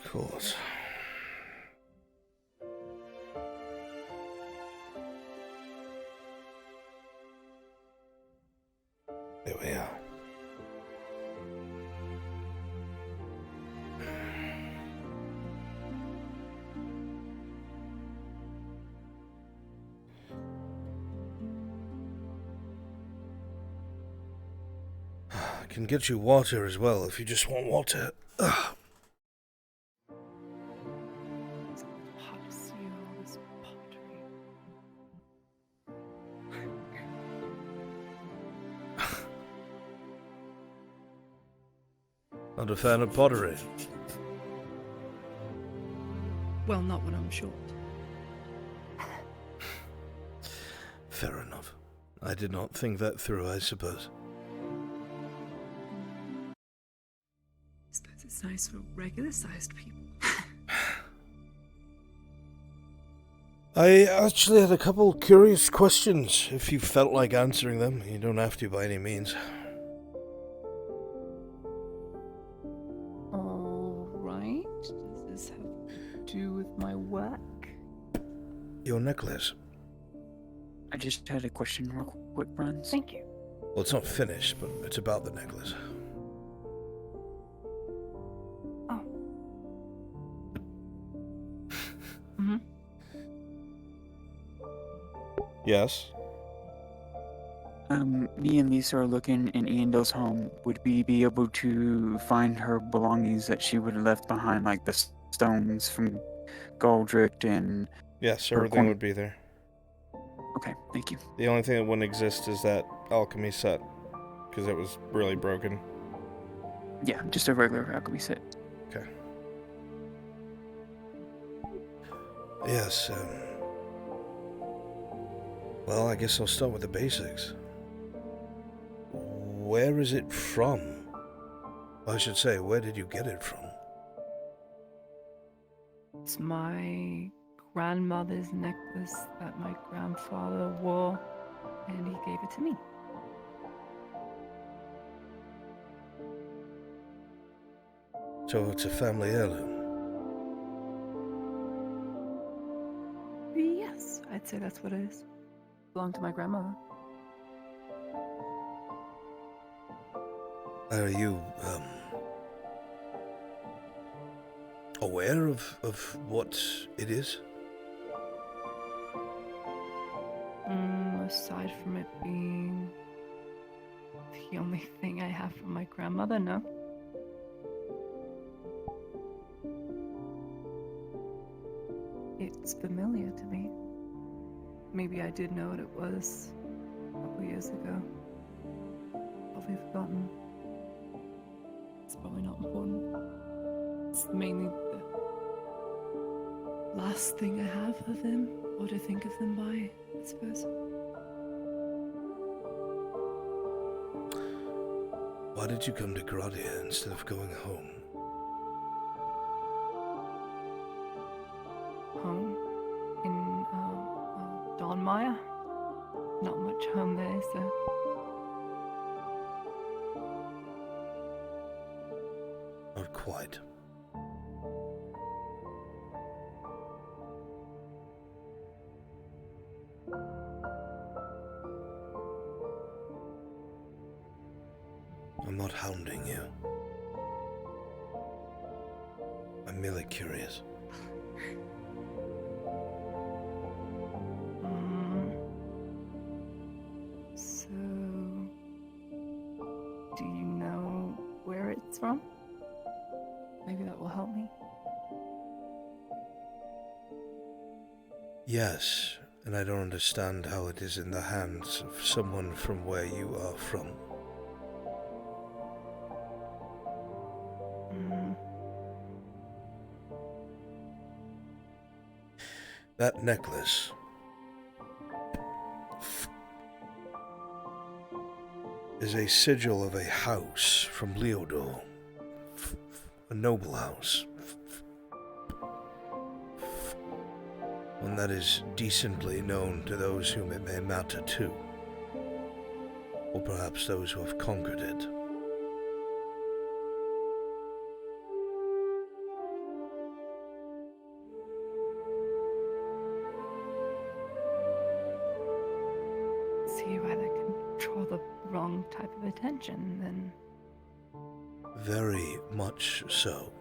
Of course. There we are. I can get you water as well if you just want water. Ugh. Not a fan of pottery. Well, not when I'm short. Fair enough. I did not think that through, I suppose. I suppose it's nice for regular-sized people. I actually had a couple curious questions, if you felt like answering them. You don't have to by any means. Alright. Does this have to do with my work? Your necklace. I just had a question real quick, Bruns. Thank you. Well, it's not finished, but it's about the necklace. Oh. Mm-hmm. Yes? Me and Lisa are looking in Iandel's home. Would we be able to find her belongings that she would have left behind, like the stones from Goldrick and... Yes, her everything coin- would be there. Okay, thank you. The only thing that wouldn't exist is that alchemy set, because it was really broken. Yeah, just a regular alchemy set. Okay. Yes, well, I guess I'll start with the basics. Where is it from? I should say, where did you get it from? It's my grandmother's necklace that my grandfather wore, and he gave it to me. So it's a family heirloom. Yes, I'd say that's what it is. Belonged to my grandmother. Are you, aware of what it is? Aside from it being the only thing I have from my grandmother, no. It's familiar to me. Maybe I did know what it was a couple years ago. Probably forgotten. It's probably not important. It's mainly the last thing I have of them, or to think of them by, I suppose. Why did you come to Gradia instead of going home? Home in Dawnmire. Not much home there, is there? Not quite. I'm not hounding you. I'm merely curious. So, do you know where it's from? Maybe that will help me. Yes, and I don't understand how it is in the hands of someone from where you are from. That necklace is a sigil of a house from Leodor, a noble house, one that is decently known to those whom it may matter to, or perhaps those who have conquered it. See why that can draw the wrong type of attention, then. Very much so.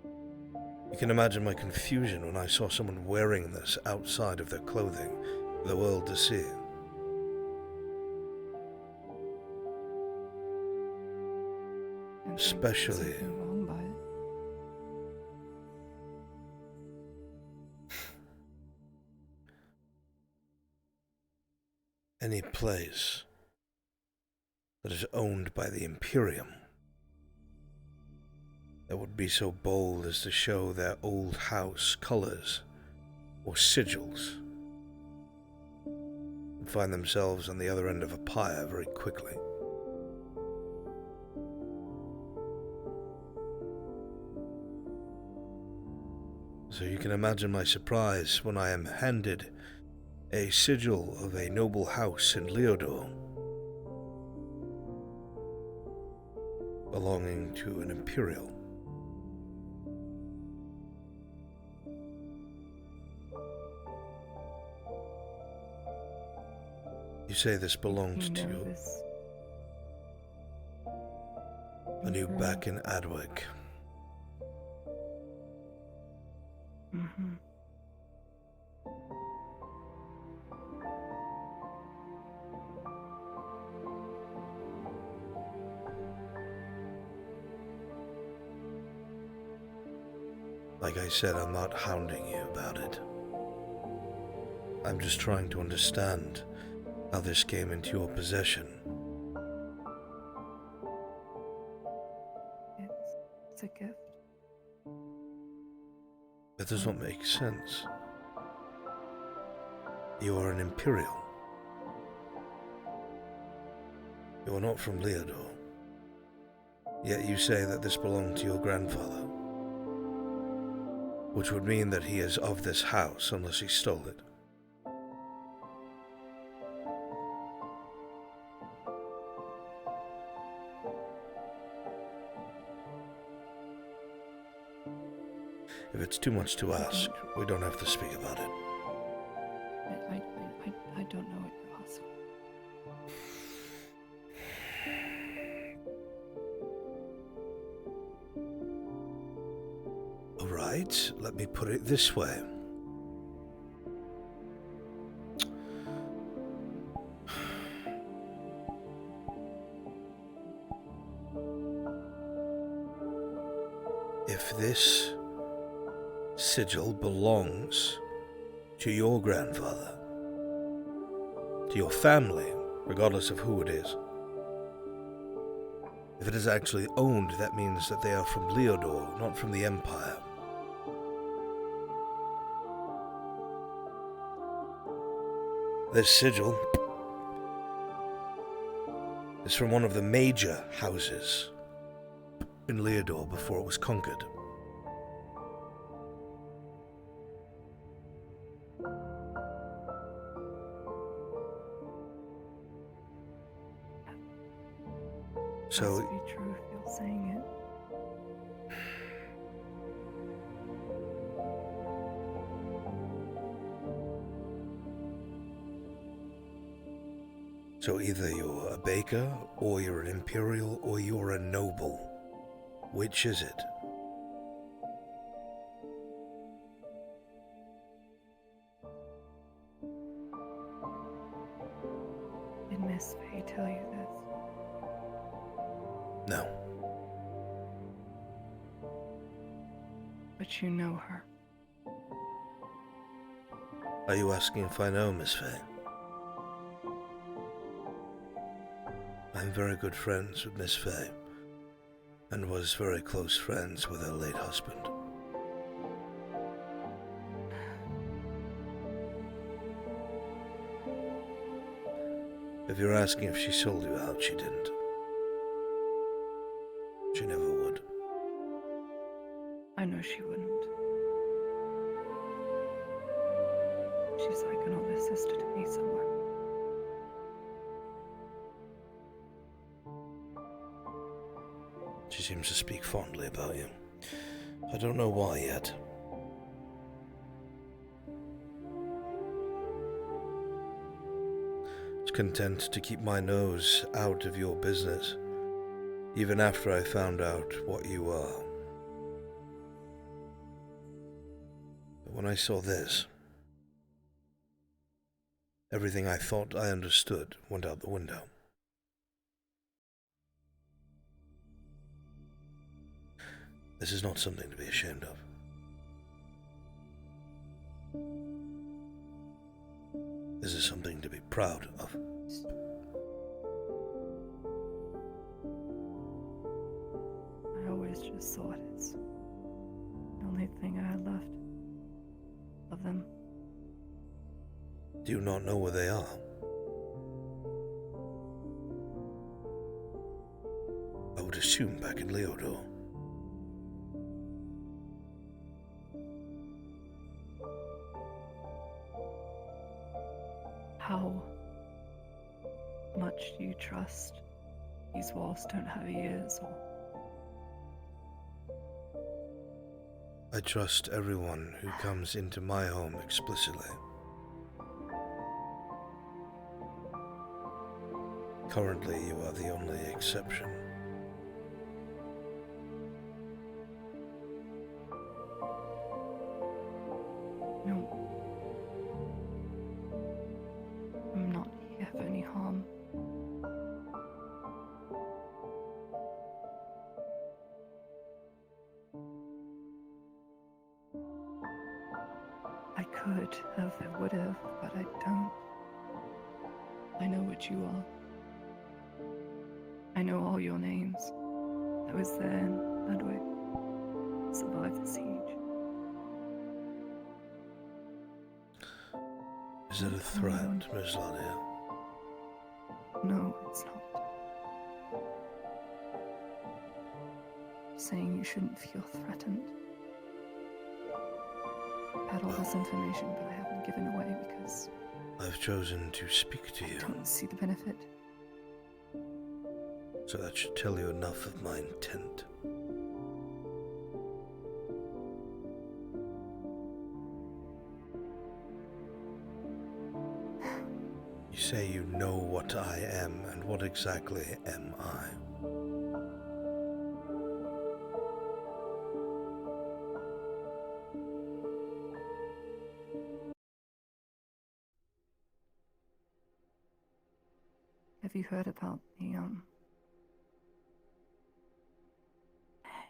You can imagine my confusion when I saw someone wearing this outside of their clothing for the world to see. Especially Wrong by it. any place that is owned by the Imperium that would be so bold as to show their old house colors or sigils would find themselves on the other end of a pyre very quickly. So you can imagine my surprise when I am handed a sigil of a noble house in Leodor, belonging to an Imperial. You say this belongs to you, and you back in Adwick. Mm-hmm. Like I said, I'm not hounding you about it. I'm just trying to understand how this came into your possession. It's a gift. That does not make sense. You are an Imperial. You are not from Leodor. Yet you say that this belonged to your grandfather. Which would mean that he is of this house unless he stole it. If it's too much to ask, we don't have to speak about it. I don't know what you're asking. Alright, let me put it this way. If this sigil belongs to your grandfather, to your family, regardless of who it is, if it is actually owned, that means that they are from Leodor, not from the Empire. This sigil is from one of the major houses in Leodor before it was conquered. So, Must be true if you're saying it. so either you're a baker, or you're an Imperial, or you're a noble. Which is it? Did Miss Faye tell you this? No. But you know her. Are you asking if I know Miss Faye? I'm very good friends with Miss Faye, and was very close friends with her late husband. If you're asking if she sold you out, she didn't. She never would. I know she wouldn't. She's like an older sister to me somewhere. She seems to speak fondly about you. I don't know why yet. I was content to keep my nose out of your business, even after I found out what you are. But when I saw this, everything I thought I understood went out the window. This is not something to be ashamed of. This is something to be proud of. I always just thought it's the only thing I had left of them. Do you not know where they are? I would assume back in Leodor. How much do you trust these walls don't have ears, or I trust everyone who comes into my home explicitly. Currently, you are the only exception. no? I'm not here for any harm. could have, I would have, but I don't. I know what you are. I know all your names. I was there in Ludwig. Survived the siege. Is it a threat, Miss Ladia? No, it's not. I'm saying you shouldn't feel threatened. I've had all this information, but I haven't given away because I've chosen to speak to you. I don't see the benefit. So that should tell you enough of my intent. You say you know what I am, and what exactly am I? Have you heard about the,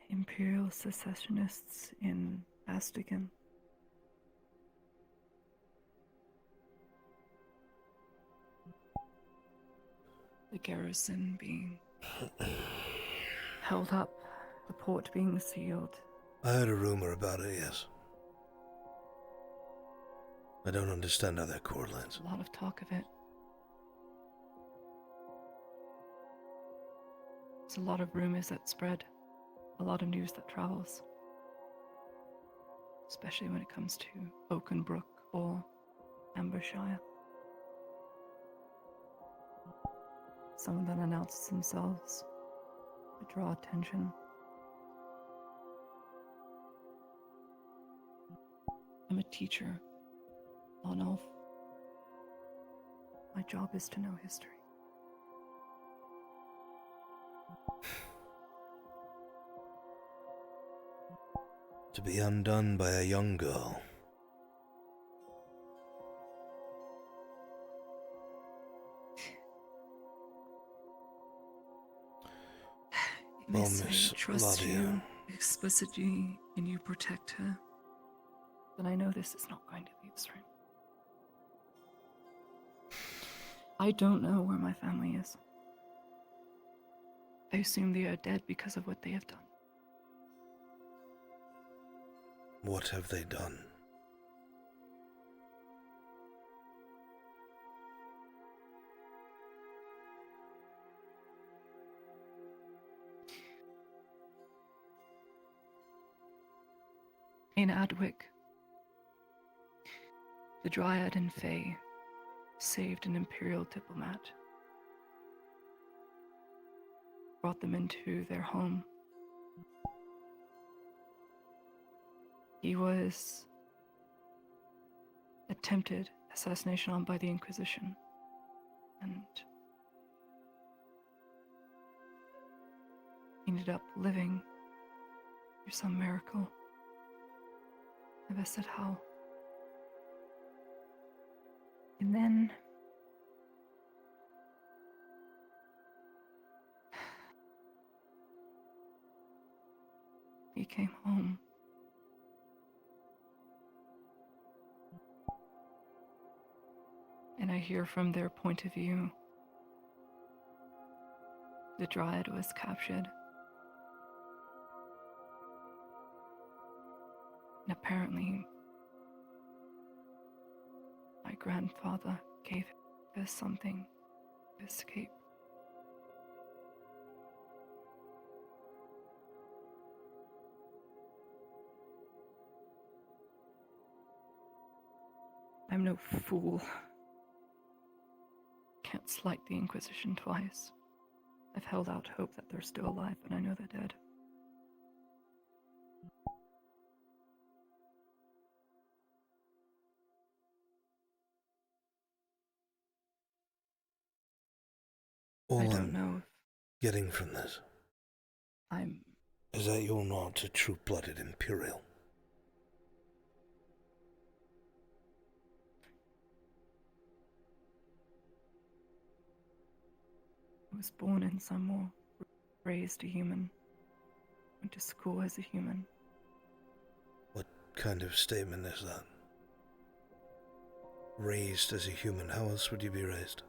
Imperial secessionists in Astigan? The garrison being held up, the port being sealed. I heard a rumor about it, yes. I don't understand how that correlates. A lot of talk of it. There's a lot of rumors that spread, a lot of news that travels. Especially when it comes to Oakenbrook or Ambershire. Someone that announces themselves to draw attention. I'm a teacher, on off. My job is to know history. To be undone by a young girl. Well, Miss Trust Ladia, you explicitly and you protect her, then I know this is not going to be extreme. I don't know where my family is. I assume they are dead because of what they have done. what have they done? In Adwick, the Dryad and Fae saved an Imperial diplomat, brought them into their home. He was attempted assassination on by the Inquisition, and ended up living through some miracle. Never said how. And then he came home. And I hear from their point of view, the Dryad was captured. And apparently, my grandfather gave her something to escape. I'm no fool. Can't slight the Inquisition twice. I've held out hope that they're still alive, but I know they're dead. All I don't I'm know getting from this is that you're not a true-blooded Imperial. I was born in Samoa, raised a human, went to school as a human. What kind of statement is that? raised as a human. How else would you be raised?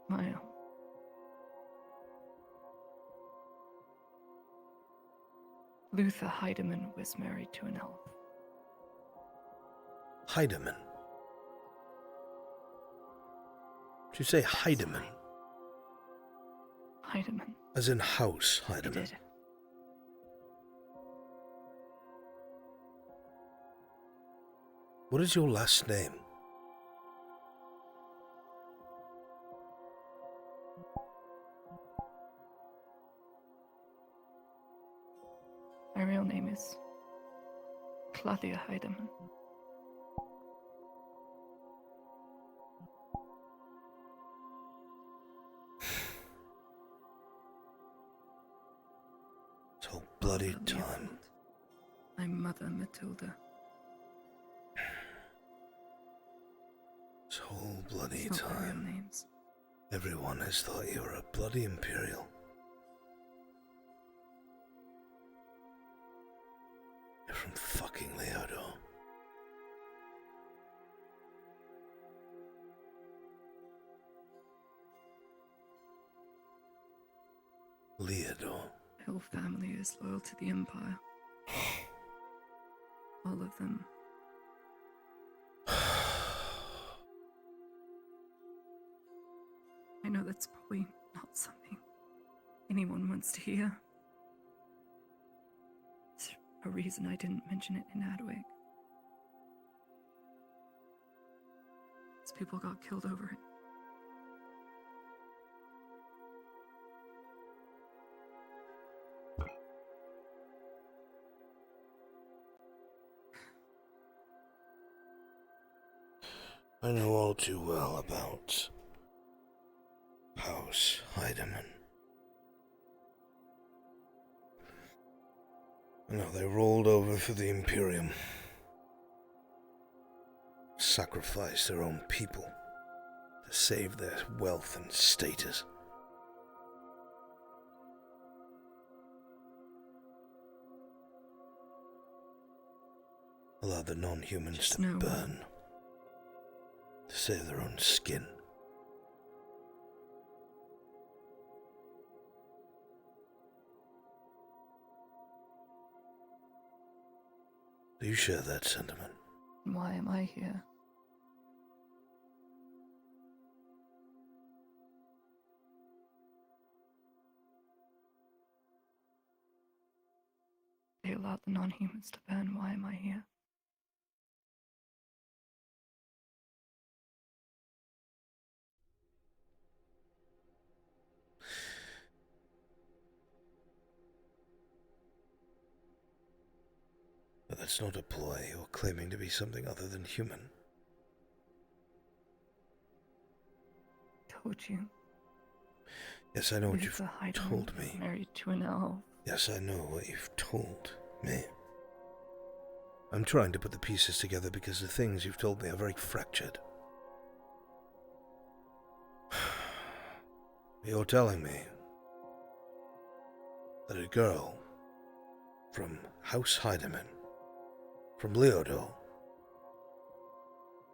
Maya. Luther Heidemann was married to an elf. Heidemann? Did you say Heidemann? Heidemann. As in house Heidemann? Did. What is your last name? My real name is Claudia Heidemann. It's whole bloody time. My mother, Matilda. This whole bloody It's not my real time. names. Everyone has thought you were a bloody Imperial. You're from fucking Leodo. Leodo. My whole family is loyal to the Empire. All of them. I know that's probably not something anyone wants to hear. There's a reason I didn't mention it in Adwig. These people got killed over it. I know all too well about House Heidemann. I know they rolled over for the Imperium. Sacrificed their own people to save their wealth and status. Allowed the non-humans Just to know- burn. To save their own skin. Do you share that sentiment? Why am I here? They allowed the non-humans to burn. Why am I here? But that's not a ploy. You're claiming to be something other than human. Told you. Yes, I know what Luther you've Heidemann told was me. married to an elf. Yes, I know what you've told me. I'm trying to put the pieces together because the things you've told me are very fractured. You're telling me that a girl from House Heidemann, from Leodo,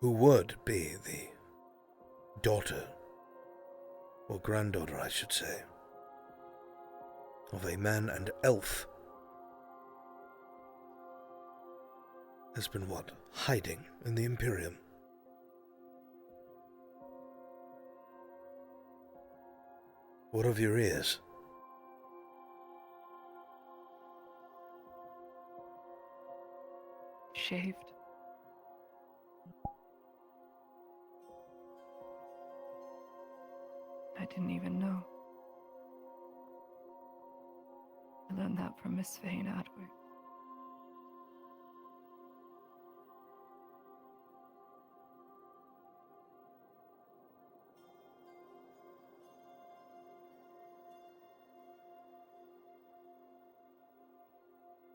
who would be the daughter, or granddaughter I should say, of a man and elf, has been what? Hiding in the Imperium. What of your ears? Shaved. I didn't even know. I learned that from Miss Vane Adwig.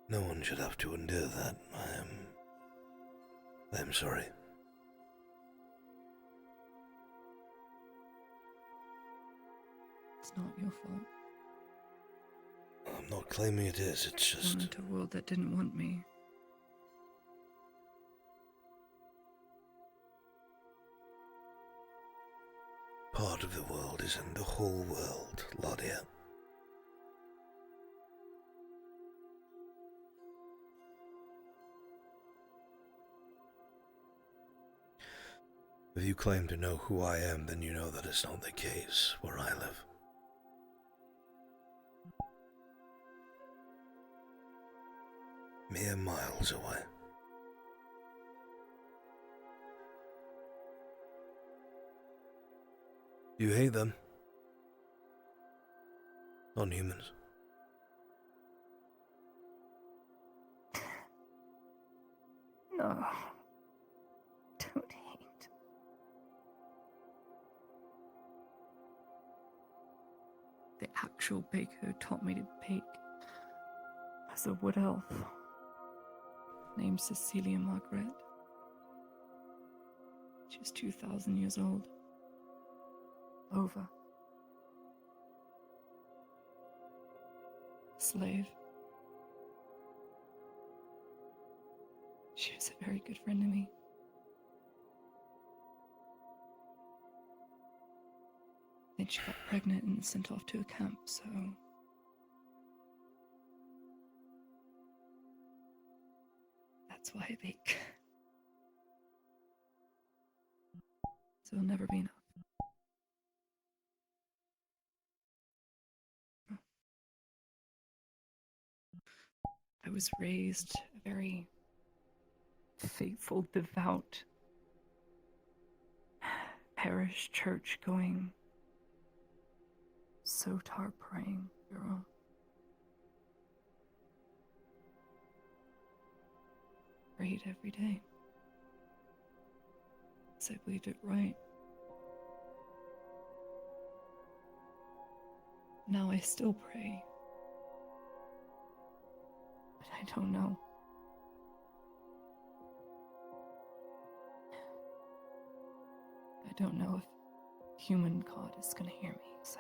No one should have to endure that. I am sorry. It's not your fault. I'm not claiming it is, it's Born just... into a world that didn't want me. Part of the world isn't the whole world, Ladia. If you claim to know who I am, then you know that it's not the case where I live. Mere miles away. You hate them? Non-humans. No. Don't hate. The actual baker who taught me to bake was a wood elf named Cecilia Margaret. She was 2,000 years old. Over. Slave. She was a very good friend to me. Then she got pregnant and sent off to a camp, so... That's why I bake. So it'll never be enough. I was raised a very faithful, devout, parish church going, sotar praying girl. Prayed every day. So I believed it right. Now I still pray. But I don't know. I don't know if human God is gonna hear me, so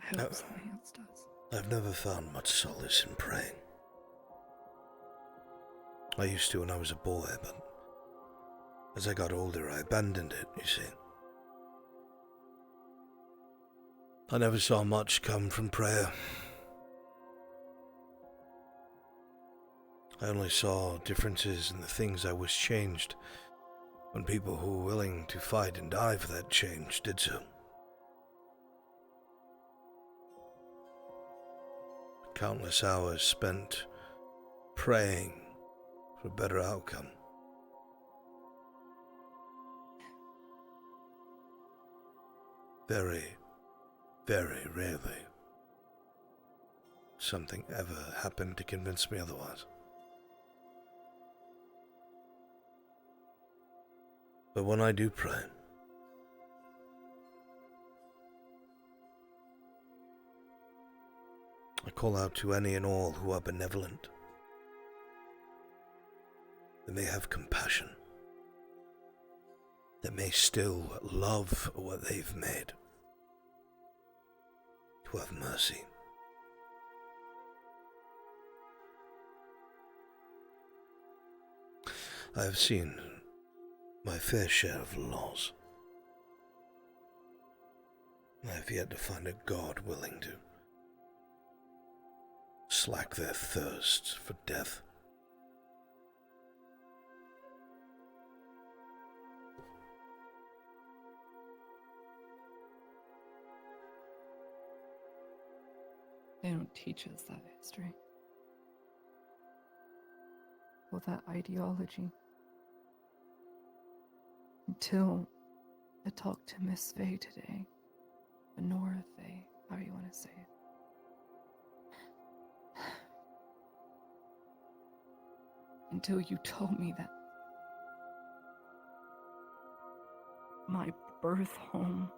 I hope somebody else does. I've never found much solace in praying. I used to when I was a boy, but as I got older, I abandoned it, you see. I never saw much come from prayer. I only saw differences in the things I wish changed when people who were willing to fight and die for that change did so. Countless hours spent praying for a better outcome. Very, very rarely something ever happened to convince me otherwise. But when I do pray, I call out to any and all who are benevolent, that may have compassion, that may still love what they've made, to have mercy. I have seen my fair share of laws. I have yet to find a God willing to slack their thirst for death. They don't teach us that history. Or that ideology. Until I talked to Miss Faye today. Nora Faye, however you want to say it. Until you told me that my birth home,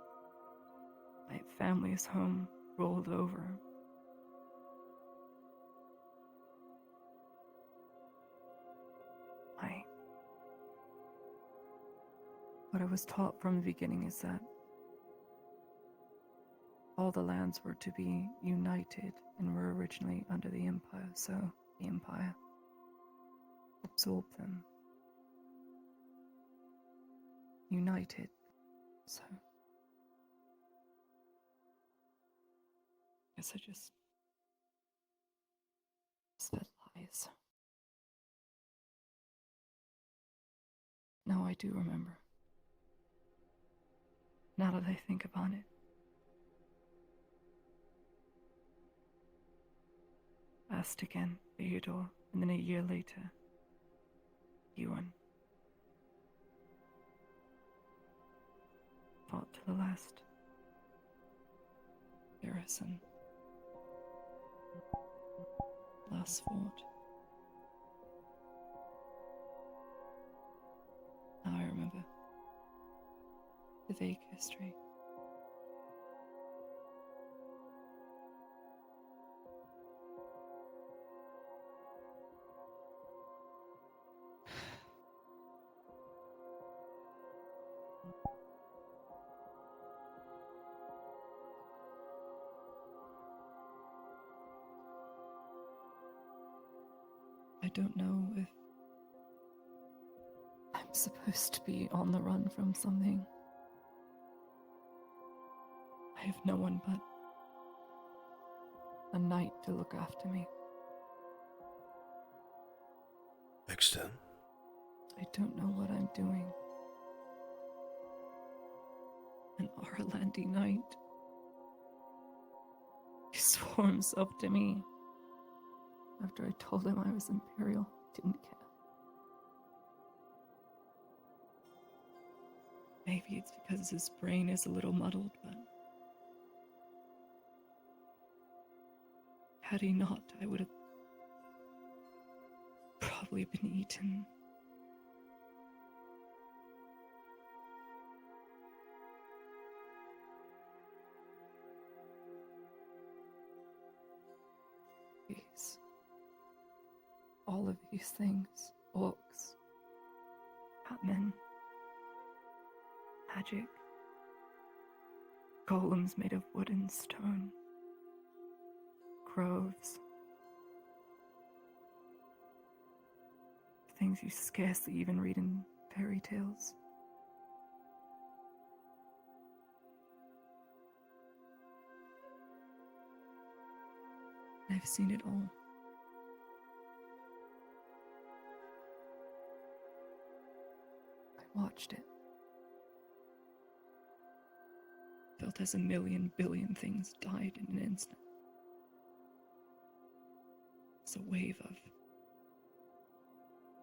my family's home, rolled over. What I was taught from the beginning is that all the lands were to be united and were originally under the Empire, so the Empire absorbed them. United, so. Guess I just said lies. No, I do remember. Now that I think about it. Asked again, Theodore, and then a year later, Ewan. Fought to the last. Garrison. Last fort. Now I remember. The vague history. I don't know if I'm supposed to be on the run from something. I have no one but a knight to look after me. Exton. I don't know what I'm doing. An Arlandi knight. He swore himself to me. After I told him I was Imperial, he didn't care. Maybe it's because his brain is a little muddled, but had he not, I would have probably been eaten. All of these things, orcs, hatmen, magic, golems made of wood and stone, groves, things you scarcely even read in fairy tales. I've seen it all. I watched it. Felt as 1,000,000,000 billion things died in an instant. As a wave of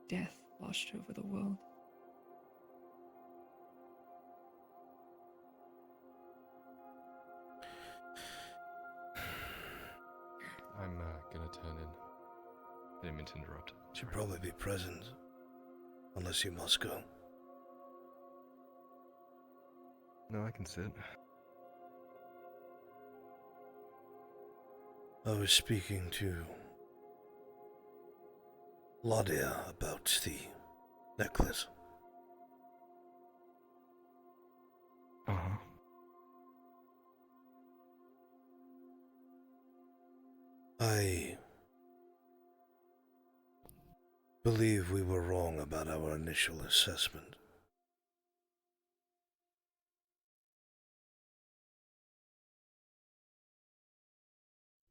death washed over the world. I'm gonna turn in. Didn't mean to interrupt. Should probably be present. Unless you must go. No, I can sit. I was speaking to Ladia about the necklace. Uh-huh. I believe we were wrong about our initial assessment.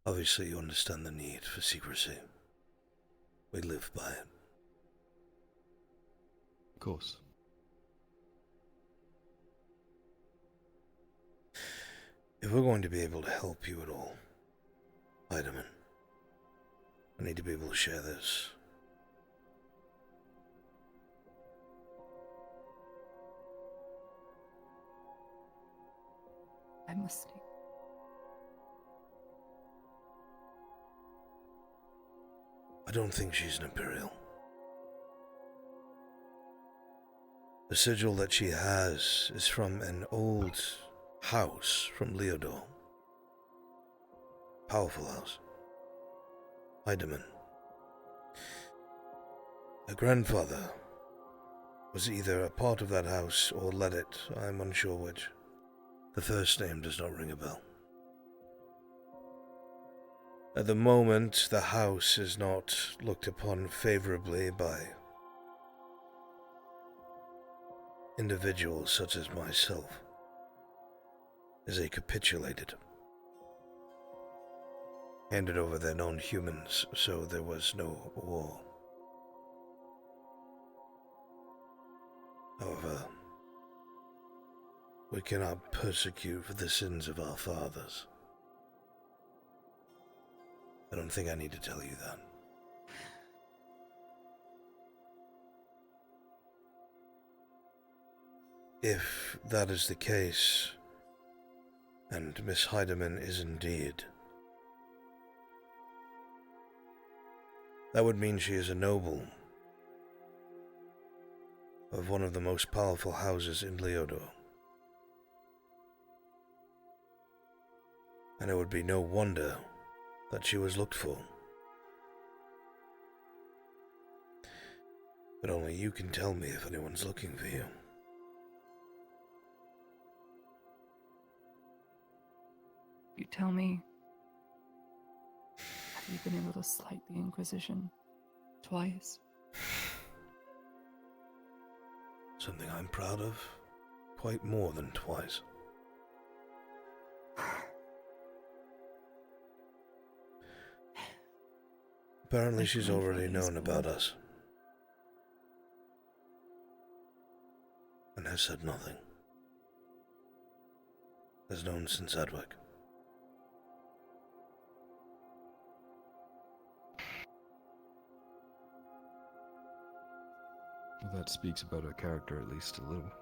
Obviously, you understand the need for secrecy. We live by it. Of course. If we're going to be able to help you at all, Vitamin, I need to be able to share this. I'm listening. I don't think she's an Imperial. The sigil that she has is from an old house from Leodor. Powerful house. Heidemann. Her grandfather was either a part of that house or led it. I'm unsure which. The first name does not ring a bell. At the moment, the house is not looked upon favorably by individuals such as myself, as they capitulated, handed over their non-humans, so there was no war. However, we cannot persecute for the sins of our fathers. I don't think I need to tell you that. If that is the case, and Miss Heidemann is indeed, that would mean she is a noble of one of the most powerful houses in Leodor. And it would be no wonder that she was looked for. But only you can tell me if anyone's looking for you. You tell me, have you been able to slight the Inquisition twice? Something I'm proud of, quite more than twice. Apparently she's already known about us. And has said nothing. Has known since Adwick. Well, that speaks about her character at least a little.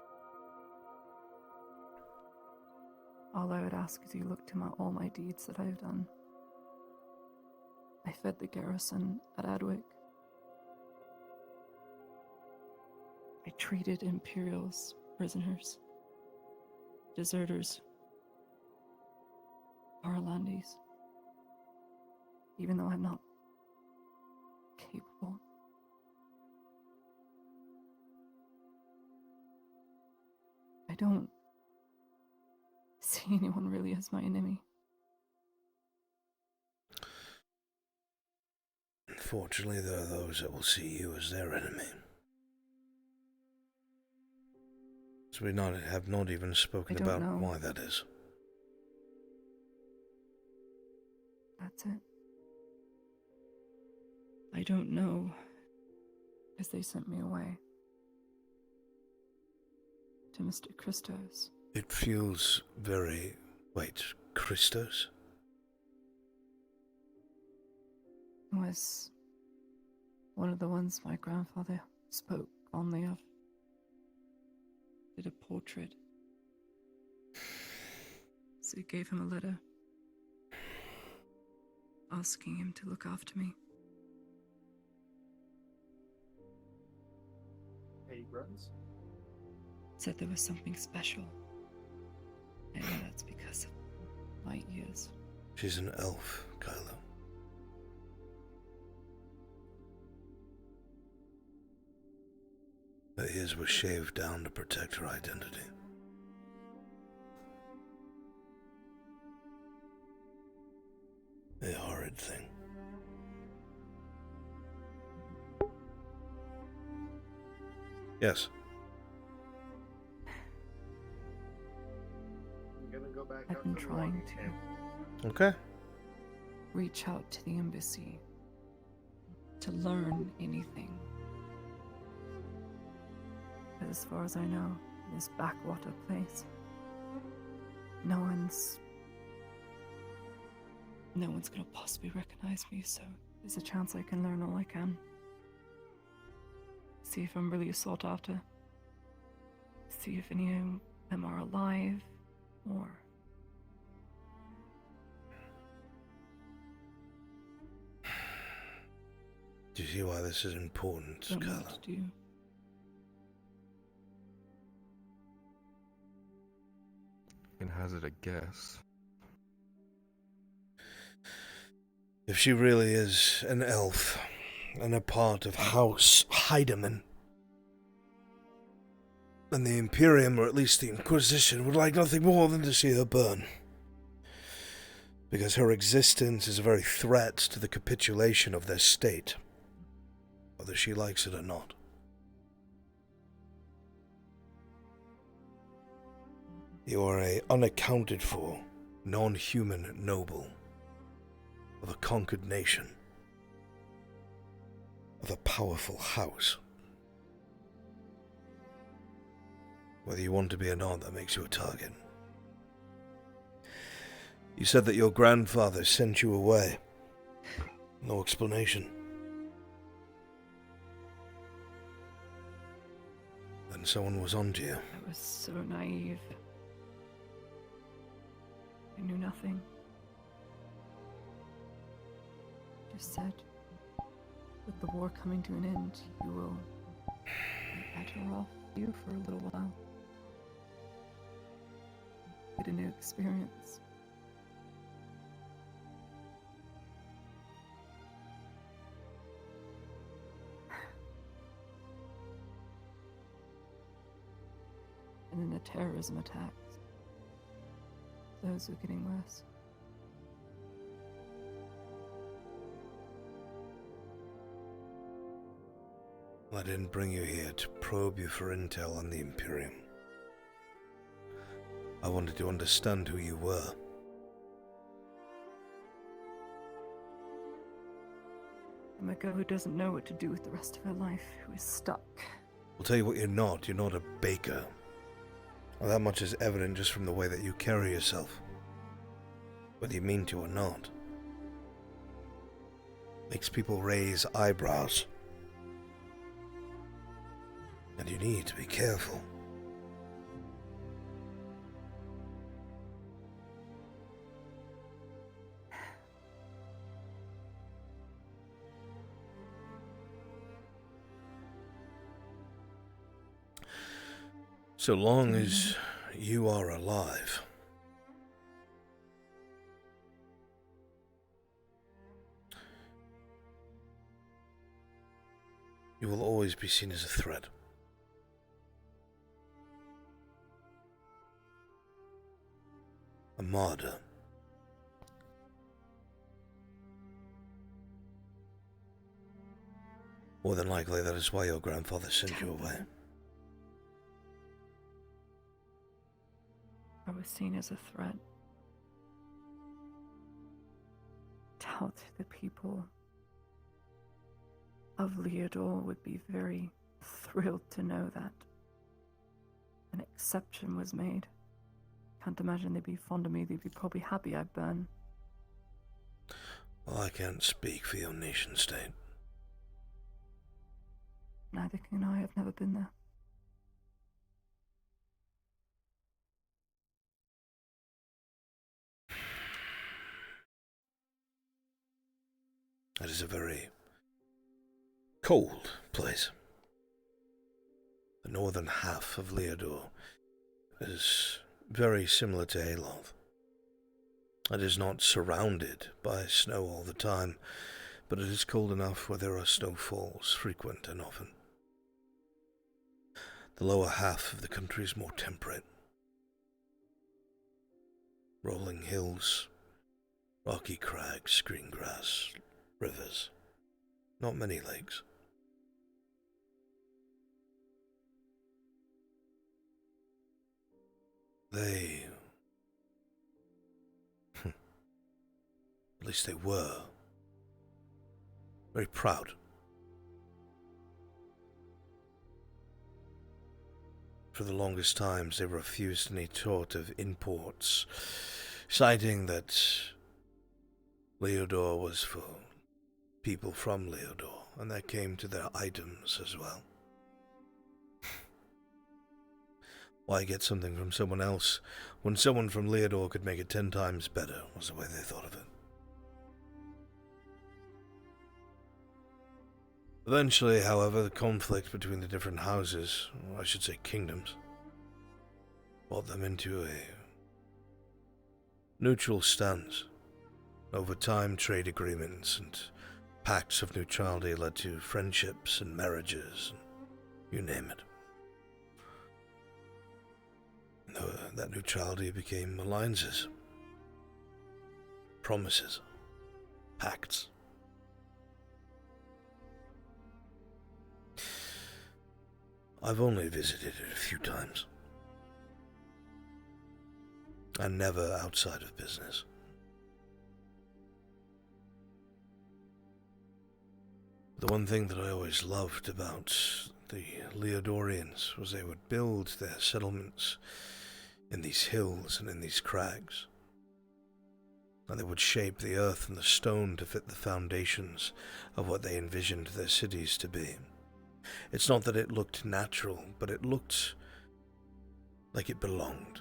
All I would ask is you look to all my deeds that I've done. I fed the garrison at Adwick. I treated Imperials, prisoners, deserters, Orlandis, even though I'm not capable. I don't see anyone really as my enemy. Unfortunately, there are those that will see you as their enemy. So we have not even spoken about why that is. That's it. I don't know, because they sent me away to Mr. Christos. It feels very... Wait, Christos? Was one of the ones my grandfather spoke fondly of. Did a portrait. So he gave him a letter asking him to look after me. Hey, Bruns? Said there was something special. I know that's because of my years. She's an elf, Kylo. Her ears were shaved down to protect her identity. A horrid thing. Yes. I've been trying to. Okay. Reach out to the embassy to learn anything. But as far as I know, this backwater place, no one's gonna possibly recognize me, so there's a chance I can learn all I can. See if I'm really sought after. See if any of them are alive, or... Do you see why this is important, Don't know Kylo? what to do. I can hazard a guess. If she really is an elf and a part of House Heidemann, then the Imperium, or at least the Inquisition, would like nothing more than to see her burn. because her existence is a very threat to the capitulation of their state, whether she likes it or not. You are a unaccounted for, non-human noble of a conquered nation, of a powerful house. Whether you want to be or not, that makes you a target. You said that your grandfather sent you away. No explanation. Then someone was onto you. I was so naive. I knew nothing. Just said, with the war coming to an end, you will be better off you for a little while. Get a new experience. And then the terrorism attacks. Those are getting worse. I didn't bring you here to probe you for intel on the Imperium. I wanted to understand who you were. I'm a girl who doesn't know what to do with the rest of her life, who is stuck. I'll tell you what you're not. You're not a baker. Well, that much is evident just from the way that you carry yourself. Whether you mean to or not. Makes people raise eyebrows. And you need to be careful. So long as you are alive, you will always be seen as a threat. A martyr. More than likely, that is why your grandfather sent you away. I was seen as a threat. Doubt the people of Leodor would be very thrilled to know that an exception was made. Can't imagine they'd be fond of me. They'd be probably happy I burn. Well, I can't speak for your nation state. Neither can I. I've never been there. That is a very cold place. The northern half of Leodor is very similar to Aloth. It is not surrounded by snow all the time, but it is cold enough where there are snowfalls frequent and often. The lower half of the country is more temperate. Rolling hills, rocky crags, green grass, rivers. Not many lakes. They... at least they were very proud. For the longest times they refused any sort of imports, citing that Leodor was for people from Leodor, and that came to their items as well. Why get something from someone else when someone from Leodor could make it 10 times better, was the way they thought of it. Eventually, however, the conflict between the different houses, or I should say kingdoms, brought them into a neutral stance. Over time, trade agreements and pacts of neutrality led to friendships and marriages, and you name it. And that neutrality became alliances. promises, pacts. I've only visited it a few times, and never outside of business. The one thing that I always loved about the Leodorians was they would build their settlements in these hills and in these crags, and they would shape the earth and the stone to fit the foundations of what they envisioned their cities to be. It's not that it looked natural, but it looked like it belonged.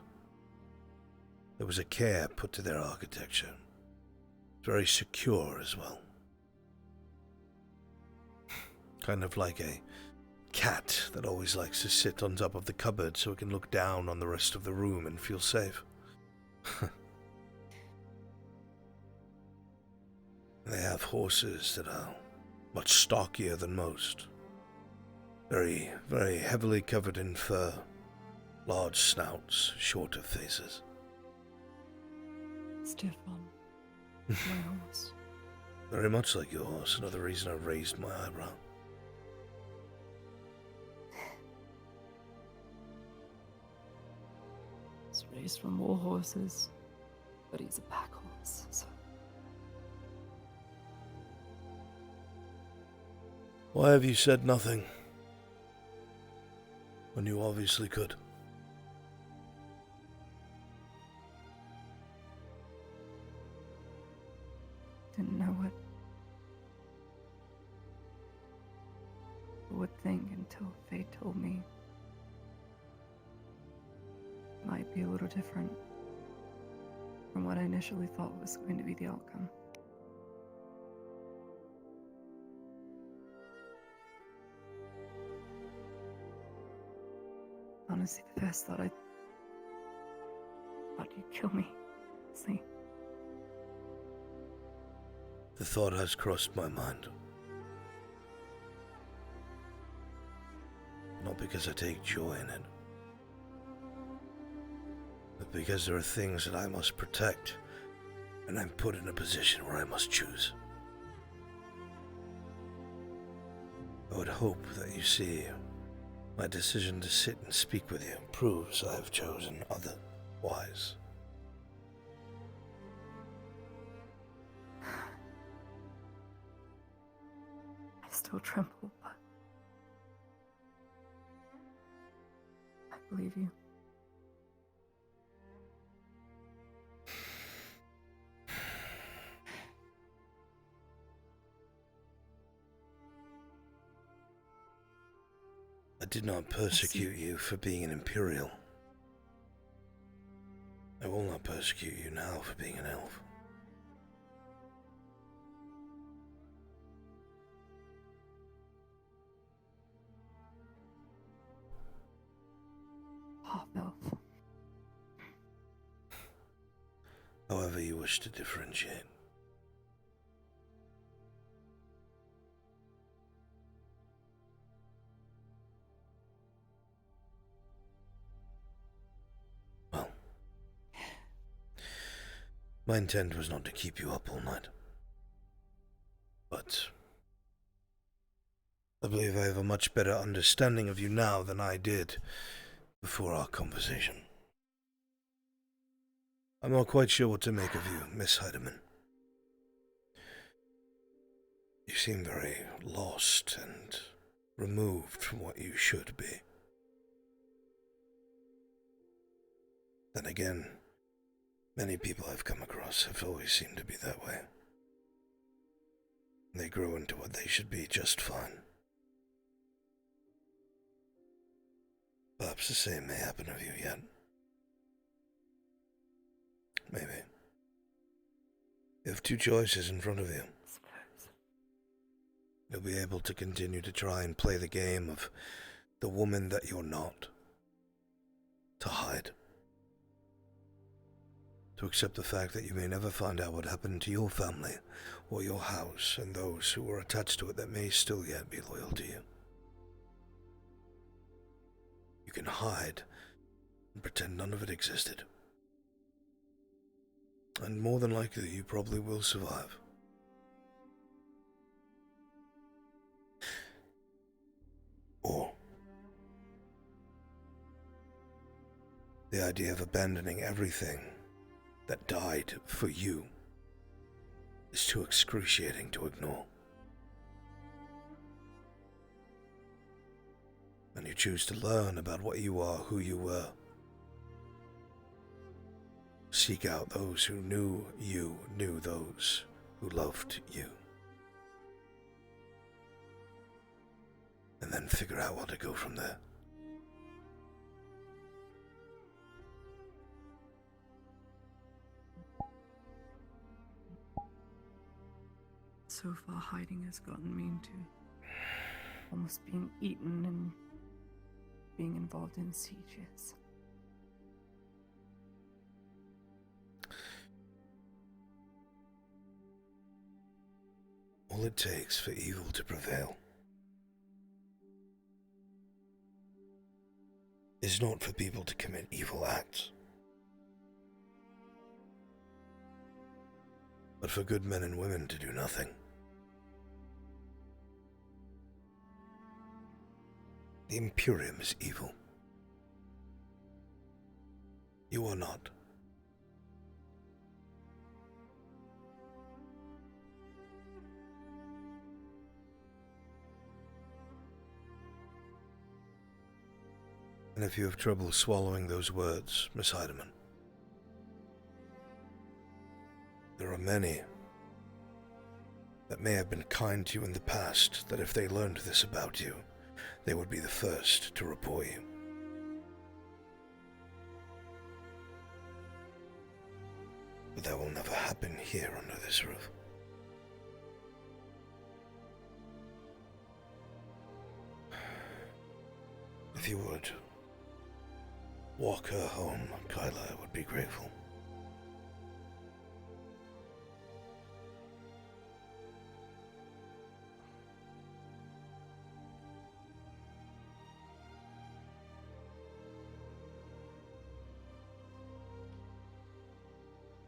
There was a care put to their architecture. Very secure as well. Kind of like a cat that always likes to sit on top of the cupboard so it can look down on the rest of the room and feel safe. They have horses that are much stockier than most. Very, very heavily covered in fur, large snouts, shorter faces. Stefan, my horse. Very much like your horse, another reason I raised my eyebrow. He's raised from war horses, but he's a pack horse, so... Why have you said nothing? When you obviously could. Didn't know what I would think until fate told me it might be a little different from what I initially thought was going to be the outcome. Honestly, the first thought I thought you'd kill me. See? The thought has crossed my mind. Not because I take joy in it, but because there are things that I must protect, and I'm put in a position where I must choose. I would hope that you see my decision to sit and speak with you proves I have chosen otherwise. I still tremble, but I believe you. I did not persecute you for being an Imperial. I will not persecute you now for being an elf. Half-elf. However you wish to differentiate. Well, my intent was not to keep you up all night. But I believe I have a much better understanding of you now than I did before our conversation. I'm not quite sure what to make of you, Miss Heidemann. You seem very lost and removed from what you should be. Then again, many people I've come across have always seemed to be that way. They grow into what they should be just fine. Perhaps the same may happen of you yet. Maybe. You have two choices in front of you. You'll be able to continue to try and play the game of the woman that you're not. To hide. To accept the fact that you may never find out what happened to your family or your house and those who were attached to it that may still yet be loyal to you. You can hide and pretend none of it existed. And more than likely, you probably will survive. Or the idea of abandoning everything that died for you is too excruciating to ignore. And you choose to learn about what you are, who you were. Seek out those who knew you, knew those who loved you. And then figure out where to go from there. So far, hiding has gotten me into almost being eaten and being involved in sieges. All it takes for evil to prevail is not for people to commit evil acts, but for good men and women to do nothing. The Imperium is evil. You are not. And if you have trouble swallowing those words, Miss Heidemann, there are many that may have been kind to you in the past that if they learned this about you, they would be the first to report you. But that will never happen here under this roof. If you would walk her home, Kyla, I would be grateful.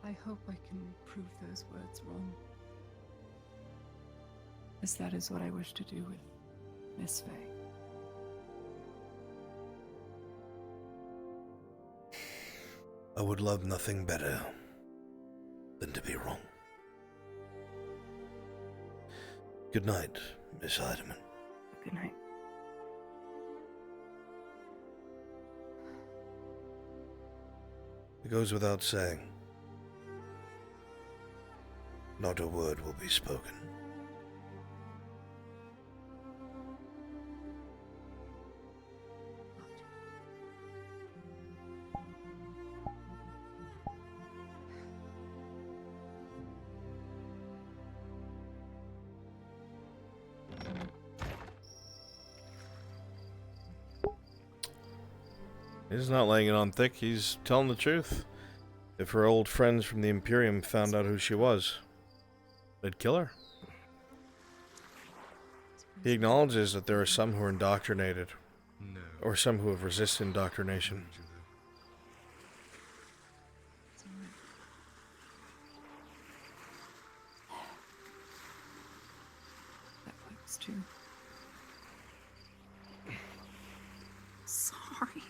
I hope I can prove those words wrong. As that is what I wish to do with Miss Faye. I would love nothing better than to be wrong. Good night, Miss Heidemann. Good night. It goes without saying, not a word will be spoken. He's not laying it on thick, he's telling the truth. If her old friends from the Imperium found out who she was, they'd kill her. He acknowledges that there are some who are indoctrinated, or some who have resisted indoctrination. That works too. Sorry.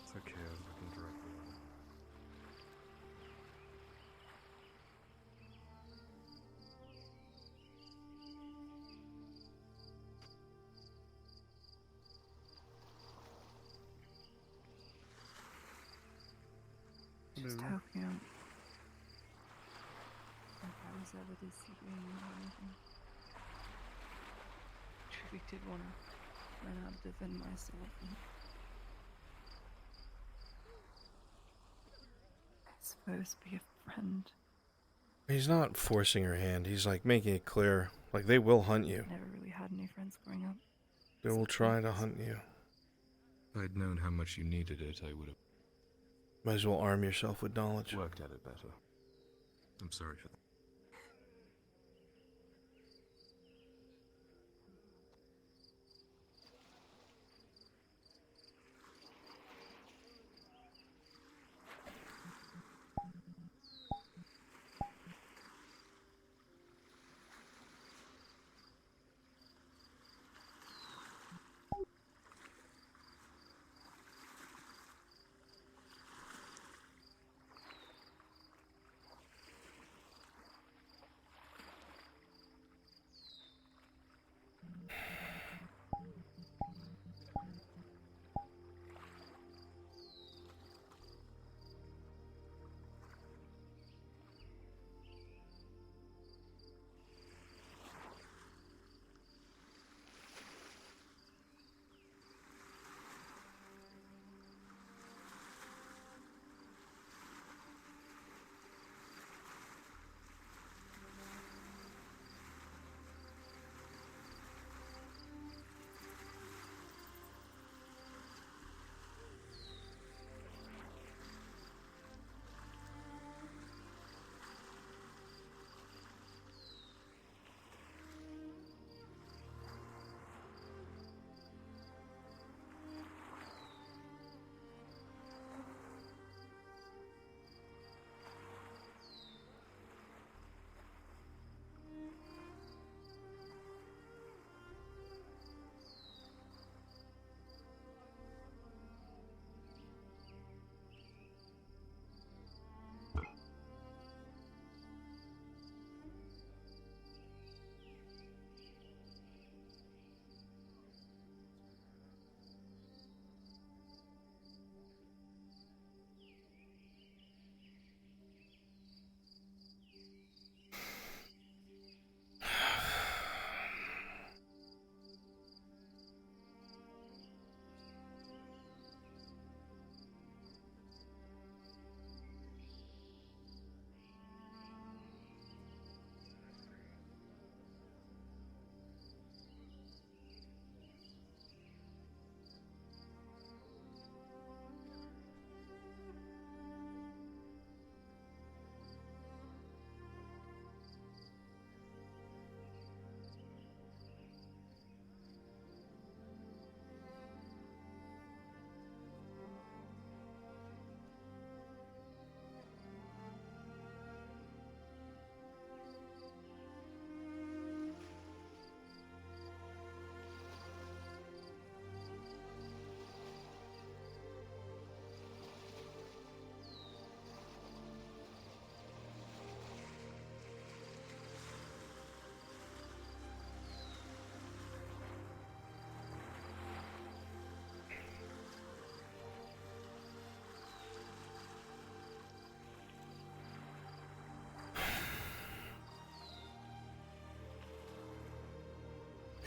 It's okay, I was looking directly at it. Just hope you don't think I was ever deceiving you or anything. Truly did want to learn how to defend myself and I suppose be a friend. He's not forcing her hand, he's like making it clear, like they will hunt you. Never really had any friends growing up. They will try to hunt you. If I'd known how much you needed it, I would have Might as well arm yourself with knowledge. worked at it better. I'm sorry for that.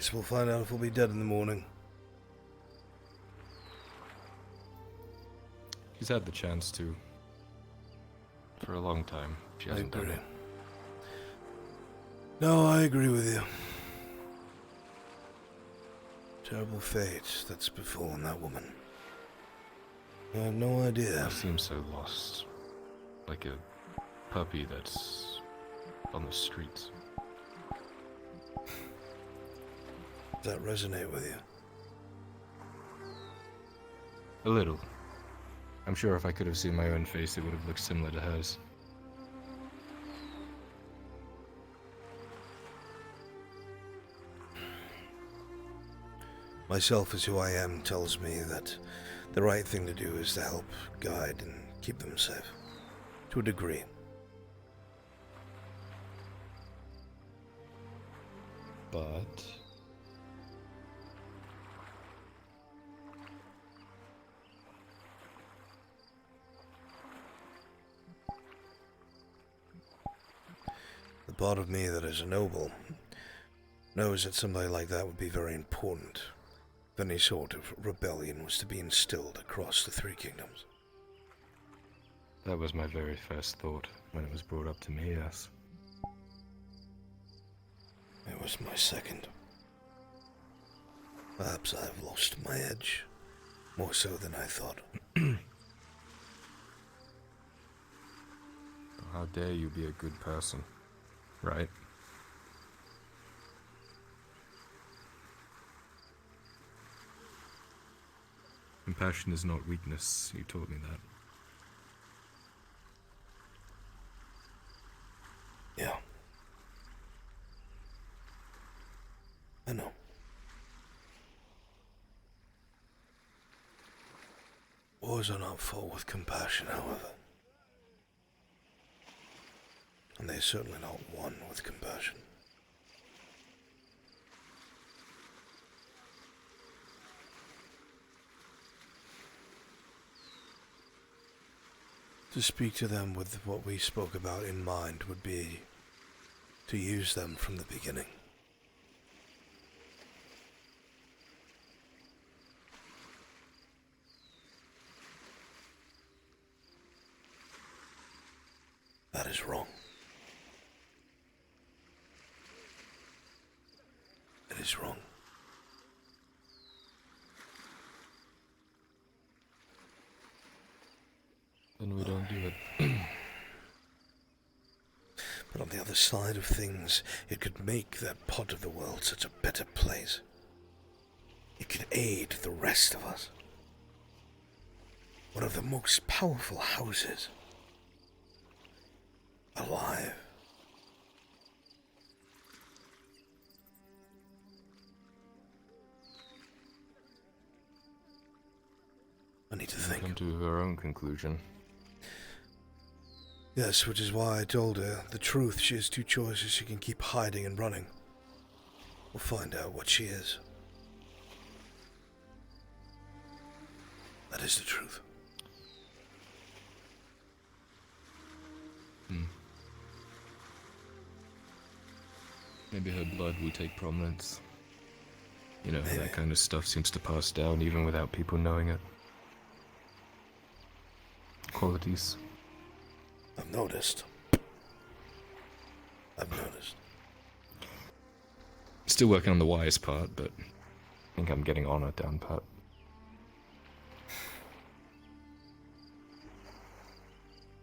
Guess we'll find out if we'll be dead in the morning. She's had the chance to. For a long time. She hasn't done it. No, I agree with you. Terrible fate that's befallen that woman. I have no idea. She seems so lost. Like a puppy that's on the streets. Does that resonate with you? A little. I'm sure if I could have seen my own face, it would have looked similar to hers. Myself as who I am tells me that the right thing to do is to help, guide, and keep them safe. To a degree. But... the part of me that is a noble knows that somebody like that would be very important if any sort of rebellion was to be instilled across the Three Kingdoms. that was my very first thought when it was brought up to me, yes. It was my second. Perhaps I have lost my edge, more so than I thought. How dare you be a good person, right? Compassion is not weakness, you taught me that. Yeah. I know. Wars are not fought with compassion, however. And they are certainly not won with compassion. To speak to them with what we spoke about in mind would be to use them from the beginning. That is wrong. It is wrong. Then we don't do it. But on the other side of things, it could make that part of the world such a better place. It could aid the rest of us. One of the most powerful houses alive. I need to think. Come to her own conclusion. Yes, which is why I told her the truth. She has two choices. She can keep hiding and running. We'll find out what she is. That is the truth. Maybe her blood will take prominence. You know, that kind of stuff seems to pass down even without people knowing it. Qualities. I've noticed. I've noticed. Still working on the wise part, but I think I'm getting on it down pat.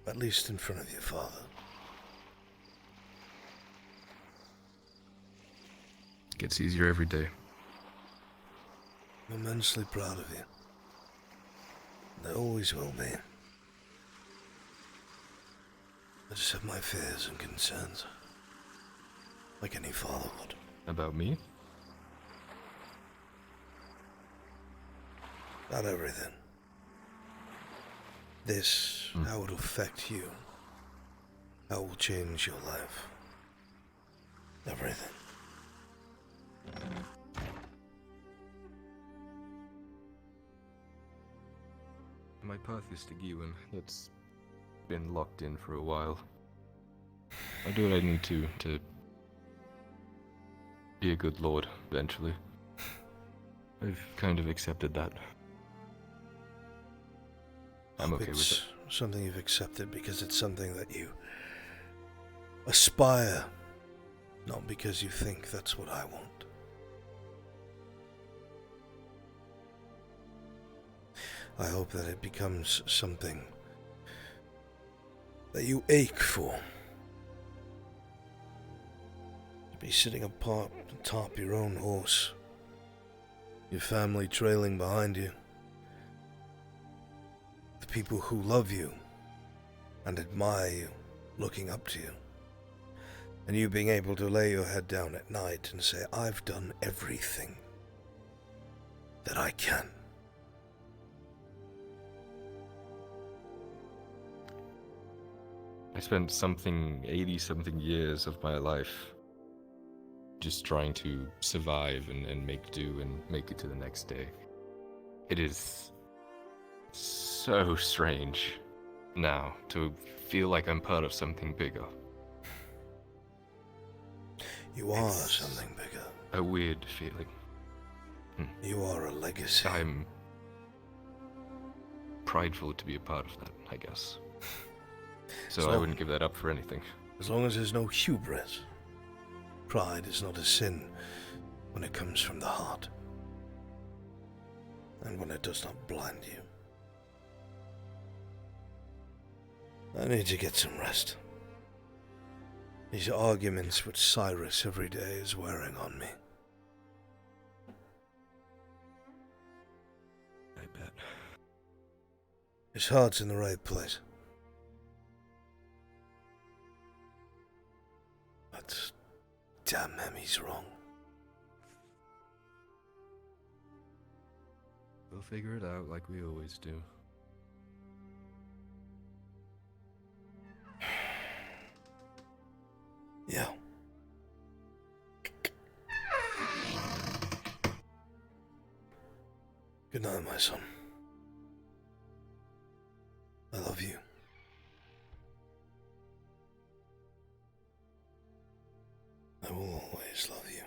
At least in front of your father. Gets easier every day. I'm immensely proud of you. And I always will be. I just have my fears and concerns. Like any father would. About me? Not everything. This, how it'll affect you. How it will change your life. Everything. My path is to Gewin. That's been locked in for a while. I do what I need to be be a good lord eventually. I've kind of accepted that. I'm okay with It's it. something you've accepted because it's something that you aspire, not because you think that's what I want. I hope that it becomes something that you ache for. To be sitting atop your own horse, your family trailing behind you, the people who love you and admire you looking up to you, and you being able to lay your head down at night and say, I've done everything that I can. I spent 80-something years of my life just trying to survive and make do and make it to the next day. It is so strange now to feel like I'm part of something bigger. You are something bigger. A weird feeling. You are a legacy. I'm prideful to be a part of that, I guess. So I wouldn't give that up for anything. As long as there's no hubris. Pride is not a sin when it comes from the heart. And when it does not blind you. I need to get some rest. These arguments with Cyrus every day is wearing on me. I bet. His heart's in the right place. But damn him, he's wrong. We'll figure it out like we always do. Yeah. Good night, my son. I love you. I will always love you.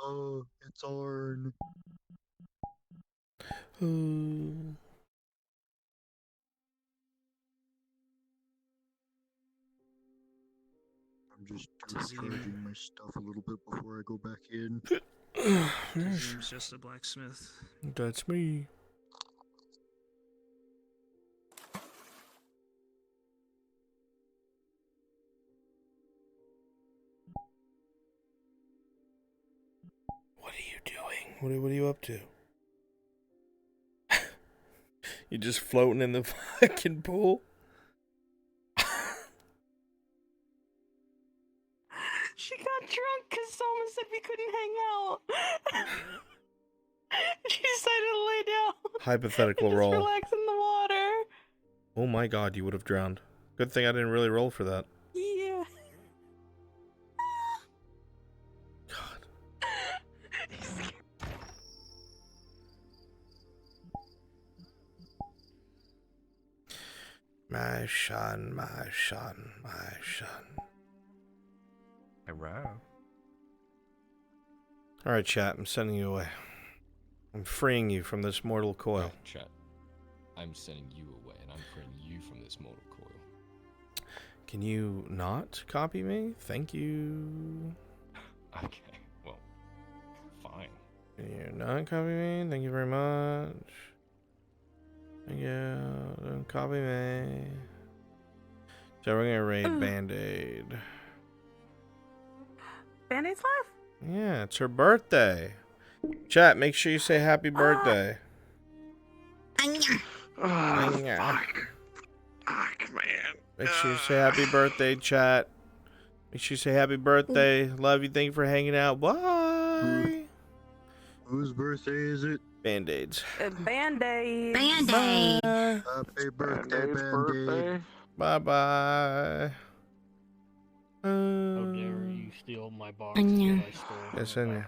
Oh, it's Arn. I'm just charging my stuff a little bit before I go back in. Kazim's just a blacksmith. That's me. What are you doing? What are you up to? You just floating in the fucking pool? She got drunk because someone said we couldn't hang out. She decided to lay down. Hypothetical and roll. just relax in the water. Oh my god, you would have drowned. Good thing I didn't really roll for that. Yeah. My son, my son, my son. Wow. Alright, chat, I'm sending you away. I'm freeing you from this mortal coil. Right, chat. I'm sending you away, and I'm freeing you from this mortal coil. Can you not copy me? Thank you. Okay, well, fine. Can you not copy me? Thank you very much. Thank you. Don't copy me. So we're gonna raid Band-Aid. Band-Aid's live? Yeah, it's her birthday. Chat, make sure you say happy birthday. Fuck, man. Make sure you say happy birthday, chat. Make sure you say happy birthday. Love you. Thank you for hanging out. Bye. Whose birthday is it? Band-Aids. Band-Aid. Band-Aid. Happy birthday, Band-Aid. Bye-bye. How dare you steal my box? Yes, I know.